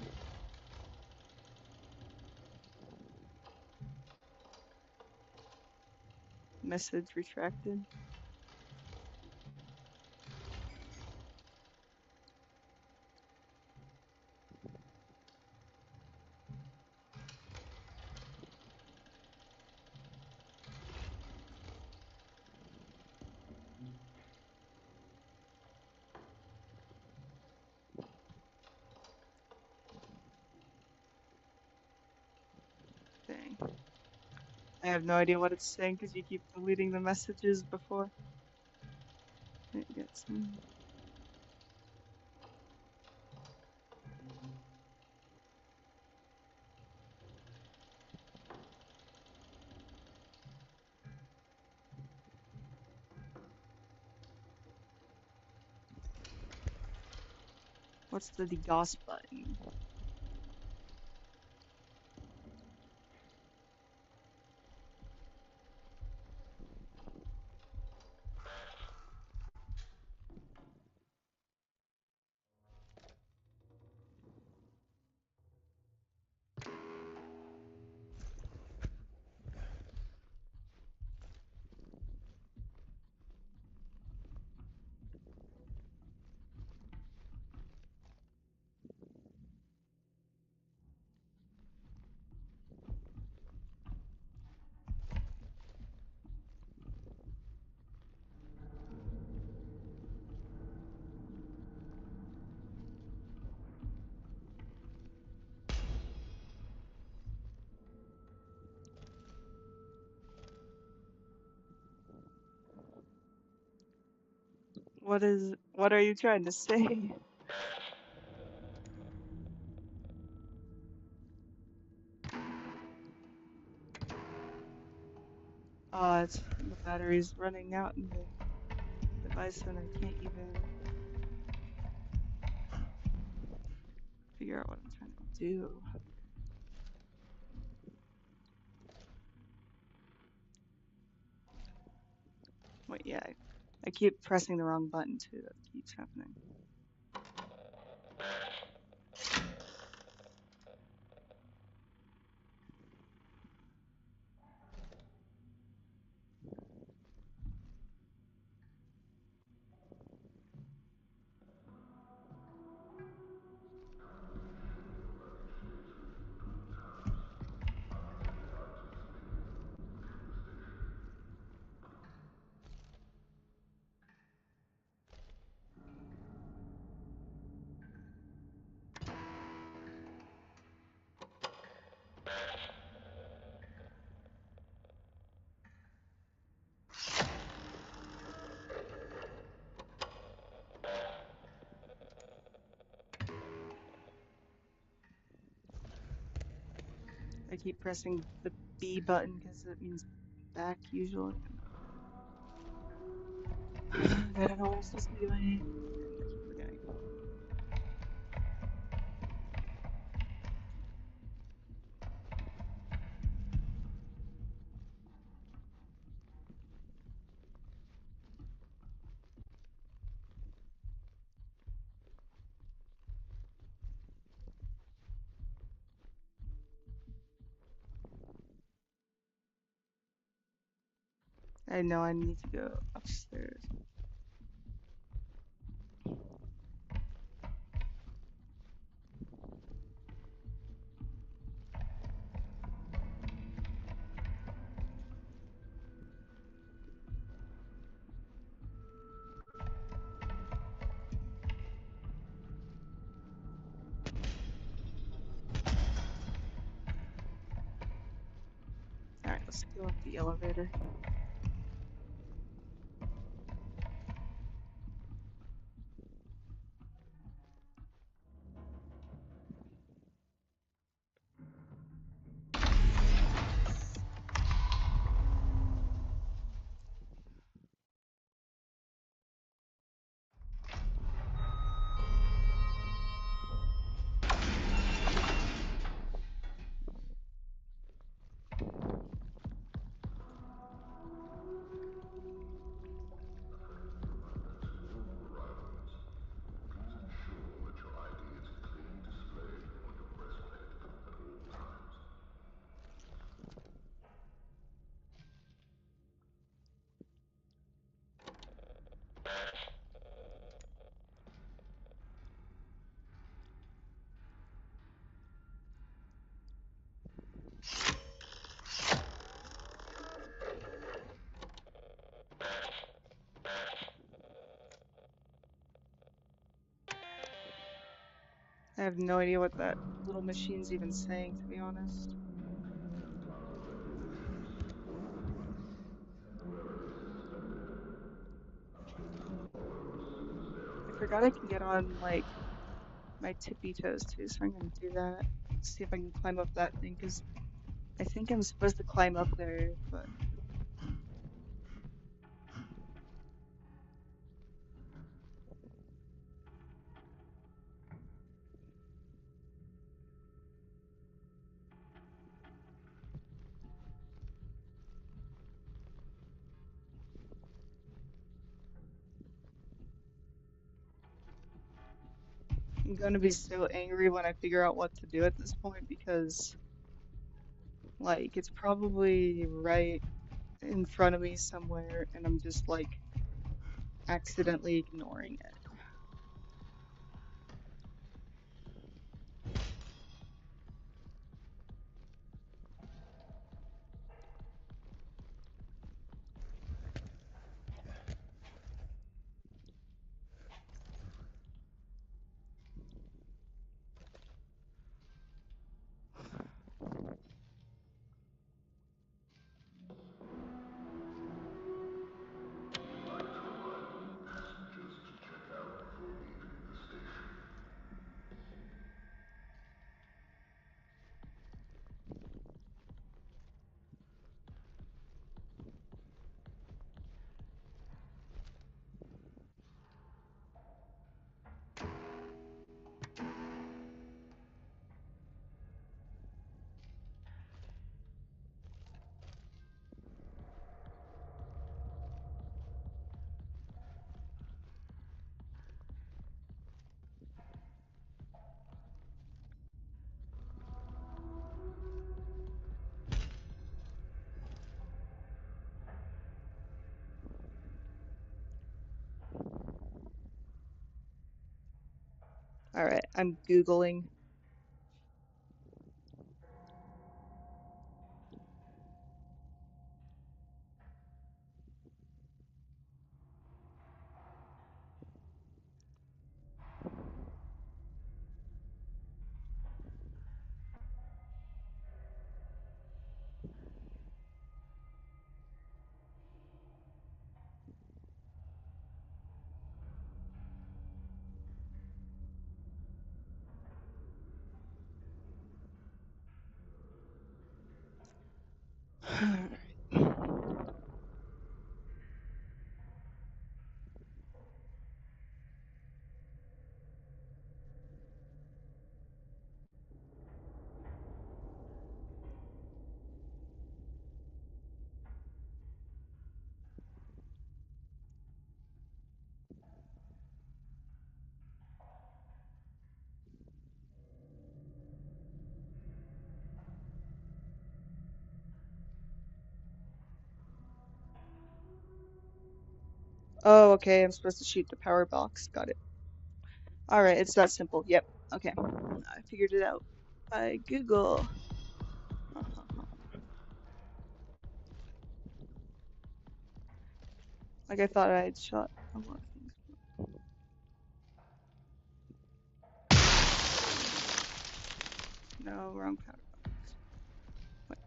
Message retracted. Dang. I have no idea what it's saying because you keep deleting the messages before it gets in. What's the DDoS button? What are you trying to say? It's the battery's running out in the device and I can't even figure out what I'm trying to do. Wait, yeah, I keep pressing the wrong button too. That keeps happening. I keep pressing the B button because it means back usually. I don't know what I'm supposed to be doing. I keep forgetting. I know I need to go upstairs. Alright, let's go up the elevator. I have no idea what that little machine's even saying, to be honest. I forgot I can get on, like, my tippy toes too, so I'm gonna do that. See if I can climb up that thing, because I think I'm supposed to climb up there, but... I'm gonna be so angry when I figure out what to do at this point because, like, it's probably right in front of me somewhere and I'm just, like, accidentally ignoring it. Alright, I'm Googling. Oh, okay, I'm supposed to shoot the power box. Got it. Alright, it's that simple. Yep. Okay. I figured it out by Google. Like I thought I had shot a lot of things. No, wrong power box. What?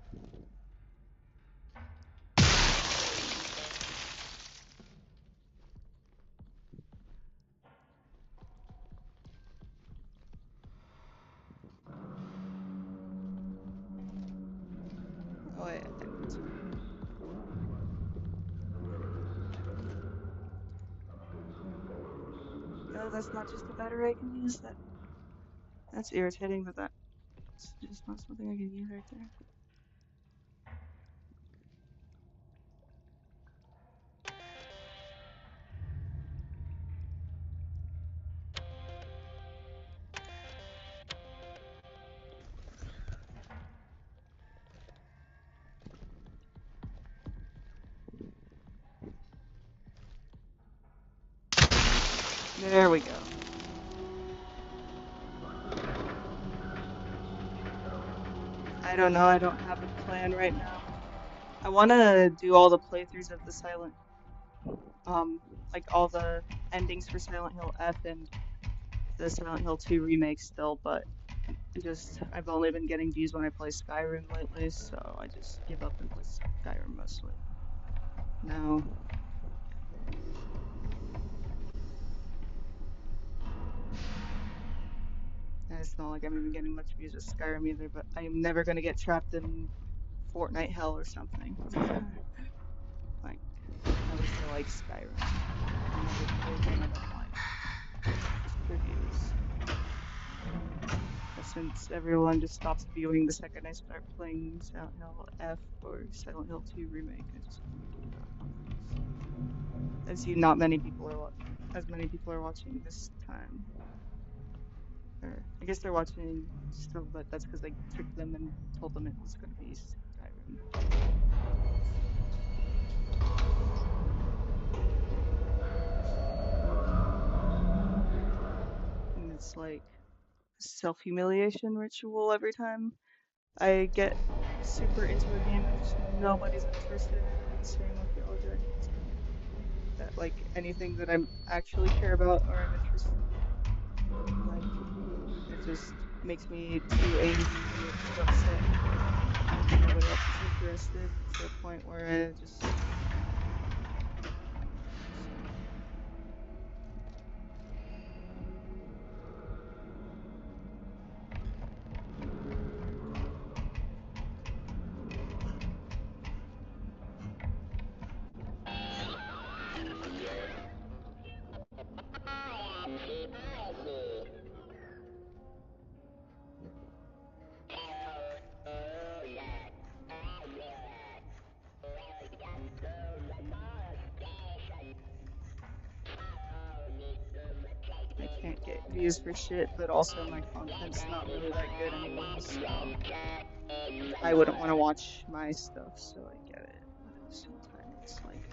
Oh, wait, I need to. No, that's not just a battery I can use. That's irritating, but that's just not something I can use right there. There we go. I don't know, I don't have a plan right now. I want to do all the playthroughs of the like all the endings for Silent Hill F and the Silent Hill 2 remake still, but I've only been getting views when I play Skyrim lately, so I just give up and play Skyrim mostly. No. And it's not like I'm even getting much views with Skyrim either, but I am never gonna get trapped in Fortnite hell or something. Like, at least I like Skyrim. Another play game I don't like. Just for views. But since everyone just stops viewing the second I start playing Silent Hill F or Silent Hill 2 remake, I just kind of give up on those. I see not many people are as many people are watching this time. Or I guess they're watching still, but that's because I tricked them and told them it was going to be Skyrim. And it's like a self-humiliation ritual every time I get super into a game and just nobody's interested in it, and same with y'all during the time. That like anything that I'm actually care about or I'm interested in, like it just makes me too angry or too upset because nobody else is interested to the point where I just so. I can't get views for shit, but also my content's not really that good anyway, so I wouldn't want to watch my stuff, so I get it. But at the same time, it's like,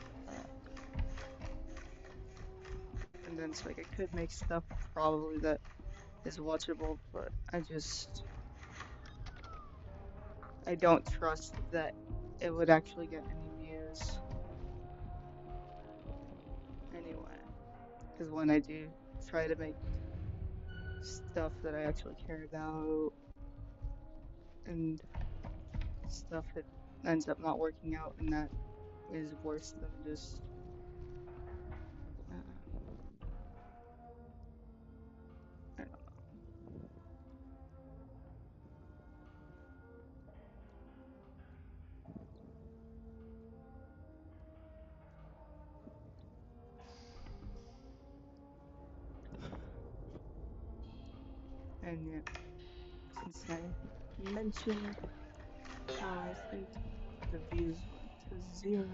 and then it's like I could make stuff probably that is watchable, but I don't trust that it would actually get any views anyway. Because when I do try to make stuff that I actually care about and stuff, it ends up not working out, and that is worse than just I don't know. And yeah, since I mentioned how I think the views went to 0,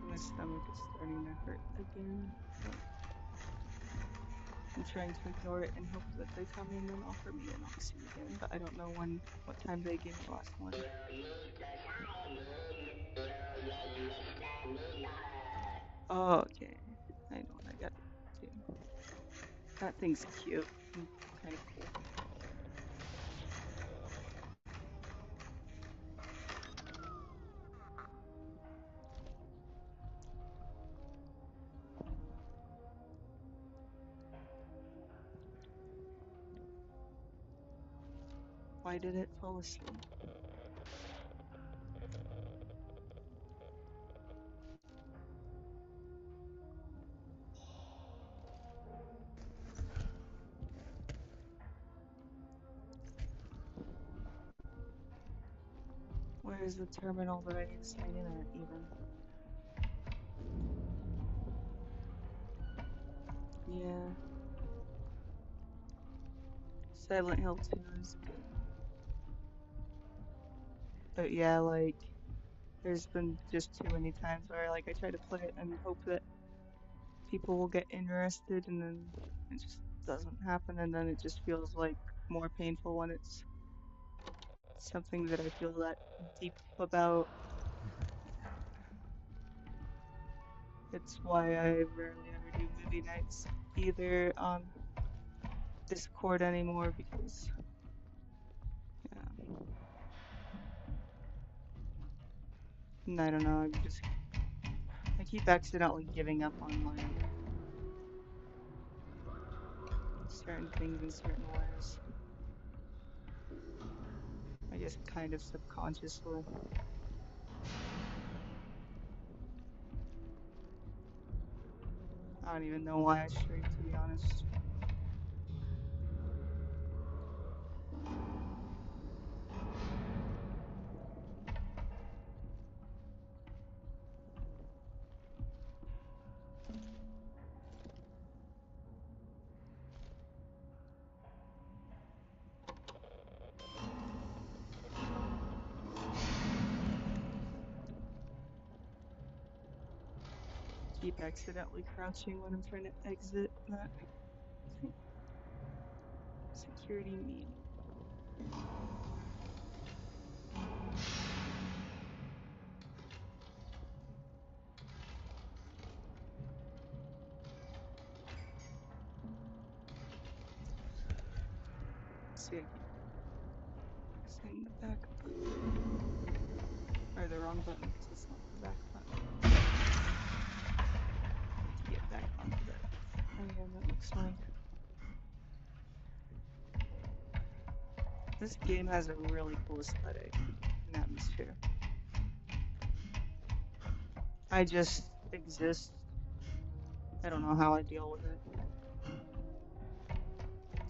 my stomach is starting to hurt again, but I'm trying to ignore it and hope that they come in and offer me an oxygen, but I don't know what time they gave me last one. Oh, okay. I know what I got to do. That thing's cute and kind of cool. Why did it fall asleep? Where is the terminal that I need to sign in at, even? Yeah. Silent Hill 2 is good. But yeah, like, there's been just too many times where, like, I try to play it and hope that people will get interested, and then it just doesn't happen, and then it just feels, like, more painful when it's something that I feel that deep about. It's why I rarely ever do movie nights either on Discord anymore, because and I don't know, I keep accidentally giving up on like certain things in certain ways. I guess kind of subconsciously. I don't even know why I stream, to be honest. Keep accidentally crouching when I'm trying to exit that security meeting. See, I keep pressing the back button. Or the wrong button, because it's not the back button. To get back onto that thing, it looks like. This game has a really cool aesthetic and atmosphere. I just exist. I don't know how I deal with it,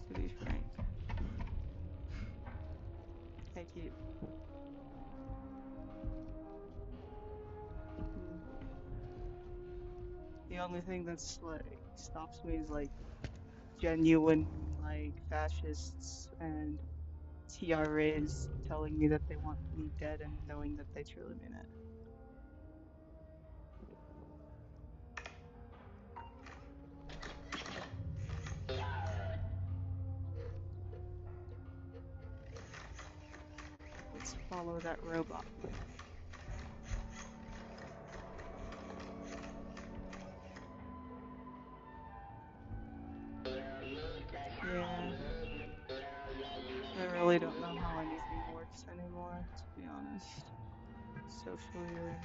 to be frank. I keep... The only thing that's like stops me is like genuine like fascists and TRAs telling me that they want me dead and knowing that they truly mean it. Let's follow that robot. just socially or anything.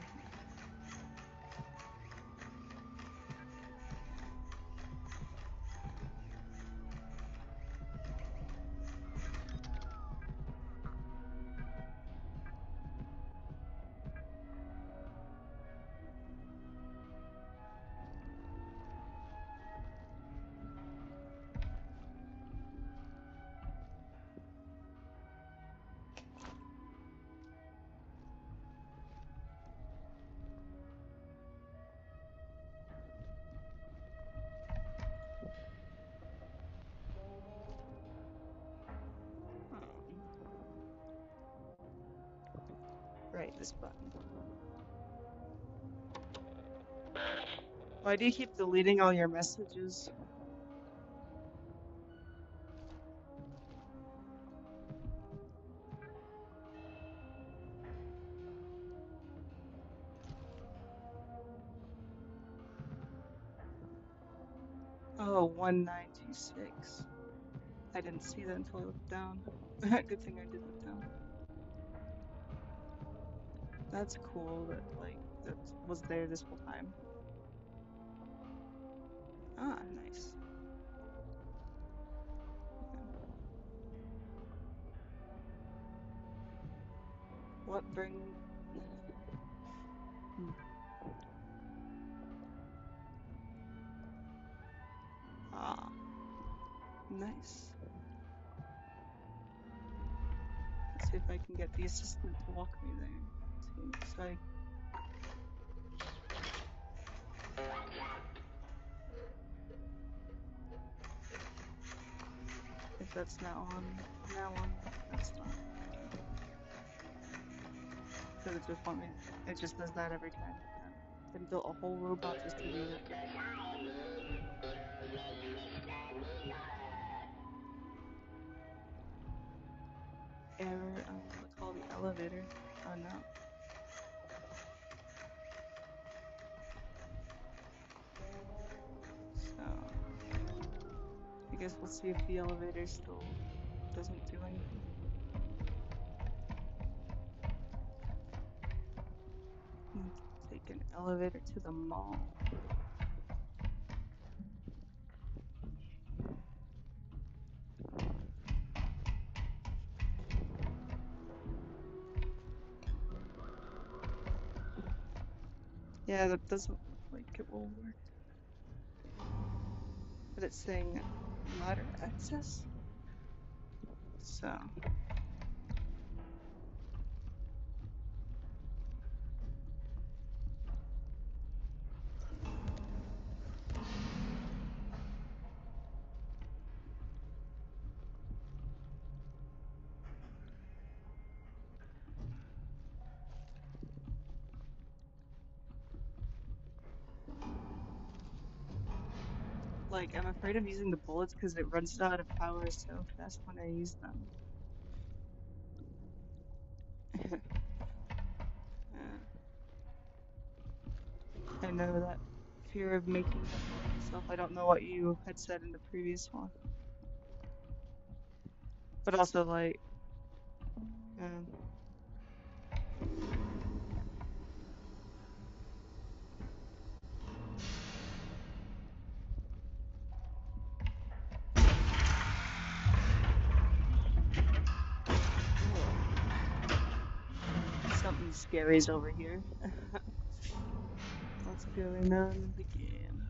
Right, this button. Why do you keep deleting all your messages? Oh, 1926. I didn't see that until I looked down. Good thing I did look down. That's cool that, like, that was there this whole time. Ah, nice. Okay. What bring... Hmm. Ah, nice. Let's see if I can get the assistant to walk me there, too, so if that's now on, that's not. Because it just it just does that every time. They built a whole robot just to do that. Error, call the elevator. Oh no. So, I guess we'll see if the elevator still doesn't do anything. Take an elevator to the mall. Yeah, that doesn't look like it will work. But it's saying ladder access. So. Like, I'm afraid of using the bullets because it runs out of power so fast when I use them. I know that fear of making a fool of myself. I don't know what you had said in the previous one. But also, like, something scary's over here. What's going on in the game?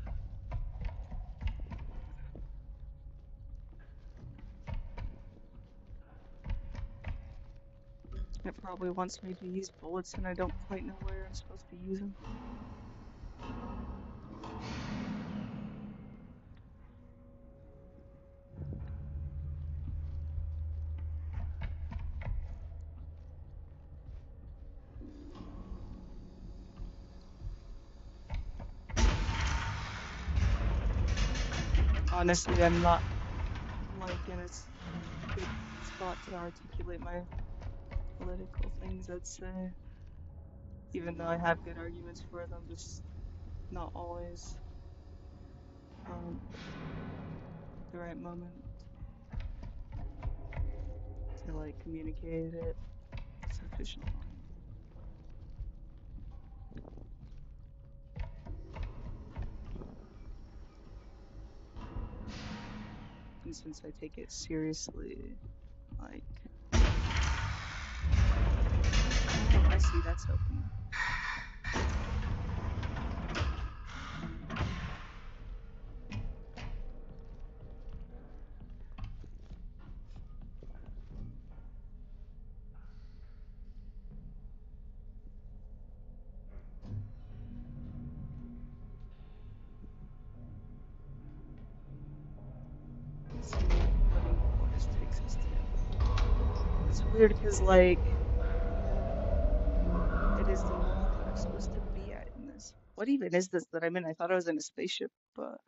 It probably wants me to use bullets and I don't quite know where I'm supposed to use them. Honestly, I'm not like in a good spot to articulate my political things, I'd say. Even though I have good arguments for them, just not always the right moment to like communicate it sufficiently. open since I take it seriously. Like, oh, I see, that's open. Let's see what this takes us to. It's weird because, like, it is the world that I'm supposed to be at in this. What even is this that I'm in? I thought I was in a spaceship, but.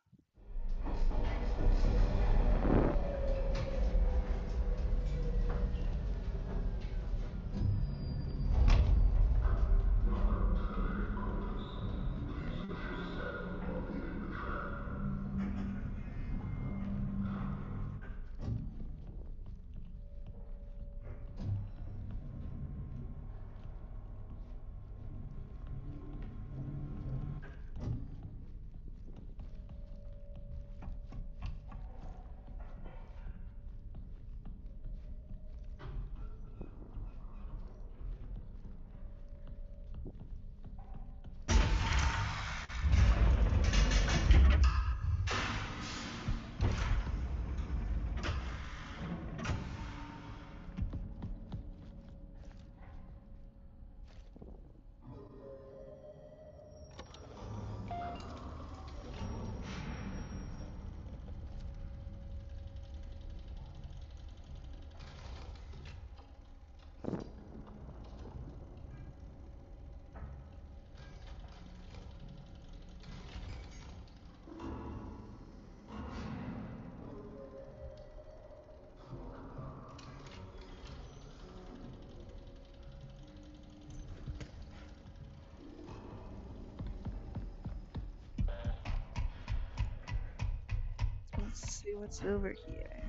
Let's see what's over here.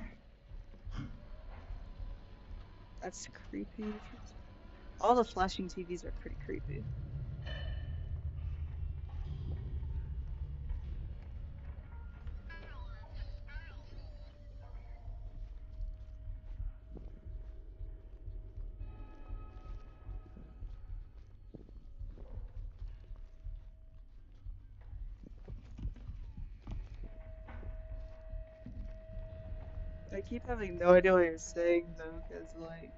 That's creepy. All the flashing TVs are pretty creepy. I keep having no idea what you're saying though, because like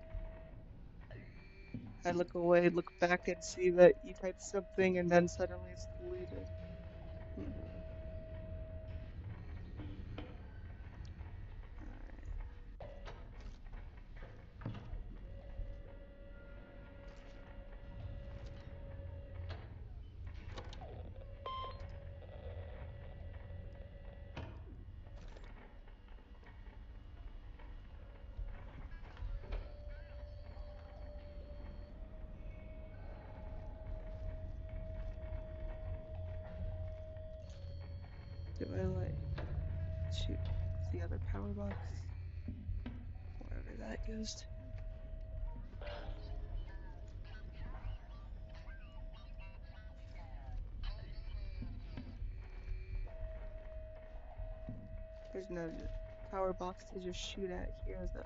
I look away, look back, and see that you typed something, and then suddenly it's deleted. Do I like shoot the other power box? Wherever that goes to. There's no power box to just shoot at here though.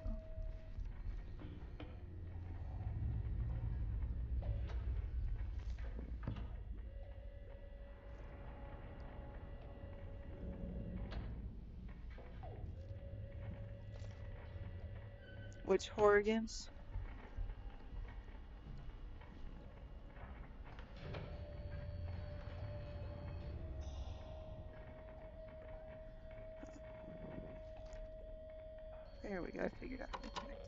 Which horror games? There we go, I figured out how to connect.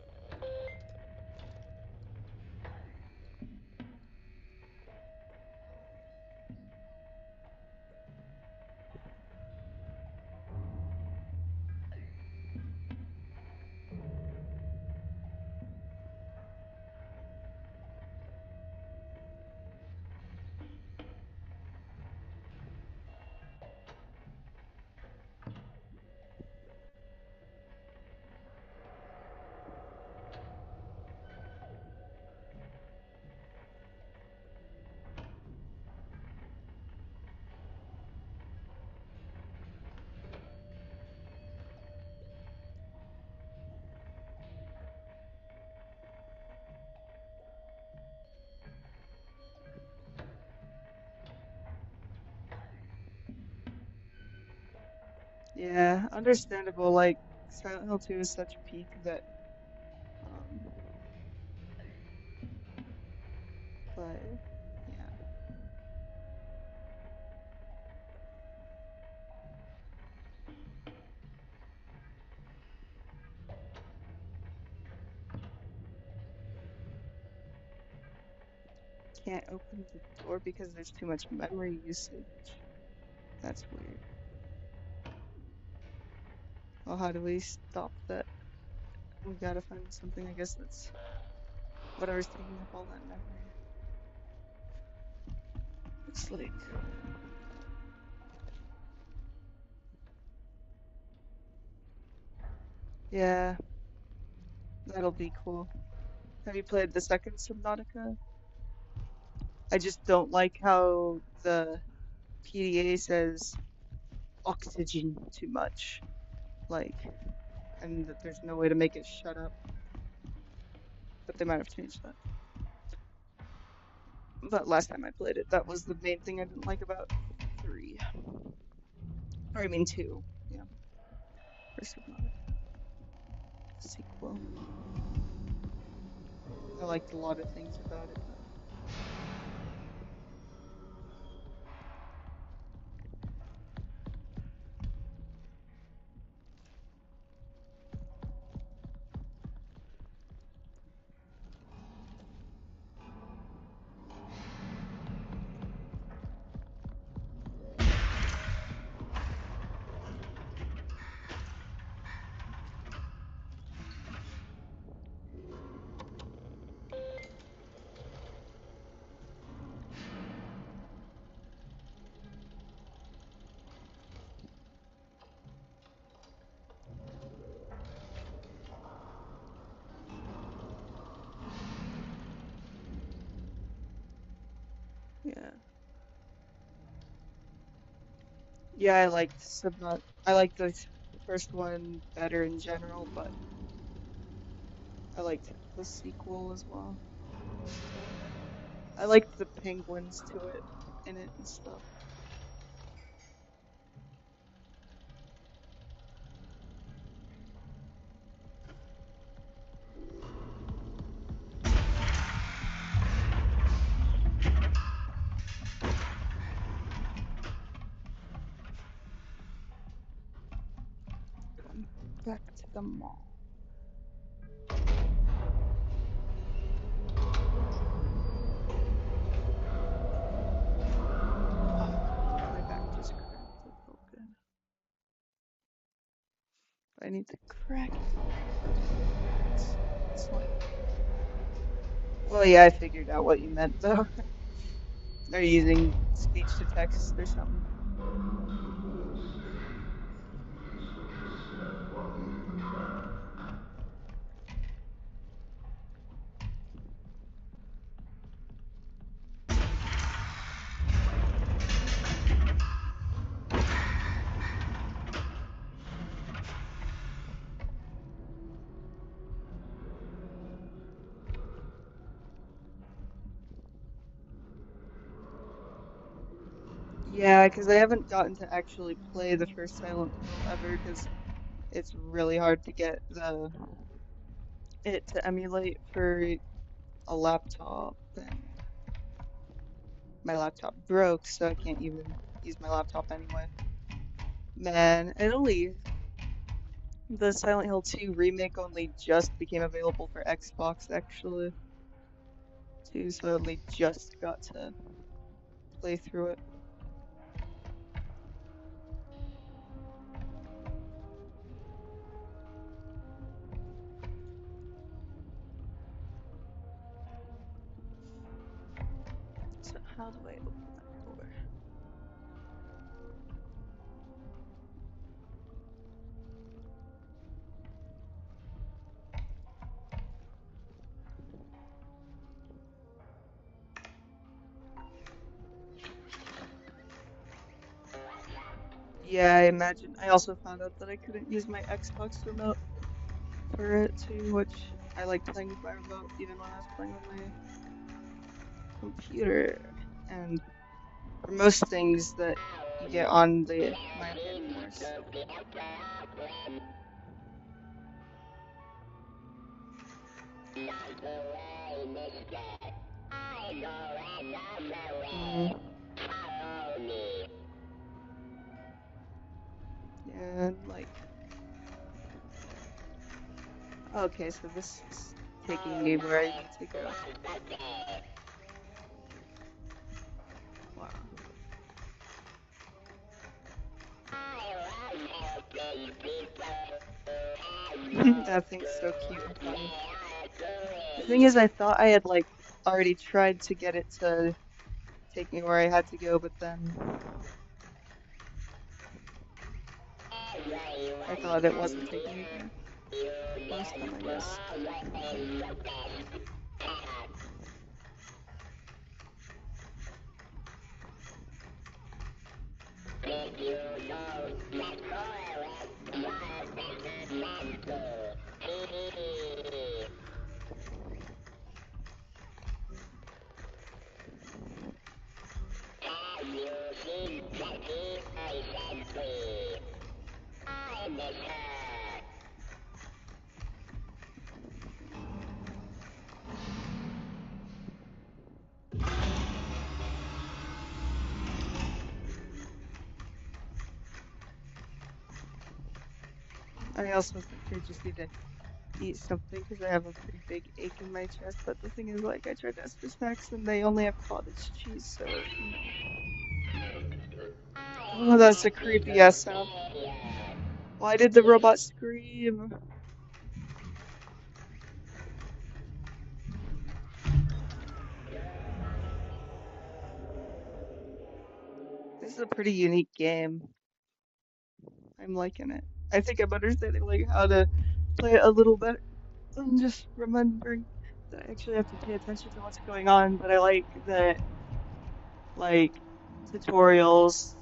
Yeah, understandable. Like, Silent Hill 2 is such peak that, um, but, yeah. Can't open the door because there's too much memory usage. That's weird. Well, how do we stop that? We gotta find something, I guess, that's whatever's taking up all that memory. Looks like. Yeah, that'll be cool. Have you played the second Subnautica? I just don't like how the PDA says oxygen too much. Like, and that there's no way to make it shut up. But they might have changed that. But last time I played it, that was the main thing I didn't like about 3. Or I mean 2, yeah. Or Subnautica. Sequel. I liked a lot of things about it, though. Yeah. Yeah, I liked Subnaut. I liked the first one better in general, but I liked the sequel as well. I liked the penguins to it in it and stuff. Going back to the mall. My back just cracked. Oh, good. I need to crack it. It's like. Well, yeah, I figured out what you meant, though. They're using speech to text or something. Yeah, because I haven't gotten to actually play the first Silent Hill ever, because it's really hard to get it to emulate for a laptop, and my laptop broke, so I can't even use my laptop anyway. Man, the Silent Hill 2 remake only just became available for Xbox, actually, too, so I only just got to play through it. So how do I open that door? Yeah, I imagine. I also found out that I couldn't use my Xbox remote for it too, which I like playing with my remote even when I was playing with my computer. And for most things that get on the my opinion horse. Mm. Yeah, like okay, so this is taking me where I need to go. Wow. That thing's so cute and funny. The thing is, I thought I had like already tried to get it to take me where I had to go, but then I thought it wasn't taking me there last time, I guess. I also think I just need to eat something because I have a pretty big ache in my chest, but the thing is, like, I tried to ask for snacks and they only have cottage cheese, so, you know. Oh, that's a creepy ass sound. Why did the robot scream? This is a pretty unique game. I'm liking it. I think I'm understanding, like, how to play it a little bit. I'm just remembering that I actually have to pay attention to what's going on, but I like that, like, tutorials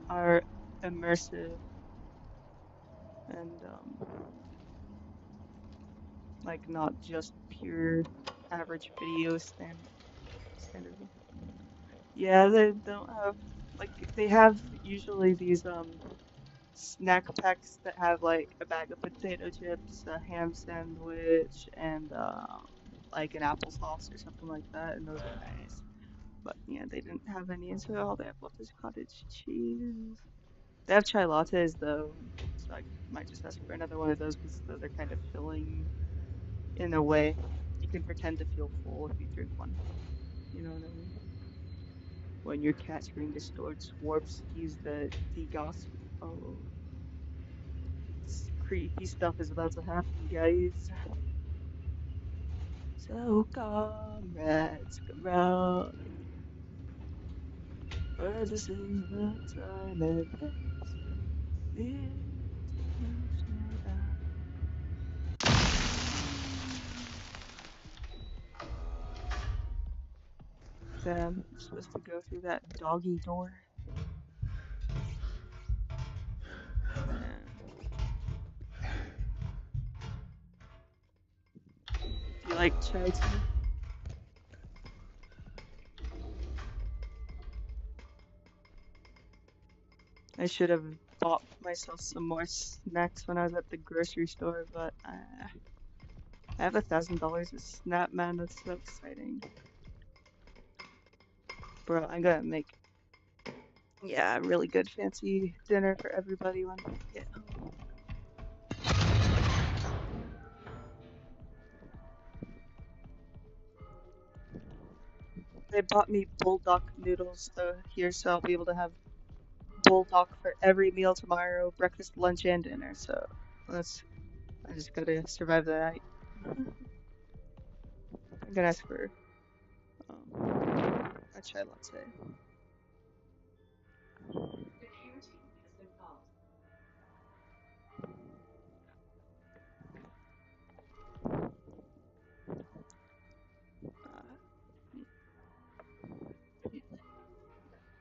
are immersive and, like, not just pure average video standard. Yeah, they don't have, like, they have usually these, snack packs that have, like, a bag of potato chips, a ham sandwich, and, like, an applesauce or something like that, and those are nice. But yeah, they didn't have any, and so all they have left is cottage cheese. They have chai lattes though, so I might just ask for another one of those because those are kind of filling in a way. You can pretend to feel full if you drink one. You know what I mean? When your cat screen distorts, warps, use the degauss. Oh, creepy stuff is about to happen, guys. So comrades, come round for the same time and place. Damn, I'm supposed to go through that doggy door. Do you like chai tea? I should have bought myself some more snacks when I was at the grocery store, but I have $1,000 of Snap, man. That's so exciting. Bro, I'm gonna make, yeah, a really good fancy dinner for everybody when we get home. They bought me bulldog noodles here, so I'll be able to have bulldog for every meal tomorrow, breakfast, lunch, and dinner. So that's, I just gotta survive the night. I'm gonna ask for a chai latte.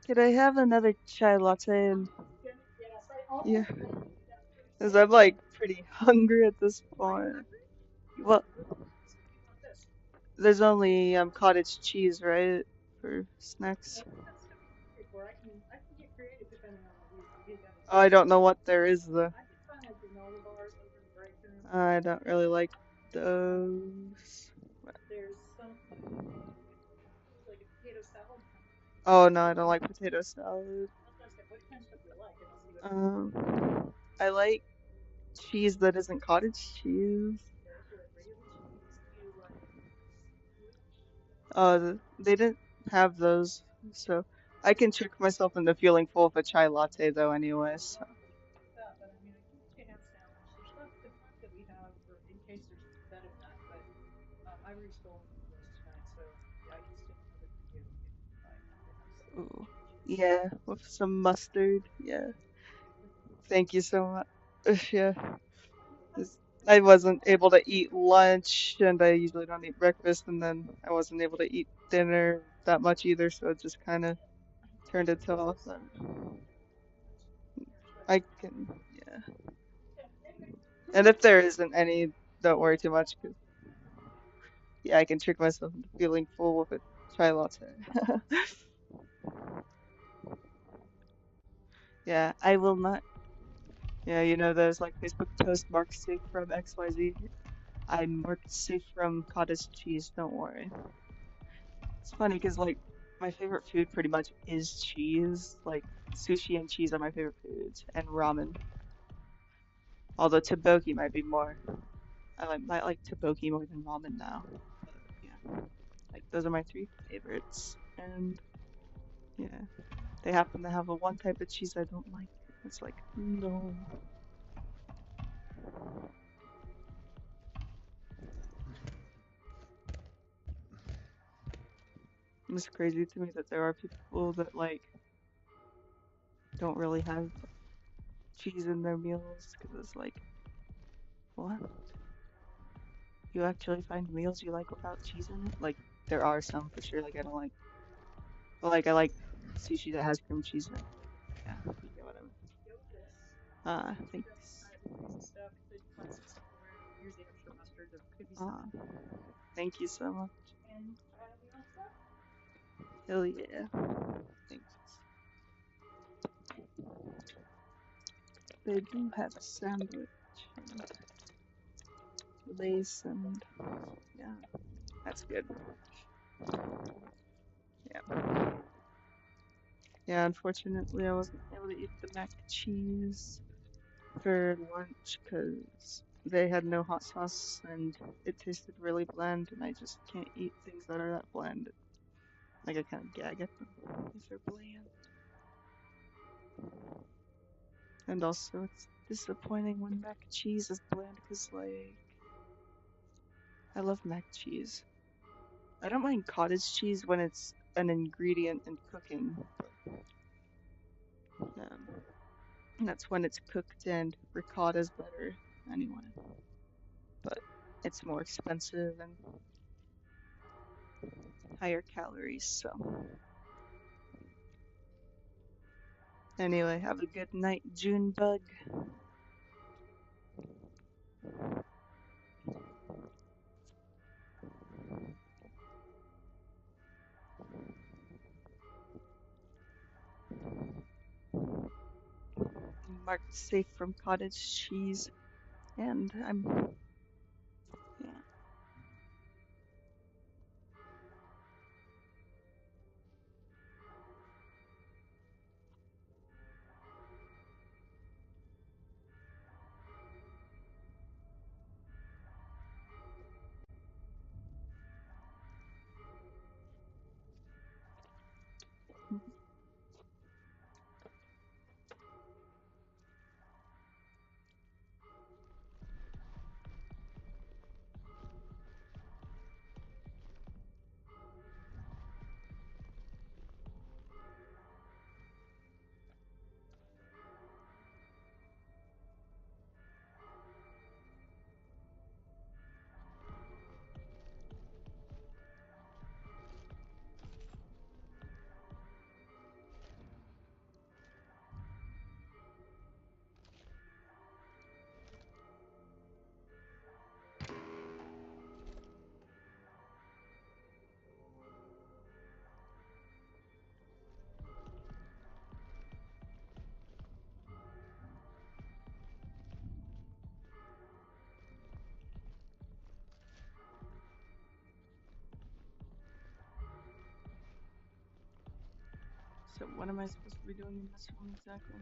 Could I have another chai latte and yeah, because I'm like pretty hungry at this point. Well, there's only cottage cheese, right, for snacks. I don't know what there is though. I don't really like those. Oh no, I don't like potato salad. I like cheese that isn't cottage cheese. They didn't have those, so I can trick myself into feeling full of a chai latte though anyway, so. Ooh. Yeah, with some mustard. Yeah. Thank you so much. Yeah. 'Cause I wasn't able to eat lunch, and I usually don't eat breakfast, and then I wasn't able to eat dinner that much either, so it just kind of turned into all of that. I can, yeah. And if there isn't any, don't worry too much, 'cause yeah, I can trick myself into feeling full with a chai latte. Yeah, I will not. Yeah, you know those like Facebook post marked safe from XYZ. I'm marked safe from cottage cheese, don't worry. It's funny because like my favorite food pretty much is cheese. Like sushi and cheese are my favorite foods, and ramen. Although tteokbokki might be more. Might like tteokbokki more than ramen now. But yeah, like those are my three favorites, and yeah, they happen to have a one type of cheese I don't like. It's like no. It's crazy to me that there are people that like don't really have cheese in their meals because it's like, what? You actually find meals you like without cheese in it? Like, there are some for sure. Like, I don't like, but like, I like sushi that has cream cheese in it. Yeah, you get what I mean. Thanks. Thank you so much. Hell yeah. Thanks. They do have a sandwich and lace and yeah, that's good. Yeah. Yeah, unfortunately, I wasn't able to eat the mac and cheese for lunch because they had no hot sauce and it tasted really bland, and I just can't eat things that are that bland. Like, I kind of gag at them if they're bland. And also, it's disappointing when mac and cheese is bland because, like, I love mac and cheese. I don't mind cottage cheese when it's an ingredient in cooking, but that's when it's cooked and ricotta's better anyway. But it's more expensive and higher calories, so. Anyway, have a good night, Junebug. Marked safe from cottage cheese, and I'm, yeah. So what am I supposed to be doing in this room exactly?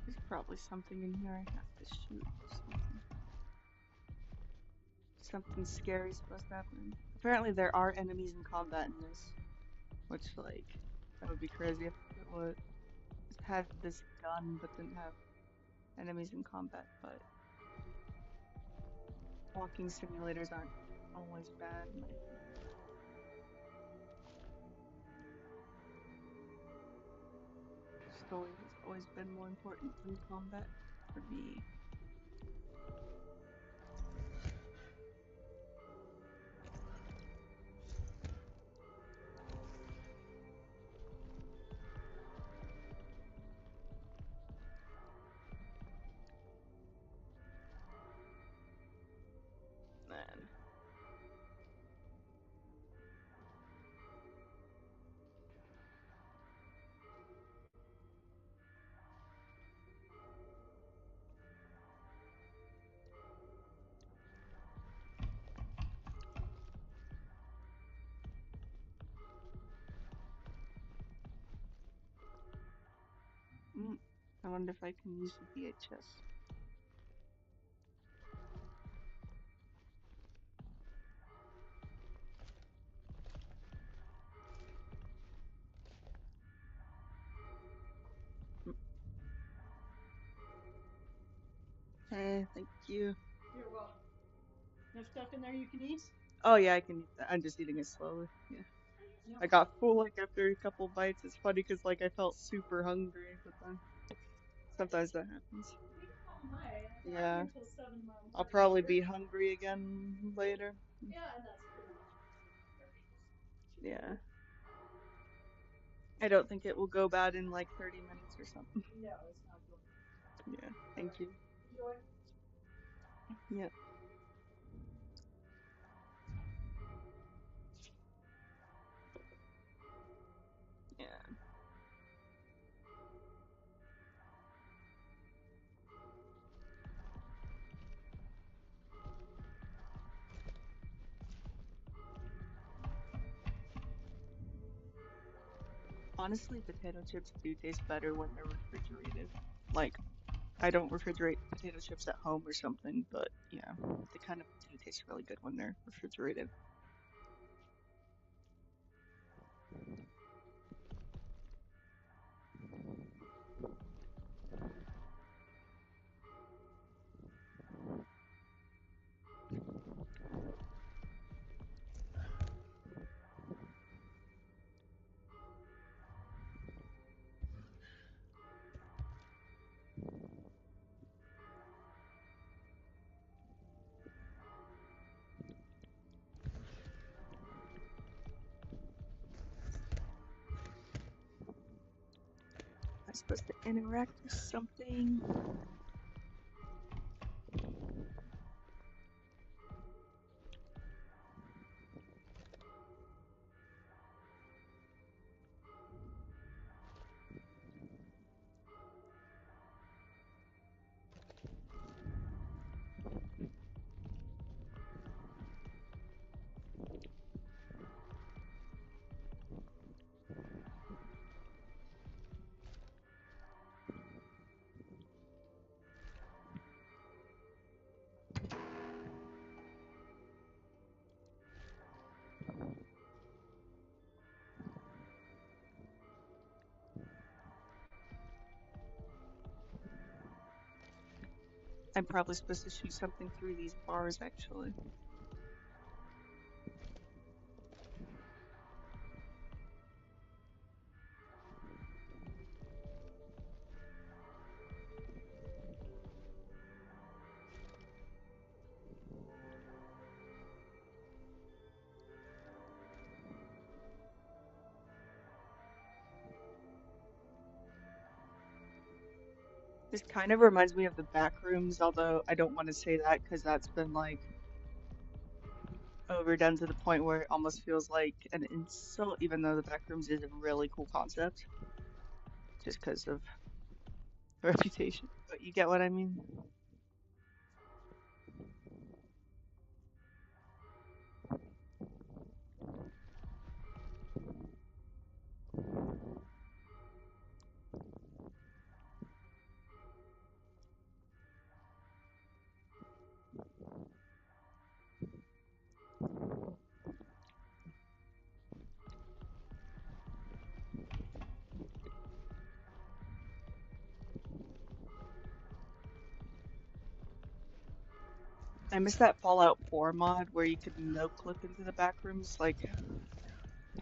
There's probably something in here I have to shoot or something. Something scary supposed to happen. Apparently there are enemies in combat in this, which, like, that would be crazy if it would had this gun but didn't have enemies in combat, but walking simulators aren't always bad in my opinion. Story has always been more important than combat for me. Man. I wonder if I can use the VHS. Hey, thank you. You're welcome. No stuff in there you can eat? Oh yeah, I can eat that. I'm just eating it slowly. Yeah. I got full like after a couple bites. It's funny because like I felt super hungry, but then sometimes that happens. All night. I got Yeah. here till 7 tomorrow morning. I'll probably be hungry again later. Yeah, and that's pretty much Yeah. I don't think it will go bad in like 30 minutes or something. No, it's not going. Yeah. Thank you. Enjoy. Yeah. Yeah. Honestly, potato chips do taste better when they're refrigerated. Like, I don't refrigerate potato chips at home or something, but yeah, they kind of do taste really good when they're refrigerated. I'm supposed to interact with something. I'm probably supposed to shoot something through these bars, actually. This kind of reminds me of the back rooms, although I don't want to say that because that's been like overdone to the point where it almost feels like an insult, even though the back rooms is a really cool concept, just because of reputation. But you get what I mean? I miss that Fallout 4 mod where you could no clip into the back rooms, like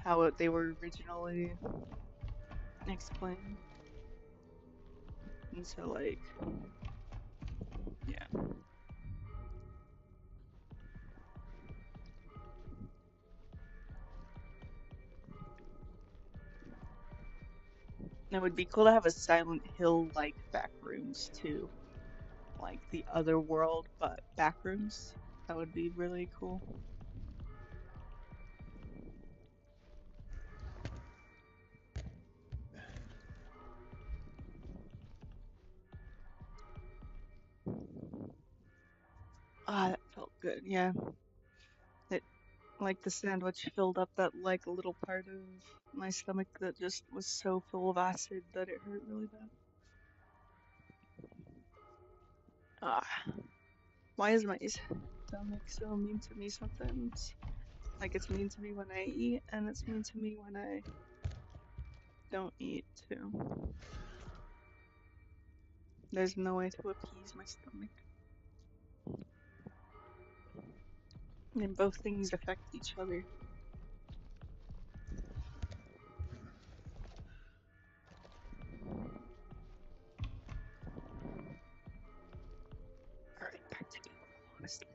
how they were originally explained. And so, like, yeah. It would be cool to have a Silent Hill-like back rooms too. Like the other world, but back rooms. That would be really cool. Ah, that felt good, yeah. It, like the sandwich filled up that like little part of my stomach that just was so full of acid that it hurt really bad. Ah, why is my stomach so mean to me sometimes? Like it's mean to me when I eat, and it's mean to me when I don't eat too. There's no way to appease my stomach. And both things affect each other. Alright, back to Google, honestly.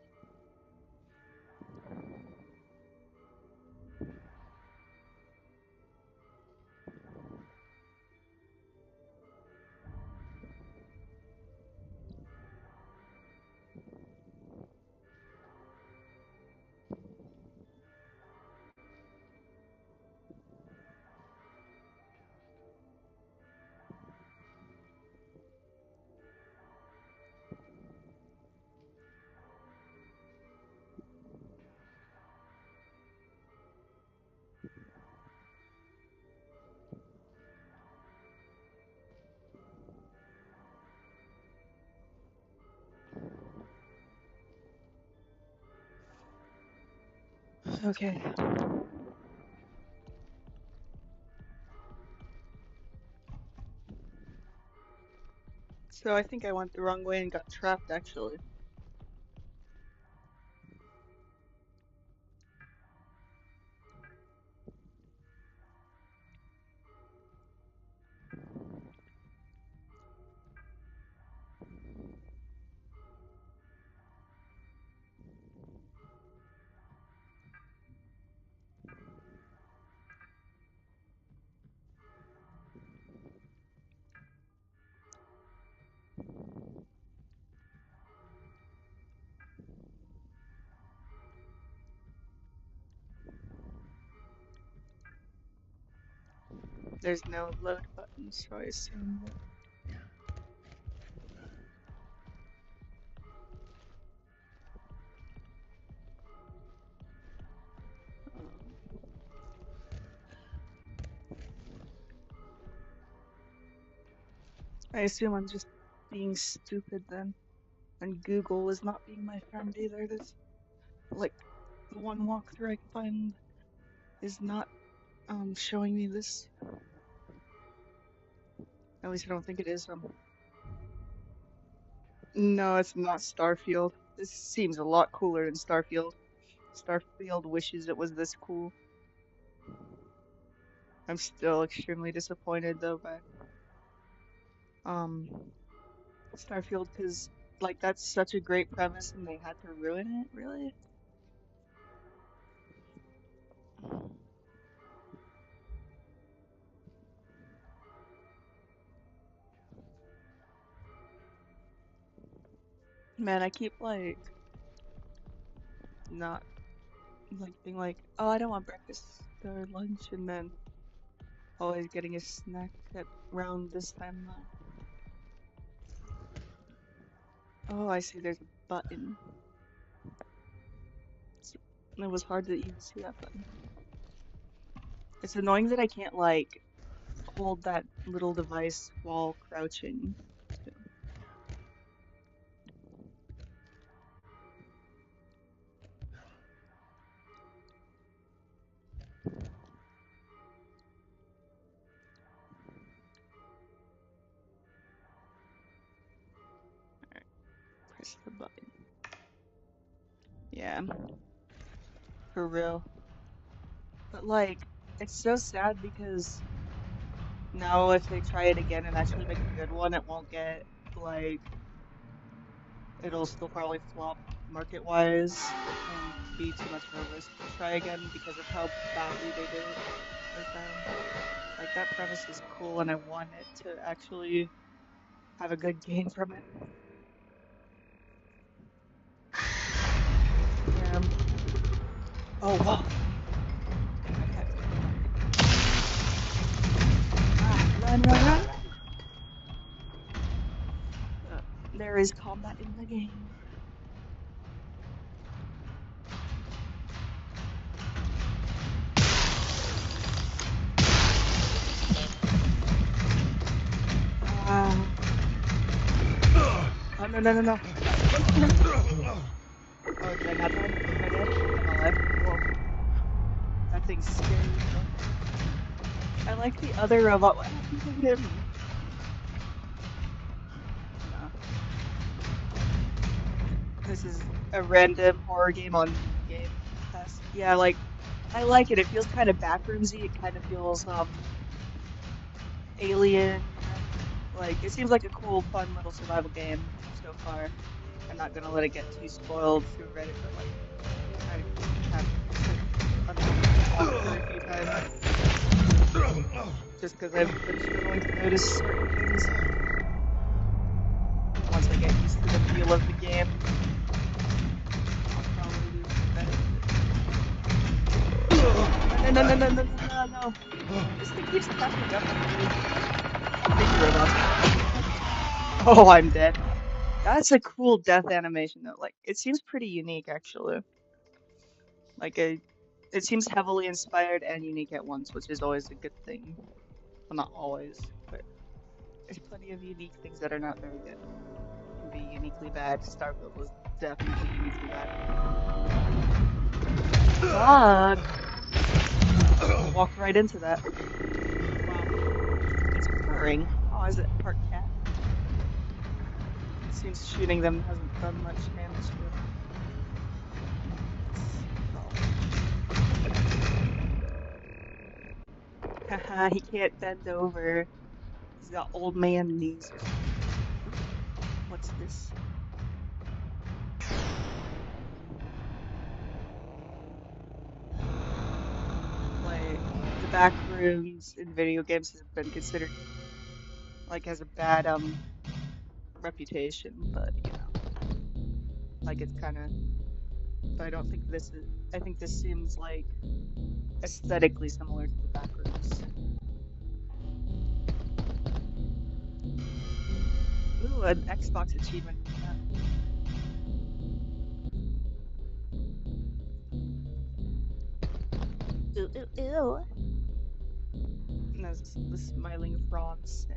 Okay. So I think I went the wrong way and got trapped actually. There's no load button, so I assume that. I assume I'm just being stupid then. And Google is not being my friend either. This, like, the one walkthrough I can find is not showing me this. At least I don't think it is. No, it's not Starfield. This seems a lot cooler than Starfield. Starfield wishes it was this cool. I'm still extremely disappointed though by Starfield because like that's such a great premise and they had to ruin it, really? Man, I keep like not like being like, oh, I don't want breakfast or lunch, and then always getting a snack at around this time though. Oh, I see. There's a button. It was hard to even see that button. It's annoying that I can't like hold that little device while crouching. Too. Alright, press the button. Yeah, for real. But like, it's so sad because now if they try it again and actually make a good one, it won't get like, it'll still probably flop market-wise and be too much of a risk to try again because of how badly they did it first time. Like that premise is cool and I want it to actually have a good game from it. Yeah. Oh wow. Okay. Ah, run, run, run, run. There is combat in the game. Oh no no no no. Oh, did I not die? Am I dead? I'm alive. Whoa. That thing's scary. I like the other robot. What happened to him? No. This is a random horror game on Game Pass. Yeah, like I like it. It feels kind of backroomsy. It kind of feels alien. Like it seems like a cool, fun little survival game so far. I'm not gonna let it get too spoiled through Reddit, but like I have walked through a few times just because I've been struggling to notice certain things. Once I get used to the feel of the game, I'll probably do better. No, no, no, no, no, no, no, no. This thing keeps crashing up on me. Thank you, robot. Oh, I'm dead. That's a cool death animation though. Like, it seems pretty unique actually. Like, it seems heavily inspired and unique at once, which is always a good thing. Well, not always, but there's plenty of unique things that are not very good. Can be uniquely bad. Starfield was definitely uniquely bad. Fuck! Walked right into that. Wow. It's purring. Oh, is it part cat? It seems shooting them hasn't done much damage to it. Haha, he can't bend over. He's got old man knees or something. What's this? Like, the back rooms in video games have been considered, like, has a bad, reputation, but, you know, like, it's kind of, but I don't think this is, I think this seems, like, aesthetically similar to the back rooms. Ooh, an Xbox achievement. Yeah. Ooh, ooh, ooh. And there's the smiling frogs.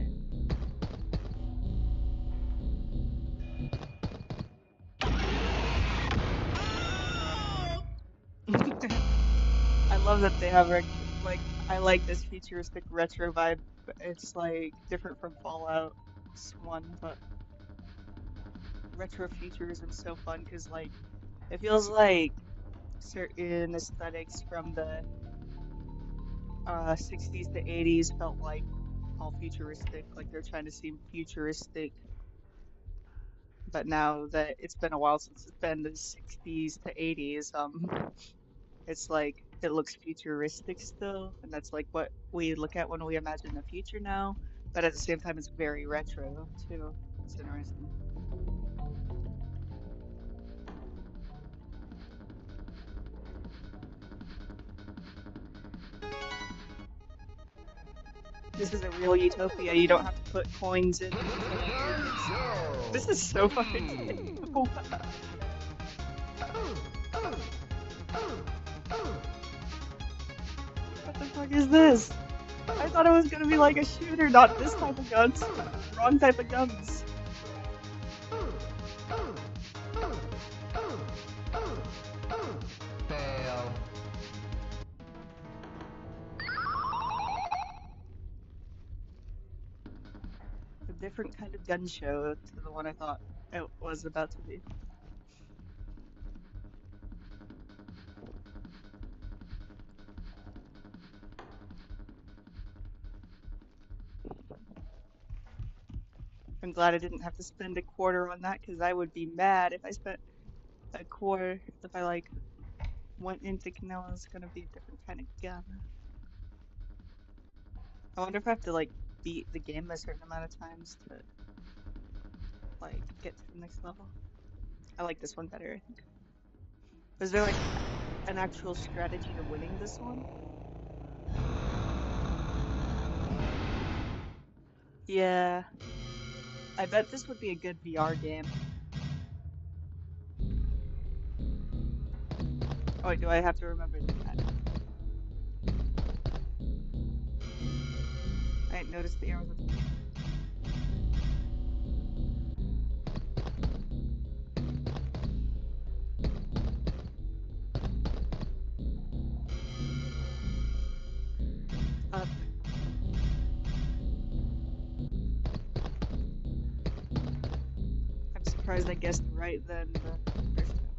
I love that they have like I like this futuristic retro vibe. It's like different from Fallout 1, but retro futurism is so fun because like it feels like certain aesthetics from the 60s to 80s felt like all futuristic, like they're trying to seem futuristic. But now that it's been a while since it's been the 60s to 80s, it's like it looks futuristic still, and that's like what we look at when we imagine the future now. But at the same time, it's very retro too. It's interesting. This is a real utopia. You don't have to put coins in. This is so fucking cool. What the fuck is this? I thought it was gonna be like a shooter, not this type of guns. Wrong type of guns. Fail. A different kind of gun show to the one I thought it was about to be. I'm glad I didn't have to spend a quarter on that, because I would be mad if I spent a quarter, if I like went into Canela. It's gonna be a different kind of gun. I wonder if I have to like beat the game a certain amount of times to like get to the next level. I like this one better, I think. Is there like an actual strategy to winning this one? Yeah. I bet this would be a good VR game. Oh wait, do I have to remember that? I didn't notice the arrows at the beginning. Up. I'm surprised I guessed right then the first time.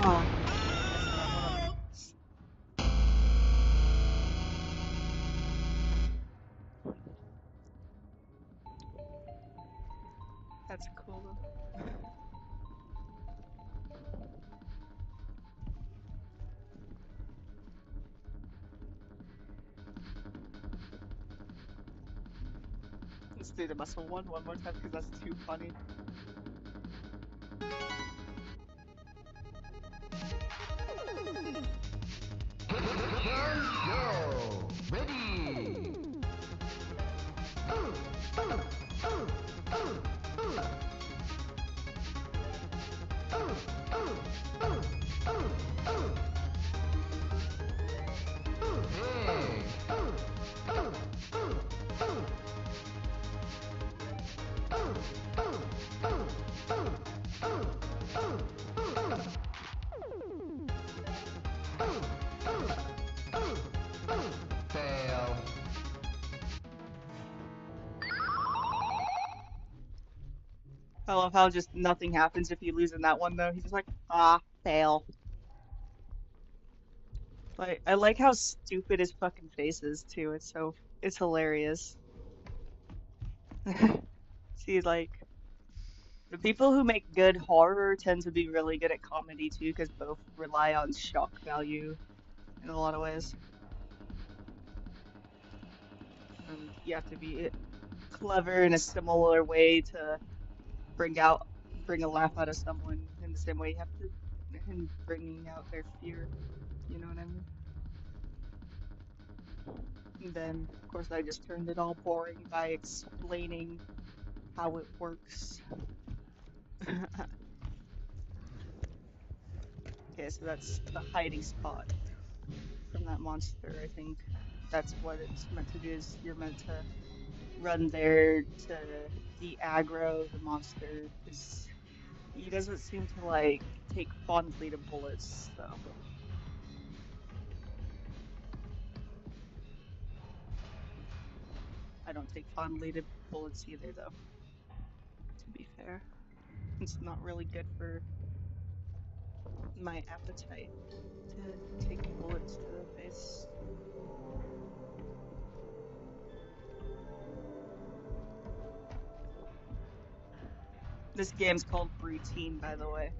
Oh. That's cool though. Let's do the muscle one more time because that's too funny. Go! Ready! Hey! Fail. I love how just nothing happens if you lose in that one though. He's just like, ah, fail. Like, I like how stupid his fucking face is too. It's hilarious. See, like, the people who make good horror tend to be really good at comedy too, because both rely on shock value in a lot of ways. And you have to be clever in a similar way to bring a laugh out of someone in the same way you have to in bringing out their fear. You know what I mean? And then, of course, I just turned it all boring by explaining how it works. Okay, so that's the hiding spot from that monster, I think. That's what it's meant to do, is you're meant to run there to de-aggro the monster, because he doesn't seem to, like, take fondly to bullets, so... I don't take fondly to bullets either, though, to be fair. It's not really good for my appetite to take bullets to the face. This game's called Routine, by the way,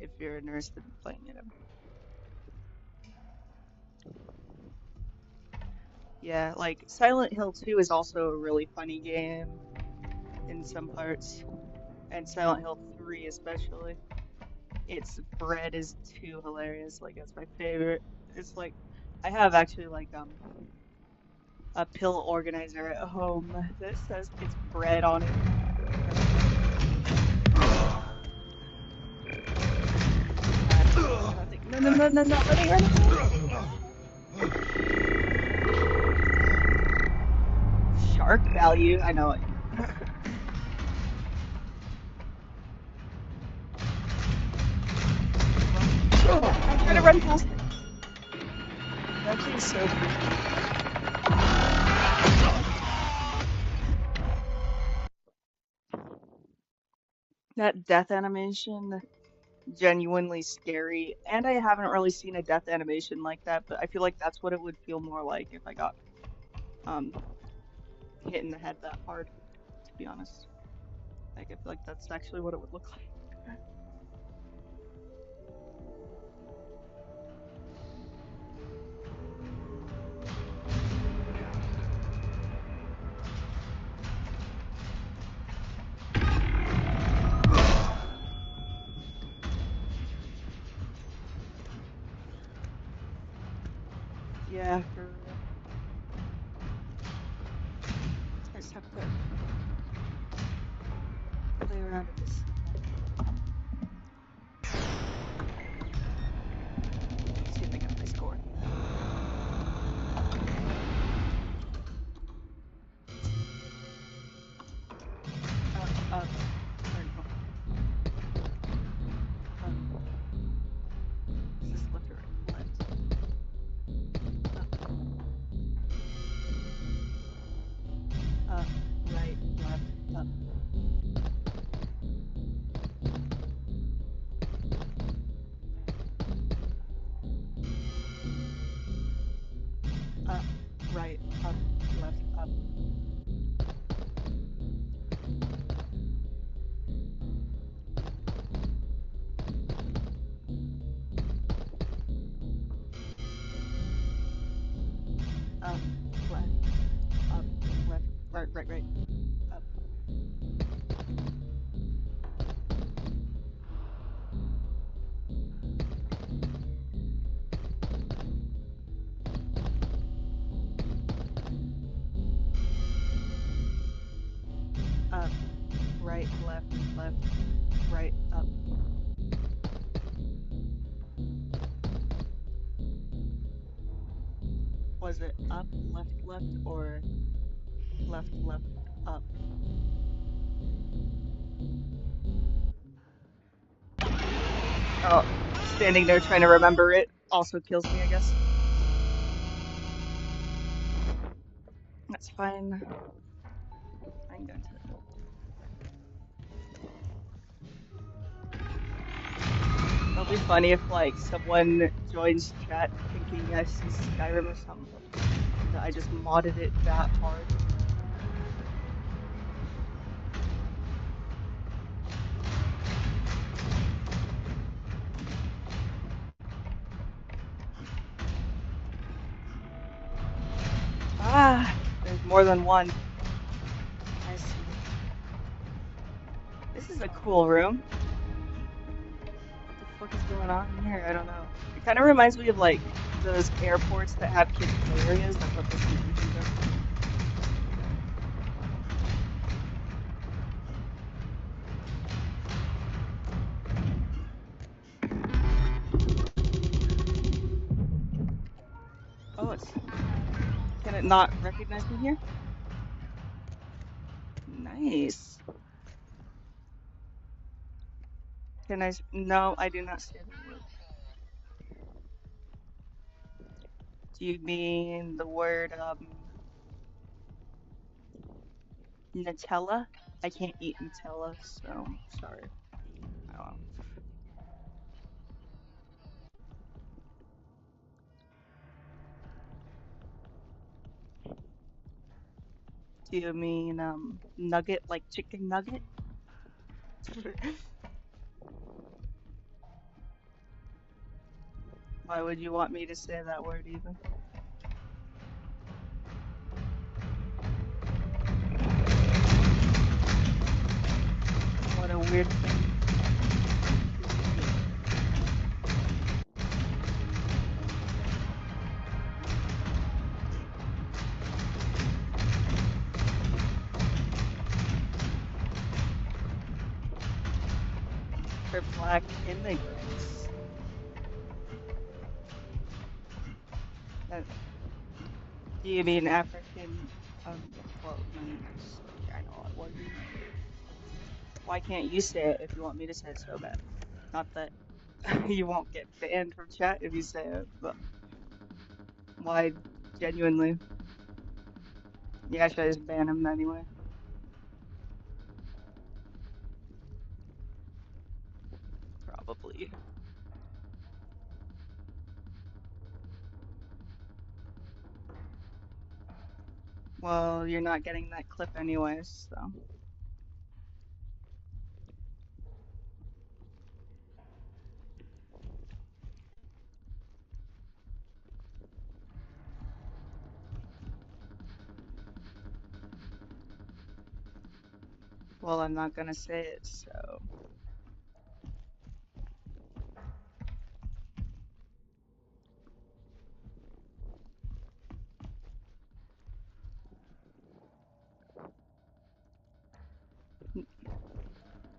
if you're interested in playing it ever. Yeah, like Silent Hill 2 is also a really funny game in some parts, and Silent Hill 3 especially. Its bread is too hilarious. Like that's my favorite. It's like I have actually like a pill organizer at home that says it's bread on it. No, no, no, no, no, let me Shark value, I know it. I'm trying to run past it. That thing's so freaky. That death animation, genuinely scary, and I haven't really seen a death animation like that, but I feel like that's what it would feel more like if I got um hit in the head that hard, to be honest. Like I feel like that's actually what it would look like. Yeah, for real. I just have to play around with this. See if I got my score. Up, or no. Is this left or right? Left. Up, right, left, up. Up, right, up, left, up. Up, left, up, left, right, right, right, up. Up, right, left, left, right, up. Was it up, left, left, or left, left, up? Oh, standing there trying to remember it also kills me, I guess. That's fine. I'm going to. It'll be funny if, like, someone joins chat thinking I see Skyrim or something. That I just modded it that hard. Ah, there's more than one. I see. This is a cool room. What the fuck is going on in here? I don't know. It kind of reminds me of like those airports that have kids play areas. That's what this is. Oh, it's. Can it not recognize me here? Nice. Can I? No, I do not say the word. Do you mean the word Nutella? I can't eat Nutella, so sorry. I don't know. Do you mean nugget like chicken nugget? Why would you want me to say that word even? weird thing. For black immigrants. Do you mean African? Well, I know what you mean. Why can't you say it if you want me to say it so bad? Not that you won't get banned from chat if you say it, but why genuinely? Yeah, should I just ban him anyway? Probably. Well, you're not getting that clip anyways, so. Well, I'm not gonna say it, so.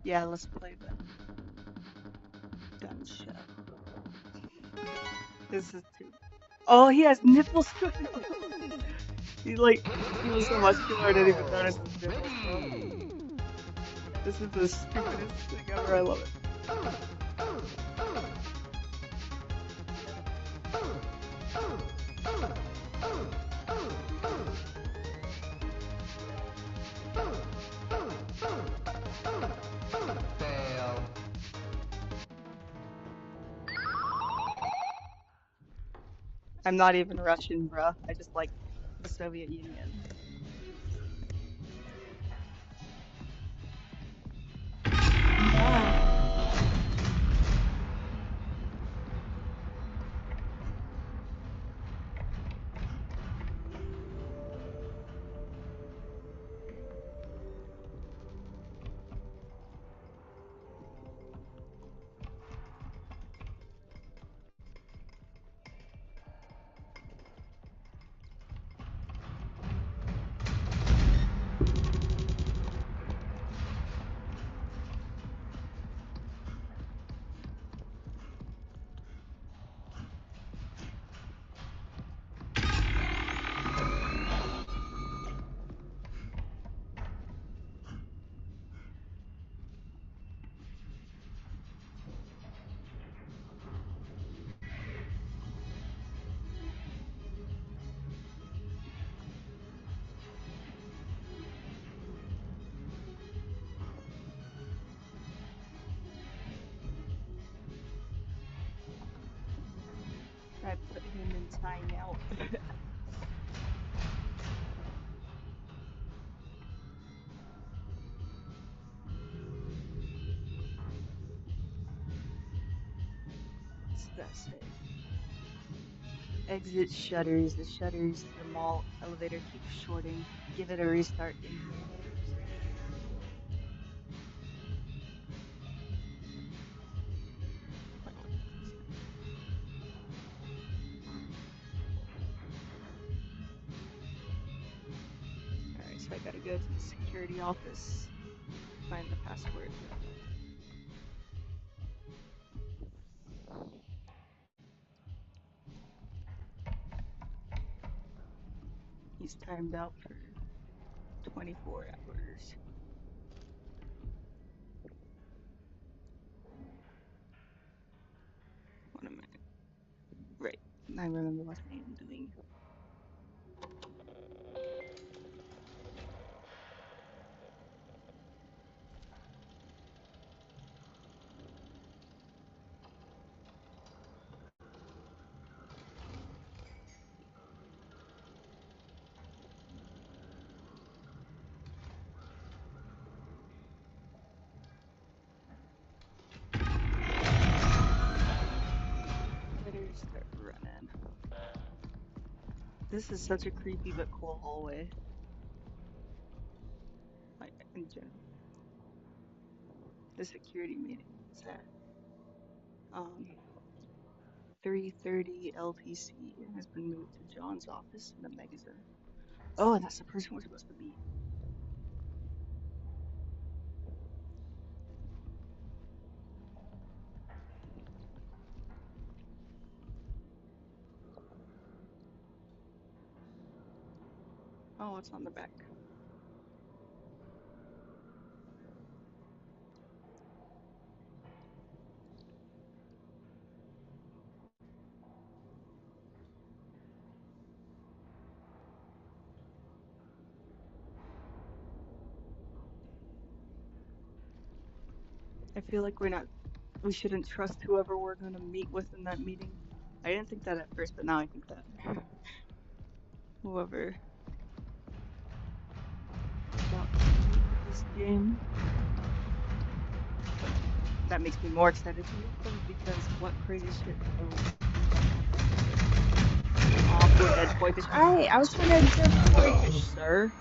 Yeah, let's play the gun show. This is too. Oh, he has nipples too. He was so muscular I didn't even notice his nipples, bro. This is the stupidest thing ever. I love it. I'm not even Russian, bruh. I just like the Soviet Union. I put him in timeout. What's that say? Exit shutters. The shutters to the mall elevator keep shorting. Give it a restart in minutes. Alright, so I gotta go to the security office, find the password. He's timed out for 24 hours. What am I? Right, I remember what I am doing. Better start running. This is such a creepy but cool hallway. Like, in general. the security meeting is at 3:30 LPC and has been moved to John's office in the Mega Zone. Oh, and that's the person we're supposed to meet. Oh, what's on the back? I feel like we shouldn't trust whoever we're gonna meet with in that meeting. I didn't think that at first, but now I think that. Whoever got this game. That makes me more excited to meet them because what crazy shit. Oh, poor dead koi fish. Hey, I was trying to observe koi fish, sir.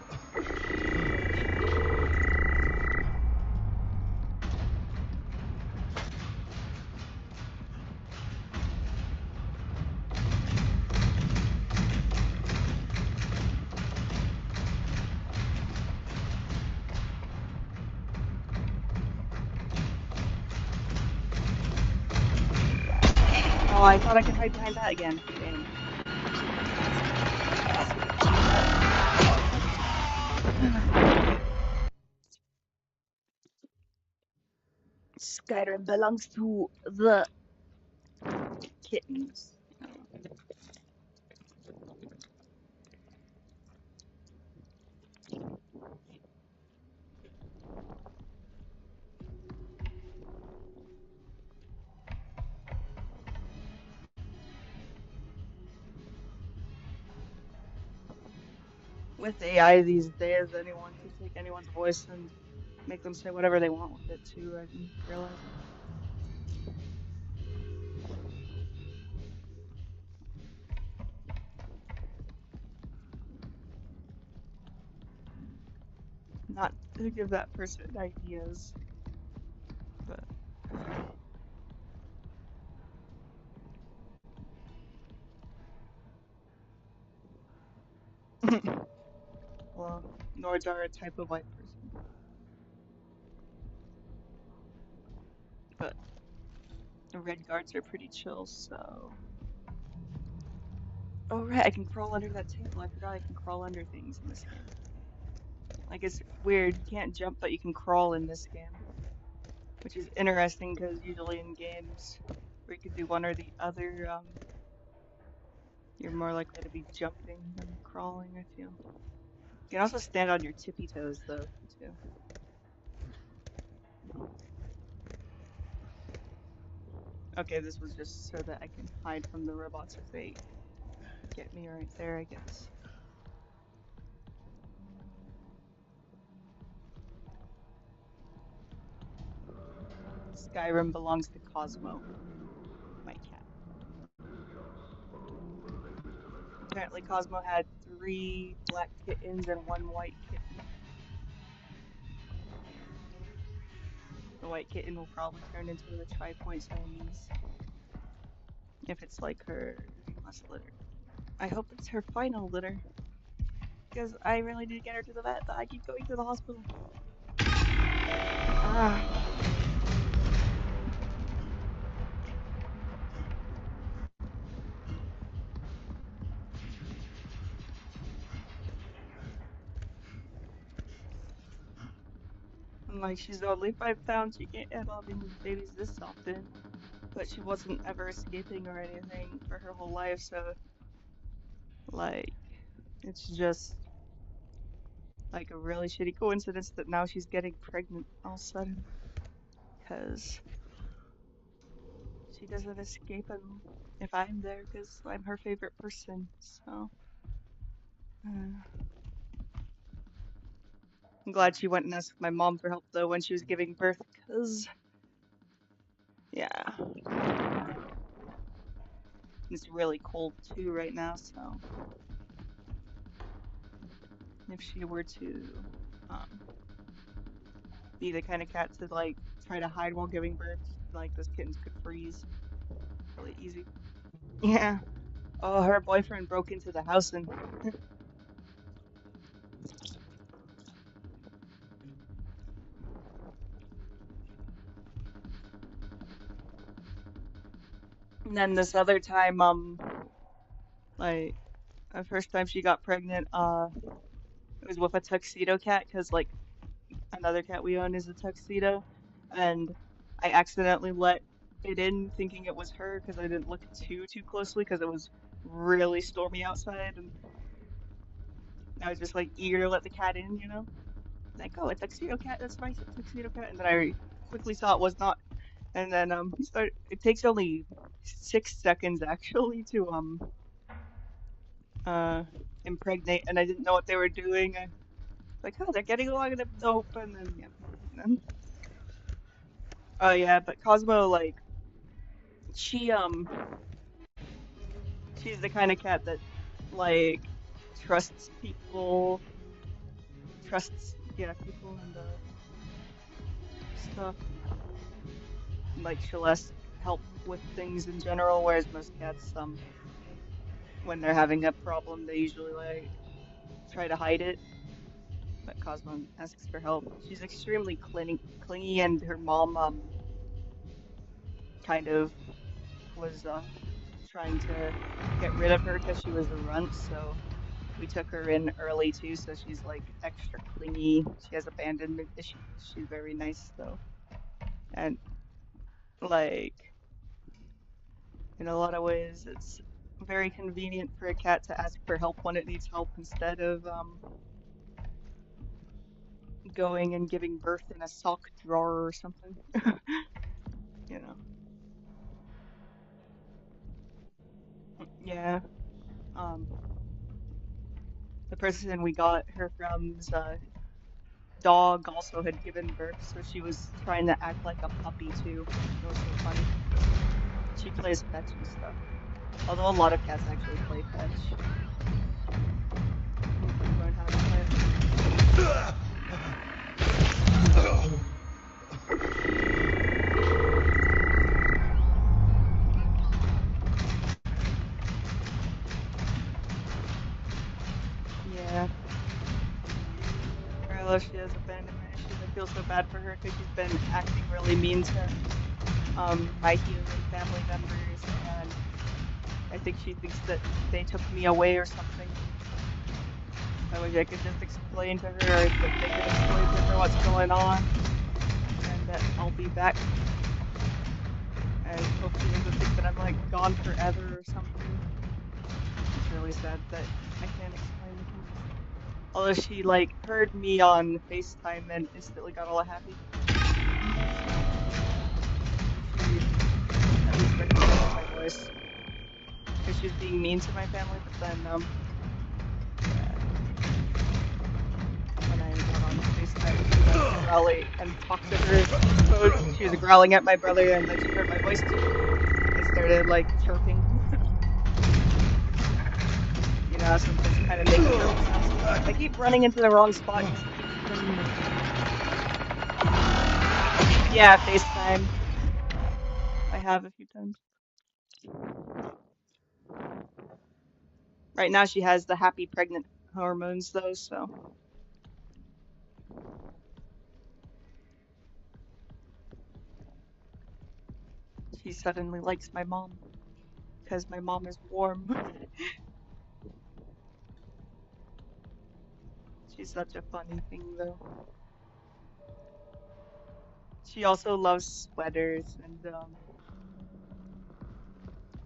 Oh, I thought I could hide behind that again. Damn. Skyrim belongs to the kittens. With AI these days, anyone can take anyone's voice and make them say whatever they want with it too, I'm realizing. Not to give that person ideas, but well, Nords are a type of white person. But the red guards are pretty chill, so. Oh right, I can crawl under that table. I forgot I can crawl under things in this game. Like, it's weird, you can't jump, but you can crawl in this game. Which is interesting, because usually in games where you can do one or the other, you're more likely to be jumping than crawling, I feel. You can also stand on your tippy toes, though, too. Okay, this was just so that I can hide from the robots if they get me right there, I guess. Skyrim belongs to Cosmo, my cat. Apparently Cosmo had 3 black kittens and 1 white kitten. The white kitten will probably turn into a tri-point Siamese. If it's like her last litter. I hope it's her final litter. Because I really need to get her to the vet, but I keep going to the hospital. Ah. And like, she's only 5 pounds, she can't handle having babies this often. But she wasn't ever escaping or anything for her whole life, so like, it's just like a really shitty coincidence that now she's getting pregnant all of a sudden. Because she doesn't escape him if I'm there, because I'm her favorite person, so. I'm glad she went and asked my mom for help, though, when she was giving birth, because. Yeah. It's really cold, too, right now, so. If she were to be the kind of cat to, like, try to hide while giving birth. Like those kittens could freeze really easy. Yeah. Oh, her boyfriend broke into the house and and then this other time, like the first time she got pregnant, it was with a tuxedo cat because like another cat we own is a tuxedo, and I accidentally let it in thinking it was her because I didn't look too closely because it was really stormy outside, and I was just like eager to let the cat in, you know, like oh a tuxedo cat, that's my tuxedo cat, and then I quickly saw it was not, and then it takes only 6 seconds actually to uh impregnate, and I didn't know what they were doing. I like, oh, they're getting along in the open, and yeah. Oh yeah, but Cosmo, like, she she's the kind of cat that like trusts people, yeah people and stuff. Like she'll ask help with things in general, whereas most cats when they're having a problem they usually like try to hide it. But Cosmo asks for help. She's extremely clingy, and her mom kind of was trying to get rid of her because she was a runt, so we took her in early too, so she's like extra clingy. She has abandonment issues. She's very nice though. And like in a lot of ways it's very convenient for a cat to ask for help when it needs help instead of going and giving birth in a sock drawer or something. You know. Yeah. Um the person we got her from's dog also had given birth, so she was trying to act like a puppy too. It was so funny. She plays fetch and stuff. Although a lot of cats actually play fetch. Hopefully learn how to play it. Yeah. Although she has abandonment issues, I feel so bad for her because she's been acting really mean to my human family members, and I think she thinks that they took me away or something. I wish I could just explain to her, or that they could explain to her what's going on, and that I'll be back. And hopefully they don't think that I'm like gone forever or something. It's really sad that I can't explain to her. Although she like heard me on FaceTime and instantly got all happy. She at least recognized my voice. Because she was being mean to my family, but then when I got on FaceTime, she went to Raleigh and talked to her phone. She was growling at my brother, and then she heard my voice and started like chirping. You know, something's kind of making chirping sounds. I keep running into the wrong spot. Yeah, FaceTime. I have a few times. Right now she has the happy pregnant hormones though, so. She suddenly likes my mom. Because my mom is warm. She's such a funny thing though. She also loves sweaters, and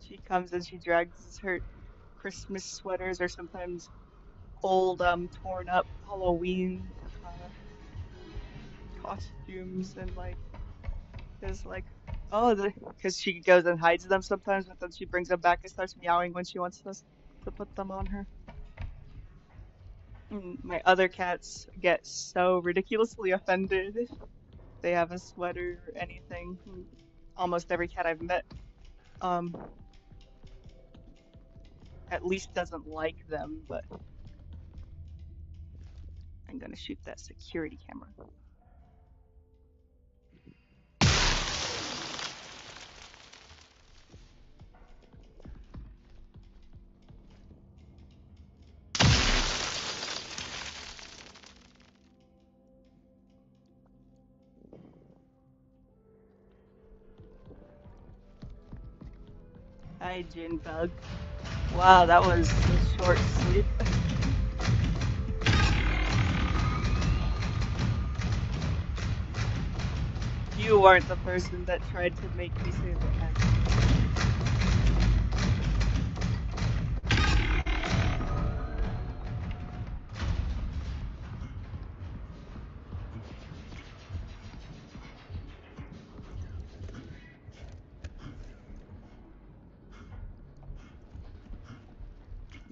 she comes and she drags her Christmas sweaters or sometimes old torn up Halloween costumes, and like is like oh because she goes and hides them sometimes, but then she brings them back and starts meowing when she wants us to put them on her. My other cats get so ridiculously offended if they have a sweater or anything. Almost every cat I've met at least doesn't like them, but I'm gonna shoot that security camera. Hi, Junebug. Wow, that was a short sleep. You weren't the person that tried to make me say that.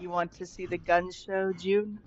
You want to see the gun show, June?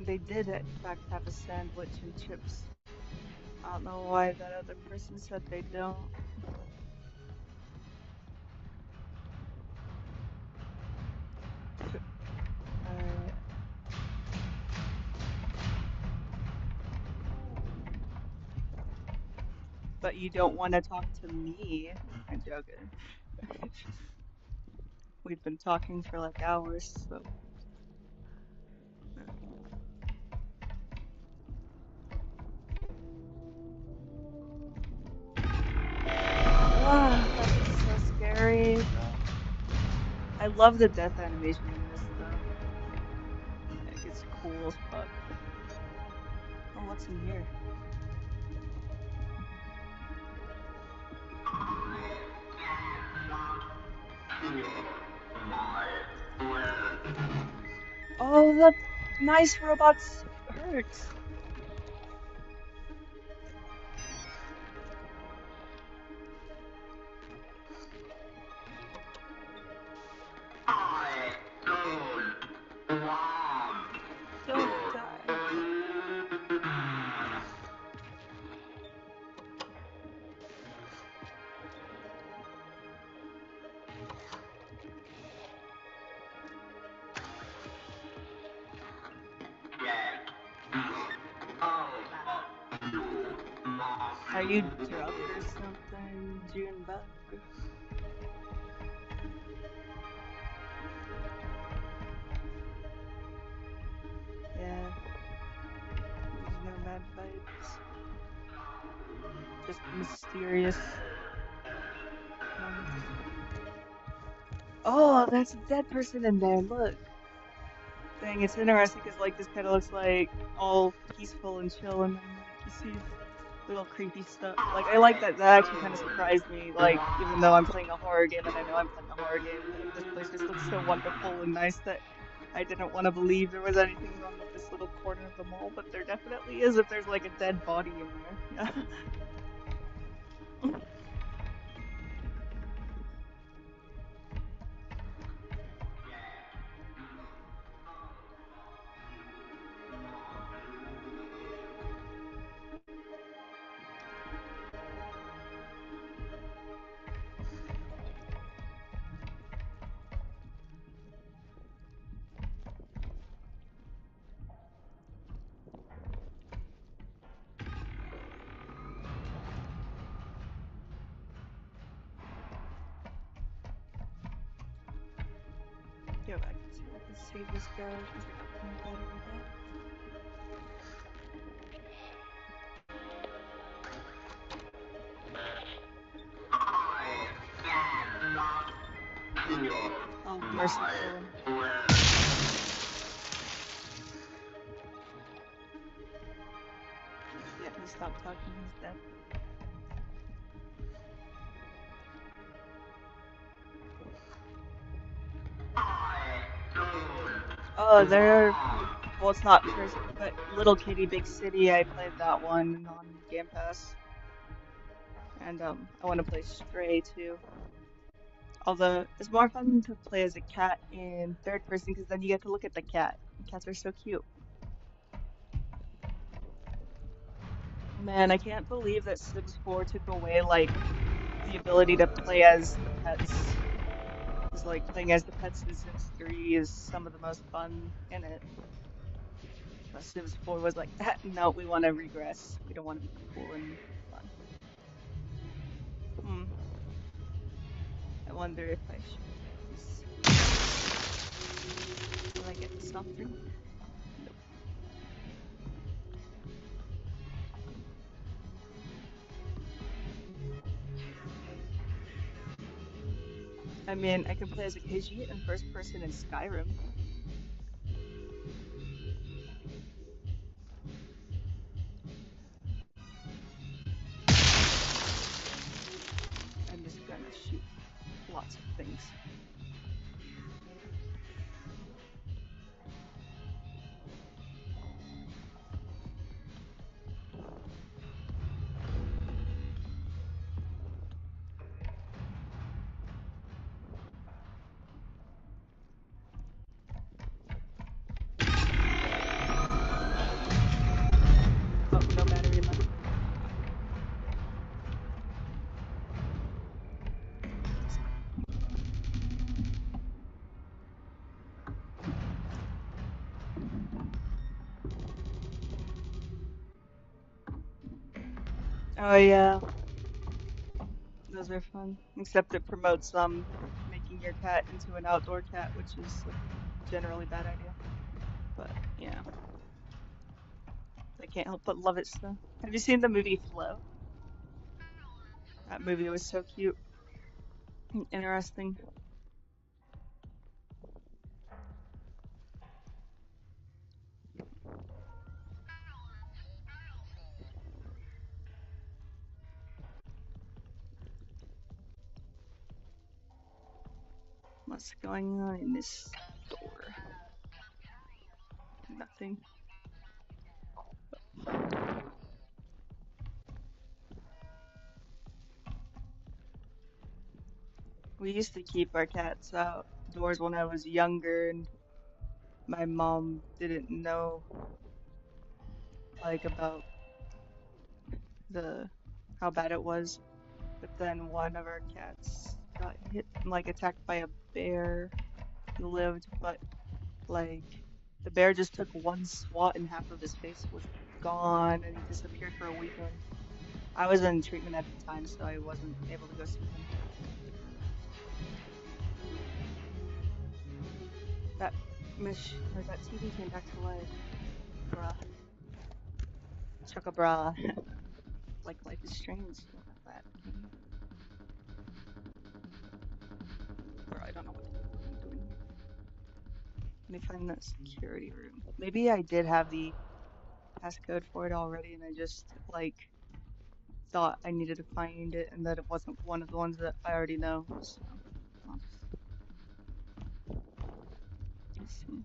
They did in fact have a sandwich and chips. I don't know why that other person said they don't. Alright. But you don't want to talk to me. I'm joking. We've been talking for like hours, so. Ah, that was so scary. I love the death animation in this though. Like, it's cool as fuck. Oh, what's in here? Oh, the nice robots hurts. Don't die. Are you drunk or something, Junebug? Yeah. There's no bad vibes. Just mysterious moments. Oh, that's a dead person in there, look. Dang, it's interesting because like this kind of looks like all peaceful and chill, and then like you see little creepy stuff. Like I like that. That actually kind of surprised me. Like even though I'm playing a horror game and I know I'm playing a horror game, this place just looks so wonderful and nice that I didn't want to believe there was anything wrong with this little corner of the mall, but there definitely is if there's like a dead body in there. Yeah. Yo, I can see if I can save this guy because I got my battery back. Oh, merciful. Yeah, he stopped talking, he's dead. Oh, there. Well, it's not first, but Little Kitty Big City. I played that one on Game Pass, and I want to play Stray too. Although it's more fun to play as a cat in third person because then you get to look at the cat. Cats are so cute. Man, I can't believe that Sims 4 took away, like, the ability to play as the pets. Because, like, playing as the pets in Sims 3 is some of the most fun in it. But Sims 4 was like, ah, no, we want to regress. We don't want to be cool and fun. I wonder if I should get this. Will I get the soft drink? Nope. I mean, I can play as a KG in first person in Skyrim. I'm just gonna shoot lots of things. Oh, no battery left. Oh yeah, those are fun. Except it promotes making your cat into an outdoor cat, which is a generally bad idea. But yeah, I can't help but love it still. Have you seen the movie Flow? That movie was so cute and interesting. What's going on in this door? Nothing. We used to keep our cats outdoors when I was younger, and my mom didn't know like about the how bad it was. But then one of our cats got hit, like attacked by a bear. He lived, but like the bear just took one swat and half of his face was gone, and he disappeared for a week. And I was in treatment at the time, so I wasn't able to go see him. That that TV came back to life. Bruh. Chugga bra. Like Life is Strange. That game. Bro, I don't know what I'm doing here. Let me find that security room. Maybe I did have the passcode for it already, and I just like thought I needed to find it, and that it wasn't one of the ones that I already know. So I'll just see.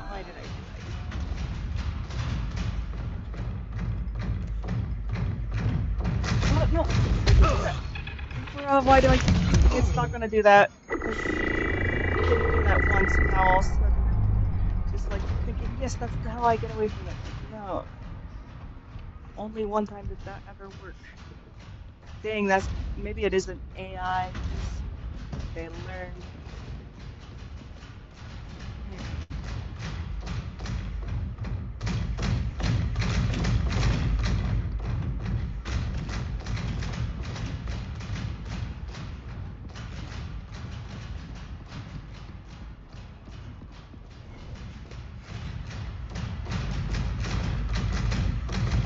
Why did I do that? What? No. Bro, why do I keep thinking it's not gonna do that? Because it didn't do that once, and now all of a sudden I'm just like thinking, yes, that's how I get away from it. No. Only one time did that ever work. Dang, that's maybe it isn't AI. They learned.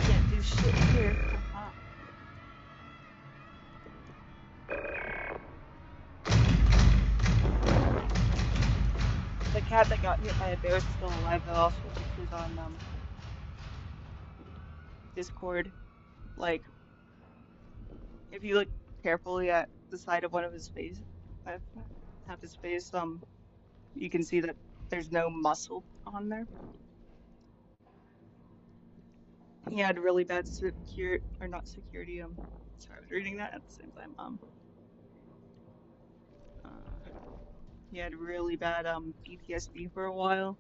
Can't do shit here. The cat that got hit by a bear is still alive though. I'll show pictures on Discord. Like, if you look carefully at the side of one of his face, half his face, you can see that there's no muscle on there. He had really bad or not security, sorry, I was reading that at the same time, he had really bad, PTSD for a while,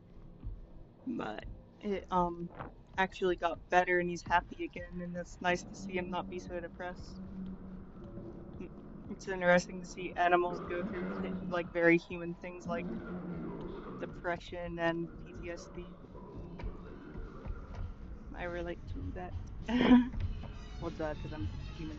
but it, actually got better and he's happy again, and it's nice to see him not be so depressed. It's interesting to see animals go through, like, very human things like depression and PTSD. I relate to that. Well, duh, because I'm human.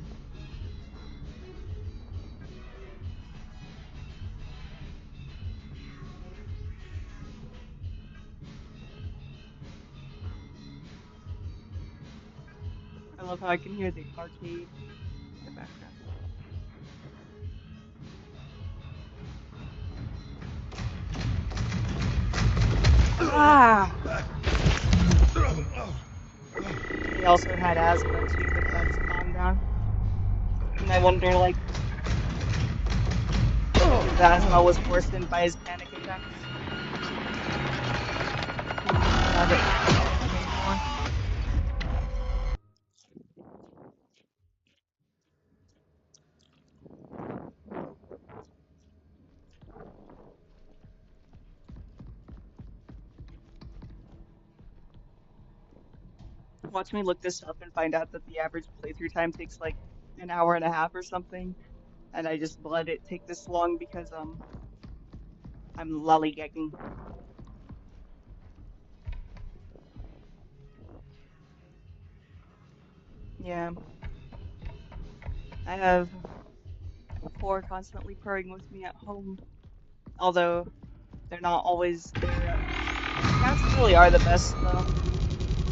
I love how I can hear the arcade in the background. Ah! He also had asthma too, but that's calmed down. And I wonder, like, if his asthma was worsened by his panic attacks. Not it anymore. Watch me look this up and find out that the average playthrough time takes like an hour and a half or something, and I just let it take this long because I'm lollygagging. Yeah. I have 4 constantly purring with me at home, although they're not always there. Cats really are the best though.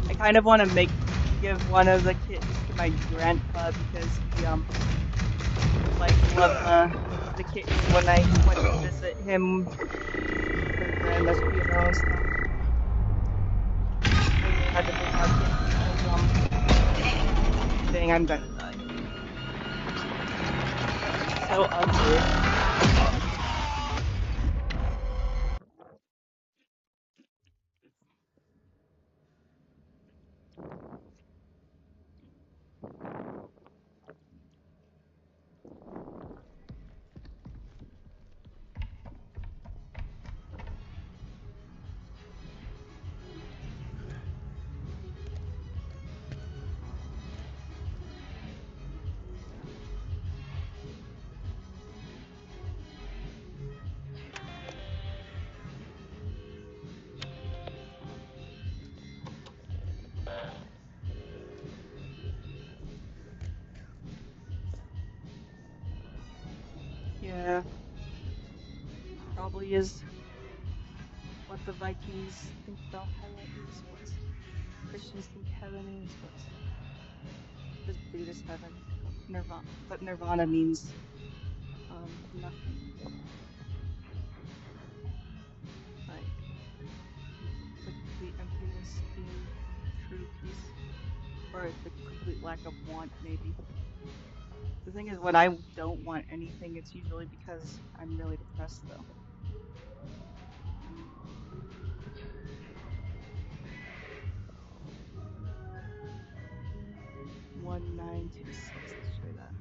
I kind of want to give one of the kittens to my grandpa because he like loved the kitten when I went to visit him for grandma's funeral and stuff. I had to bring our kitten because dang, I'm gonna die. So ugly. Yeah, probably is what the Vikings think Valhalla is, what Christians think heaven is, what does Buddhist heaven, Nirvana, but Nirvana means nothing. Like the complete emptiness being true peace, or the complete lack of want, maybe. The thing is, when I don't want anything, it's usually because I'm really depressed, though. One 926. Let's try that.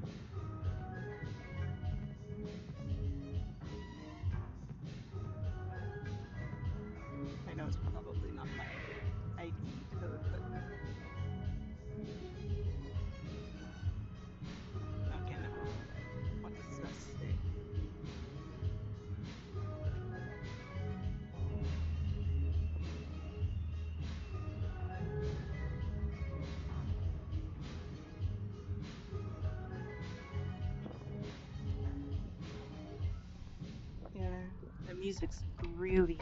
I know it's probably not my ID code, but okay, no. What does that say? Yeah, the music's groovy.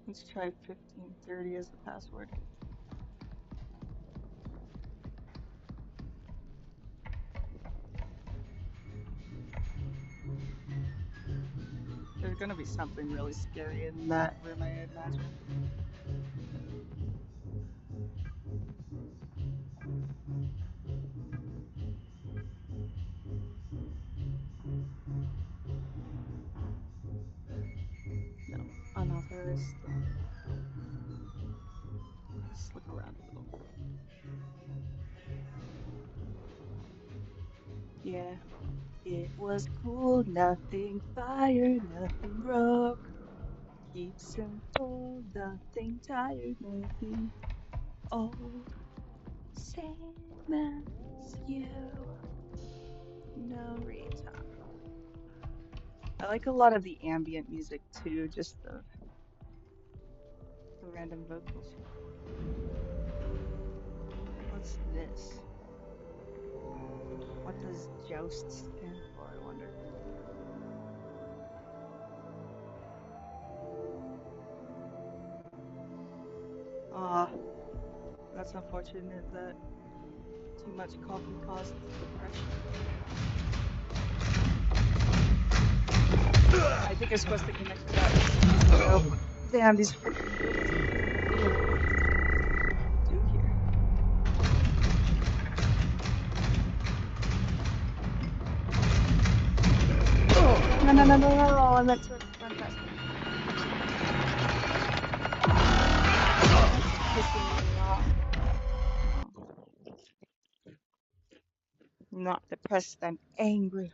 Let's try 1530 as the password. gonna be something really scary in that room, I imagine. No, unauthorized stuff. Let's look around a little. Yeah. It was cool, nothing fired, nothing broke. Keep simple, nothing tired, nothing old. Same as you. No retard. I like a lot of the ambient music too, just the random vocals. What's this? What does joust stand for, I wonder? Ah, that's unfortunate that too much coffee causes depression. I think I'm supposed to connect to that. Oh, damn, these freaking do here. No, I meant to run past them. Pissing me off. I'm not depressed, I'm angry.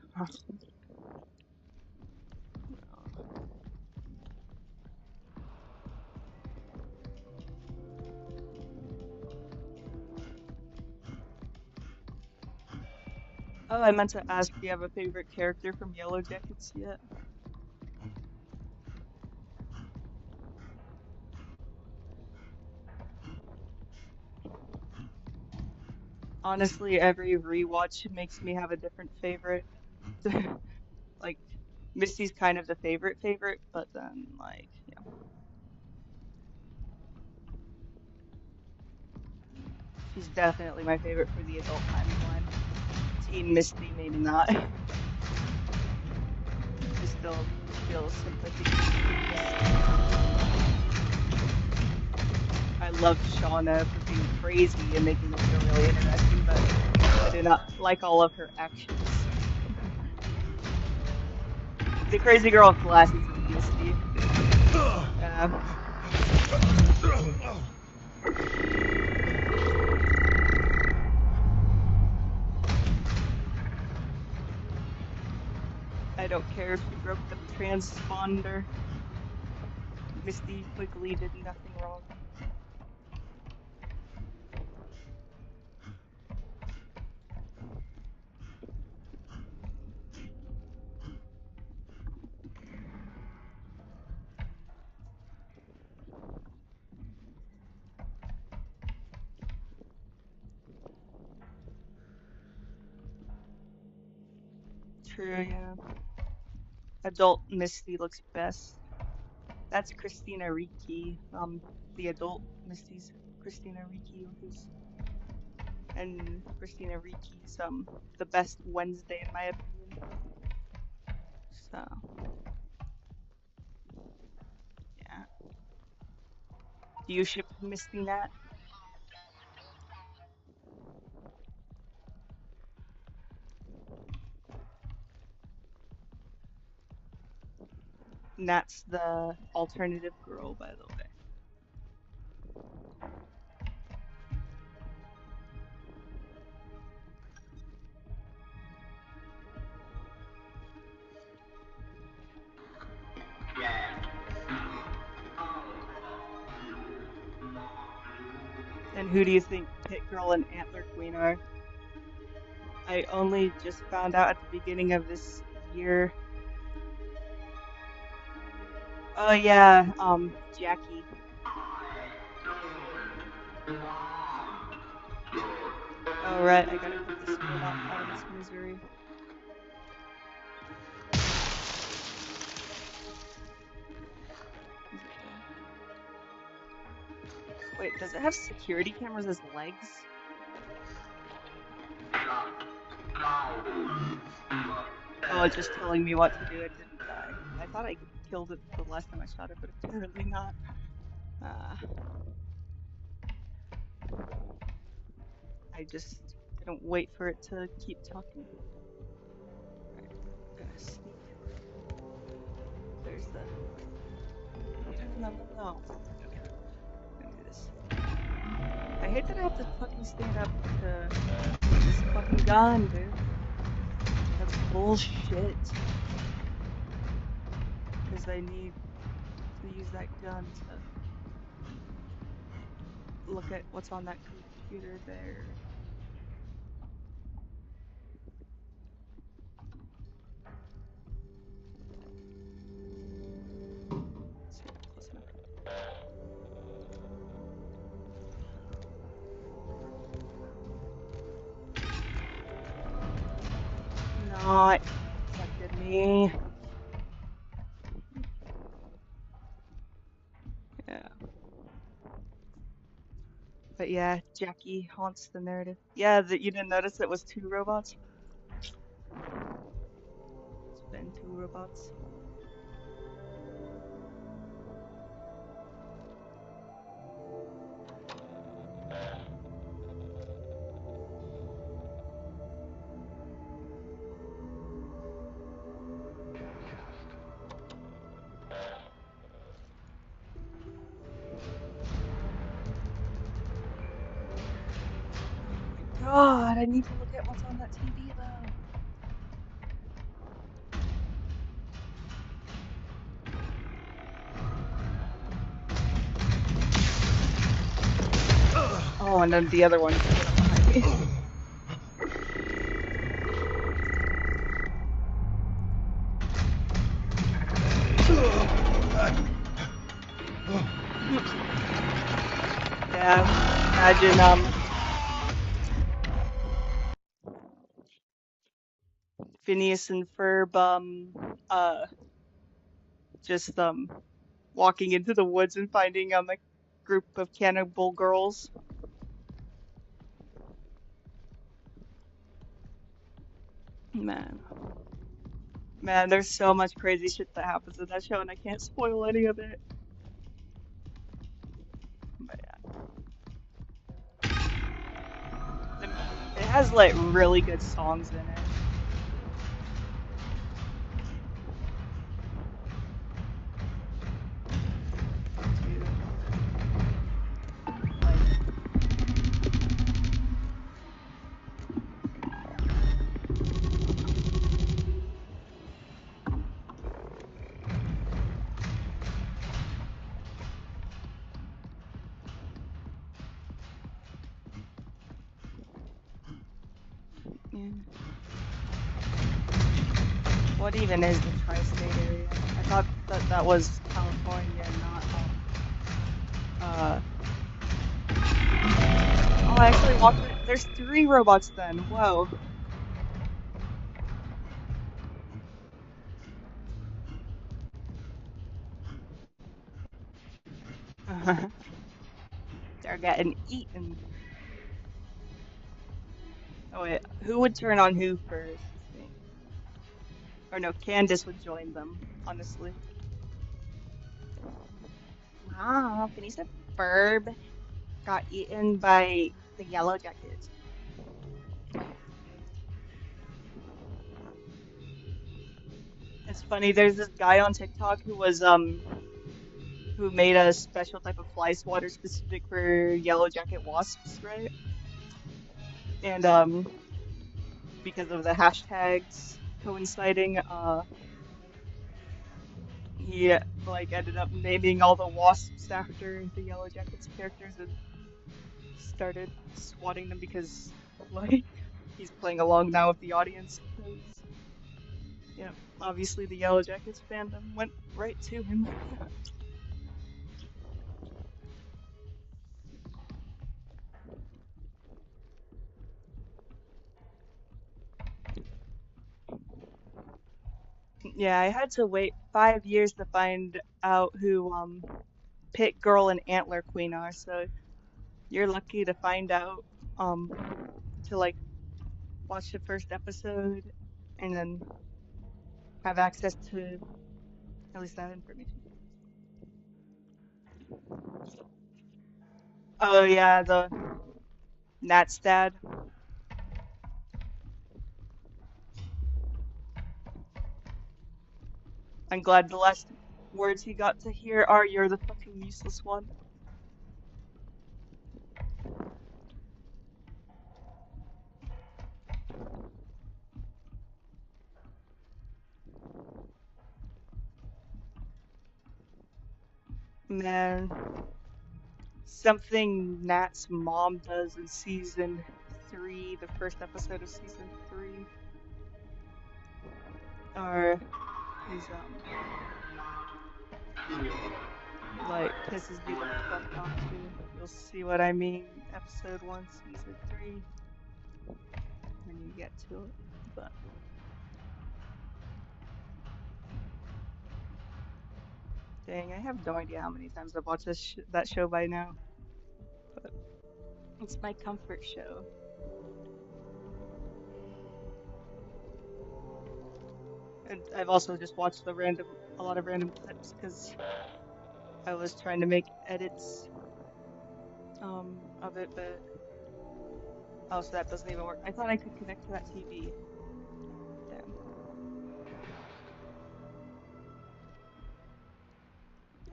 Oh, I meant to ask, do you have a favorite character from Yellow Jackets yet? Honestly, every rewatch makes me have a different favorite. Like, Misty's kind of the favorite, but then, like, yeah. She's definitely my favorite for the adult timeline. Team Misty, maybe not. I still feel sympathy for Misty. I love Shauna for being crazy and making it feel really interesting, but I do not like all of her actions. The crazy girl with glasses is Misty. I don't care if she broke the transponder. Misty Quigley did nothing wrong. True, yeah. Adult Misty looks best. That's Christina Ricci. The adult Misty's Christina Ricci, and Christina Ricci's the best Wednesday in my opinion. So yeah. Do you ship Misty Nat? Nat's the alternative girl, by the way. And who do you think Pit Girl and Antler Queen are? I only just found out at the beginning of this year. Oh yeah, Jackie. Oh right, I gotta put this robot out of its misery. Wait, does it have security cameras as legs? Oh, it's just telling me what to do. It didn't die. I thought I killed it the last time I shot it, but apparently not. I just didn't wait for it to keep talking. Alright, gonna sneak. There's the... No. Okay, gonna do this. I hate that I have to fucking stand up to this fucking gun, dude. That's bullshit. Because I need to use that gun to look at what's on that computer there. Let's see if I'm close enough. Not fucking me. Yeah. But yeah, Jackie haunts the narrative. Yeah, that you didn't notice it was 2 robots? It's been 2 robots. God, I need to look at what's on that TV though. Oh, and then the other one behind me. Yeah, imagine Phineas and Ferb just walking into the woods and finding a group of cannibal girls. Man, there's so much crazy shit that happens in that show, and I can't spoil any of it. But yeah, it has like really good songs in it. Yeah. What even is the tri-state area? I thought that was California, not Oh, I actually walked it. There's 3 robots then. Whoa. They're getting eaten. Oh wait, who would turn on who first? Or no, Candace would join them, honestly. Ah, Phineas and Ferb got eaten by the Yellow Jackets. It's funny, there's this guy on TikTok who was who made a special type of fly swatter specific for yellow jacket wasps, right? And because of the hashtags coinciding, he like ended up naming all the wasps after the Yellow Jackets characters and started swatting them because like he's playing along now with the audience because yeah, obviously the Yellow Jackets fandom went right to him. Yeah, I had to wait 5 years to find out who Pit Girl and Antler Queen are, so you're lucky to find out to like watch the first episode and then have access to At least that information. Oh yeah, the Nat's dad. I'm glad the last words he got to hear are "You're the fucking useless one." Man, something Nat's mom does in season 3, the first episode of season 3, or is like pisses me the fuck off too. You'll see what I mean. Episode 1, season 3, when you get to it. But dang, I have no idea how many times I've watched that show by now. But it's my comfort show. And I've also just watched a lot of random clips because I was trying to make edits of it, but oh, so that doesn't even work. I thought I could connect to that TV. Damn.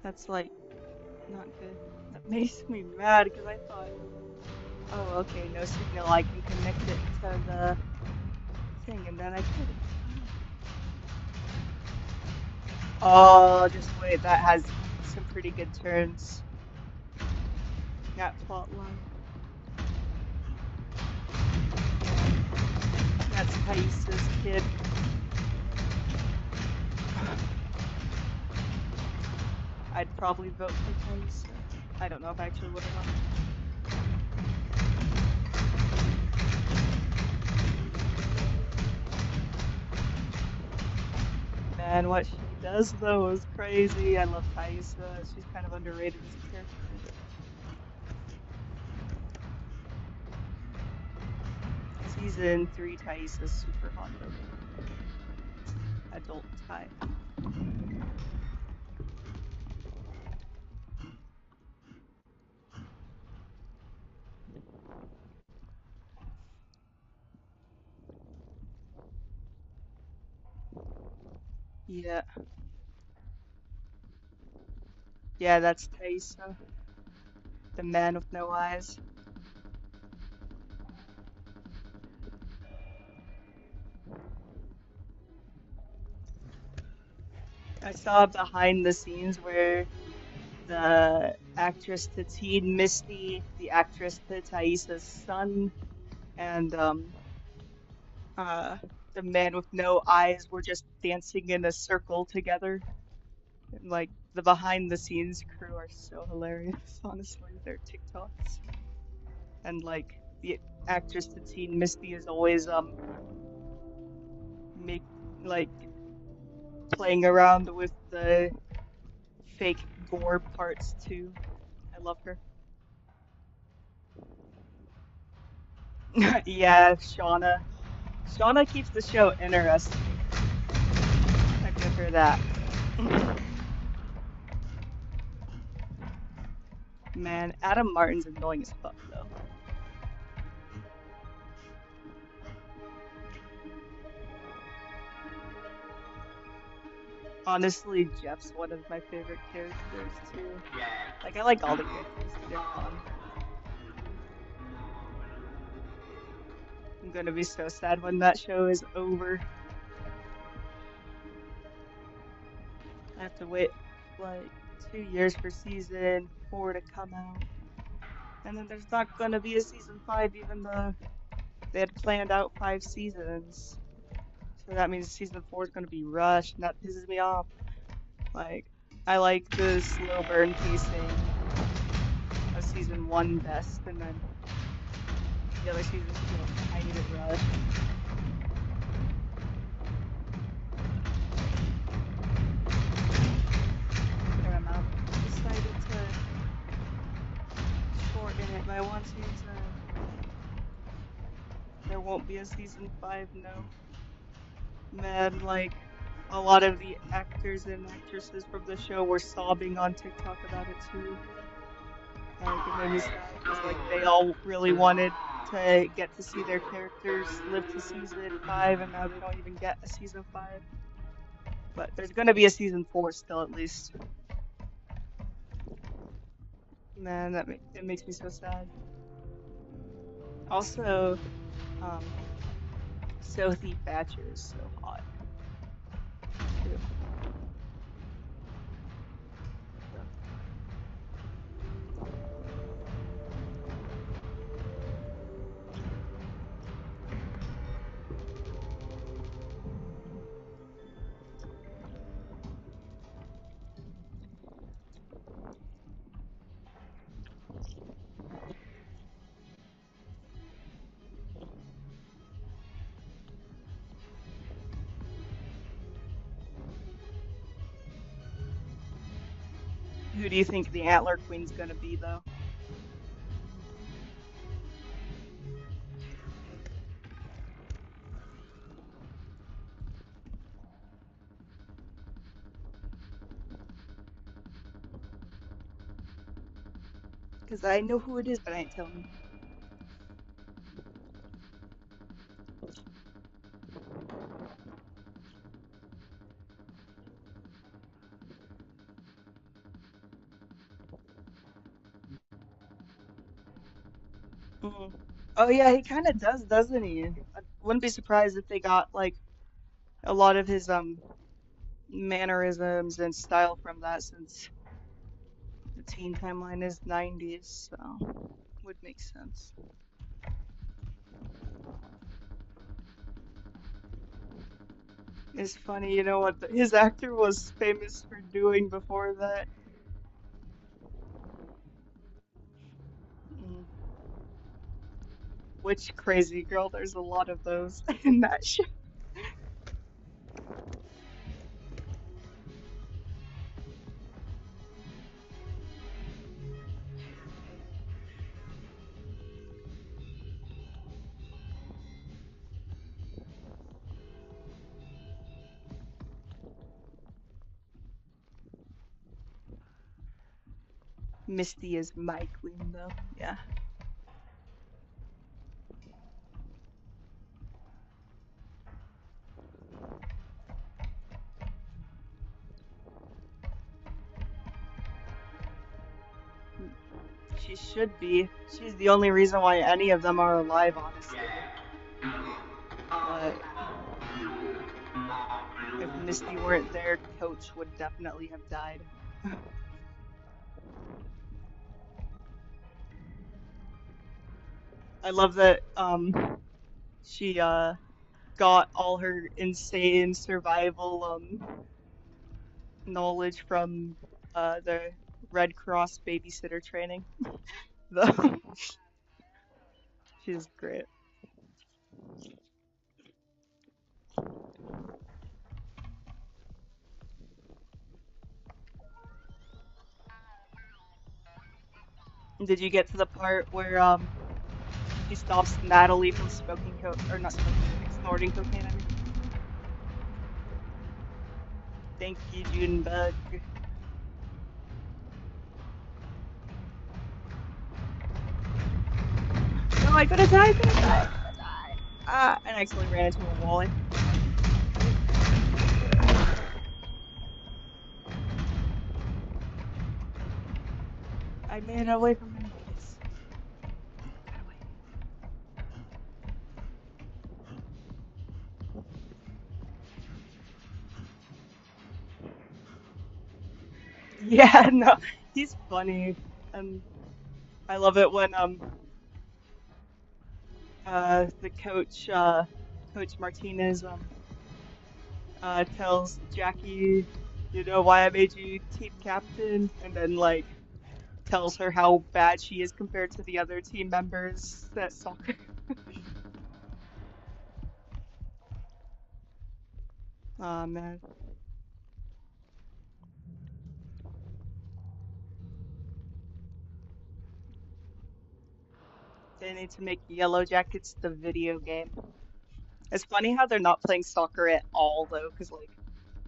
That's like not good. That makes me mad because I thought, oh, okay, no signal. I can connect it to the thing, and then I couldn't. Oh, just wait. That has some pretty good turns. That plot line. That's Thais' kid. I'd probably vote for Thais. I don't know if I actually would have won. Man, what she does though is crazy. I love Thais. She's kind of underrated as a character. Season 3 Thais is super hot though. Adult Thai. Yeah. Yeah, that's Taisa. The man with no eyes. I saw behind the scenes where the actress to teen Misty, the actress to Thaisa's son, and the man with no eyes were just dancing in a circle together. And, like, the behind the scenes crew are so hilarious, honestly, their TikToks. And like the actress to teen Misty is always make like playing around with the fake gore parts too. I love her. Yeah, Shauna. Shauna keeps the show interesting. I give her that. Man, Adam Martin's annoying as fuck though. Honestly, Jeff's one of my favorite characters too. Like, I like all the characters. They're fun. I'm gonna be so sad when that show is over. I have to wait like 2 years for season 4 to come out. And then there's not gonna be a season 5 even though they had planned out 5 seasons. So that means season 4 is gonna be rushed, and that pisses me off. Like, I like the slow burn pacing of season 1 best, and then the other seasons feel kind of rushed. Paramount decided to shorten it by 1 season. There won't be a season 5, no. Man, like, a lot of the actors and actresses from the show were sobbing on TikTok about it too. Like, it made me sad because like they all really wanted to get to see their characters live to season 5, and now they don't even get a season 5. But there's gonna be a season 4 still, at least. Man, it makes me so sad. Also, Sophie Thatcher is so hot too. Who do you think the Antler Queen's gonna be, though? Because I know who it is, but I ain't telling you. Oh yeah, he kind of does, doesn't he? I wouldn't be surprised if they got like a lot of his mannerisms and style from that, since the teen timeline is 90s, so would make sense. It's funny, you know what his actor was famous for doing before that? Mm. Which crazy girl? There's a lot of those in that show. Misty is my queen, though. Yeah. She should be. She's the only reason why any of them are alive, honestly. But if Misty weren't there, Coach would definitely have died. I love that she got all her insane survival knowledge from the Red Cross babysitter training. Though she's great. Did you get to the part where he stops Natalie from smoking or not smoking, snorting cocaine? I mean. Thank you, Junebug. No, I could have died, Ah, and I actually ran into a wall. I made it away from him. Yeah, no, he's funny, and I love it when the coach Coach Martinez tells Jackie, you know why I made you team captain, and then like tells her how bad she is compared to the other team members at soccer. Aw, man. They need to make Yellow Jackets the video game. It's funny how they're not playing soccer at all, though, because, like,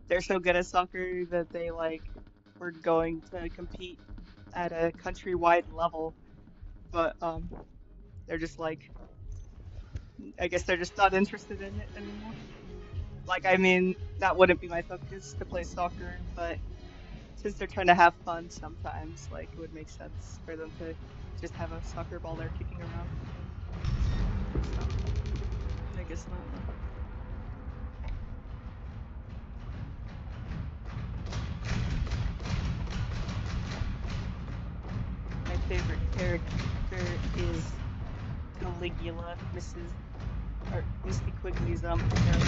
they're so good at soccer that they like were going to compete at a countrywide level, but they're just like I guess they're just not interested in it anymore. Like I mean, that wouldn't be my focus to play soccer, but since they're trying to have fun sometimes, like it would make sense for them to just have a soccer ball they're kicking around. So, I guess not. My favorite character is Caligula, Misty Quigley's character.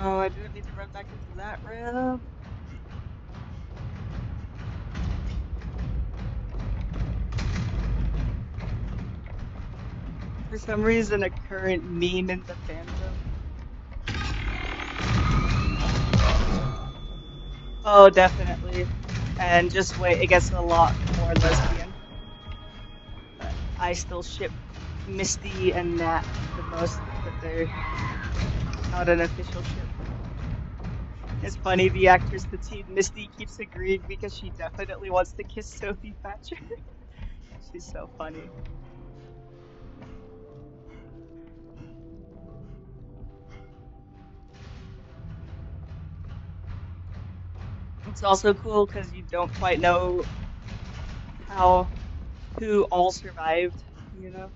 Oh, I didn't need to run back into that ramp. For some reason, a current meme in the fandom. Oh, definitely. And just wait, it gets a lot more lesbian. But I still ship Misty and Nat the most, but they're not an official ship. It's funny, the actress petite Misty keeps agreeing because she definitely wants to kiss Sophie Thatcher. She's so funny. It's also cool because you don't quite know who all survived, you know?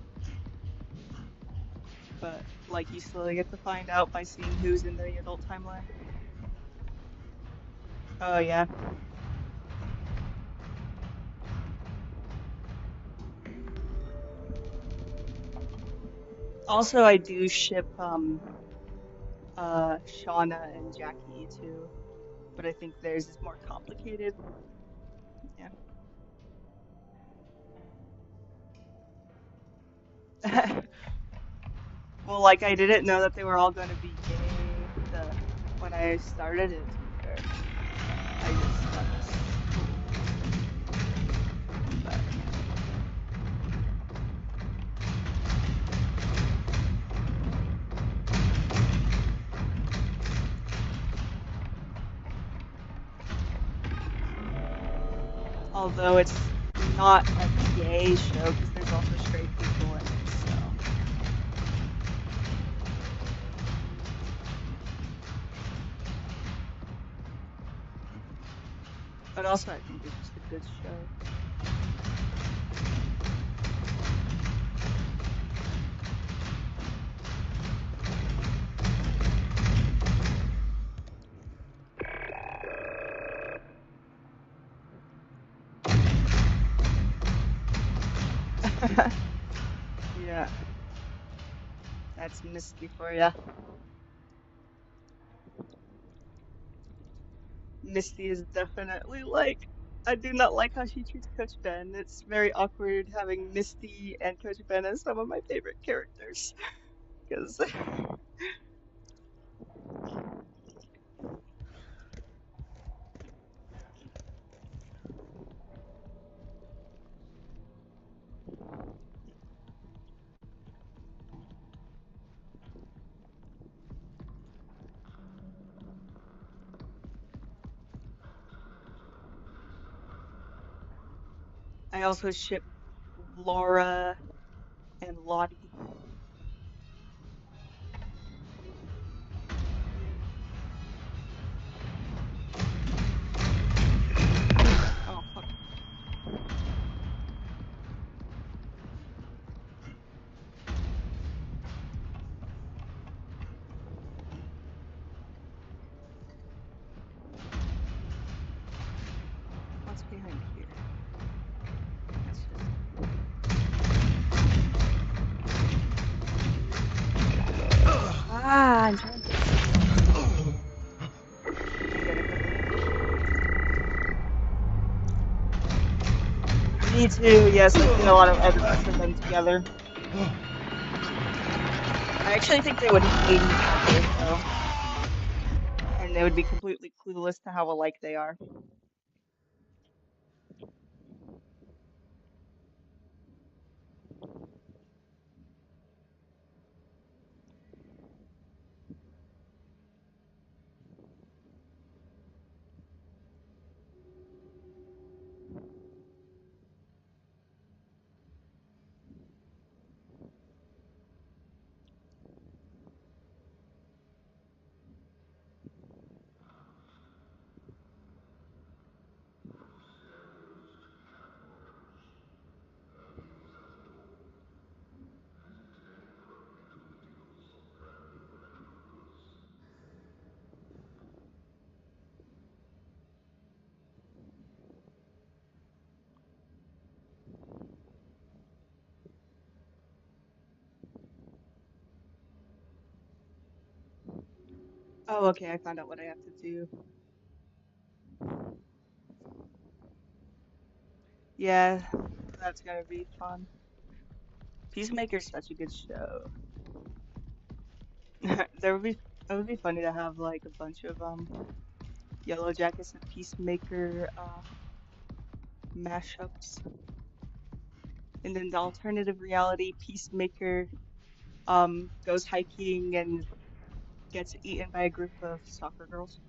But, like, you slowly get to find out by seeing who's in the adult timeline. Oh, yeah. Also, I do ship, Shauna and Jackie, too. But I think theirs is more complicated. Yeah. Well, like, I didn't know that they were all going to be gay when I started it, to be fair. I just thought it was cool. But, although it's not a gay show, because there's also straight people in it, so. But also, I think it's just a good show. Yeah. That's Misty for ya. Misty is definitely like, I do not like how she treats Coach Ben. It's very awkward having Misty and Coach Ben as some of my favorite characters. Because I also ship Laura and Lottie. Oh, fuck. What's behind here? That's just... Ah, I'm trying to... Me too, yes, I've seen a lot of evidence of them together. I actually think they would hate each other, though. And they would be completely clueless to how alike they are. Oh, okay, I found out what I have to do. Yeah, that's gonna be fun. Peacemaker's such a good show. There would be It would be funny to have like a bunch of Yellow Jackets and Peacemaker mashups. And then the alternative reality Peacemaker goes hiking and gets eaten by a group of soccer girls.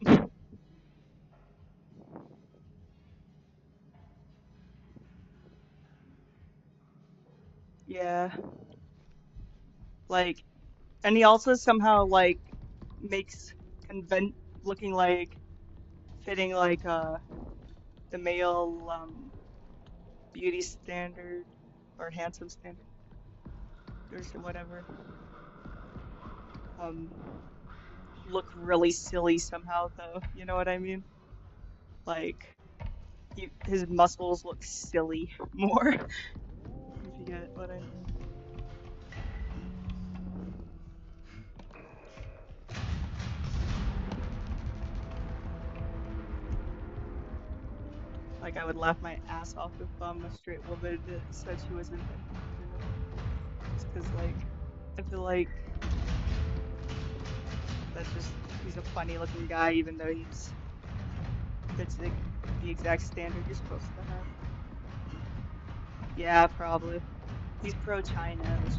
Yeah. Like, and he also somehow like makes convent looking like fitting like the male beauty standard or handsome standard or whatever um look really silly somehow though, you know what I mean? Like his muscles look silly more, if you get what I mean. Like I would laugh my ass off if a straight woman said she was into him, you know? Just 'cause like I feel like that's just he's a funny looking guy even though he's fits the exact standard you're supposed to have. Yeah, probably. He's pro China, which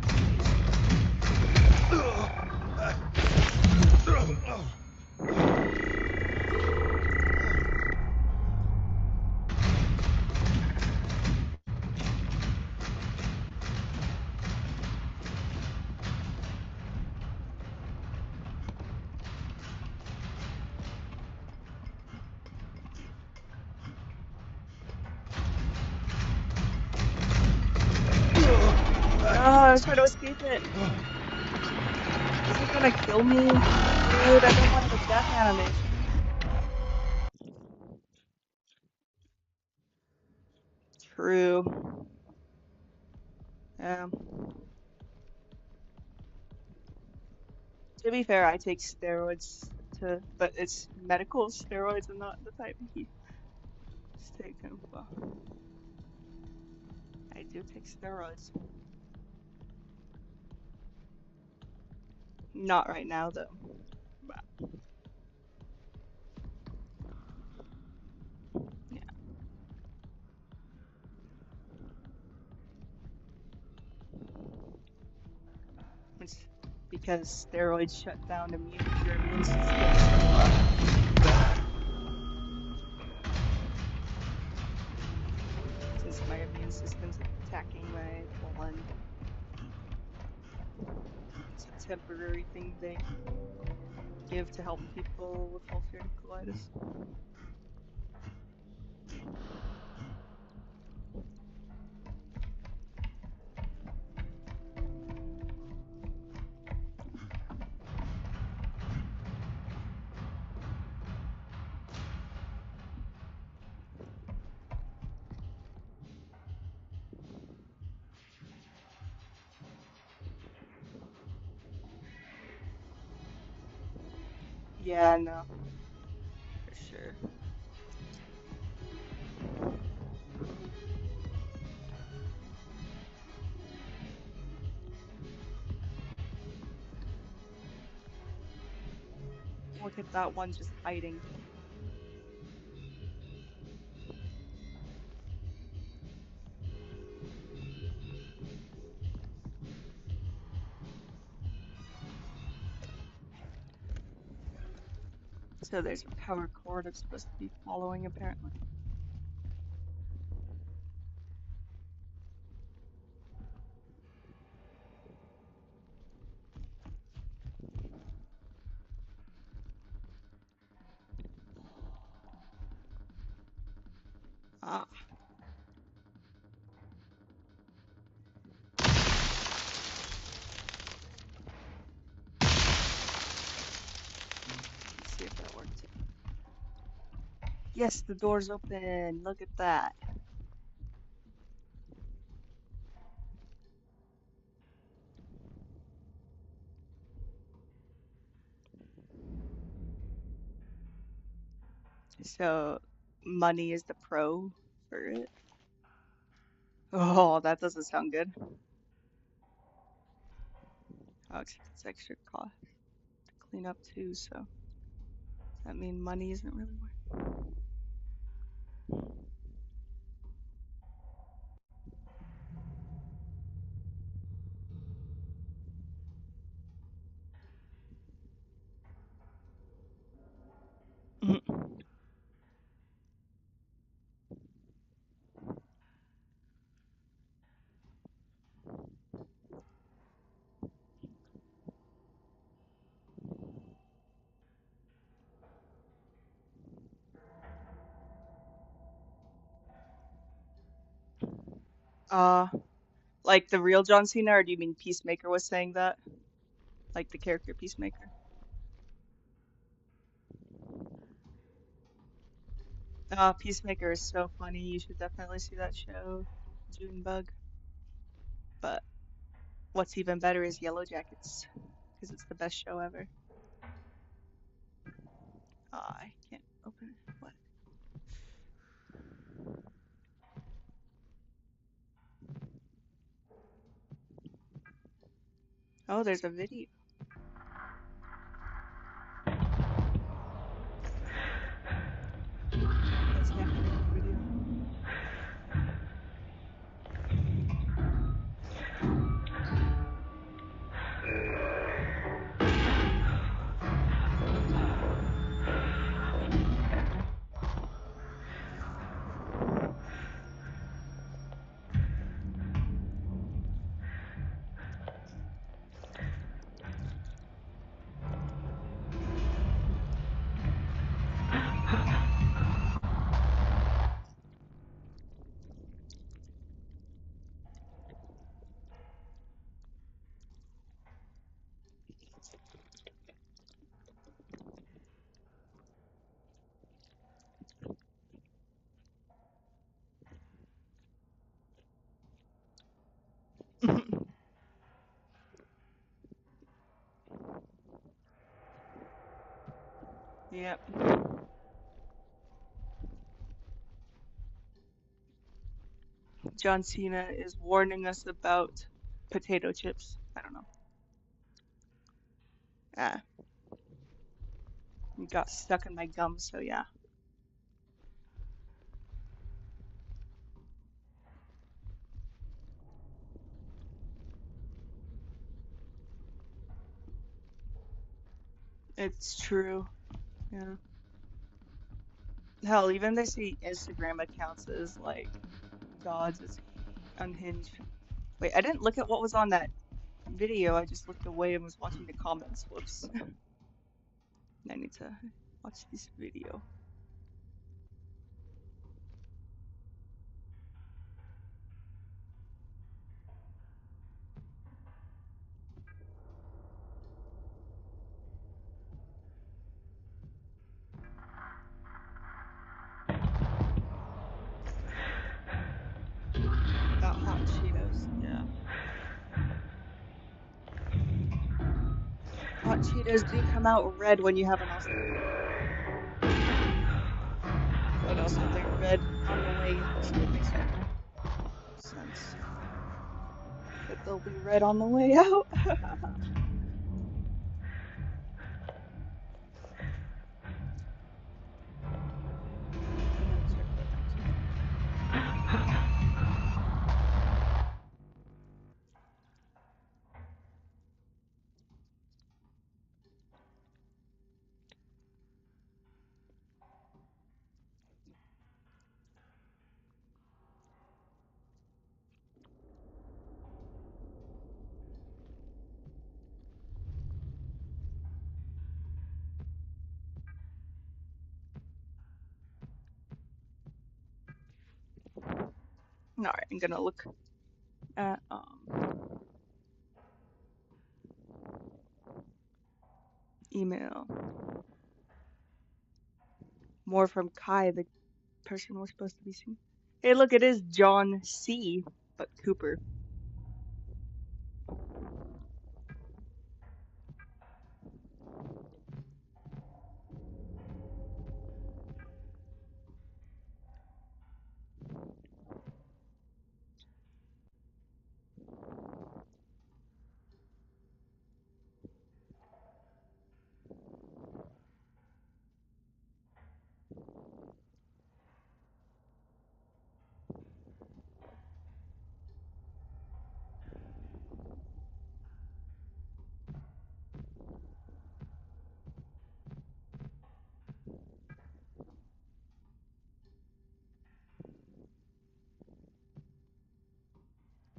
no, I was trying to escape it. Is it gonna kill me? Dude, I don't want the death animation. True. Yeah. To be fair, I take steroids but it's medical steroids and not the type he takes them. Well, I do take steroids. Not right now, though. But, yeah. It's because steroids shut down your immune system. Since my immune system's attacking my blood. It's a temporary thing they give to help people with ulcerative colitis. Yeah, no. For sure. Look at that one just hiding. So there's a power cord I'm supposed to be following, apparently. Ah. Let's see if that worked. Yes, the door's open. Look at that. So, money is the pro for it. Oh, that doesn't sound good. Oh, except it's extra cost to clean up too, so does that mean money isn't really worth? Uh, like the real John Cena, or do you mean Peacemaker was saying that? Like the character Peacemaker? Peacemaker is so funny. You should definitely see that show, Junebug. But what's even better is Yellow Jackets, because it's the best show ever. I can't open it. What? Oh, there's a video. That's definitely a video. Yep. John Cena is warning us about potato chips. I don't know. Ah, it got stuck in my gum, so yeah. It's true. Yeah. Hell, even they see Instagram accounts as like gods, it's unhinged. Wait, I didn't look at what was on that video. I just looked away and was watching the comments. Whoops. I need to watch this video. About hot Cheetos, yeah. Hot Cheetos do come out red when you have an ulcer. But also they're red on the way out, so it makes more sense that they'll be red on the way out. Alright, I'm gonna look at email. More from Kai, the person we're supposed to be seeing. Hey, look, it is John C. But Cooper.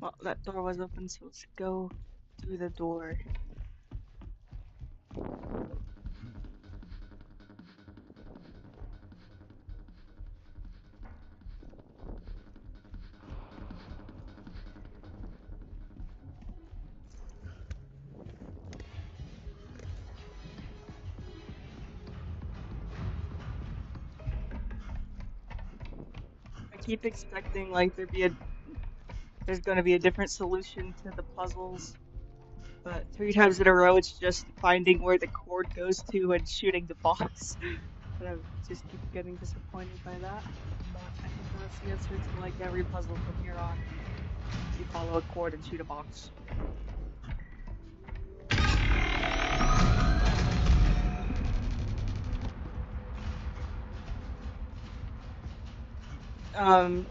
Well, that door was open, so let's go through the door. I keep expecting like there's gonna be a different solution to the puzzles, but 3 times in a row it's just finding where the cord goes to and shooting the box. But I just keep getting disappointed by that. But I think that's the answer to like every puzzle from here on. You follow a cord and shoot a box.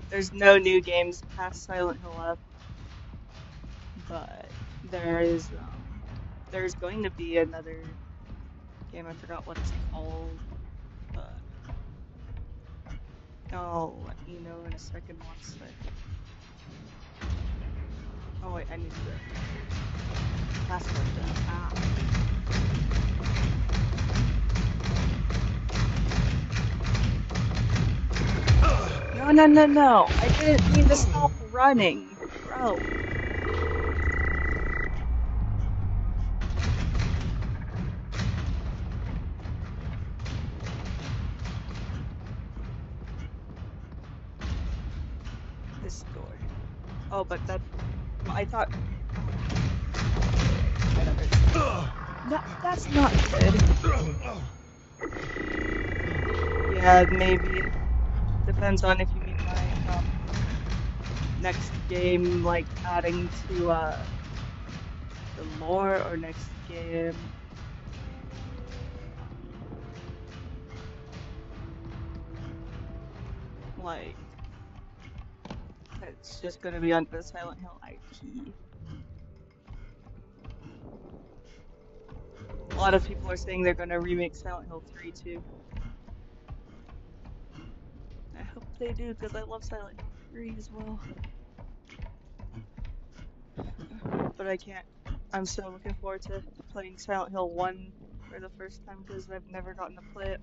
There's no new games past Silent Hill F, but there's going to be another game. I forgot what it's called, but I'll let you know in a second once I... Oh wait, I need the password for that. Ah. No. I didn't mean to stop running. Bro. This door. Oh, but that... I thought... That's not good. Yeah, maybe. Depends on if you mean my next game, like adding to the lore, or next game like it's just gonna be under the Silent Hill IP. A lot of people are saying they're gonna remake Silent Hill 3 too. I hope they do, because I love Silent Hill 3 as well. But I can't. I'm so looking forward to playing Silent Hill 1 for the first time, because I've never gotten to play it.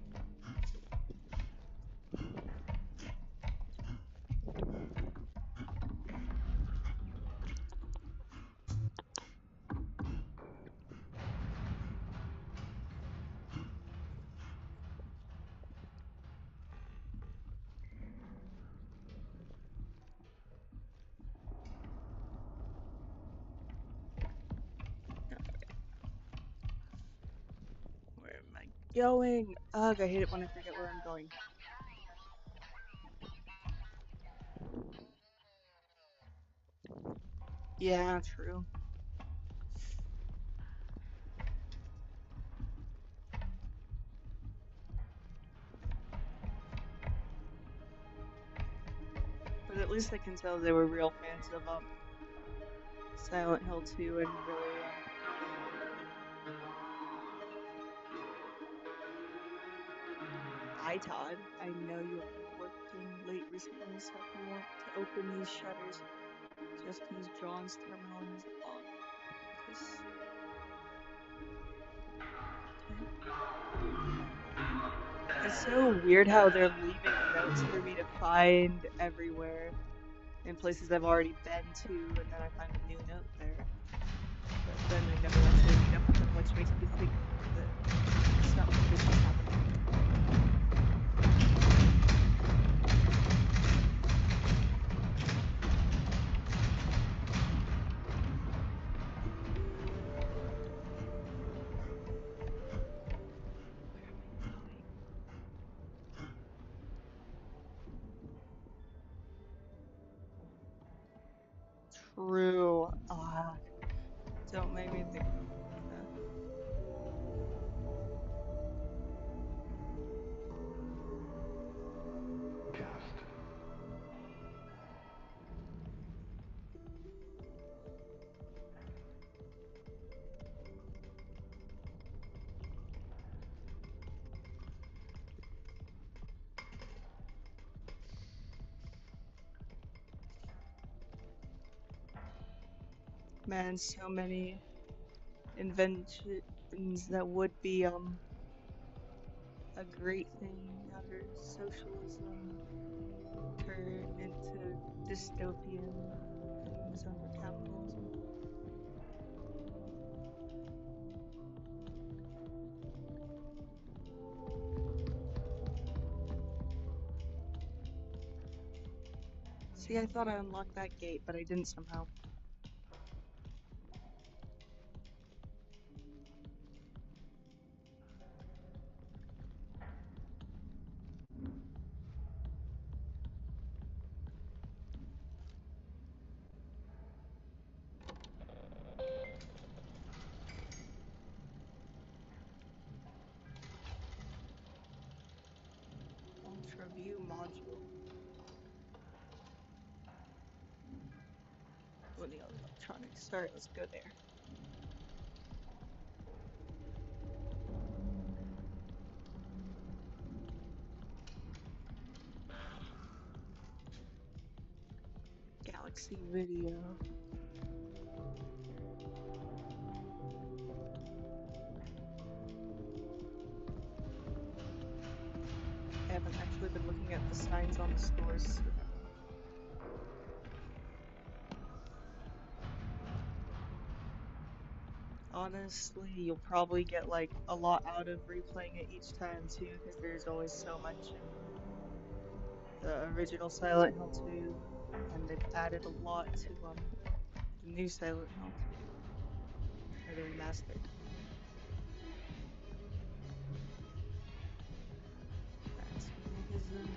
Where am I going? Ugh, I hate it when I forget where I'm going. Yeah, true. But at least I can tell they were real fans of Silent Hill 2 and really Hi Todd, I know you have been working late recently, so if you want to open these shutters, just use John's terminal in his office. It's so weird how they're leaving notes for me to find everywhere. in places I've already been to, and then I find a new note there. But then I never actually meet up with them, which makes me think that something good should happen. True. Don't make me think about that. Man, so many inventions that would be a great thing after socialism turned into dystopian things under capitalism. See, I thought I unlocked that gate, but I didn't somehow. Ultra view module. What the electronics? Sorry, let's go there. Galaxy Video. I haven't actually been looking at the signs on the stores. Honestly, you'll probably get like a lot out of replaying it each time too, because there's always so much in the original Silent Hill 2, and they've added a lot to the new Silent Hill 2, or the remastered. Transhumanism.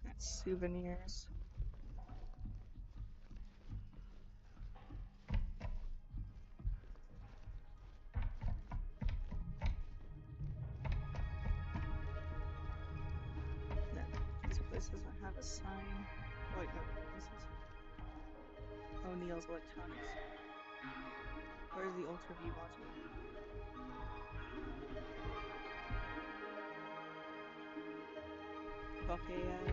That's souvenirs. This place doesn't have a sign. Oh, wait, no, this is O'Neill's Electronics. Where's the Ultra View module? Fuck AI.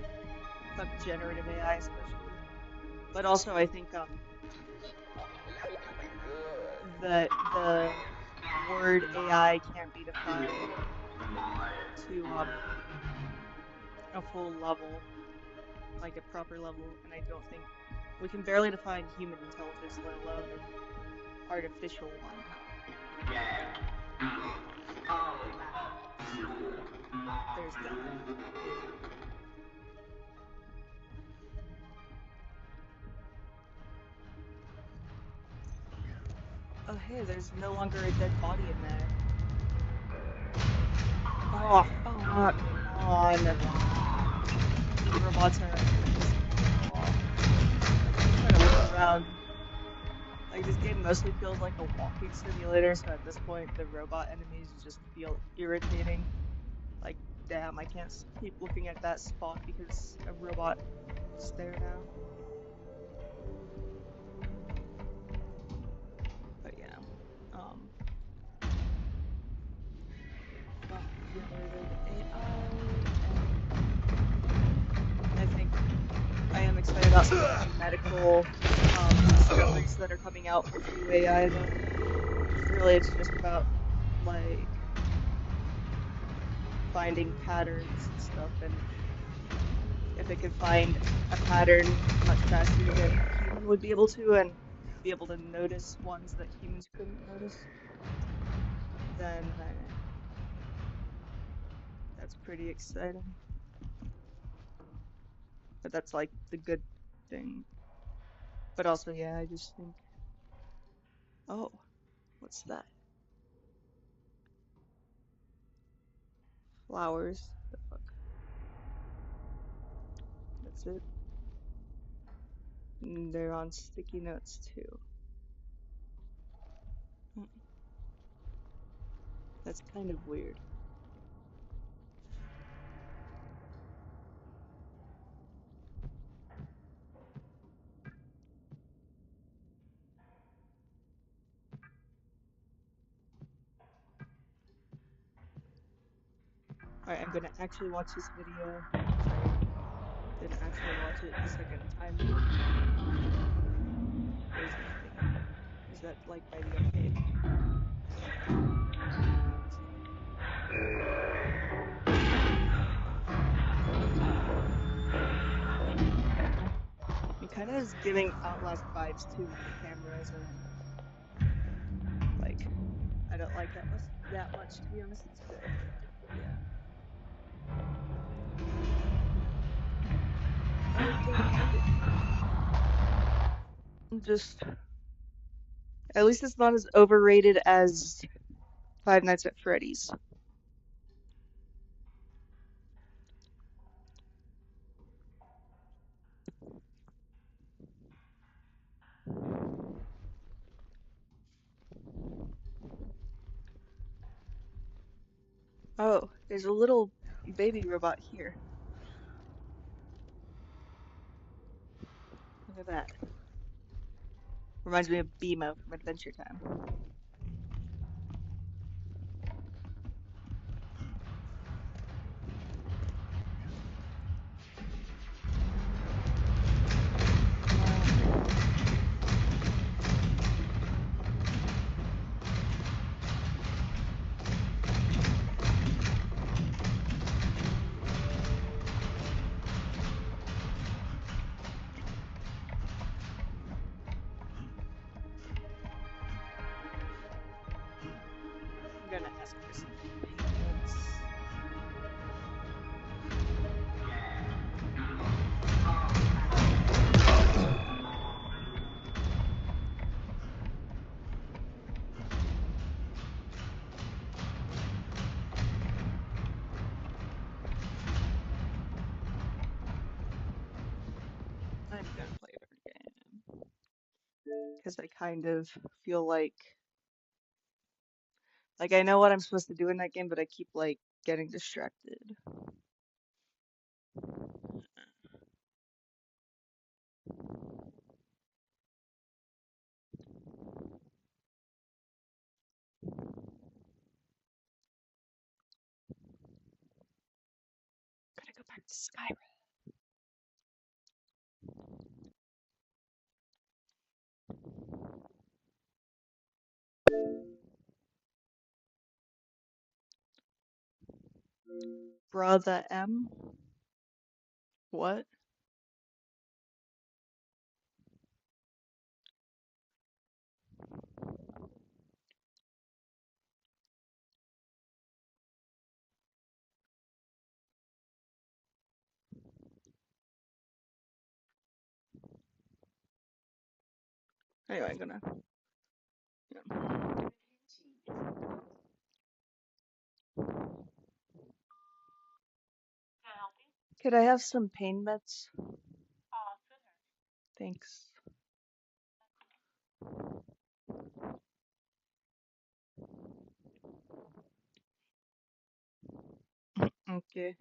Fuck generative AI especially. But also I think that the word AI can't be defined to a full level, like a proper level, and I don't think we can barely define human intelligence, let alone an artificial one. There's that. Oh hey, there's no longer a dead body in there. Oh, fuck on. The robots are trying to look around. Like, this game mostly feels like a walking simulator, so at this point the robot enemies just feel irritating. Like, damn, I can't keep looking at that spot because a robot is there now. But yeah, generative AI, and I think I am excited about some medical discoveries that are coming out with new AI though. Really, it's just about like finding patterns and stuff, and if it could find a pattern much faster than a human would be able to, and be able to notice ones that humans couldn't notice, then that's pretty exciting. But that's like the good thing. But also, yeah, I just think, oh, what's that? Flowers. The fuck? That's it. And they're on sticky notes too. That's kind of weird. Alright, I'm gonna actually watch this video. I didn't actually watch it the second time. Where's the thing? Is that like by the arcade? It kind of is giving Outlast vibes too with the cameras and like I don't like that much to be honest. It's good, but yeah. Just at least it's not as overrated as Five Nights at Freddy's. Oh, there's a little baby robot here. Look at that. Reminds me of Beemo from Adventure Time. I'm gonna ask for some payments. I'm gonna play it again. Because I kind of feel like I know what I'm supposed to do in that game, but I keep like getting distracted. Gotta go back to Skyrim. Brother M? What? Anyway, I'm gonna. Yeah. Could I have some pain meds? Thanks. Okay.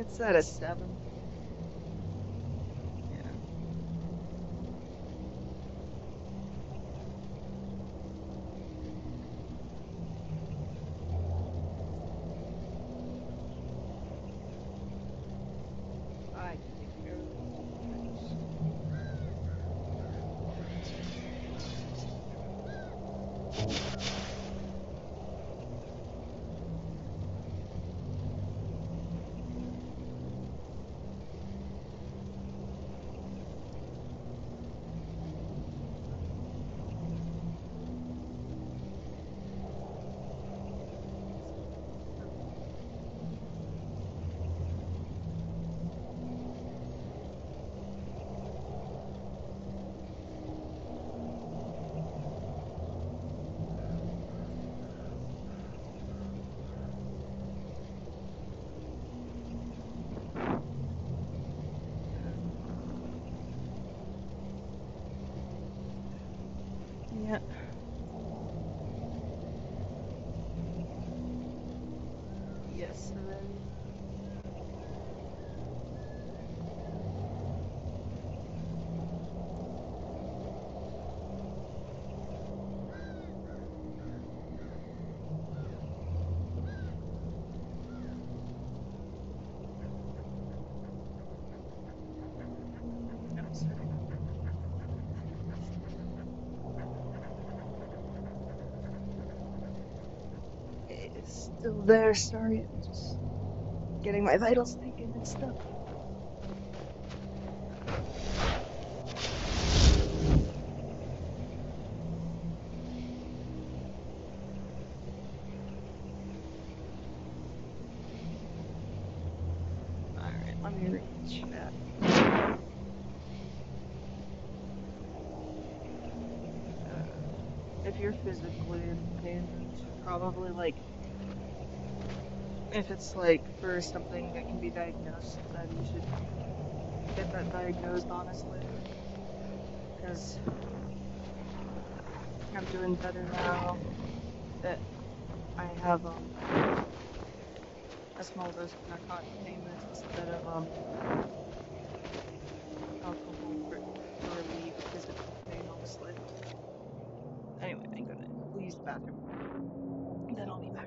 It's at a 7. Yeah. I can take care of it. Yeah. Yes, sir. No, sir. It's still there, sorry. I'm just getting my vitals taken and stuff. Alright, let me read the chat. If you're physically in pain, you should probably, like, if it's, like, for something that can be diagnosed, then you should get that diagnosed, honestly. Because I'm doing better now that I have, a small dose of narcotic pain meds instead of, alcohol for relief physical pain, honestly. Anyway, I'm gonna use the bathroom. Then I'll be back.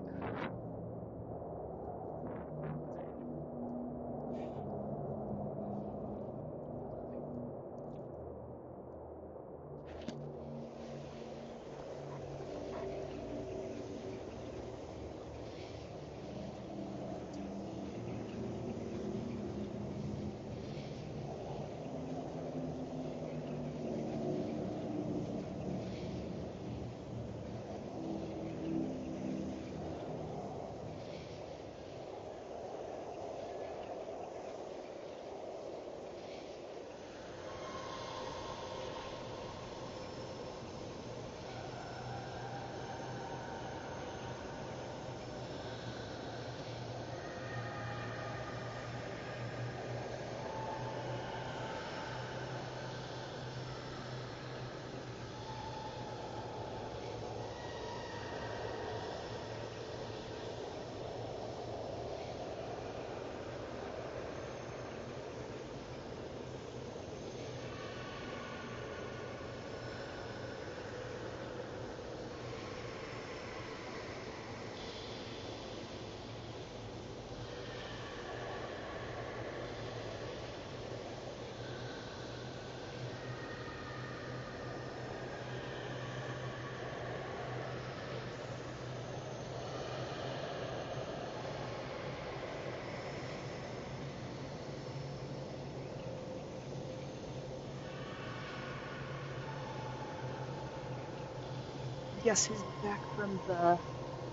Guess who's back from the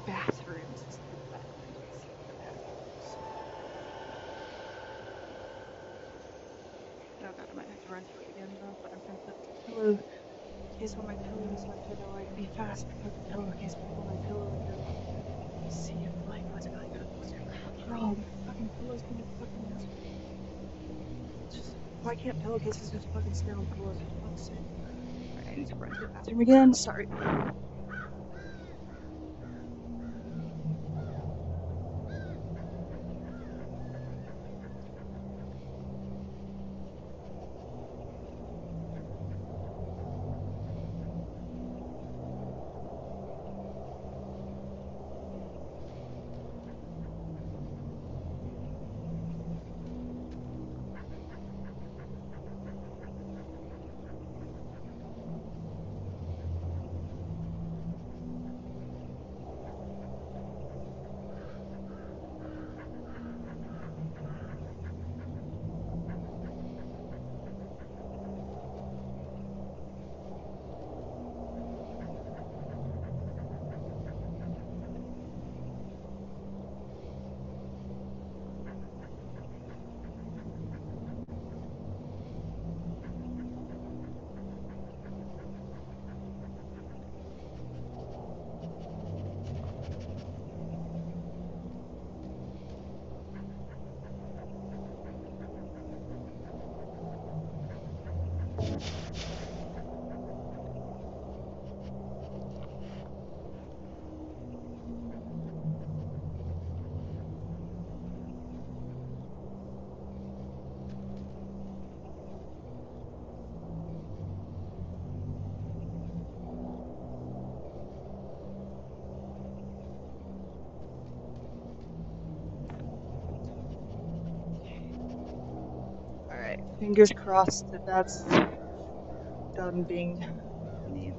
bathrooms? It's the bathrooms. Oh god, I might have to run through it again though, but I'm gonna put the pillowcase on my pillow so I could like be fast and put the pillowcase back on my pillow and then see if like what's wrong. The fucking pillow's being a fucking mess. Just why can't pillowcases just fucking stay on pillows for fuck's sake? Alright, I need to run to the bathroom again, sorry. Fingers crossed that that's done being me.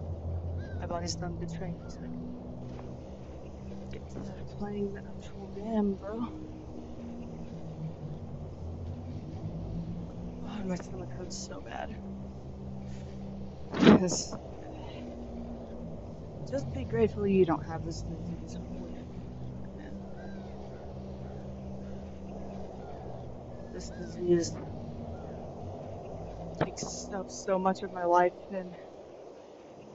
My body's done betraying me so I can get to playing the actual game, bro. Oh, my stomach hurts so bad. Because just be grateful you don't have this disease. Holy fuck, man. This disease takes up so much of my life in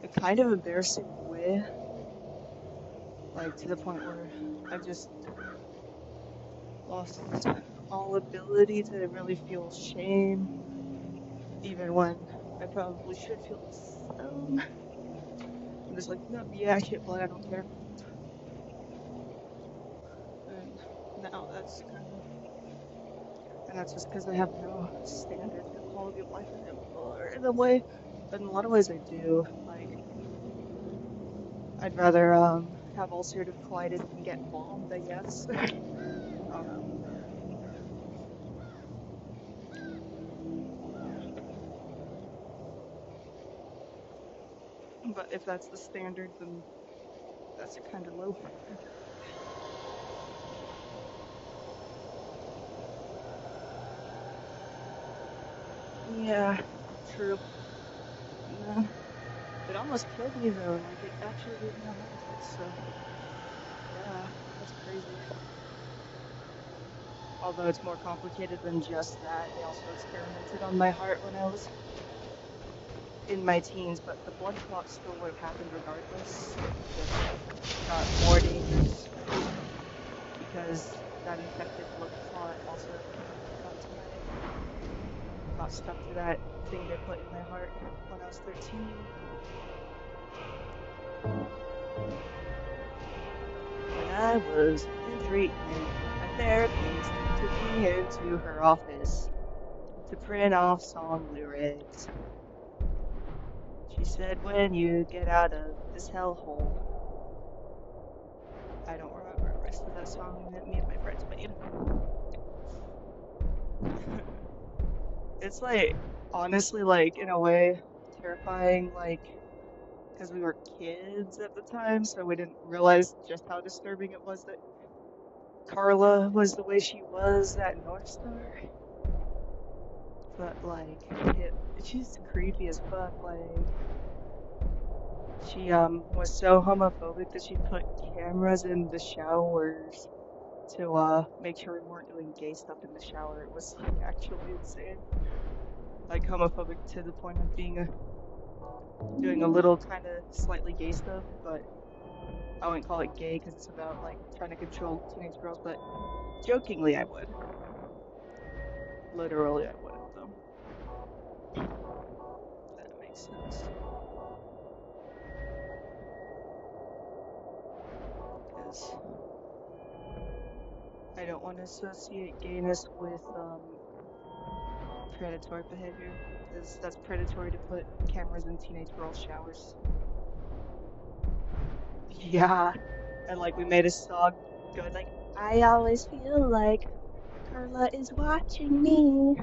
a kind of embarrassing way. Like, to the point where I've just lost all ability to really feel shame, even when I probably should feel some. I'm just like, no, yeah, shit, blood, I don't care. And now that's kind of, and that's just because I have no standard for quality of life anymore. In a way, but in a lot of ways I do. Like, I'd rather have ulcerative colitis than get bombed, I guess. I don't know. But if that's the standard, then that's kind of low. Yeah, true. No. It almost killed me though, like it actually gave me a heart attack, so yeah, that's crazy. Although it's more complicated than just that, they also experimented on my heart when I was in my teens, but the blood clot still would have happened regardless. It just got more dangerous because that infected blood clot also got stuck to that thing they put in my heart when I was 13. When I was in treatment, my therapist took me into her office to print off song lyrics. She said, when you get out of this hellhole. I don't remember the rest of that song that me and my friends made. It's like, honestly, like, in a way, terrifying, like, because we were kids at the time, so we didn't realize just how disturbing it was that Carla was the way she was at North Star. But, like, she's creepy as fuck, like, she, was so homophobic that she put cameras in the showers to, make sure we weren't doing gay stuff in the shower. It was, like, actually insane. Like, homophobic to the point of doing a little kind of slightly gay stuff, but I wouldn't call it gay because it's about, like, trying to control teenage girls, but jokingly I would. Literally I wouldn't, though. That makes sense. Because I don't want to associate gayness with, predatory behavior, because that's predatory to put cameras in teenage girls' showers. Yeah, and like we made a song going like, I always feel like Carla is watching me.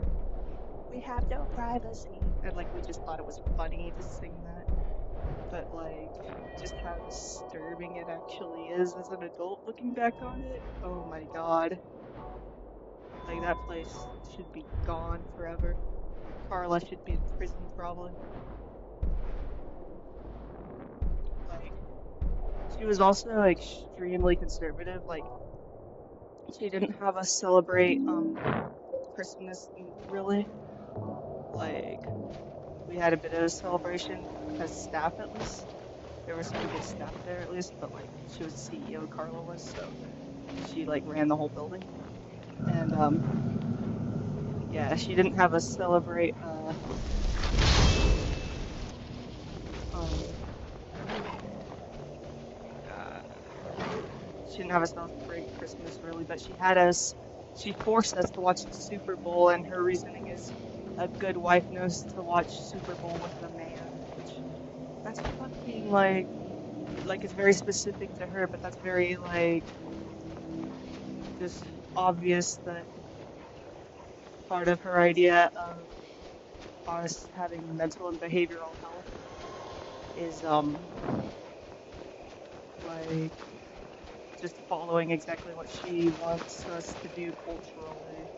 We have no privacy. And like we just thought it was funny to sing that. But like, just how disturbing it actually is as an adult looking back on it. Oh my god. Like that place should be gone forever. Carla should be in prison probably. Like, she was also extremely conservative. Like, she didn't have us celebrate Christmas really. Like, we had a bit of a celebration as staff at least. There was some good staff there at least, but like she was the CEO, Carla was, so she like ran the whole building. And yeah, she didn't have us celebrate she didn't have us celebrate Christmas really, but she forced us to watch the Super Bowl, and her reasoning is a good wife knows to watch Super Bowl with a man, which that's fucking like it's very specific to her, but that's very like just obvious that part of her idea of us having mental and behavioral health is like just following exactly what she wants us to do culturally.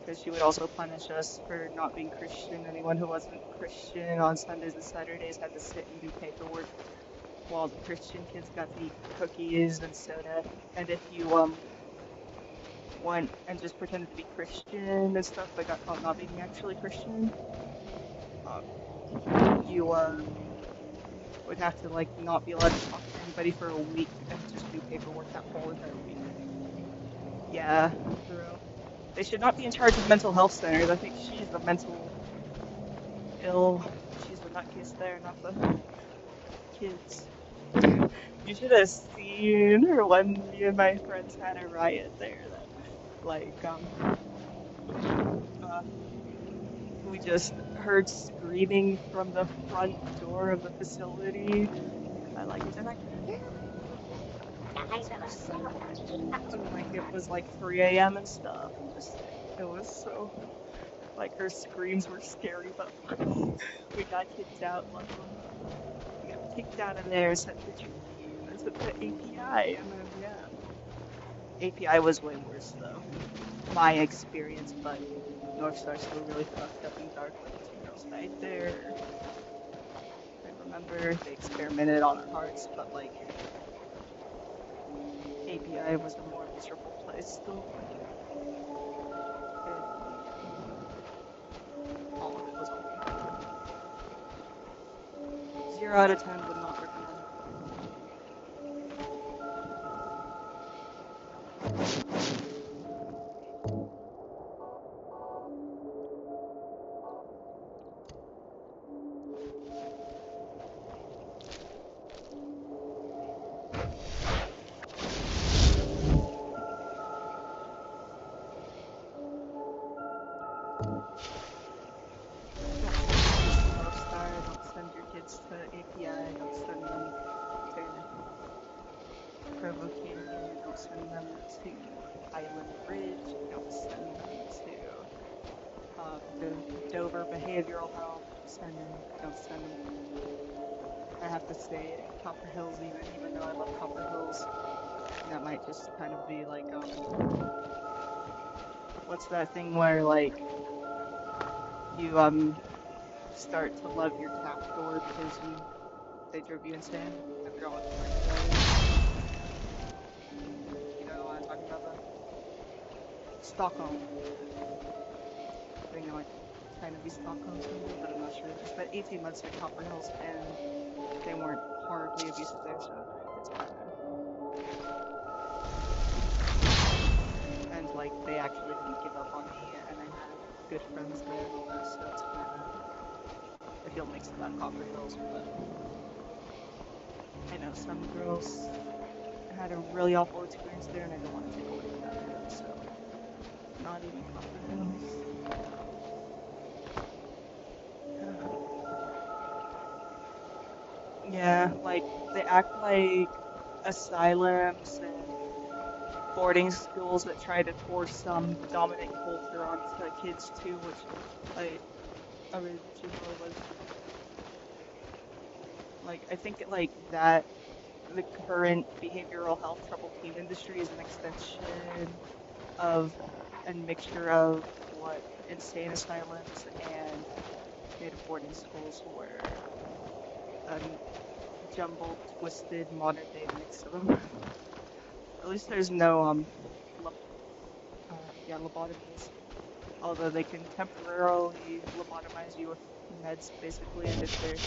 Because she would also punish us for not being Christian. Anyone who wasn't Christian on Sundays and Saturdays had to sit and do paperwork, while the Christian kids got to eat cookies and soda. And if you went and just pretended to be Christian and stuff, but got caught not being actually Christian, you would have to like not be allowed to talk to anybody for a week and just do paperwork that whole entire week. Yeah, for real. They should not be in charge of mental health centers. I think she's the mental ill. She's the nutcase there, not the kids. You should have seen her when me and my friends had a riot there. That, like, we just heard screaming from the front door of the facility. I like was like, and, like it was like 3 a.m. and stuff. And just it was so like her screams were scary, but funny. We got kicked out. Like, we got kicked out of there. Said, "Did you use the API?" And then yeah, API was way worse though. My experience, but North Star's still really fucked up and dark. Like 2 girls died there. I remember they experimented on our hearts, but like API was a more miserable place still. All of it was awful. 0 out of 10 would not recommend. Don't send your kids to API, don't send them to Provo Canyon, don't send them to Island Ridge, don't send them to Dover Behavioral Health, don't send them. I have to say Copper Hills even though I love Copper Hills. That might just kind of be like, what's that thing where like you start to love your captor because they drove you insane? I forgot what the word that is. You know what I'm talking about though? Stockholm. I think that might kind of be Stockholm for me, but I'm not sure. I spent 18 months at Copper Hills and they weren't horribly abusive there, so it's kind of. And like they actually didn't give up on me, and I had good friends there and all that, so it's kind of. I feel mixed about Copper Hills, but I know some girls had a really awful experience there, and I don't want to take away from that for them, so not even Copper Hills. Yeah, like they act like asylums and boarding schools that try to force some dominant culture onto kids too, which like originally was like I think like that the current behavioral health troubled teen industry is an extension of and mixture of what insane asylums and native boarding schools were. Jumbled, twisted, modern day mix of them. At least there's no lobotomies. Although they can temporarily lobotomize you with meds, basically, and if there's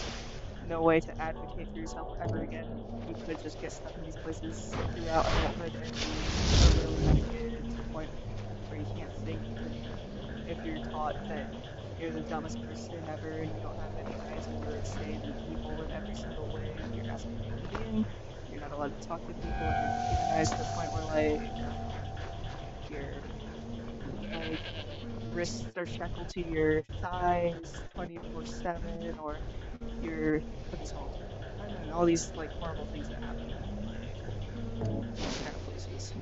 no way to advocate for yourself ever again, you could just get stuck in these places throughout adulthood and be really medicated to the point where you can't think. If you're taught that you're the dumbest person ever and you don't have any rights and you're insane and evil in every single way and you're as a human being, you're not allowed to talk to people and you're dehumanized to the point where like your like wrists are shackled to your thighs 24/7 or you're put to solitary confinement, all these like horrible things that happen in these kind of places.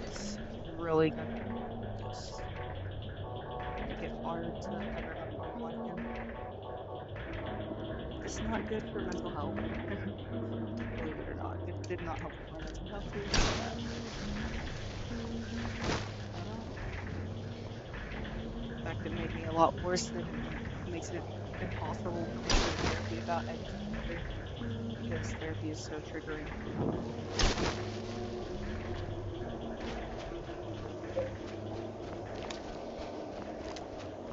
It's really gonna just make it hard to ever have normal life again. It's not good for mental health. Believe it or not, it did not help with my mental health to record that. In fact, it made me a lot worse than makes it impossible for me to go to therapy about anything ever, because therapy is so triggering.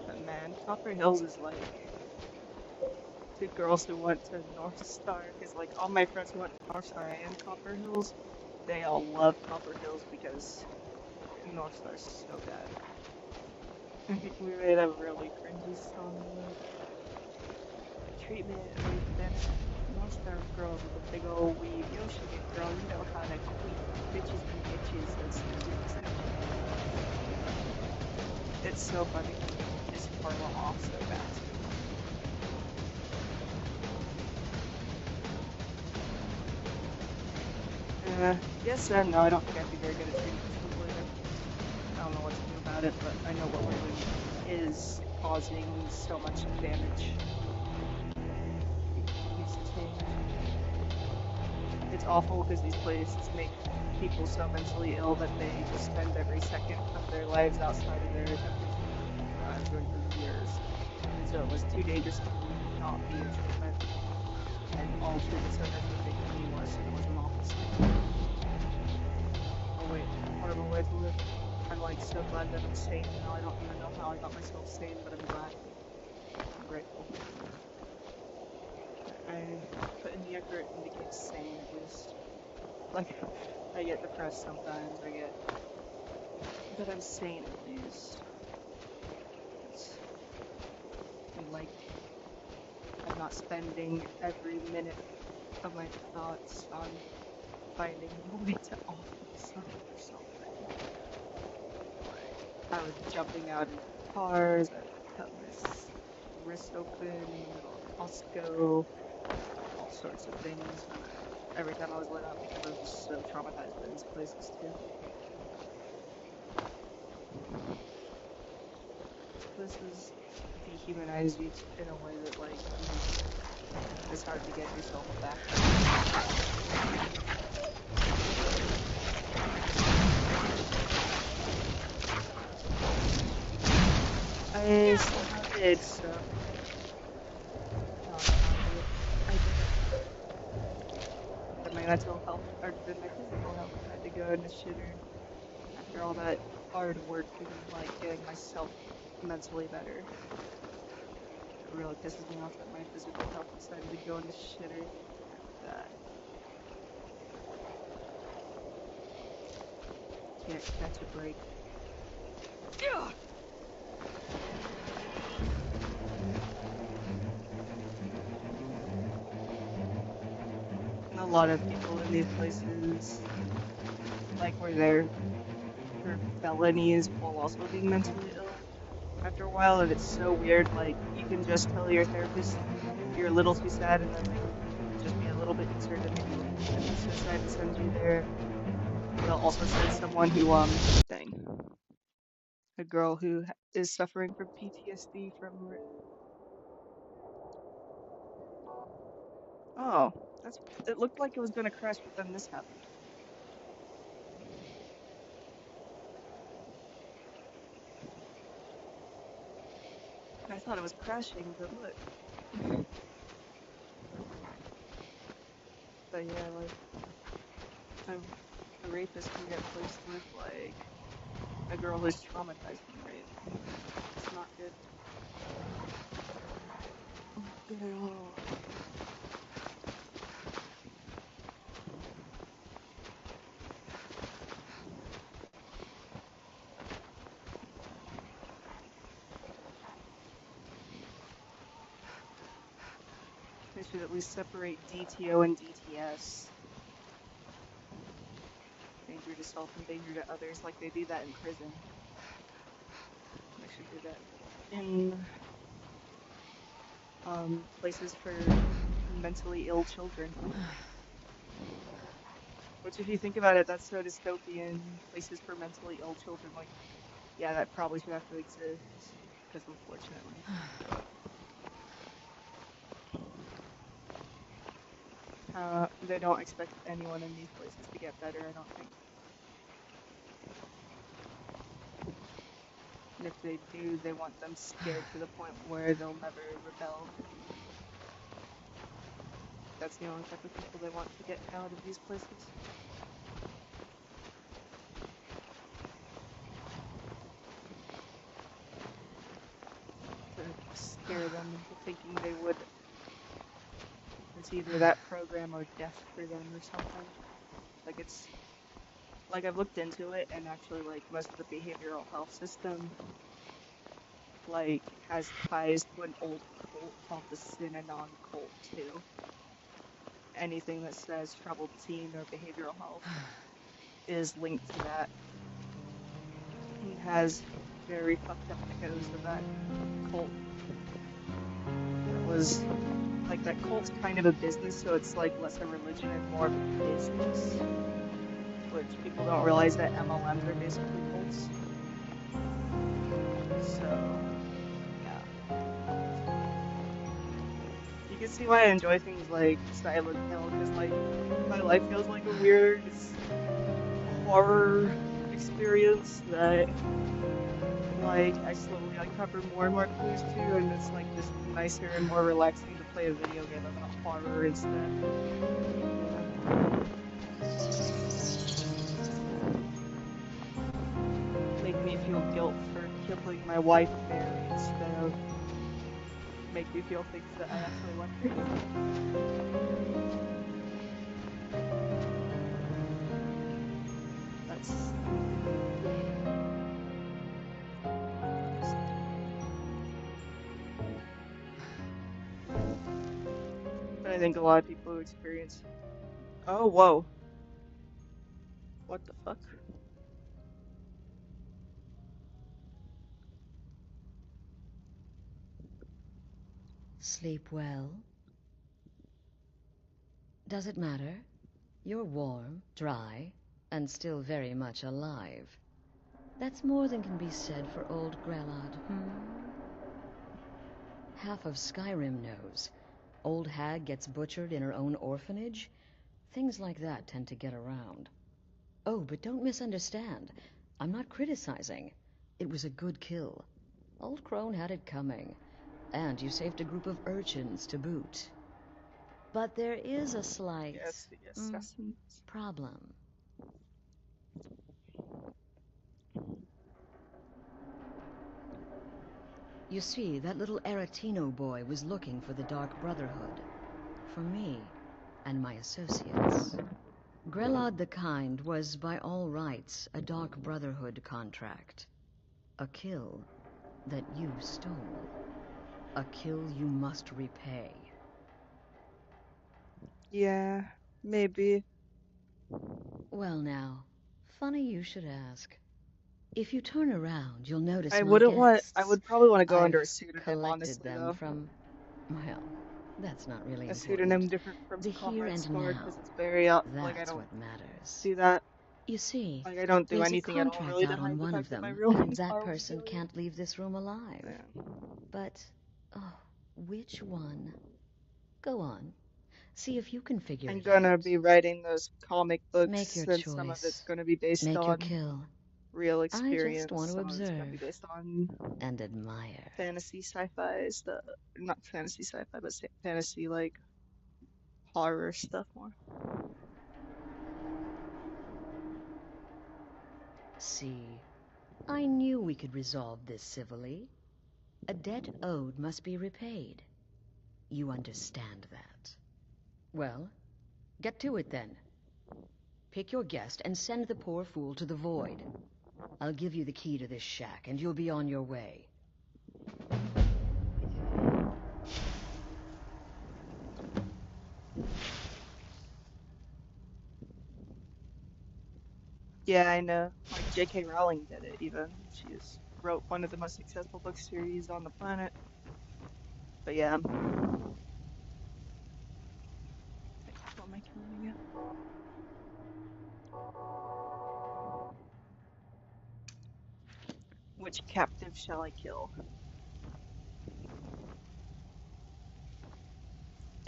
But man, Copper Hills is like to girls who went to North Star, because like all my friends who went to North Star and Copper Hills, they all love Copper Hills because North Star's so bad. I think we made a really cringy song about treatment way better. North Star girls with a big old weave. Yo, shit, girl, you know how to queen bitches and bitches and snitches and snitches. It's so funny. It's Harlem off so fast. Yes and no, I don't think I'd be very good at treating people later. I don't know what to do about it, but I know what we're doing is causing so much damage. It needs to change. It's awful because these places make people so mentally ill that they just spend every second of their lives outside of their temperature. I've been for years. And so it was too dangerous to not be in treatment. And all treatment centers were making me worse, and it was an awful sight. Oh wait, horrible way to live. I'm like so glad that I'm sane now. I don't even know how I got myself sane, but I'm glad. I'm grateful. I put in the effort and became sane at least. Like, I get depressed sometimes, but I'm sane at least. And like, I'm not spending every minute of my thoughts on finding a way to offer something or something. I was jumping out in cars, I cut my wrist open, Costco, all sorts of things. Every time I was let out because I was just so traumatized by these places too. Places dehumanize you in a way that like it's hard to get yourself back. I somehow did, so I did it. Then my mental health, or then my physical health had to go in the shitter after all that hard work and like getting myself mentally better. It really pisses me off that my physical health decided to go in the shitter after that. Can't catch a break. Yeah. A lot of people in these places, like, were there for felonies while also being mentally ill after a while, and it's so weird. Like, you can just tell your therapist you're a little too sad, and then they can just be a little bit concerned and maybe look at suicide and send you there. They'll also send someone who, a girl who is suffering from PTSD from. Oh, it looked like it was gonna crash, but then this happened. I thought it was crashing, but look. But yeah, like, a rapist can get placed with, like, a girl who's traumatized from rape. It's not good. Not good at all. They should at least separate DTO and DTS. Danger to self and danger to others, like they do that in prison. They should do that in places for mentally ill children. Which, if you think about it, that's so dystopian. Places for mentally ill children, like, yeah, that probably should have to exist. because unfortunately, they don't expect anyone in these places to get better, I don't think. And if they do, they want them scared to the point where they'll never rebel. That's the only type of people they want to get out of these places. To scare them into thinking they would. It's either that program or death for them or something. Like it's like I've looked into it, and actually like most of the behavioral health system like has ties to an old cult called the Synanon cult too. Anything that says troubled teen or behavioral health is linked to that. It has very fucked up echoes of that cult. It was like that cult's kind of a business, so it's like less a religion and more of a business. Which people don't realize that MLMs are basically cults. So, yeah. You can see why I enjoy things like Silent Hill, because like my life feels like a weird horror experience that like I slowly uncover more and more clues to, and it's like just nicer and more relaxing to play a video game about horror instead. Make me feel guilt for killing my wife Mary instead of make me feel things that I actually like her. That's but I think a lot of people who experience. Oh, whoa. What the fuck? Sleep well? Does it matter? You're warm, dry, and still very much alive. That's more than can be said for old Grelad, Half of Skyrim knows. Old hag gets butchered in her own orphanage. Things like that tend to get around. Oh, but don't misunderstand. I'm not criticizing. It was a good kill. Old Crone had it coming. And you saved a group of urchins to boot. But there is a slight problem. You see, that little Aretino boy was looking for the Dark Brotherhood. For me and my associates. Grelad the Kind was, by all rights, a Dark Brotherhood contract. A kill that you stole. A kill you must repay. Yeah, maybe. Well now, funny you should ask. If you turn around, you'll notice I my wouldn't guests. I would probably want to go I've under a pseudonym, collected honestly, them though. from, well, that's not really A important. pseudonym different from The here Comrade and Scar, now. because it's very, like, I That's don't what matters. do that. You see, Like, I don't do there's anything a at all, contract really, to out on hide the one of fact that my them, real name and is that Carl person Celia. can't leave this room alive. Yeah. But, oh, which one? Go on. See if you can figure I'm it gonna out. be writing those comic books, Make your and some of it's choice. gonna be based Make your on kill. real I experience. just want to Some of it's gonna be observe based on and admire. fantasy sci-fi stuff. Not fantasy sci-fi, but fantasy, like, horror stuff more. See, I knew we could resolve this civilly. A debt owed must be repaid. You understand that. Well, get to it then. Pick your guest and send the poor fool to the void. I'll give you the key to this shack, and you'll be on your way. Yeah, I know. Like, J.K. Rowling did it, even. She wrote one of the most successful book series on the planet. But yeah. What am I killing again? Which captive shall I kill?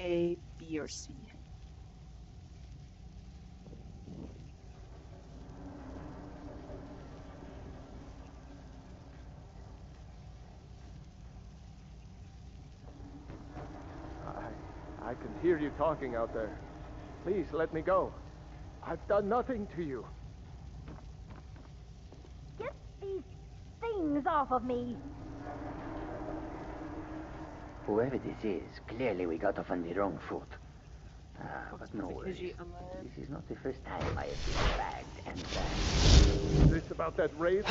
A, B, or C. I can hear you talking out there. Please let me go. I've done nothing to you. Get these things off of me! Whoever this is, clearly we got off on the wrong foot. But no worries. This is not the first time I have been dragged and dragged. Is this about that raid?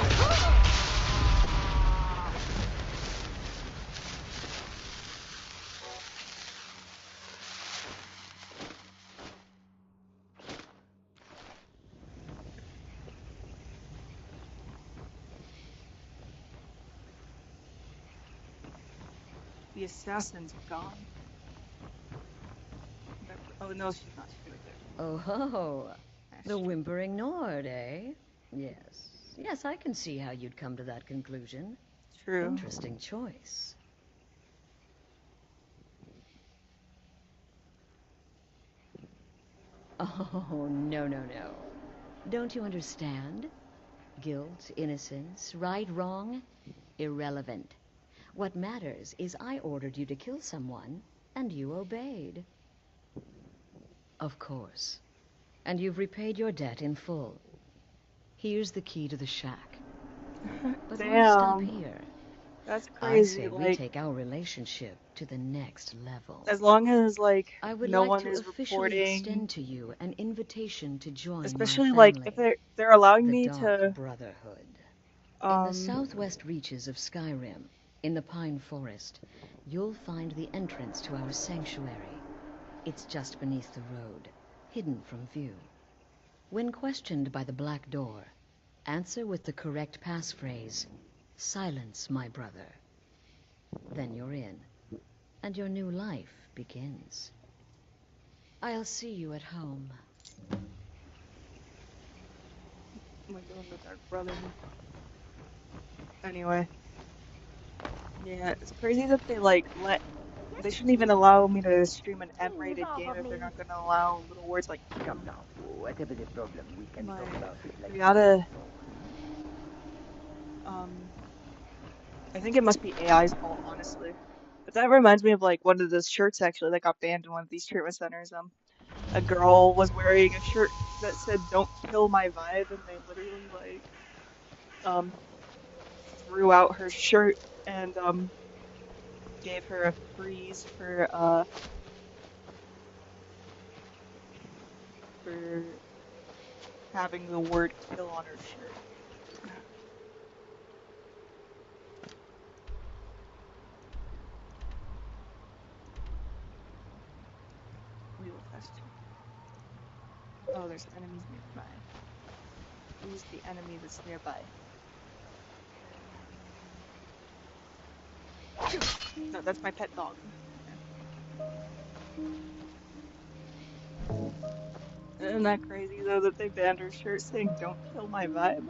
The assassin's gone. Oh no, she's not. She's right there. Oh ho! The whimpering Nord, eh? Yes. Yes, I can see how you'd come to that conclusion. True. Interesting choice. Oh, no, no, no. Don't you understand? Guilt, innocence, right, wrong, irrelevant. What matters is I ordered you to kill someone, and you obeyed. Of course. And you've repaid your debt in full. Here's the key to the shack. But why stop here? That's crazy. I say we take our relationship to the next level. As long as, like, I would no like one to is officially reporting, extend to you an invitation to join especially my like family, if they're allowing the me Dark to Brotherhood. In the southwest reaches of Skyrim, in the Pine Forest, you'll find the entrance to our sanctuary. It's just beneath the road, hidden from view. When questioned by the Black Door, answer with the correct passphrase, "Silence, my brother." Then you're in, and your new life begins. I'll see you at home. my God, the Dark Brotherhood. Anyway. Yeah, it's crazy that they they shouldn't even allow me to stream an M-rated game if they're not gonna allow little words like come now. Whatever the problem, we can talk about it like we gotta I think it must be AI's fault, honestly. But that reminds me of like one of the shirts actually that got banned in one of these treatment centers. A girl was wearing a shirt that said "Don't kill my vibe," and they literally threw out her shirt and gave her a freeze for having the word "kill" on her shirt. We will test you. Oh, there's enemies nearby. Who's the enemy that's nearby? No, that's my pet dog. Isn't that crazy though that they banned her shirt saying "Don't kill my vibe"?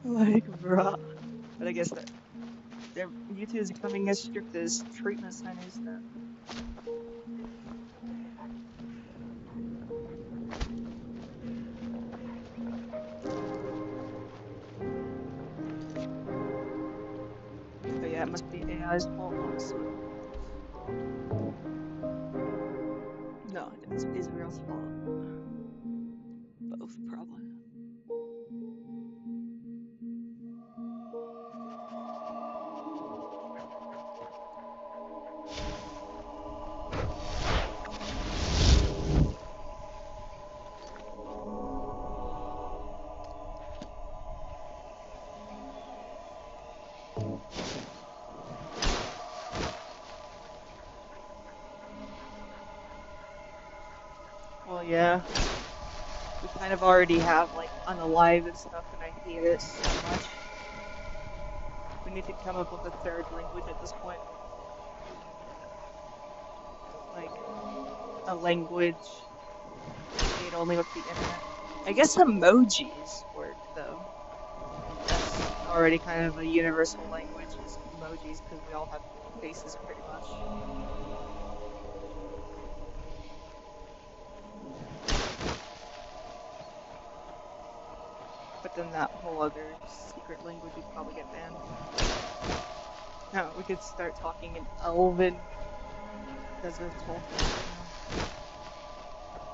Like, bruh. But I guess that YouTube is becoming as strict as treatment centers now. But yeah, it must be AI's fault, honestly. No, it's Israel's fault. Both, probably. Well, yeah. We kind of already have, like, unalive and stuff, and I hate it so much. We need to come up with a third language at this point. Like, a language made only with the internet. I guess emojis work, though. That's already kind of a universal language, is emojis, because we all have faces, pretty much. then that whole other secret language would probably get banned. No, we could start talking in Elven because of Tolkien.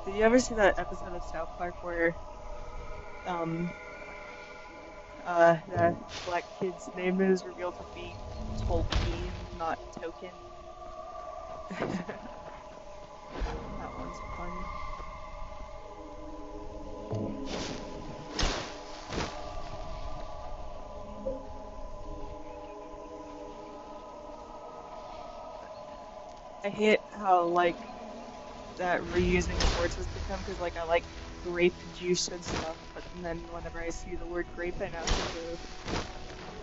Did you ever see that episode of South Park where the black kid's name is revealed to be Tolkien, not Token? That one's funny. I hate how, like, that reusing of words has become, because, like, I like grape juice and stuff, but then whenever I see the word grape, I now think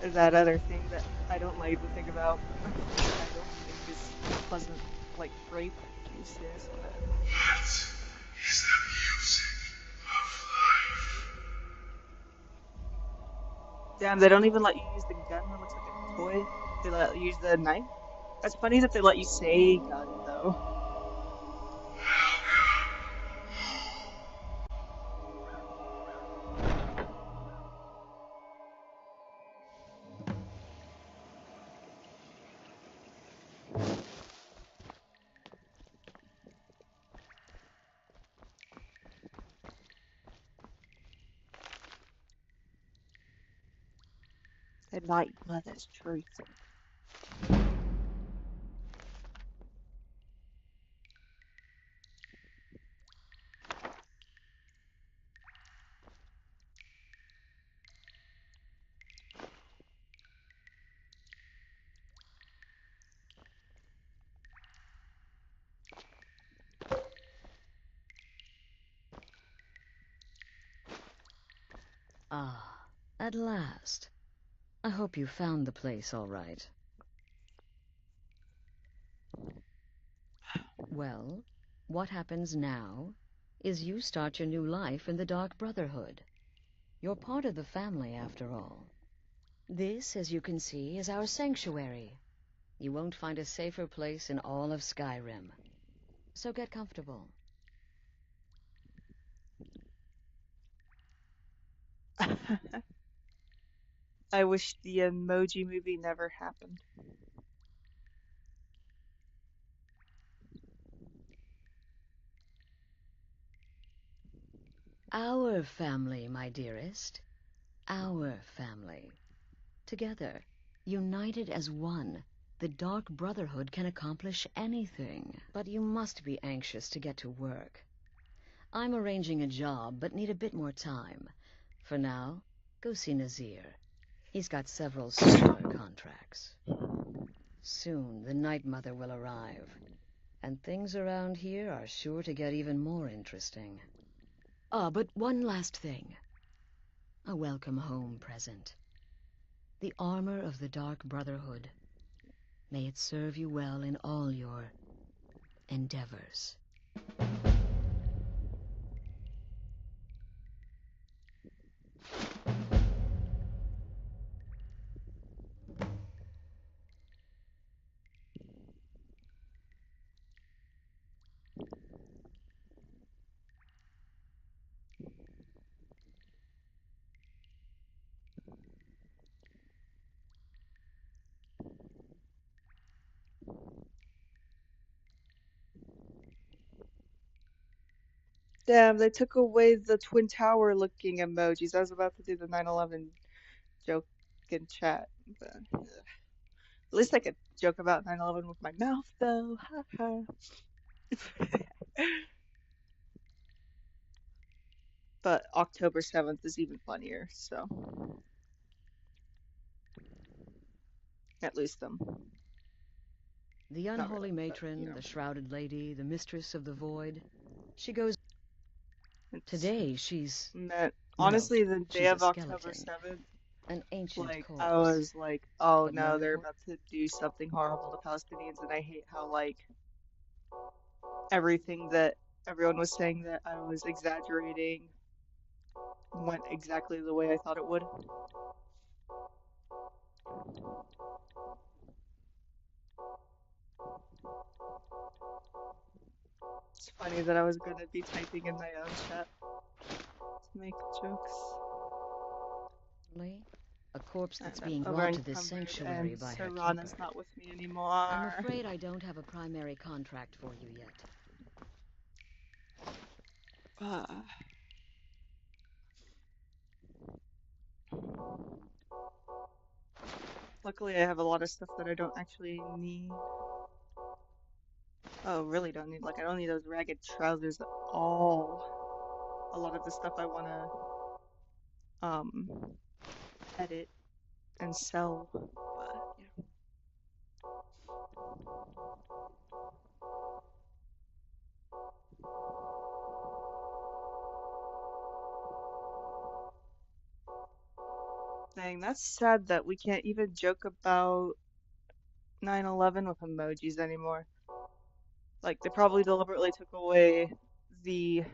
of that other thing that I don't like to think about. I don't think is pleasant, like grape juice is. But... What is the music of life? Damn, they don't even let you use the gun that looks like a toy. They let you use the knife. That's funny that they let you say gun, though. The night mother's truth. Ah, at last. I hope you found the place all right. Well, what happens now is you start your new life in the Dark Brotherhood. You're part of the family, after all. This, as you can see, is our sanctuary. You won't find a safer place in all of Skyrim. So get comfortable. I wish the Emoji Movie never happened. Our family, my dearest. Our family. Together, united as one, the Dark Brotherhood can accomplish anything. But you must be anxious to get to work. I'm arranging a job, but need a bit more time. For now, go see Nazir. He's got several similar contracts. Soon, the Night Mother will arrive, and things around here are sure to get even more interesting. Ah, but one last thing. A welcome home present. The armor of the Dark Brotherhood. May it serve you well in all your endeavors. Damn, they took away the Twin Tower looking emojis. I was about to do the 9/11 joke in chat, but ugh. At least I could joke about 9/11 with my mouth, though. Haha. But October 7th is even funnier, so at least The not unholy really, but, matron, you know. the shrouded lady, the mistress of the void. She goes... Today, she's... Honestly, the day she's a of October skeleton. 7th, An ancient like, corpse. I was like, oh But no, more they're important... about to do something horrible to Palestinians, and I hate how, like, everything that everyone was saying that I was exaggerating went exactly the way I thought it would. It's funny that I was gonna be typing in my own chat to make jokes. A corpse that's And I'm being brought to this over-encumbered, sanctuary and by her Serana's keeper. not with me anymore. I'm afraid I don't have a primary contract for you yet. Luckily, I have a lot of stuff that I don't actually need. Oh, really don't need. Like, I don't need those ragged trousers at all. A lot of the stuff I want to, edit and sell. But, yeah. Dang, that's sad that we can't even joke about 9/11 with emojis anymore. Like, they probably deliberately took away the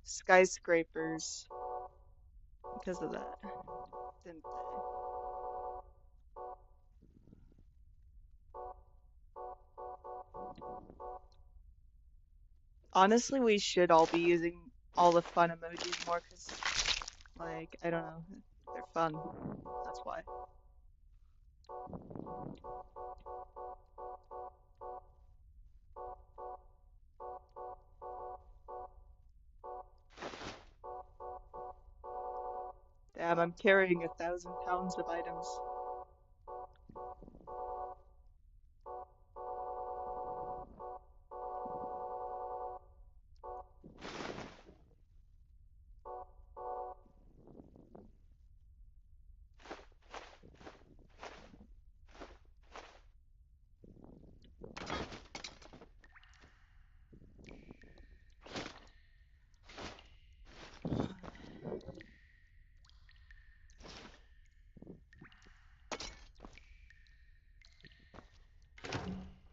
skyscrapers because of that, didn't they? Honestly, we should all be using all the fun emojis more because, like, I don't know, they're fun. That's why. Damn, I'm carrying 1,000 pounds of items.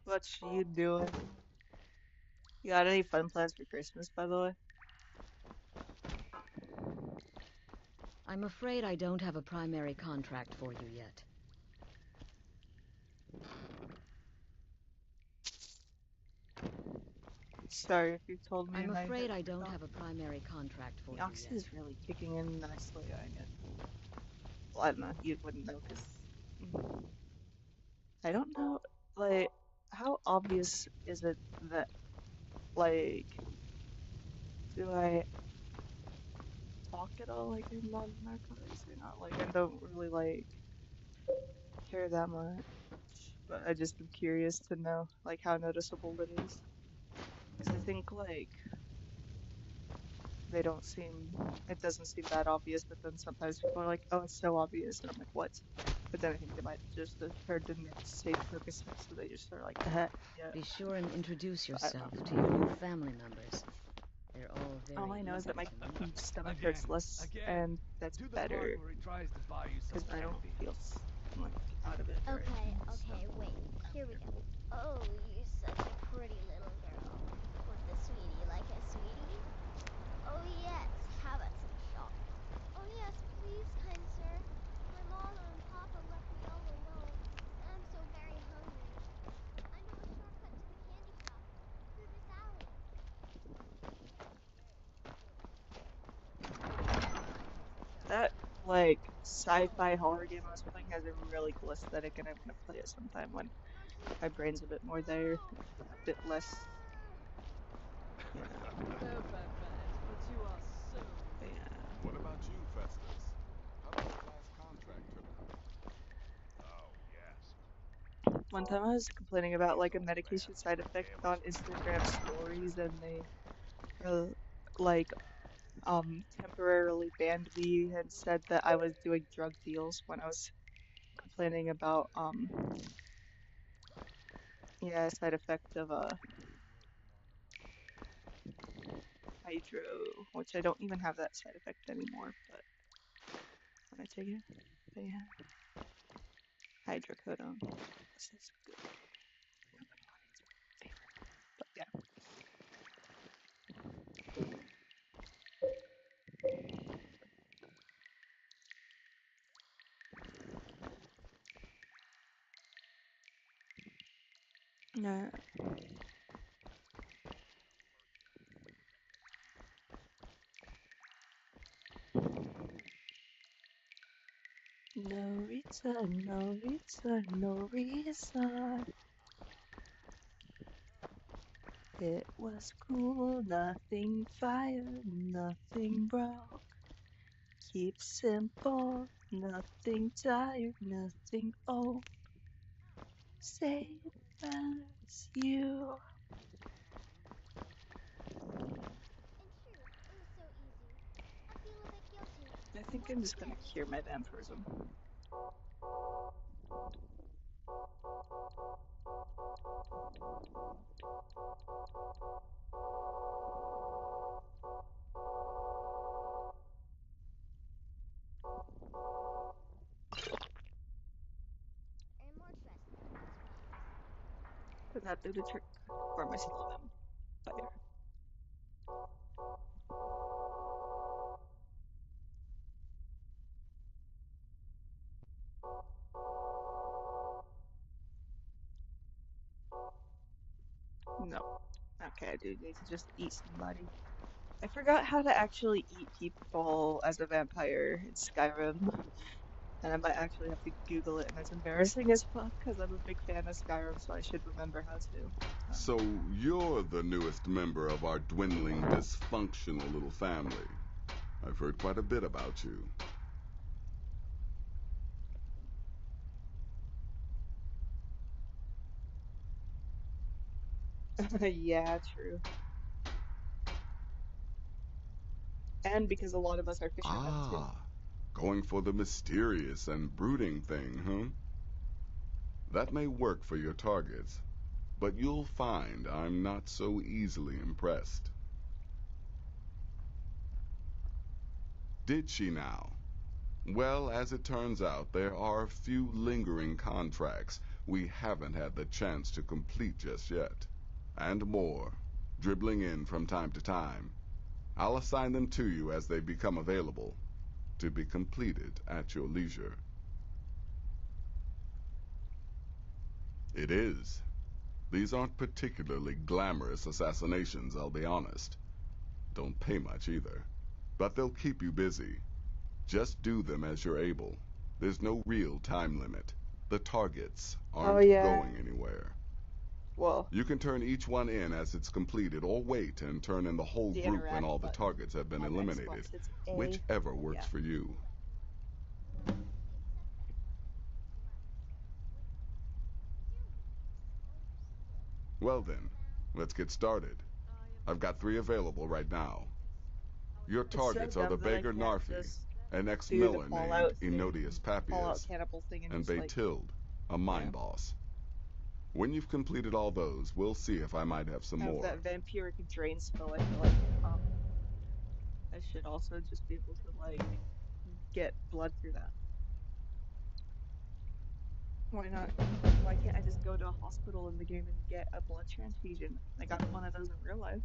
What you doing? You got any fun plans for Christmas, by the way? I'm afraid I don't have a primary contract for you yet. Sorry if you told me I'm and I afraid heard I you don't talk. have a primary contract for The you oxy yet. is really kicking in nicely, I guess. Well, I don't know, you wouldn't know because I don't know, like, how obvious is it that, like, do I talk at all like in modern narcotics or not? Like, I don't really, like, care that much, but I just am curious to know, like, how noticeable it is. Because I think, like, they don't seem, it doesn't seem that obvious, but then sometimes people are like, oh, it's so obvious, and I'm like, what? But then I think they might just have heard the name say Percocet, so they just are like, yeah. Be sure and introduce But I don't yourself know. to your new family members. They're all very All I know is easy that my to meet. stomach hurts less, and that's better, because I don't feel like out of it or Okay, anything. okay, wait. Here we go. Oh, you're such a pretty little girl. With the sweetie like a sweetie? Oh yes, how about some chocolate? Oh yes, please, kind sir. My mama and papa left me all alone, and I'm so very hungry. I know a shortcut to the candy shop, through this alley. That, like, sci-fi horror game I was playing has a really cool aesthetic, and I want to play it sometime when my brain's a bit more there, a bit less, you know. Yeah. What about you, Festus? How did that last contract trip go? Oh, yes. One time I was complaining about, like, a medication side effect on Instagram stories, and they, like, temporarily banned me and said that I was doing drug deals when I was complaining about, yeah, a side effect of, hydro, which I don't even have that side effect anymore, but when I take it, but yeah, hydrocodone. This is good. But yeah. Yeah. No reason, no reason, no reason. It was cool, nothing fired, nothing broke. Keep simple, nothing tired, nothing old. Say it matters, you. I think I'm just gonna cure my vampirism. But that did a trick, or am I still a vampire? No. Okay, I do need to just eat somebody. I forgot how to actually eat people as a vampire in Skyrim. And I might actually have to Google it, and it's embarrassing as fuck, because I'm a big fan of Skyrim, so I should remember how to. So you're the newest member of our dwindling, dysfunctional little family. I've heard quite a bit about you. Yeah, true. And because a lot of us are fishermen, too. Going for the mysterious and brooding thing, huh? That may work for your targets, but you'll find I'm not so easily impressed. Did she now? Well, as it turns out, there are a few lingering contracts we haven't had the chance to complete just yet. And more, dribbling in from time to time. I'll assign them to you as they become available, to be completed at your leisure. It is. These aren't particularly glamorous assassinations, I'll be honest. Don't pay much either. But they'll keep you busy. Just do them as you're able. There's no real time limit. The targets aren't going anywhere. Well, you can turn each one in as it's completed, or wait and turn in the whole group when all the targets have been eliminated. Whichever works for you. Well then, let's get started. I've got 3 available right now. Your targets are the beggar Narfi, an ex-miller named Enodius Papias, and Baytild, a mine boss. When you've completed all those, we'll see if I might have some more. That vampiric drain spell, I feel like I should also just be able to, like, get blood through that. Why not? Why can't I just go to a hospital in the game and get a blood transfusion? I got one of those in real life.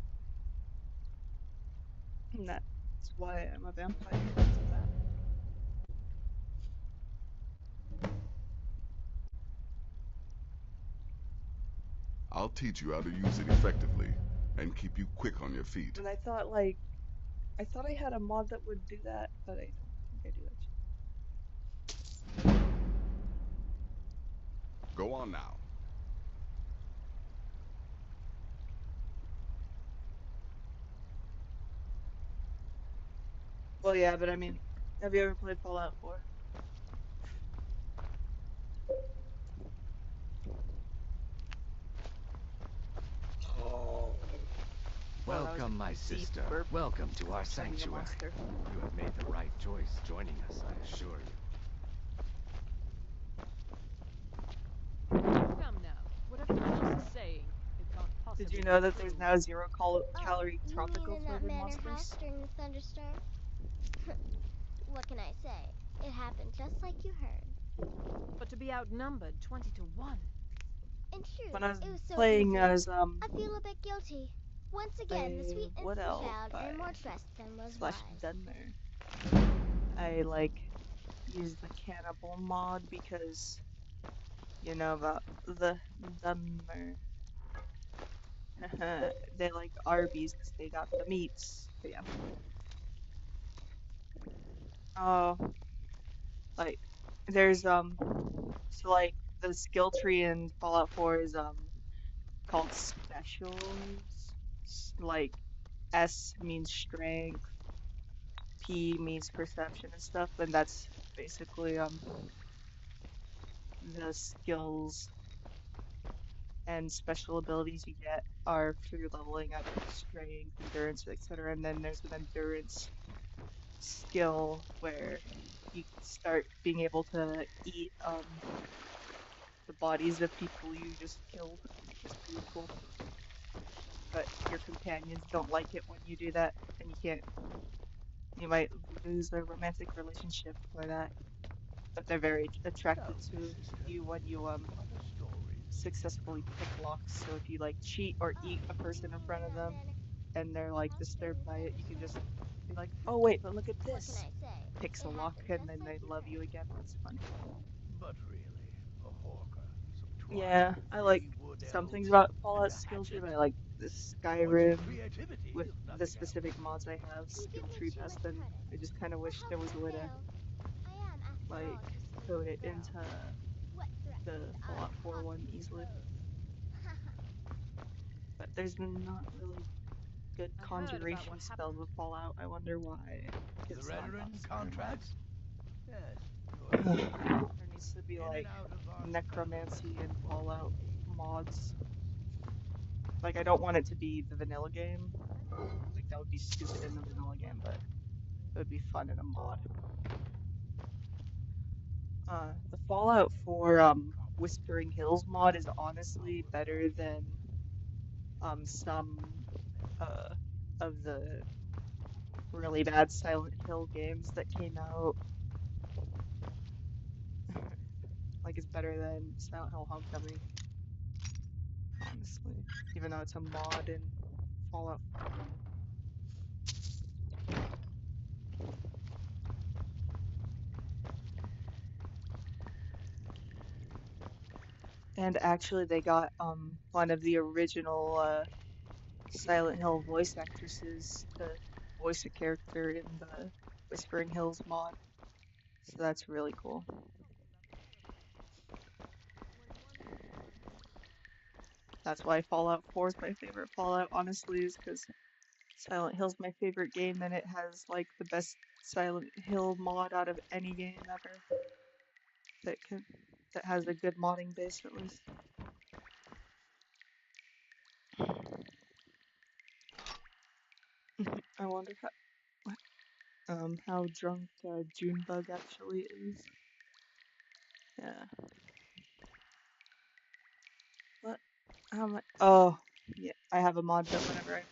And that's why I'm a vampire, because of that. I'll teach you how to use it effectively, and keep you quick on your feet. And I thought I had a mod that would do that, but I don't think I do actually. Go on now. Well, yeah, but I mean, have you ever played Fallout 4? Welcome, my sister. Welcome to our sanctuary. You have made the right choice joining us, I assure you. Come now. Whatever you're saying, it can't possibly. Did you know that there's now 0 calorie tropical flavored monsters? House during the thunderstorm? What can I say? It happened just like you heard. But to be outnumbered 20 to 1. In truth, when I was it was so playing easy. as I feel a bit guilty. Once again, the sweet infant child earned more trust than was wise. Dunmer. I used the cannibal mod because you know about the Dunmer. They like Arby's because they got the meats. But yeah. Oh, There's so like the skill tree in Fallout 4 is called specials. Like S means strength, P means perception and stuff, and that's basically the skills and special abilities you get are through leveling up strength, endurance, etc. And then there's an endurance skill where you start being able to eat the bodies of people you just killed, which is pretty cool. But your companions don't like it when you do that, and you might lose a romantic relationship for that. But they're very attracted to you when you successfully pick locks. So if you like cheat or eat a person in front of them and they're like disturbed by it, you can just be like, oh wait, but look at this. Picks a lock and then they love you again. It's fun. But really, a hawker, some Yeah, I like some things about Fallout skill tree, but I like the Skyrim with the specific mods I have skill tree best, and I just kind of wish there was a way to like code it into the Fallout 4 one easily. But there's not really good conjuration spells with Fallout. I wonder why. The veteran contracts? Yes. There needs to be like necromancy and Fallout mods. Like I don't want it to be the vanilla game. Like that would be stupid in the vanilla game, but it would be fun in a mod. The Fallout 4 Whispering Hills mod is honestly better than some of the really bad Silent Hill games that came out. Like it's better than Silent Hill Homecoming, honestly. Even though it's a mod in Fallout 4. And actually they got one of the original Silent Hill voice actresses to voice a character in the Whispering Hills mod. So that's really cool. That's why Fallout 4 is my favorite Fallout, honestly, is because Silent Hill's my favorite game and it has like the best Silent Hill mod out of any game ever. That has a good modding base at least. I wonder how drunk Junebug actually is. Yeah. What? How am I? Oh, yeah. I have a mod that whenever I'm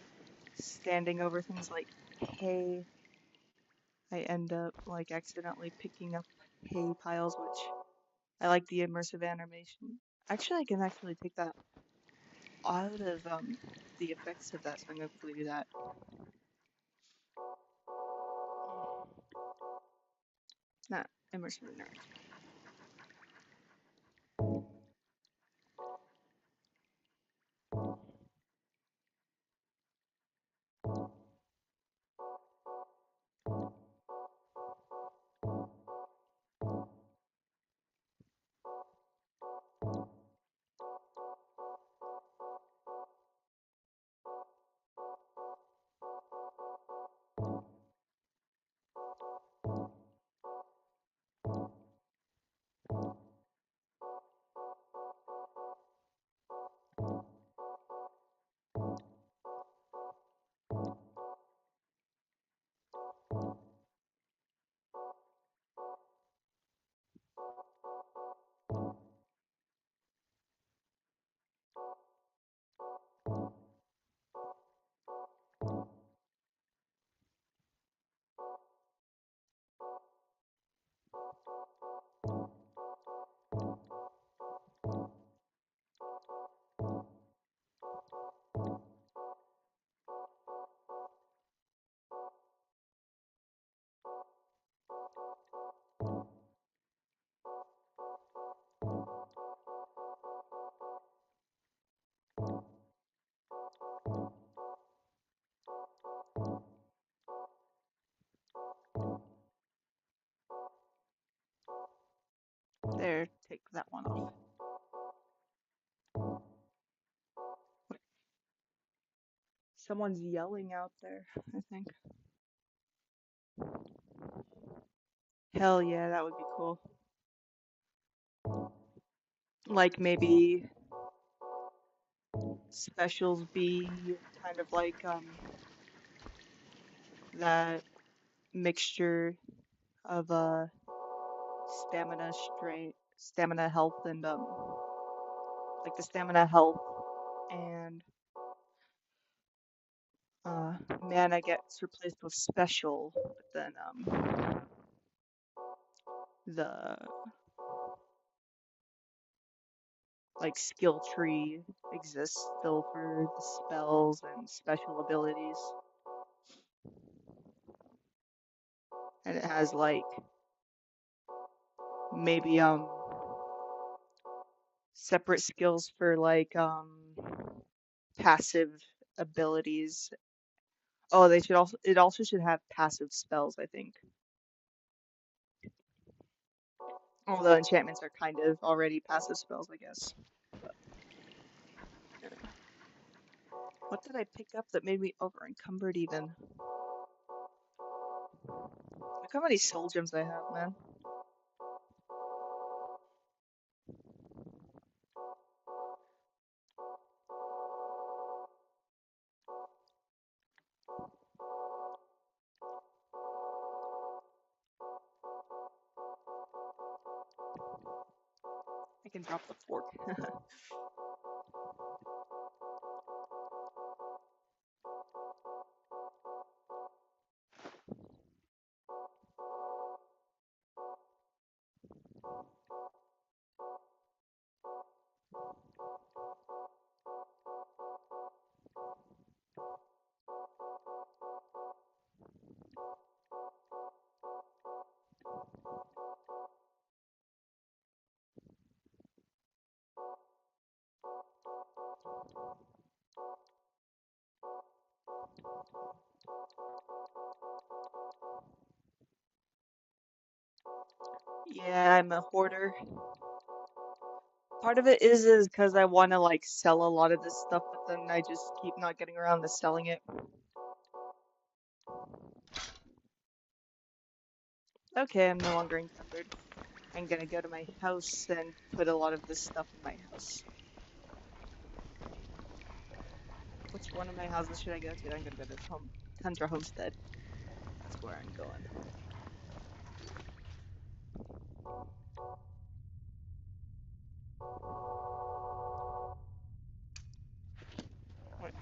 standing over things like hay, I end up like accidentally picking up hay piles, which I like the immersive animation. Actually, I can actually take that out of the effects of that, so I'm gonna quickly do that. Not immersive narration. take that one off. Wait. Someone's yelling out there, I think. Hell yeah, that would be cool. Like maybe specials be kind of like that mixture of stamina health and like the stamina health and mana gets replaced with special, but then the like skill tree exists still for the spells and special abilities. And it has like maybe separate skills for like passive abilities. Oh, it also should have passive spells, I think. Although enchantments are kind of already passive spells, I guess. But, yeah. What did I pick up that made me over encumbered even? Look how many soul gems I have, man. I can drop the fork. Yeah, I'm a hoarder. Part of it is because I want to like sell a lot of this stuff, but then I just keep not getting around to selling it. Okay, I'm no longer encumbered. I'm gonna go to my house and put a lot of this stuff in my house. Which one of my houses should I go to? I'm gonna go to Tundra Homestead. That's where I'm going. Wait.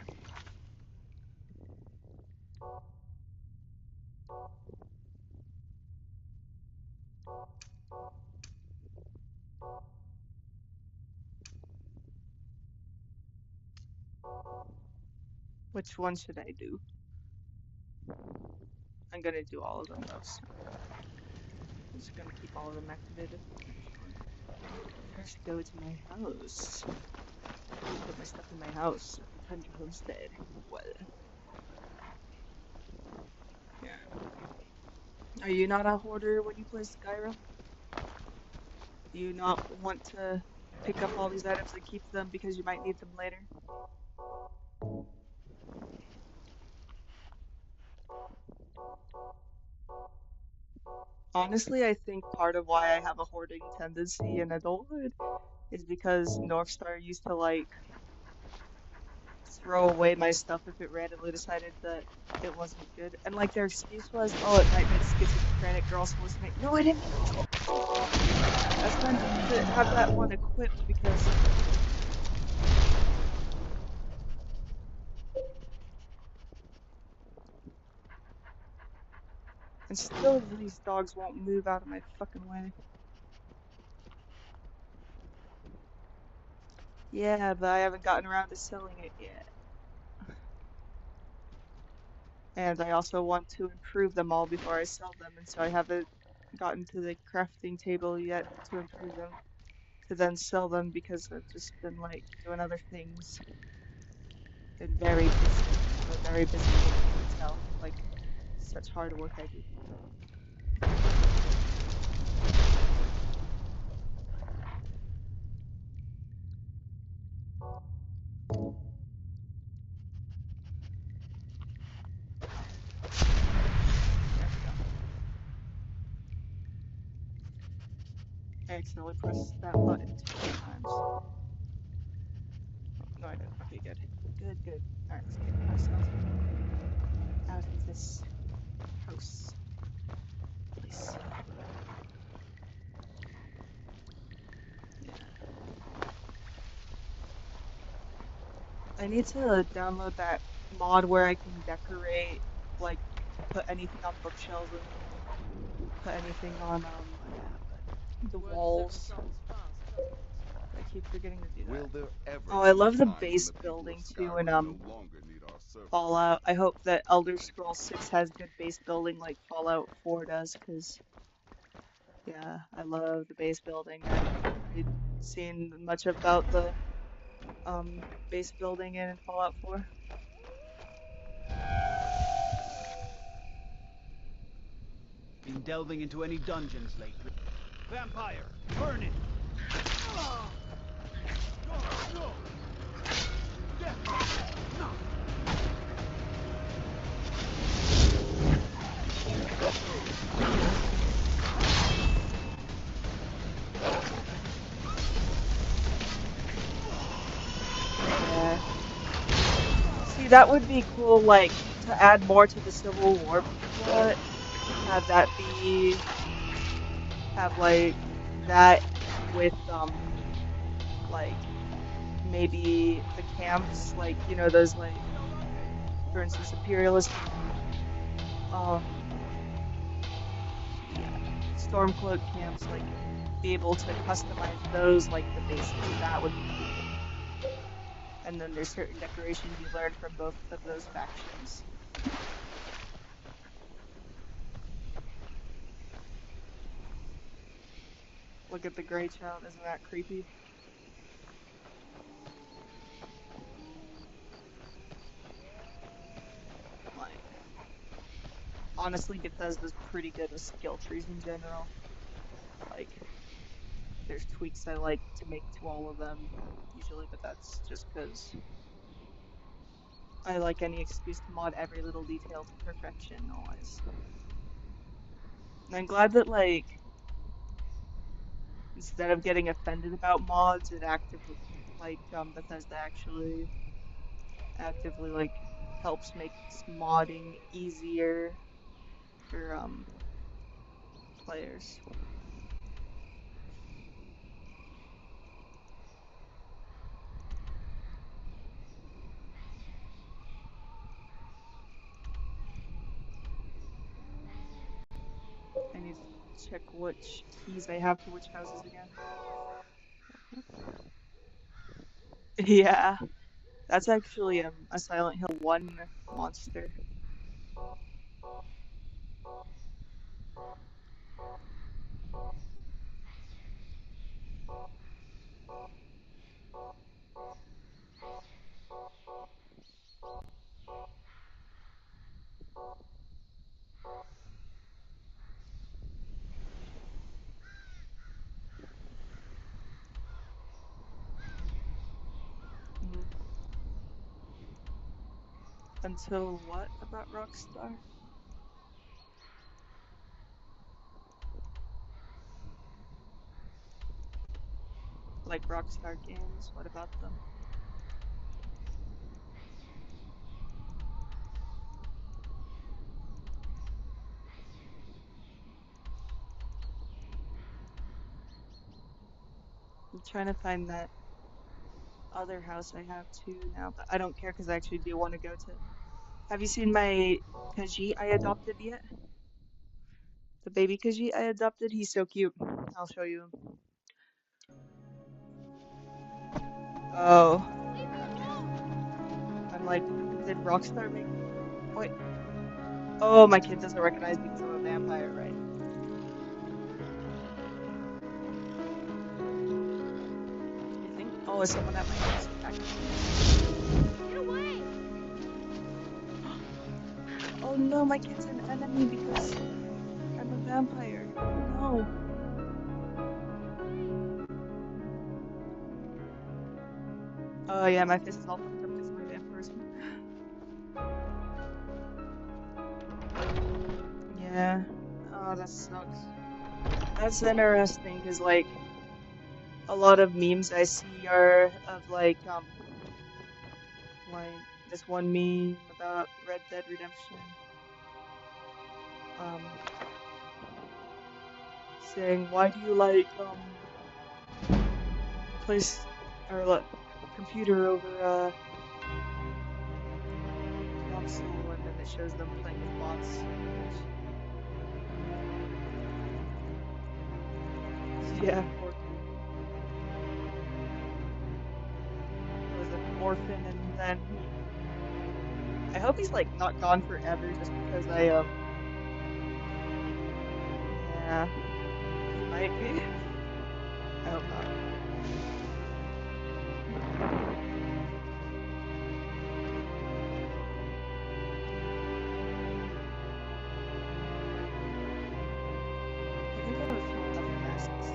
Which one should I do? I'm gonna do all of them though. So I'm just gonna keep all of them activated. Actually. First, go to my house. Put my stuff in my house at the Tundra Homestead. Well, yeah. Are you not a hoarder when you play Skyrim? Do you not want to pick up all these items and keep them because you might need them later? Honestly, I think part of why I have a hoarding tendency in adulthood is because Northstar used to like throw away my stuff if it randomly decided that it wasn't good. And like their excuse was, oh, it might make schizophrenic girls hallucinate. No, I didn't mean that. That's meant to have that one equipped because and still these dogs won't move out of my fucking way. Yeah, but I haven't gotten around to selling it yet. And I also want to improve them all before I sell them, and so I haven't gotten to the crafting table yet to improve them, to then sell them because I've just been like doing other things. Been very busy. I'm a very busy woman, you can tell. Like, such hard work I do. I accidentally pressed that button too many times. Oh, no, I didn't. Okay, good. Good, good. Alright, let's get ourselves out of this house. Place. Yeah. I need to download that mod where I can decorate, like, put anything on bookshelves and put anything on, the walls. I keep forgetting to do that. Will there ever Oh, I come love a the time when base the people building of too in Skyrim no longer need our services? Fallout. I hope that Elder Scrolls 6 has good base building like Fallout 4 does, cause yeah, I love the base building. I haven't seen much about the base building in Fallout 4. Been delving into any dungeons lately? Vampire, burn it! Yeah. See, that would be cool, like, to add more to the Civil War plot. Have that be, have, like, that with, like, maybe the camps, like, you know, those, like, for instance, imperialist, yeah, Stormcloak camps, like, be able to customize those, like, the bases. That would be cool. And then there's certain decorations you learn from both of those factions. Look at the Grey Child, isn't that creepy? Like, honestly, Bethesda's pretty good with skill trees in general. Like, there's tweaks I like to make to all of them, usually, but that's just because I like any excuse to mod every little detail to perfection, always. And I'm glad that, like, instead of getting offended about mods, it actively, like, Bethesda actually actively, like, helps make modding easier for, players. I need to check which keys I have for which houses again. Yeah, that's actually a Silent Hill 1 monster. Mhm. Until what about Rockstar? Like Rockstar games, what about them? I'm trying to find that other house I have too now, but I don't care because I actually do want to go to. Have you seen my Khajiit I adopted yet? The baby Khajiit I adopted? He's so cute. I'll show you him. Oh. I'm like, did Rockstar make... Wait. Oh, my kid doesn't recognize me because I'm a vampire, right? I think... Oh, is someone at my house attacking me? Get away! Oh no, my kid's an enemy because I'm a vampire. No. Oh yeah, my face is all fucked up because of my vampirism. Yeah. Oh, that sucks. That's interesting, because, like, a lot of memes I see are of, like this one meme about Red Dead Redemption, saying, why do you like, place, or, like, computer over, console, and then it shows them playing with bots. Yeah, he was an orphan, and then I hope he's like not gone forever, just because yeah, he might be. I hope not. I think I have a few other masks.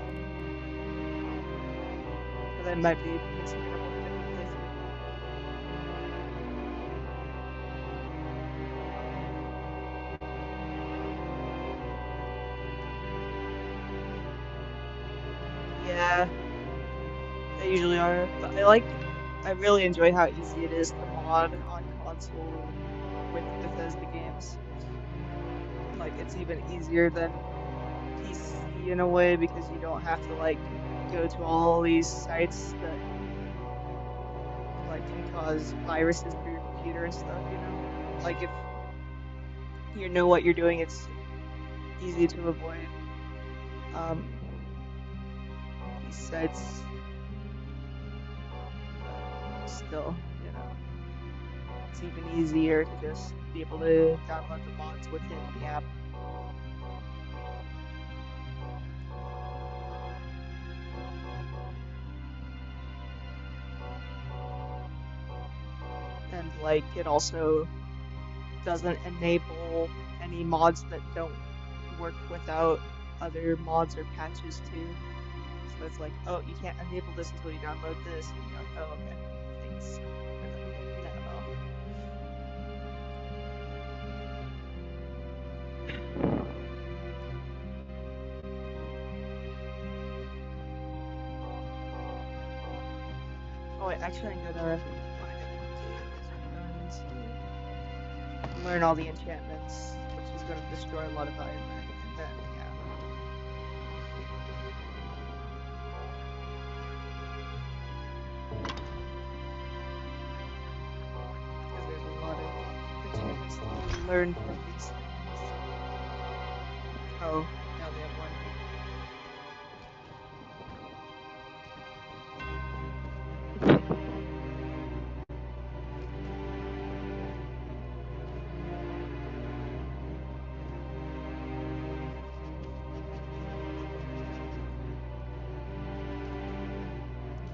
But I might be mixing it up with a different playthrough. Yeah, they usually are. But I really enjoy how easy it is to mod on console with Bethesda games. Like, it's even easier than PC in a way, because you don't have to like go to all these sites that like can cause viruses for your computer and stuff, you know? Like, if you know what you're doing, it's easy to avoid these sites. Still, you know, it's even easier to just be able to download the mods within the app. And like, it also doesn't enable any mods that don't work without other mods or patches too. So it's like, oh, you can't enable this until you download this, and you're like, oh, okay, thanks. Oh wait, actually I'm gonna learn all the enchantments, which is gonna destroy a lot of armor, and then yeah. Because there's a lot of enchantments to learn from these things. Oh, now they have one.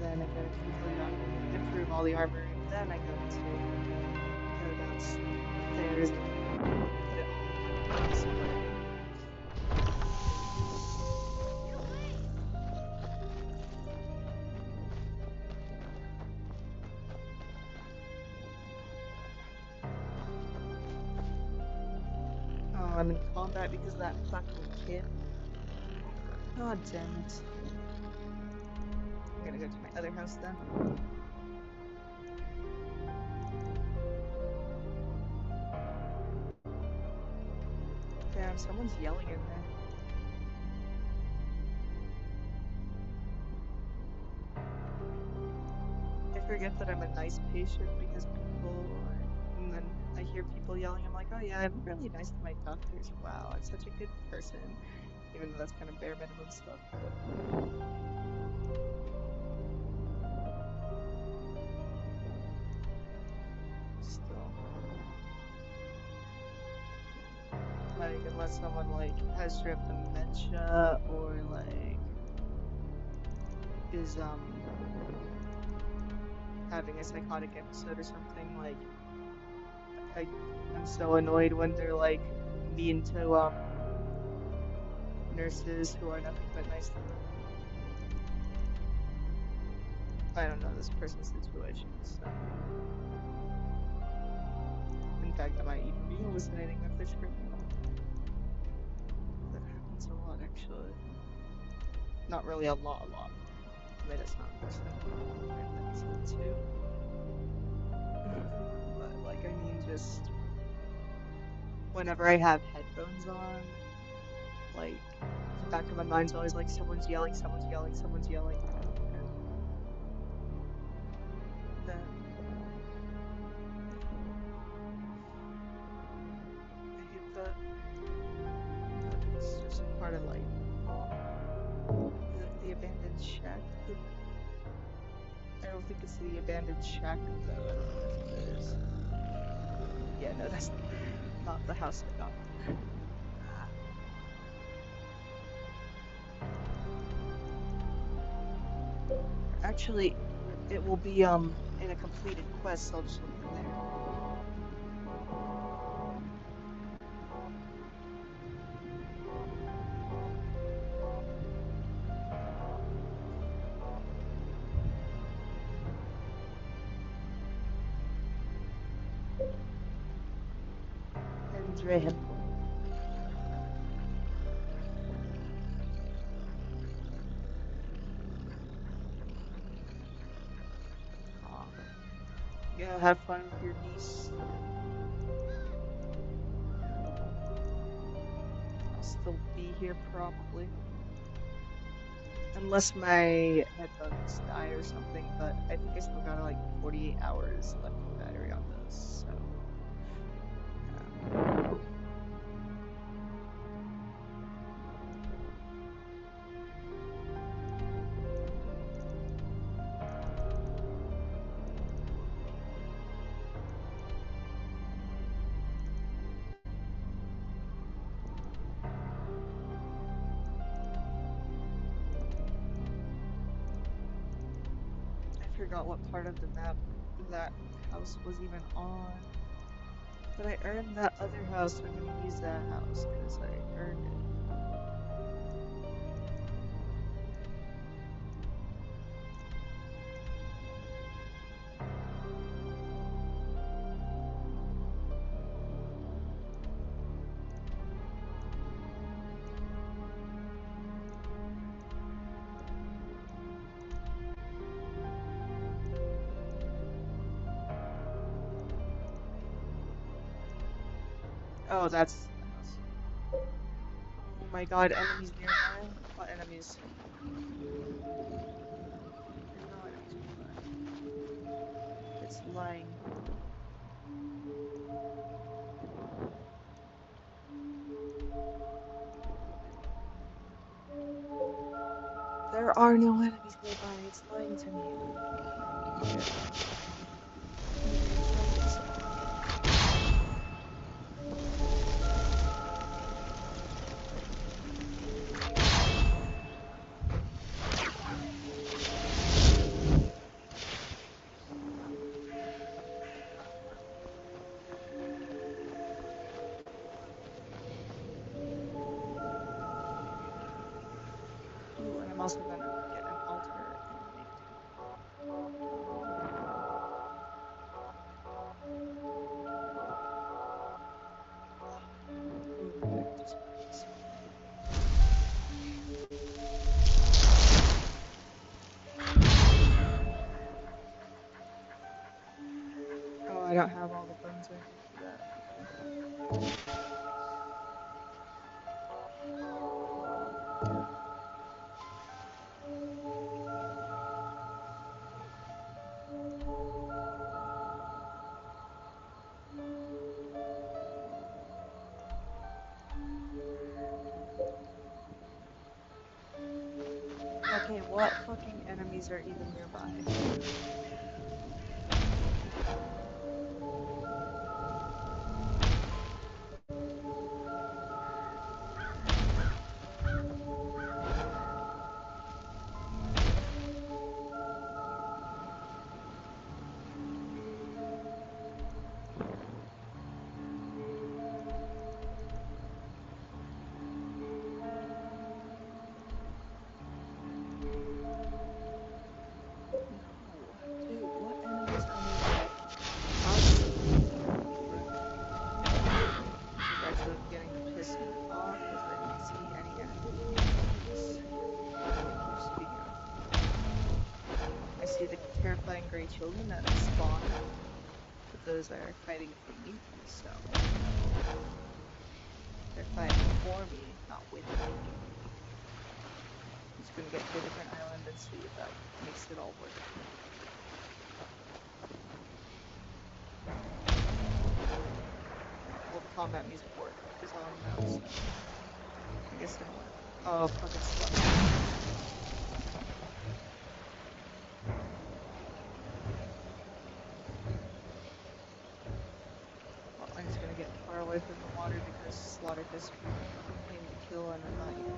Then I gotta quickly improve all the armor, and then I go downstairs and put it all somewhere. Oh, I'm in combat because of that fucking kid. God damn it. I'm gonna go to my other house then. Damn, someone's yelling in there. I forget that I'm a nice patient because and then I hear people yelling, I'm like, oh yeah, I'm really nice to my doctors. Wow, I'm such a good person. Even though that's kind of bare minimum stuff, but... Still. Like, unless someone, like, has straight up dementia, or, like, is, having a psychotic episode or something, like, I'm so annoyed when they're, like, mean to, nurses who are nothing but nice to them. I don't know this person's situation, so... In fact, I might even be hallucinating if they're screaming. That happens a lot, actually. actually. Not really a lot. I mean, it's not so too. But like, I mean, just whenever I have headphones on, like the back of my mind's always like someone's yelling, someone's yelling, someone's yelling. Then I hate that. But it's just part of life. The abandoned shack. I don't think it's the abandoned shack though. Yeah, no, that's not the house I got. Actually, it will be in a completed quest, so I'll just look in there. Andrea. Yeah, have fun with your niece. I'll still be here probably. Unless my headphones die or something, but I think I still got like 48 hours left of battery on those, so. Yeah. I forgot what part of the map that house was even on. But I earned that other house, so I'm gonna use that house, because I earned it. Oh, that's... Oh my god, enemies nearby? What enemies? There's no enemies nearby. It's lying. There are no enemies nearby, it's lying to me. Ooh, and I'm also gonna get an altar and make Oh, I don't have all the bones I need for that. Okay, what fucking enemies are even nearby? fairy children that spawn, but those are fighting for me, so they're fighting for me, not with me. I'm just gonna get to a different island and see if that makes it all work. Well, the combat music work is on now, so I guess it'll work. Oh, fuck, it's slow. I'm just gonna get far away from the water because Slaughterfish came to kill and I'm not even.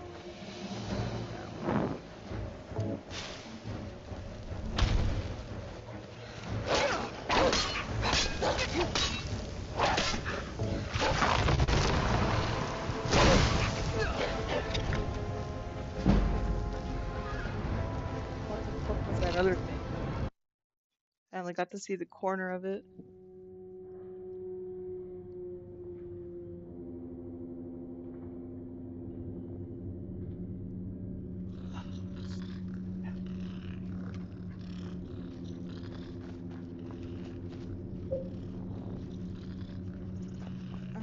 What the fuck was that other thing? I only got to see the corner of it.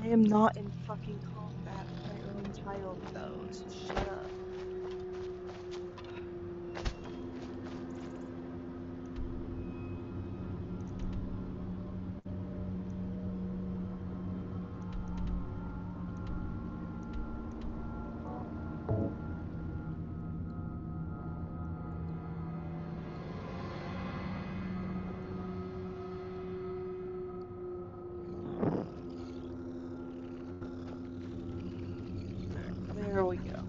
I am not in fucking combat with my own child, though, so shut up. There we go.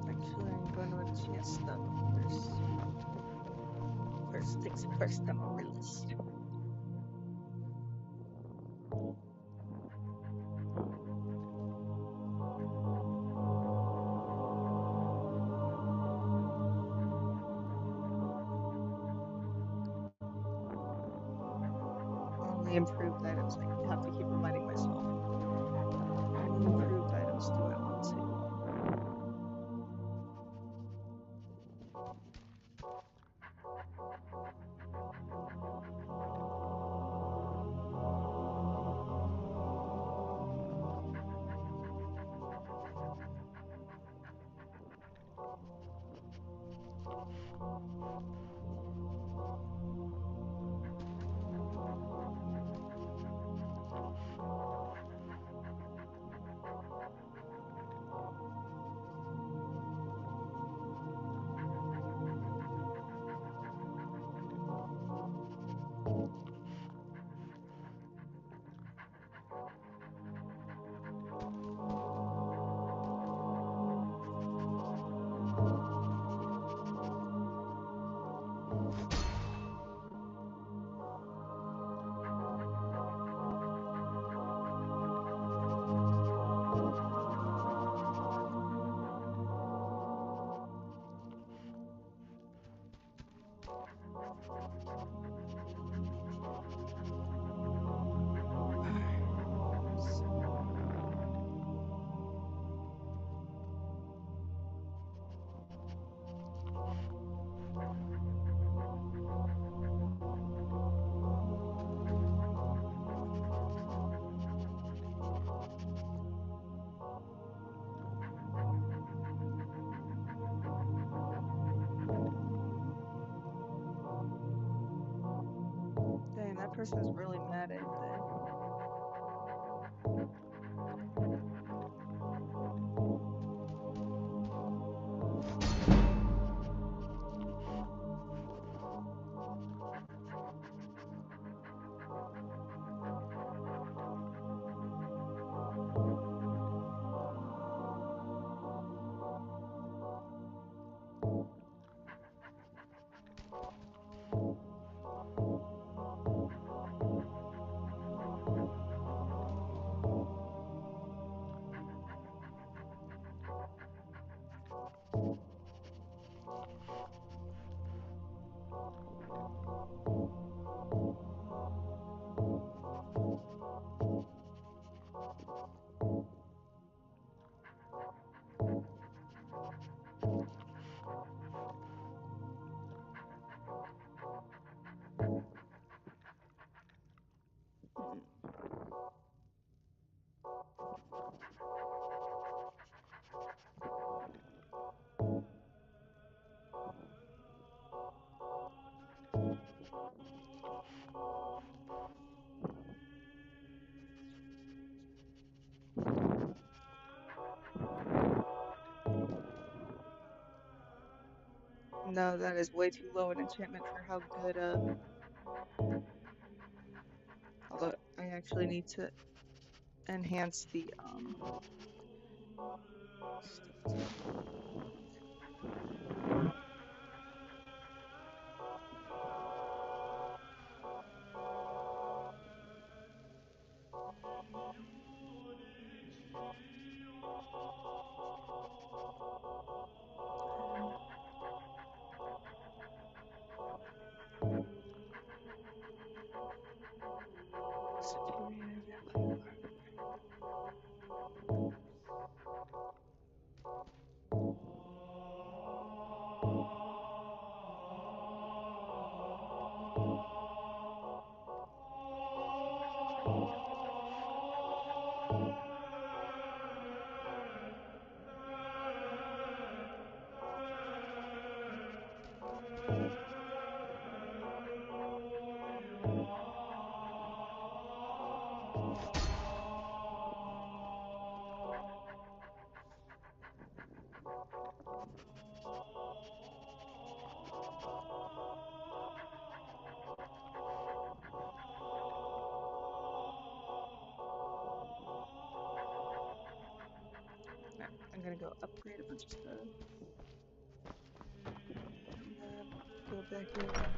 Actually, I'm going to enchant stuff first. First things first, I'm a realist. Only improved items. I have to keep reminding myself. Only improved items do I want to. Dang, that person's really mad, ain't they? No, that is way too low an enchantment for how good, although I actually need to enhance the, I'm gonna go upgrade a bunch of stuff. Go back in.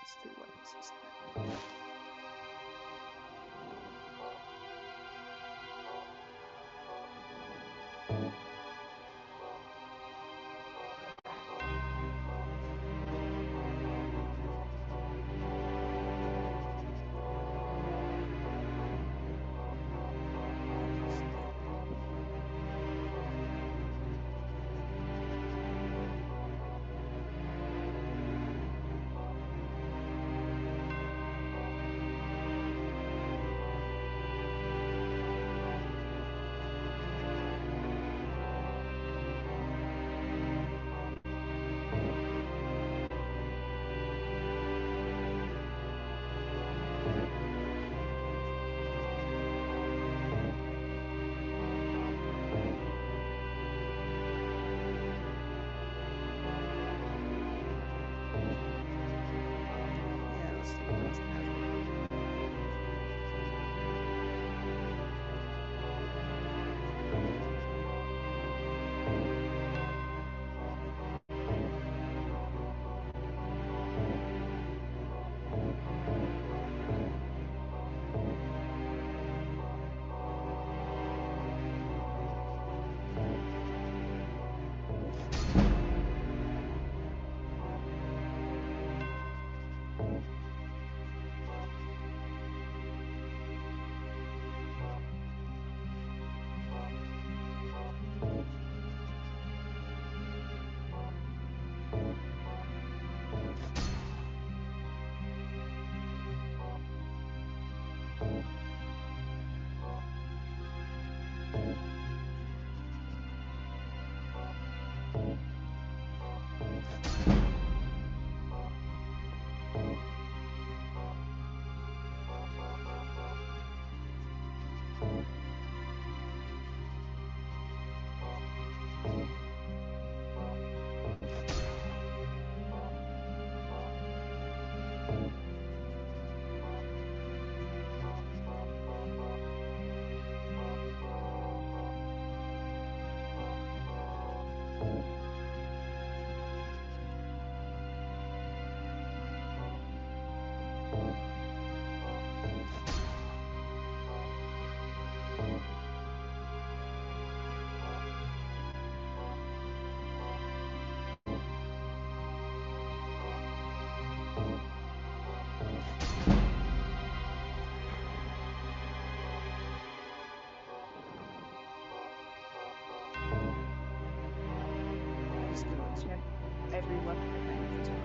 Let's do weapons instead. Just gonna enchant every weapon in my inventory.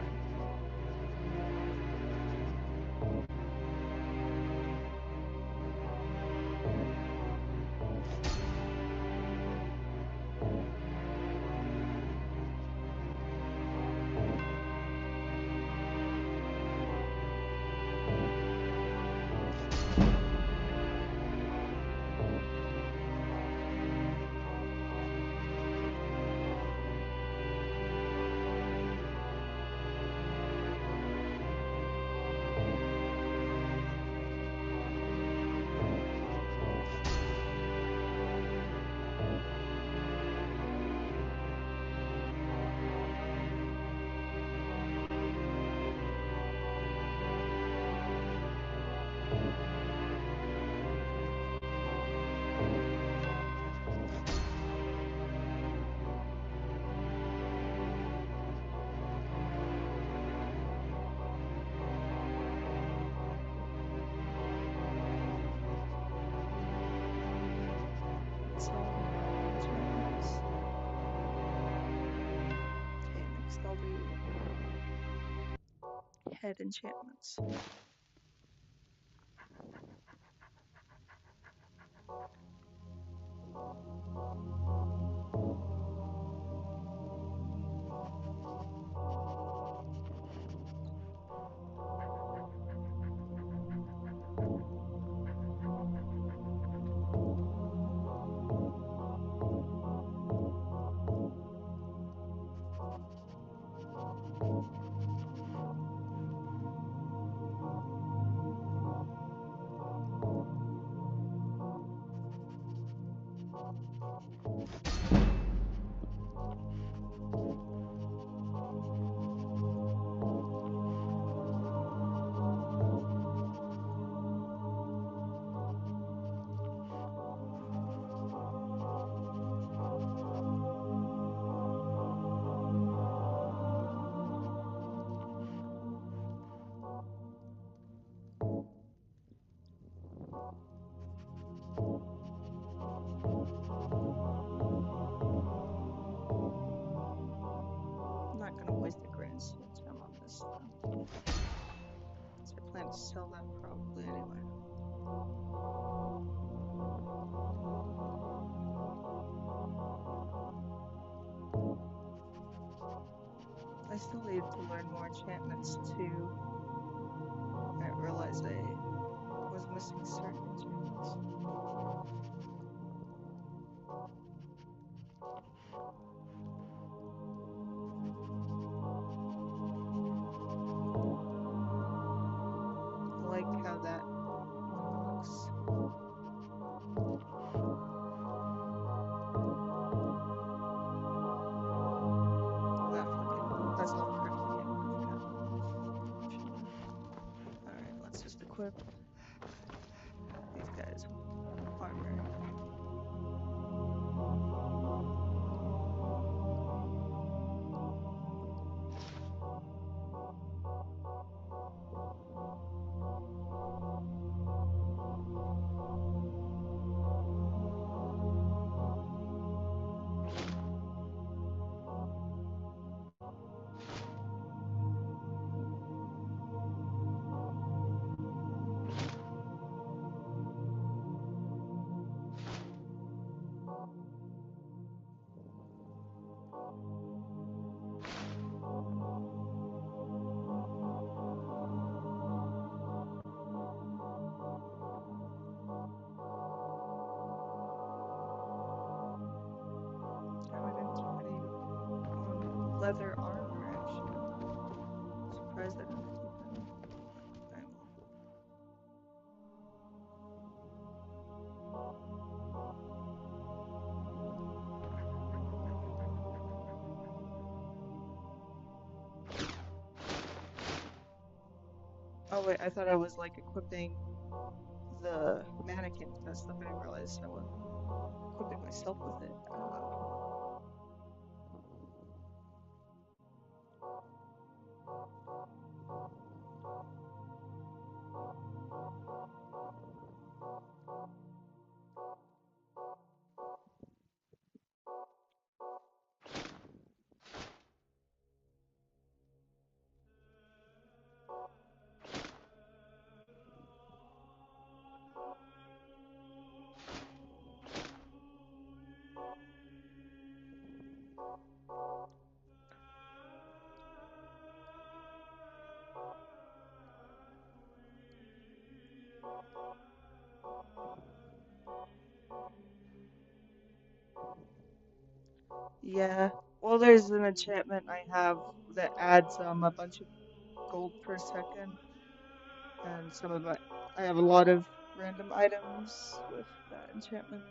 So, enchantments. Okay, next I'll do head enchantments. gonna sell that probably anyway. I still need to learn more enchantments too. I realized I was missing certain enchantments. I like how that one looks. That's all pretty Alright, let's just equip these guys with armor. Leather armor, actually. Surprised I didn't keep any. Oh wait, I thought I was like equipping the mannequin with that stuff. I didn't realize I was equipping myself with it. Yeah. Well, there's an enchantment I have that adds a bunch of gold per second, and some of it, I have a lot of random items with that enchantment.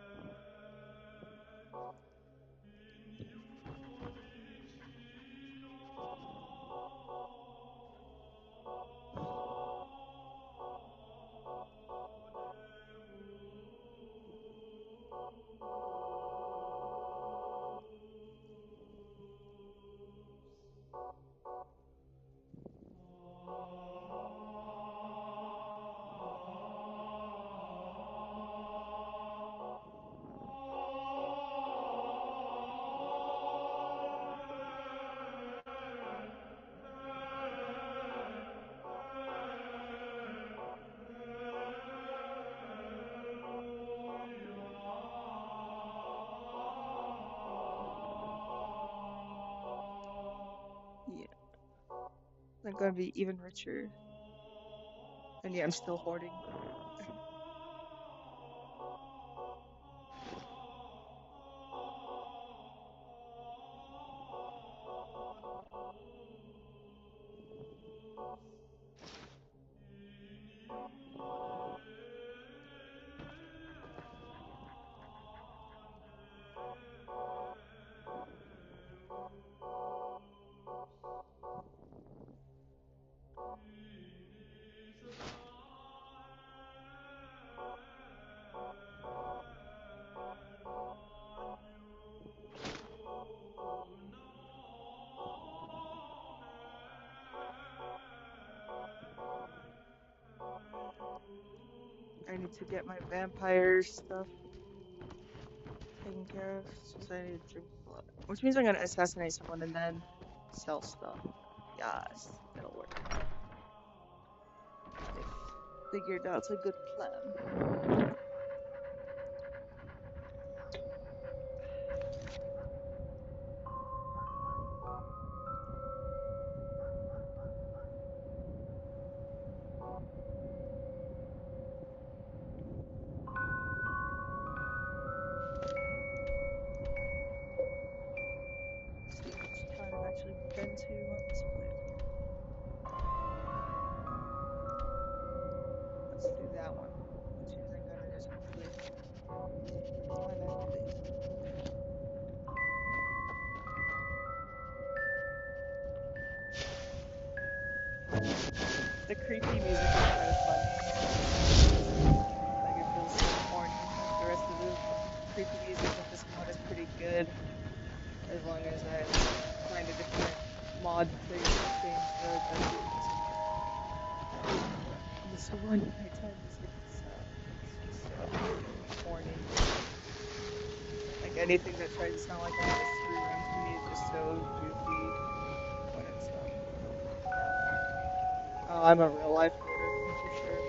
Yeah. I'm gonna be even richer. And yeah, I'm still hoarding. I need to get my vampire stuff taken care of, since I need to drink blood. Which means I'm gonna assassinate someone and then sell stuff. Yes, that'll work. I figured that's a good plan. See which time I've actually been to on this playthrough. Let's do that one. Which I think it is, hopefully. Time activated. The creepy music is kind of fun. Like, it feels so corny. Like, the rest of the creepy music in this mod is pretty good. As long as I find a different mod to change the music. This one nighttime music is just so corny. Like, anything that tries to sound like a mystery run to me is just so goofy when it's Oh, I'm a real life hoarder for sure.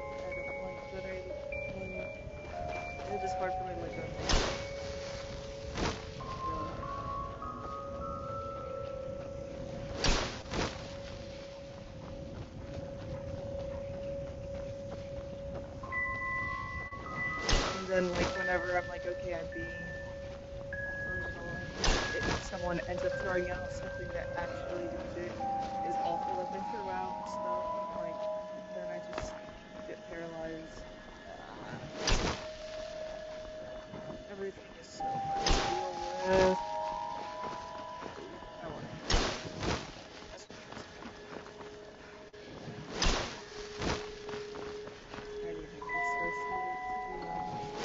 I don't like that it's just hard for me to let go of things. Really hard. And then, like, whenever I'm like, okay, I'm being original, and someone ends up throwing out something that actually legit is awful that they threw out and stuff, and like, then I just get paralyzed. Everything is so hard to deal with. I want to end it. That's what it is. I didn't think it's so sweet, to be honest.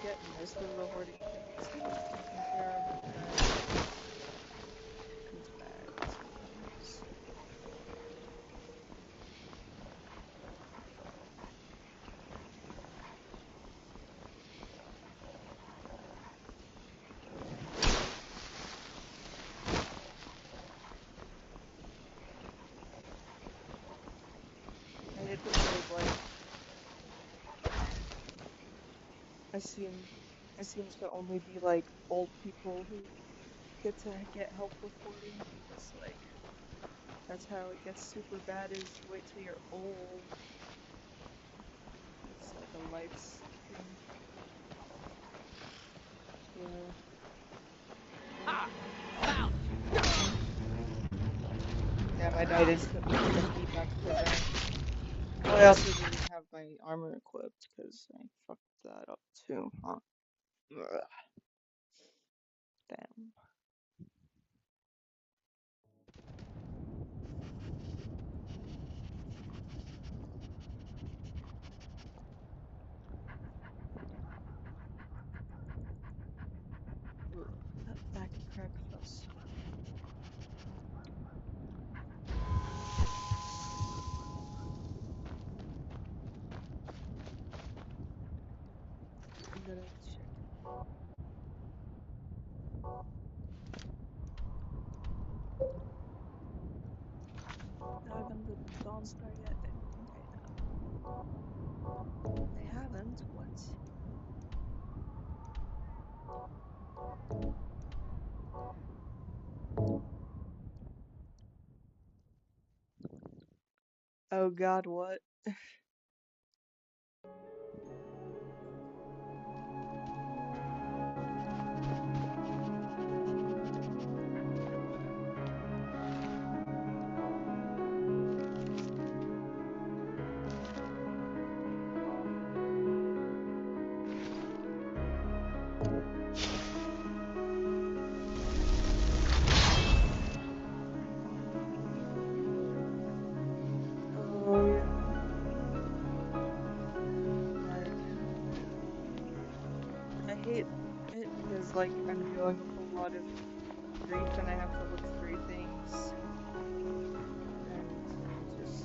Get most of the hoarding things, taken care of, but then it comes back sometimes. I hate that there's like it seems to only be like old people who get to get help with hoarding. It's like that's how it gets super bad is you wait till you're old. It's like a life thing. Yeah. Damn, I died instantly from the feedback for that. Oh, I also didn't have my armor equipped because I fucked that up too, huh? Ugh. Damn. Ugh, that back crack felt so I'm gonna check. Have I been to Dawnstar yet? I don't think I have. I haven't? What? Oh god, what? like I'm dealing with a lot of grief and I have to look through things. And just...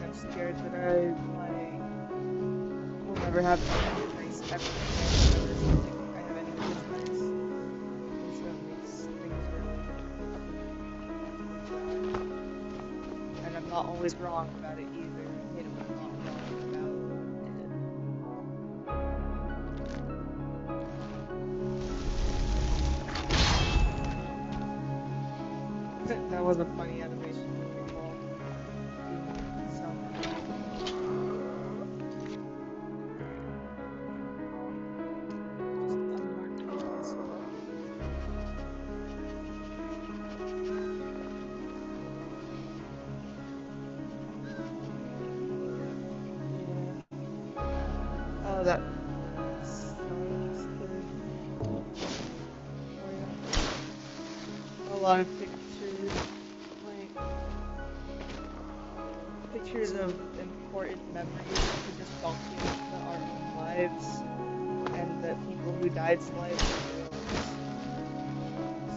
I'm scared that I will never have any advice ever again, or something I have any advice. And so it makes things really difficult. And I'm not always wrong about it either. I hate it when I'm not wrong about it. That was a funny animation of people being oh, that sucks. A lot of pictures, like pictures of important memories to just document our own lives and the people who died's lives.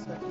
Such a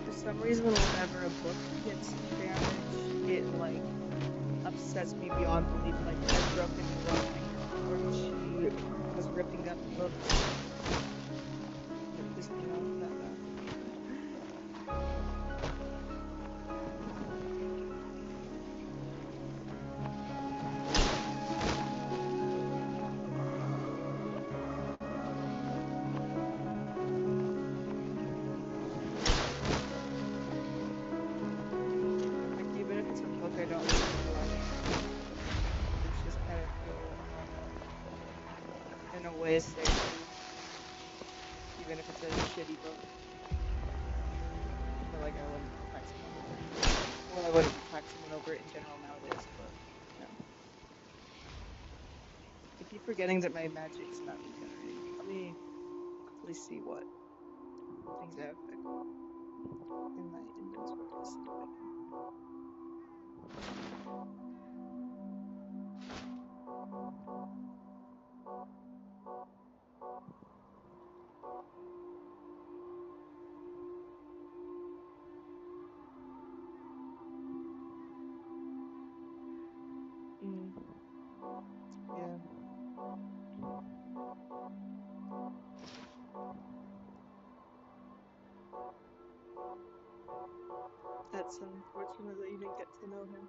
For some reason, whenever a book gets damaged, it like upsets me beyond belief. Like I broke into one finger or she was ripping up books. It pissed me off that bad. In a way, safe. Even if it's a shitty book. I feel like I wouldn't crack someone over it. Well, I wouldn't crack someone over it in general nowadays, but no. I keep forgetting that my magic's not regenerating. Let me quickly see what things I have in my inventory to see if I can. Yeah. That's unfortunate that you didn't get to know him.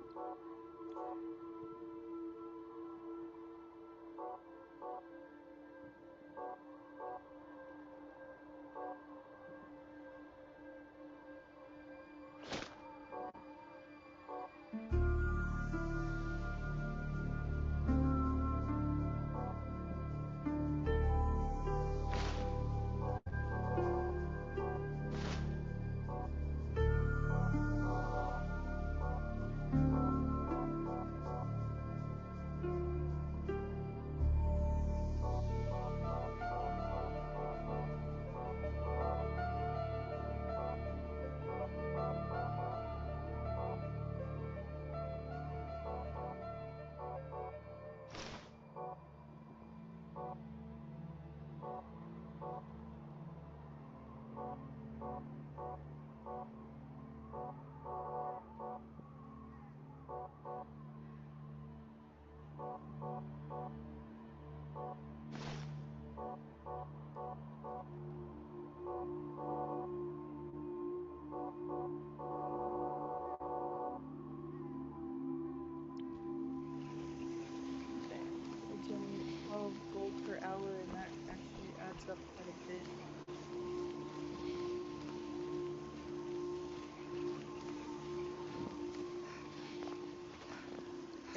Generate 12 gold per hour, and that actually adds up quite a bit.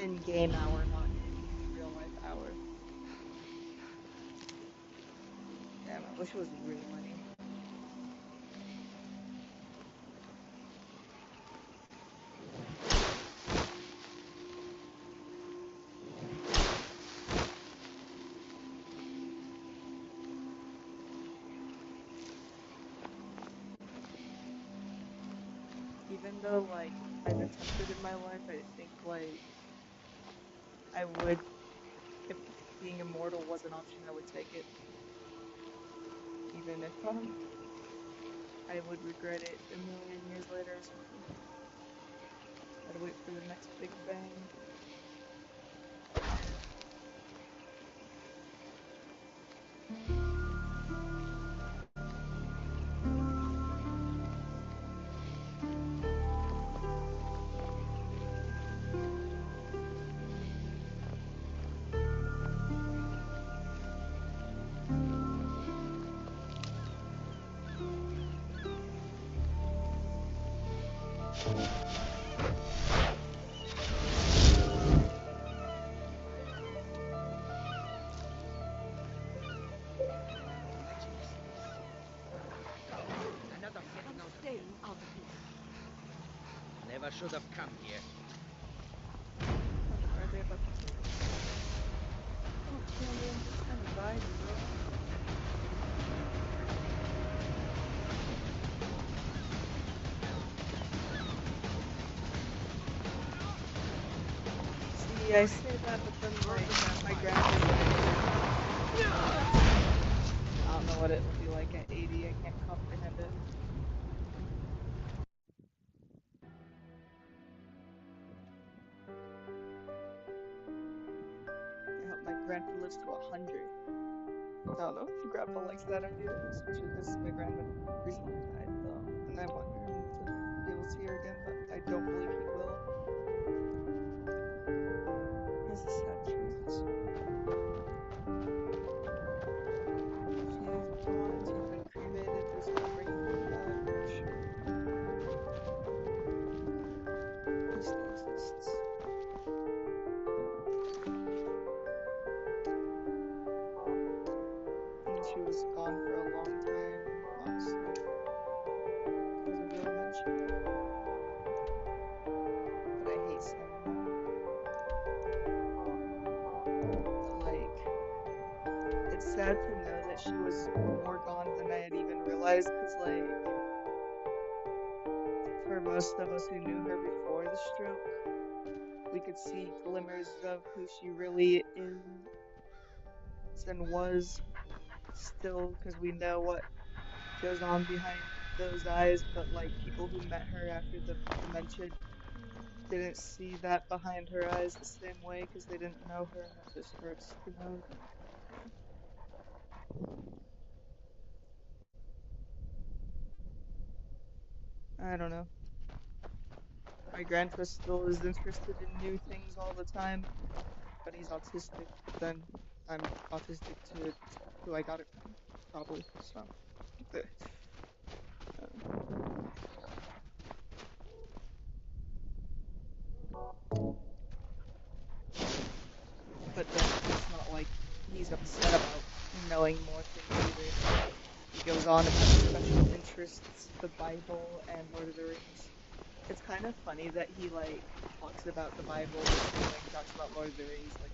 in-game hour, not in real life hour. Damn, I wish it was real money. Even though, like, I've attempted in my life, I think, like, I would, if being immortal was an option, I would take it. Even if, I would regret it a million years later or something. I'd wait for the next big bang. Never should have come here. What are they about to do? Oh, Cameron just kind of died, bro. See, I say that, but then, like, my grandpa. I don't know what it would be like at 80. I can't comprehend it. I hope my grandpa lives to 100. I don't know if grandpa likes that idea, especially because my grandma recently died, though, and I want him to be able to see her again, but I don't believe he will. It's a sad truth. She's gone, she's been cremated, there's no bringing her back, for sure. He still exists. And she was gone for a long time, obviously, because of the dementia. But I hate saying that. But, like, it's sad to know that she was more gone than I had even realized, because, like, for most of us who knew her before the stroke, we could see glimmers of who she really is and was still, because we know what goes on behind those eyes, but, like, people who met her after the dementia didn't see that behind her eyes the same way because they didn't know her, and it just hurts to know that. I don't know. My grandpa still is interested in new things all the time, but he's autistic, but then I'm autistic to who I got it from, probably, so. But then it's not like he's upset about knowing more things either. He goes on about special interests, the Bible, and Lord of the Rings. It's kind of funny that he, like, talks about the Bible the same way he talks about Lord of the Rings. Like,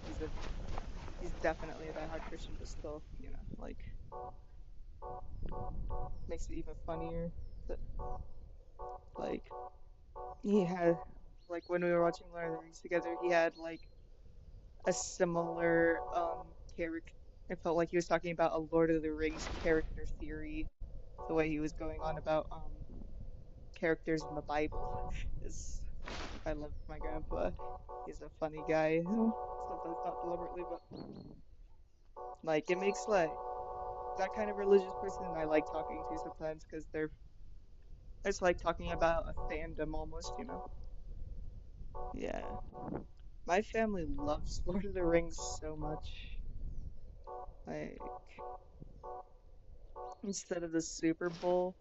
he's definitely a diehard Christian, but still, you know, like, makes it even funnier that, like, he had, like, when we were watching Lord of the Rings together, he had, like, a similar, character. It felt like he was talking about a Lord of the Rings character theory, the way he was going on about, characters in the Bible. I love my grandpa. He's a funny guy. Sometimes not deliberately, but, like, it makes, like, that kind of religious person I like talking to sometimes, because it's like talking about a fandom almost, you know? Yeah. My family loves Lord of the Rings so much. Like, instead of the Super Bowl,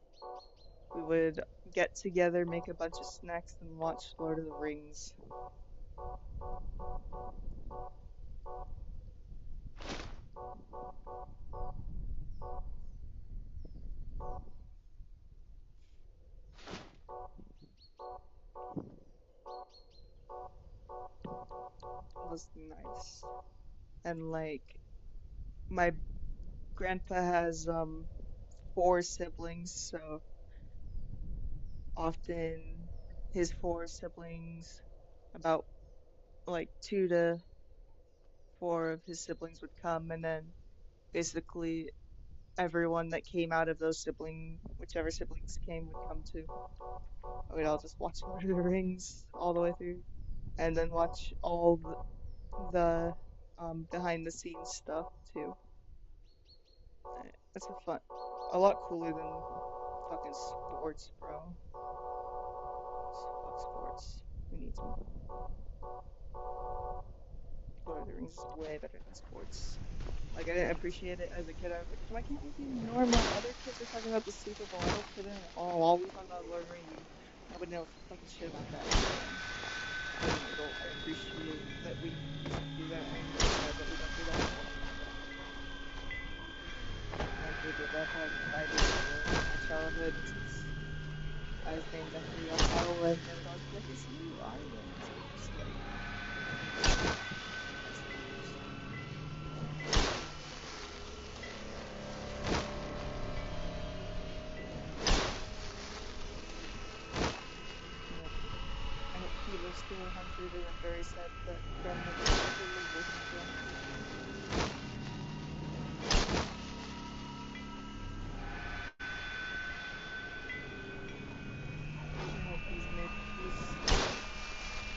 we would get together, make a bunch of snacks, and watch Lord of the Rings. Was nice. And like my grandpa has 4 siblings, so often his 4 siblings, about like 2 to 4 of his siblings would come, and then basically everyone that came out of those whichever siblings came would come too. We'd all just watch Lord of the Rings all the way through, and then watch all the behind the scenes stuff too. That's a lot cooler than fucking sports, bro. Fuck sports. We need some. Lord of the Rings is way better than sports. Like, I didn't appreciate it as a kid. I was like, why can't we be normal? Other kids are talking about the Super Bowl. I don't fit in at all we talk about Lord of the Rings. Nobody knows fucking shit about that. I appreciate that we do that. I enjoy that, but we don't do that anymore. Like, we did that for like 5 years ago in my childhood. I was named after the Ohio, and then I was like, it's you, Iowa. It's like, he lives to 100, and I'm very sad that grandmother still lives with him. I hope he's made peace.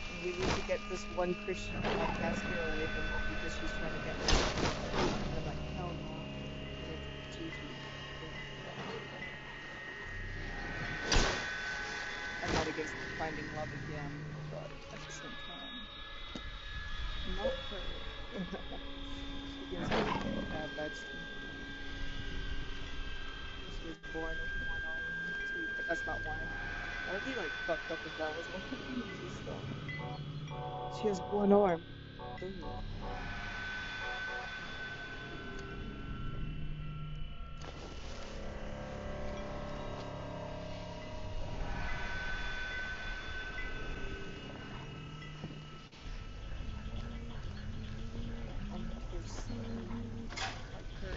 And we need to get this one Christian podcaster away from her because she's trying to get me. And I'm like, hell no. It's Gigi. I'm not against finding love again, but at the same time, not her. She gives me bad vibes too. She was born with one arm too, but that's not why. That would be like fucked up if that was one. She has one arm. Ooh. Like her.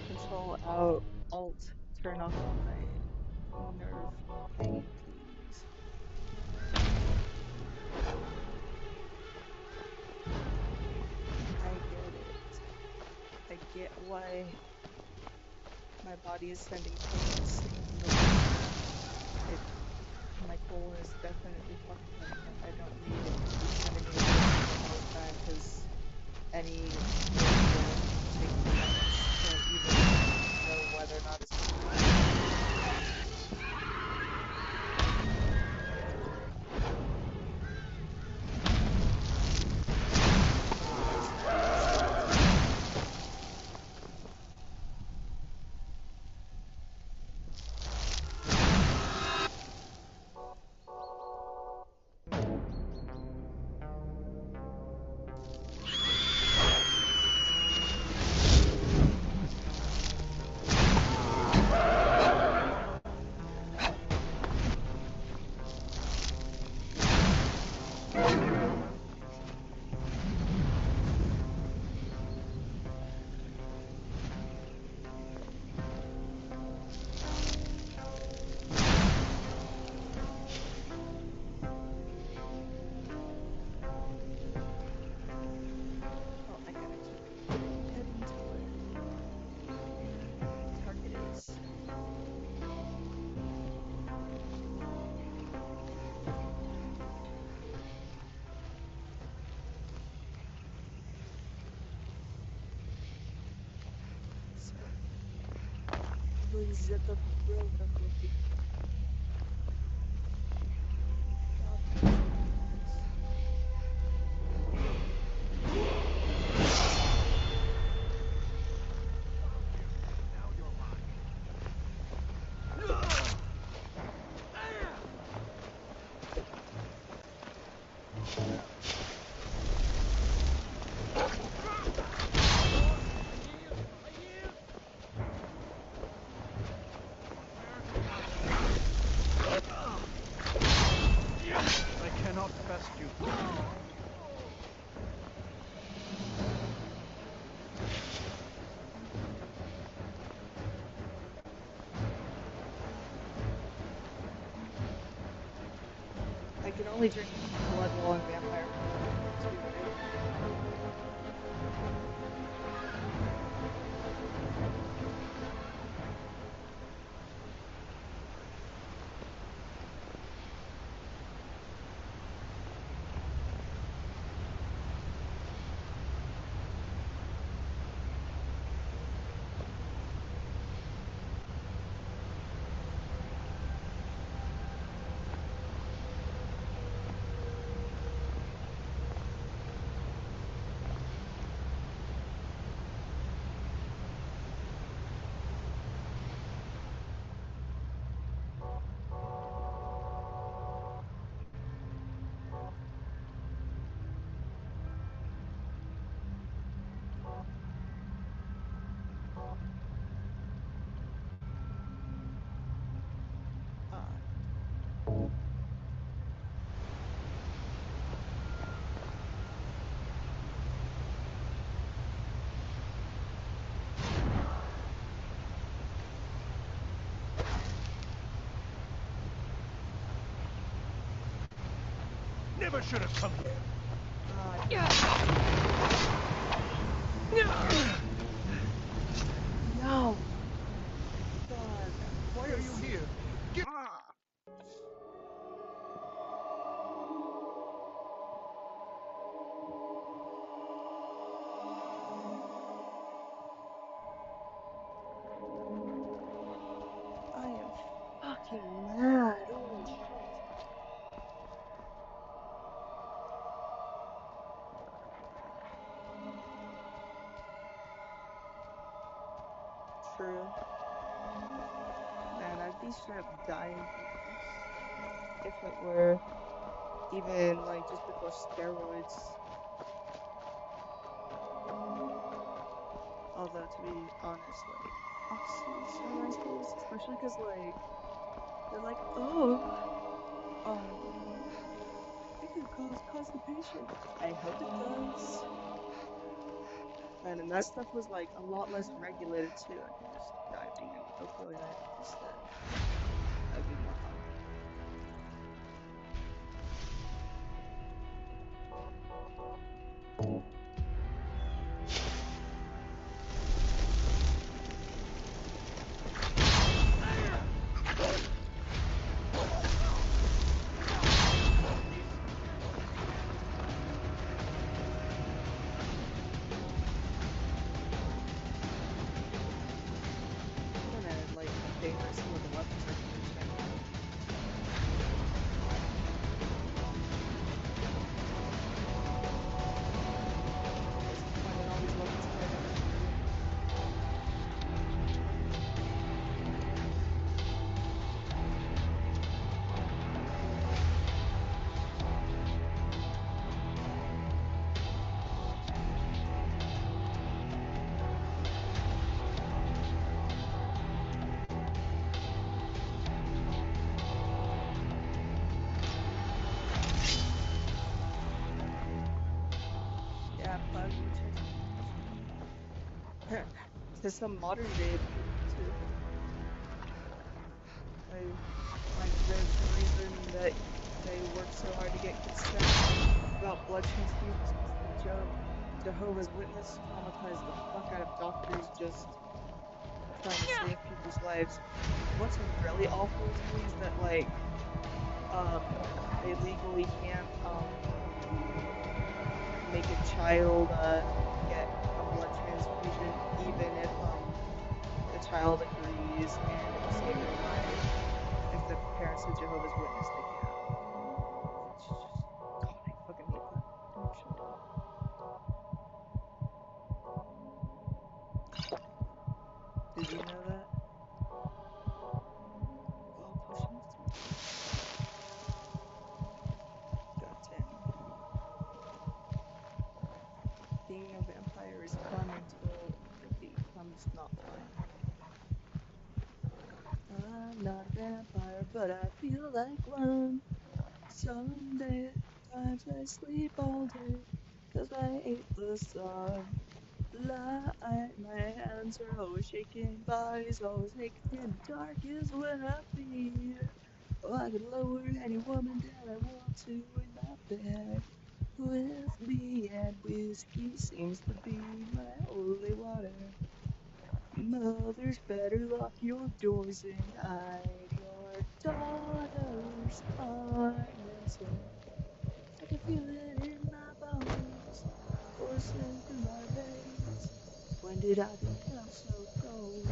Control out, alt, turn off my nerve thing, please. I get it. I get why my body is sending signals. My colon is definitely fucked up, and I don't need it to be sending me all the time, because any taking minutes to even know whether or not it's Is that the bro of the I cannot trust you. I can only drink blood while I'm vampire. Never should have come here. No. God. Why are you here? Get I am fucking mad. Holy shit. True. Man, I'd be straight up dying from this if it were even like just before steroids. Although to be honest, like oxy steroids, especially because like they're like, oh, it can cause constipation. I hope it does. Man, and that stuff was like a lot less regulated too. I could just die being an opioid addict instead. That'd be more fun. To some modern day people too. Like there's the reason that they work so hard to get consent about blood transfusions. Jehovah's Witness traumatized the fuck out of doctors just trying to save people's lives. What's really awful to me is that like they legally can't make a child get a blood transfusion even if child agrees and it will save their life. If the parents of Jehovah's Witness, they can't. God, I fucking hate that. Don't shut up. Did you know that? Oh, potion of 3. God damn. Being a vampire is fun until it becomes not fun. I'm not a vampire, but I feel like one. Some days, times I sleep all day, 'cause I ate the sun. My hands are always shaking, body's always aching, and dark is when I feel. Oh, I could lower any woman down I want to in my bed with me, and whiskey seems to be my holy water. Mothers better lock your doors and hide your daughters. I'm insane. I can feel it in my bones, coursing through my veins. When did I become so cold?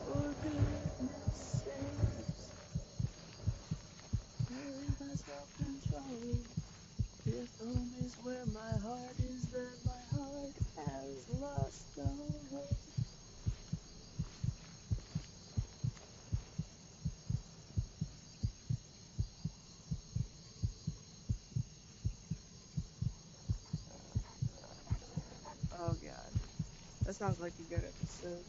For goodness sakes, where is my self-control? If home is where my heart is, then my heart has lost all hope. Oh god, that sounds like a good episode.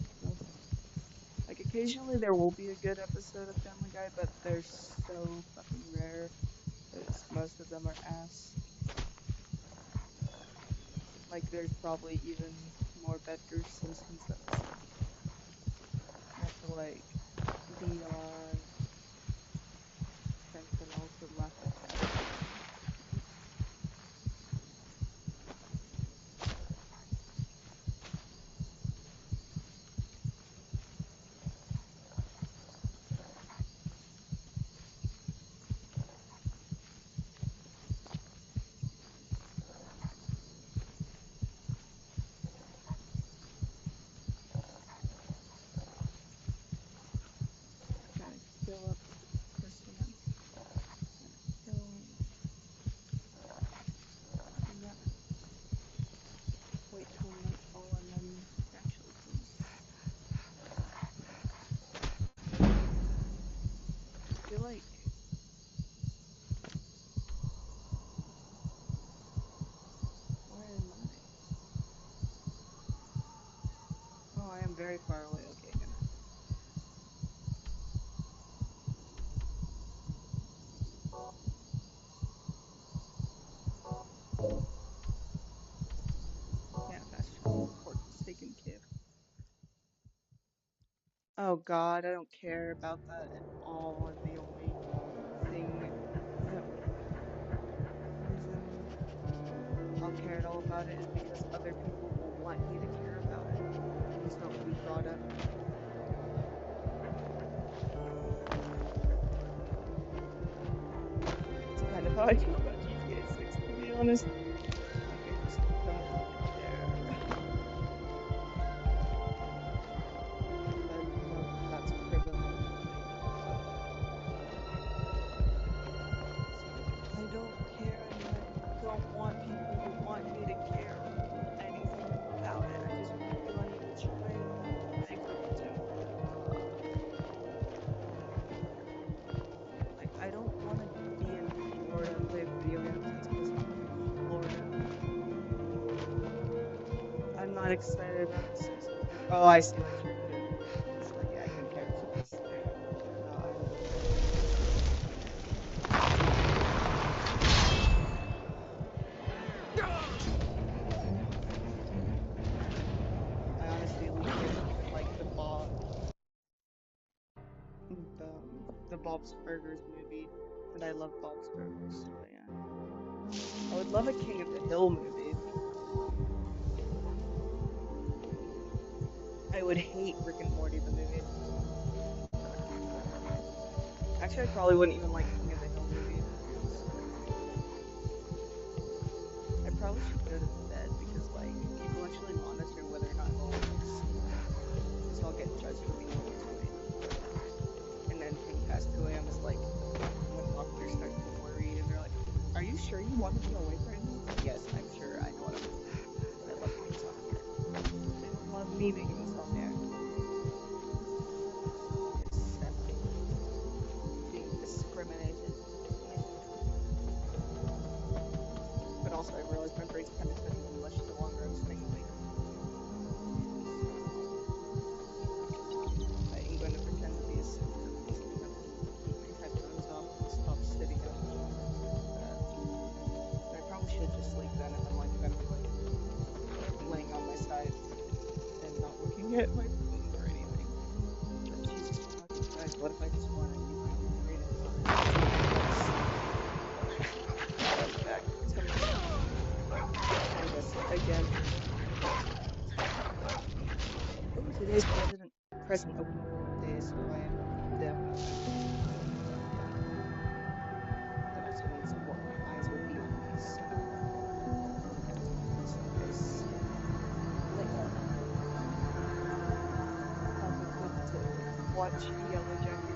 Like, occasionally there will be a good episode of Family Guy, but they're so fucking rare that most of them are ass. Like, there's probably even more better Simpsons episodes. I have to, like, be on fentanyl to laugh at that. Gotta fill up this one. Yeah. Wait till nightfall and then actually close. I feel like where am I? Oh, I am very far away. Okay, good. Yeah, fast travel. Port taken care. Oh god, I don't care about that at all, and the only thing that reason I'll care at all about it is because other people will want me to care about it, so it will be brought up. It's kind of how I feel about GTA 6, to be honest. Like, I just don't care. But no, that's criminal. I don't care, and I don't want people to want me to care anything about it. I just feel I need to try and beg them to. Like, I don't want to be in Florida and play video games. It's because I'm from Florida. I'm not excited about the Simpsons. Oh, I see what you're doing. It's like, yeah, I can care less. No, I honestly didn't even like the Bob's Burgers movie, and I love Bob's Burgers, but yeah. I would love a King of the Hill movie. I would hate Rick and Morty the movie. Actually, I probably wouldn't even like King of the Hill movie. I probably should go to bed because, like, people actually monitor whether or not it works. So I'll get judged for being asked who I am is like when doctors start to get worried and they're like, "Are you sure you want to be awake right now?" Yes, I'm sure. I know what I'm doing. I love being insomniac. I love me being an insomniac. Except being discriminated. But also, I realized my brain's kind of getting much the longer I'm staying awake. I ain't going to pretend to be asleep. Keep my headphones on and stop sitting up. I probably should just sleep then if I'm like gonna be like laying on my side and not looking at my phone or anything. But Jesus fucking Christ, what if I just want to use my brain and back? Again. Oh, today's present opening day, so I am definitely. That also means what my eyes will be on these. So guys, later. Have a good watch Yellow Jacket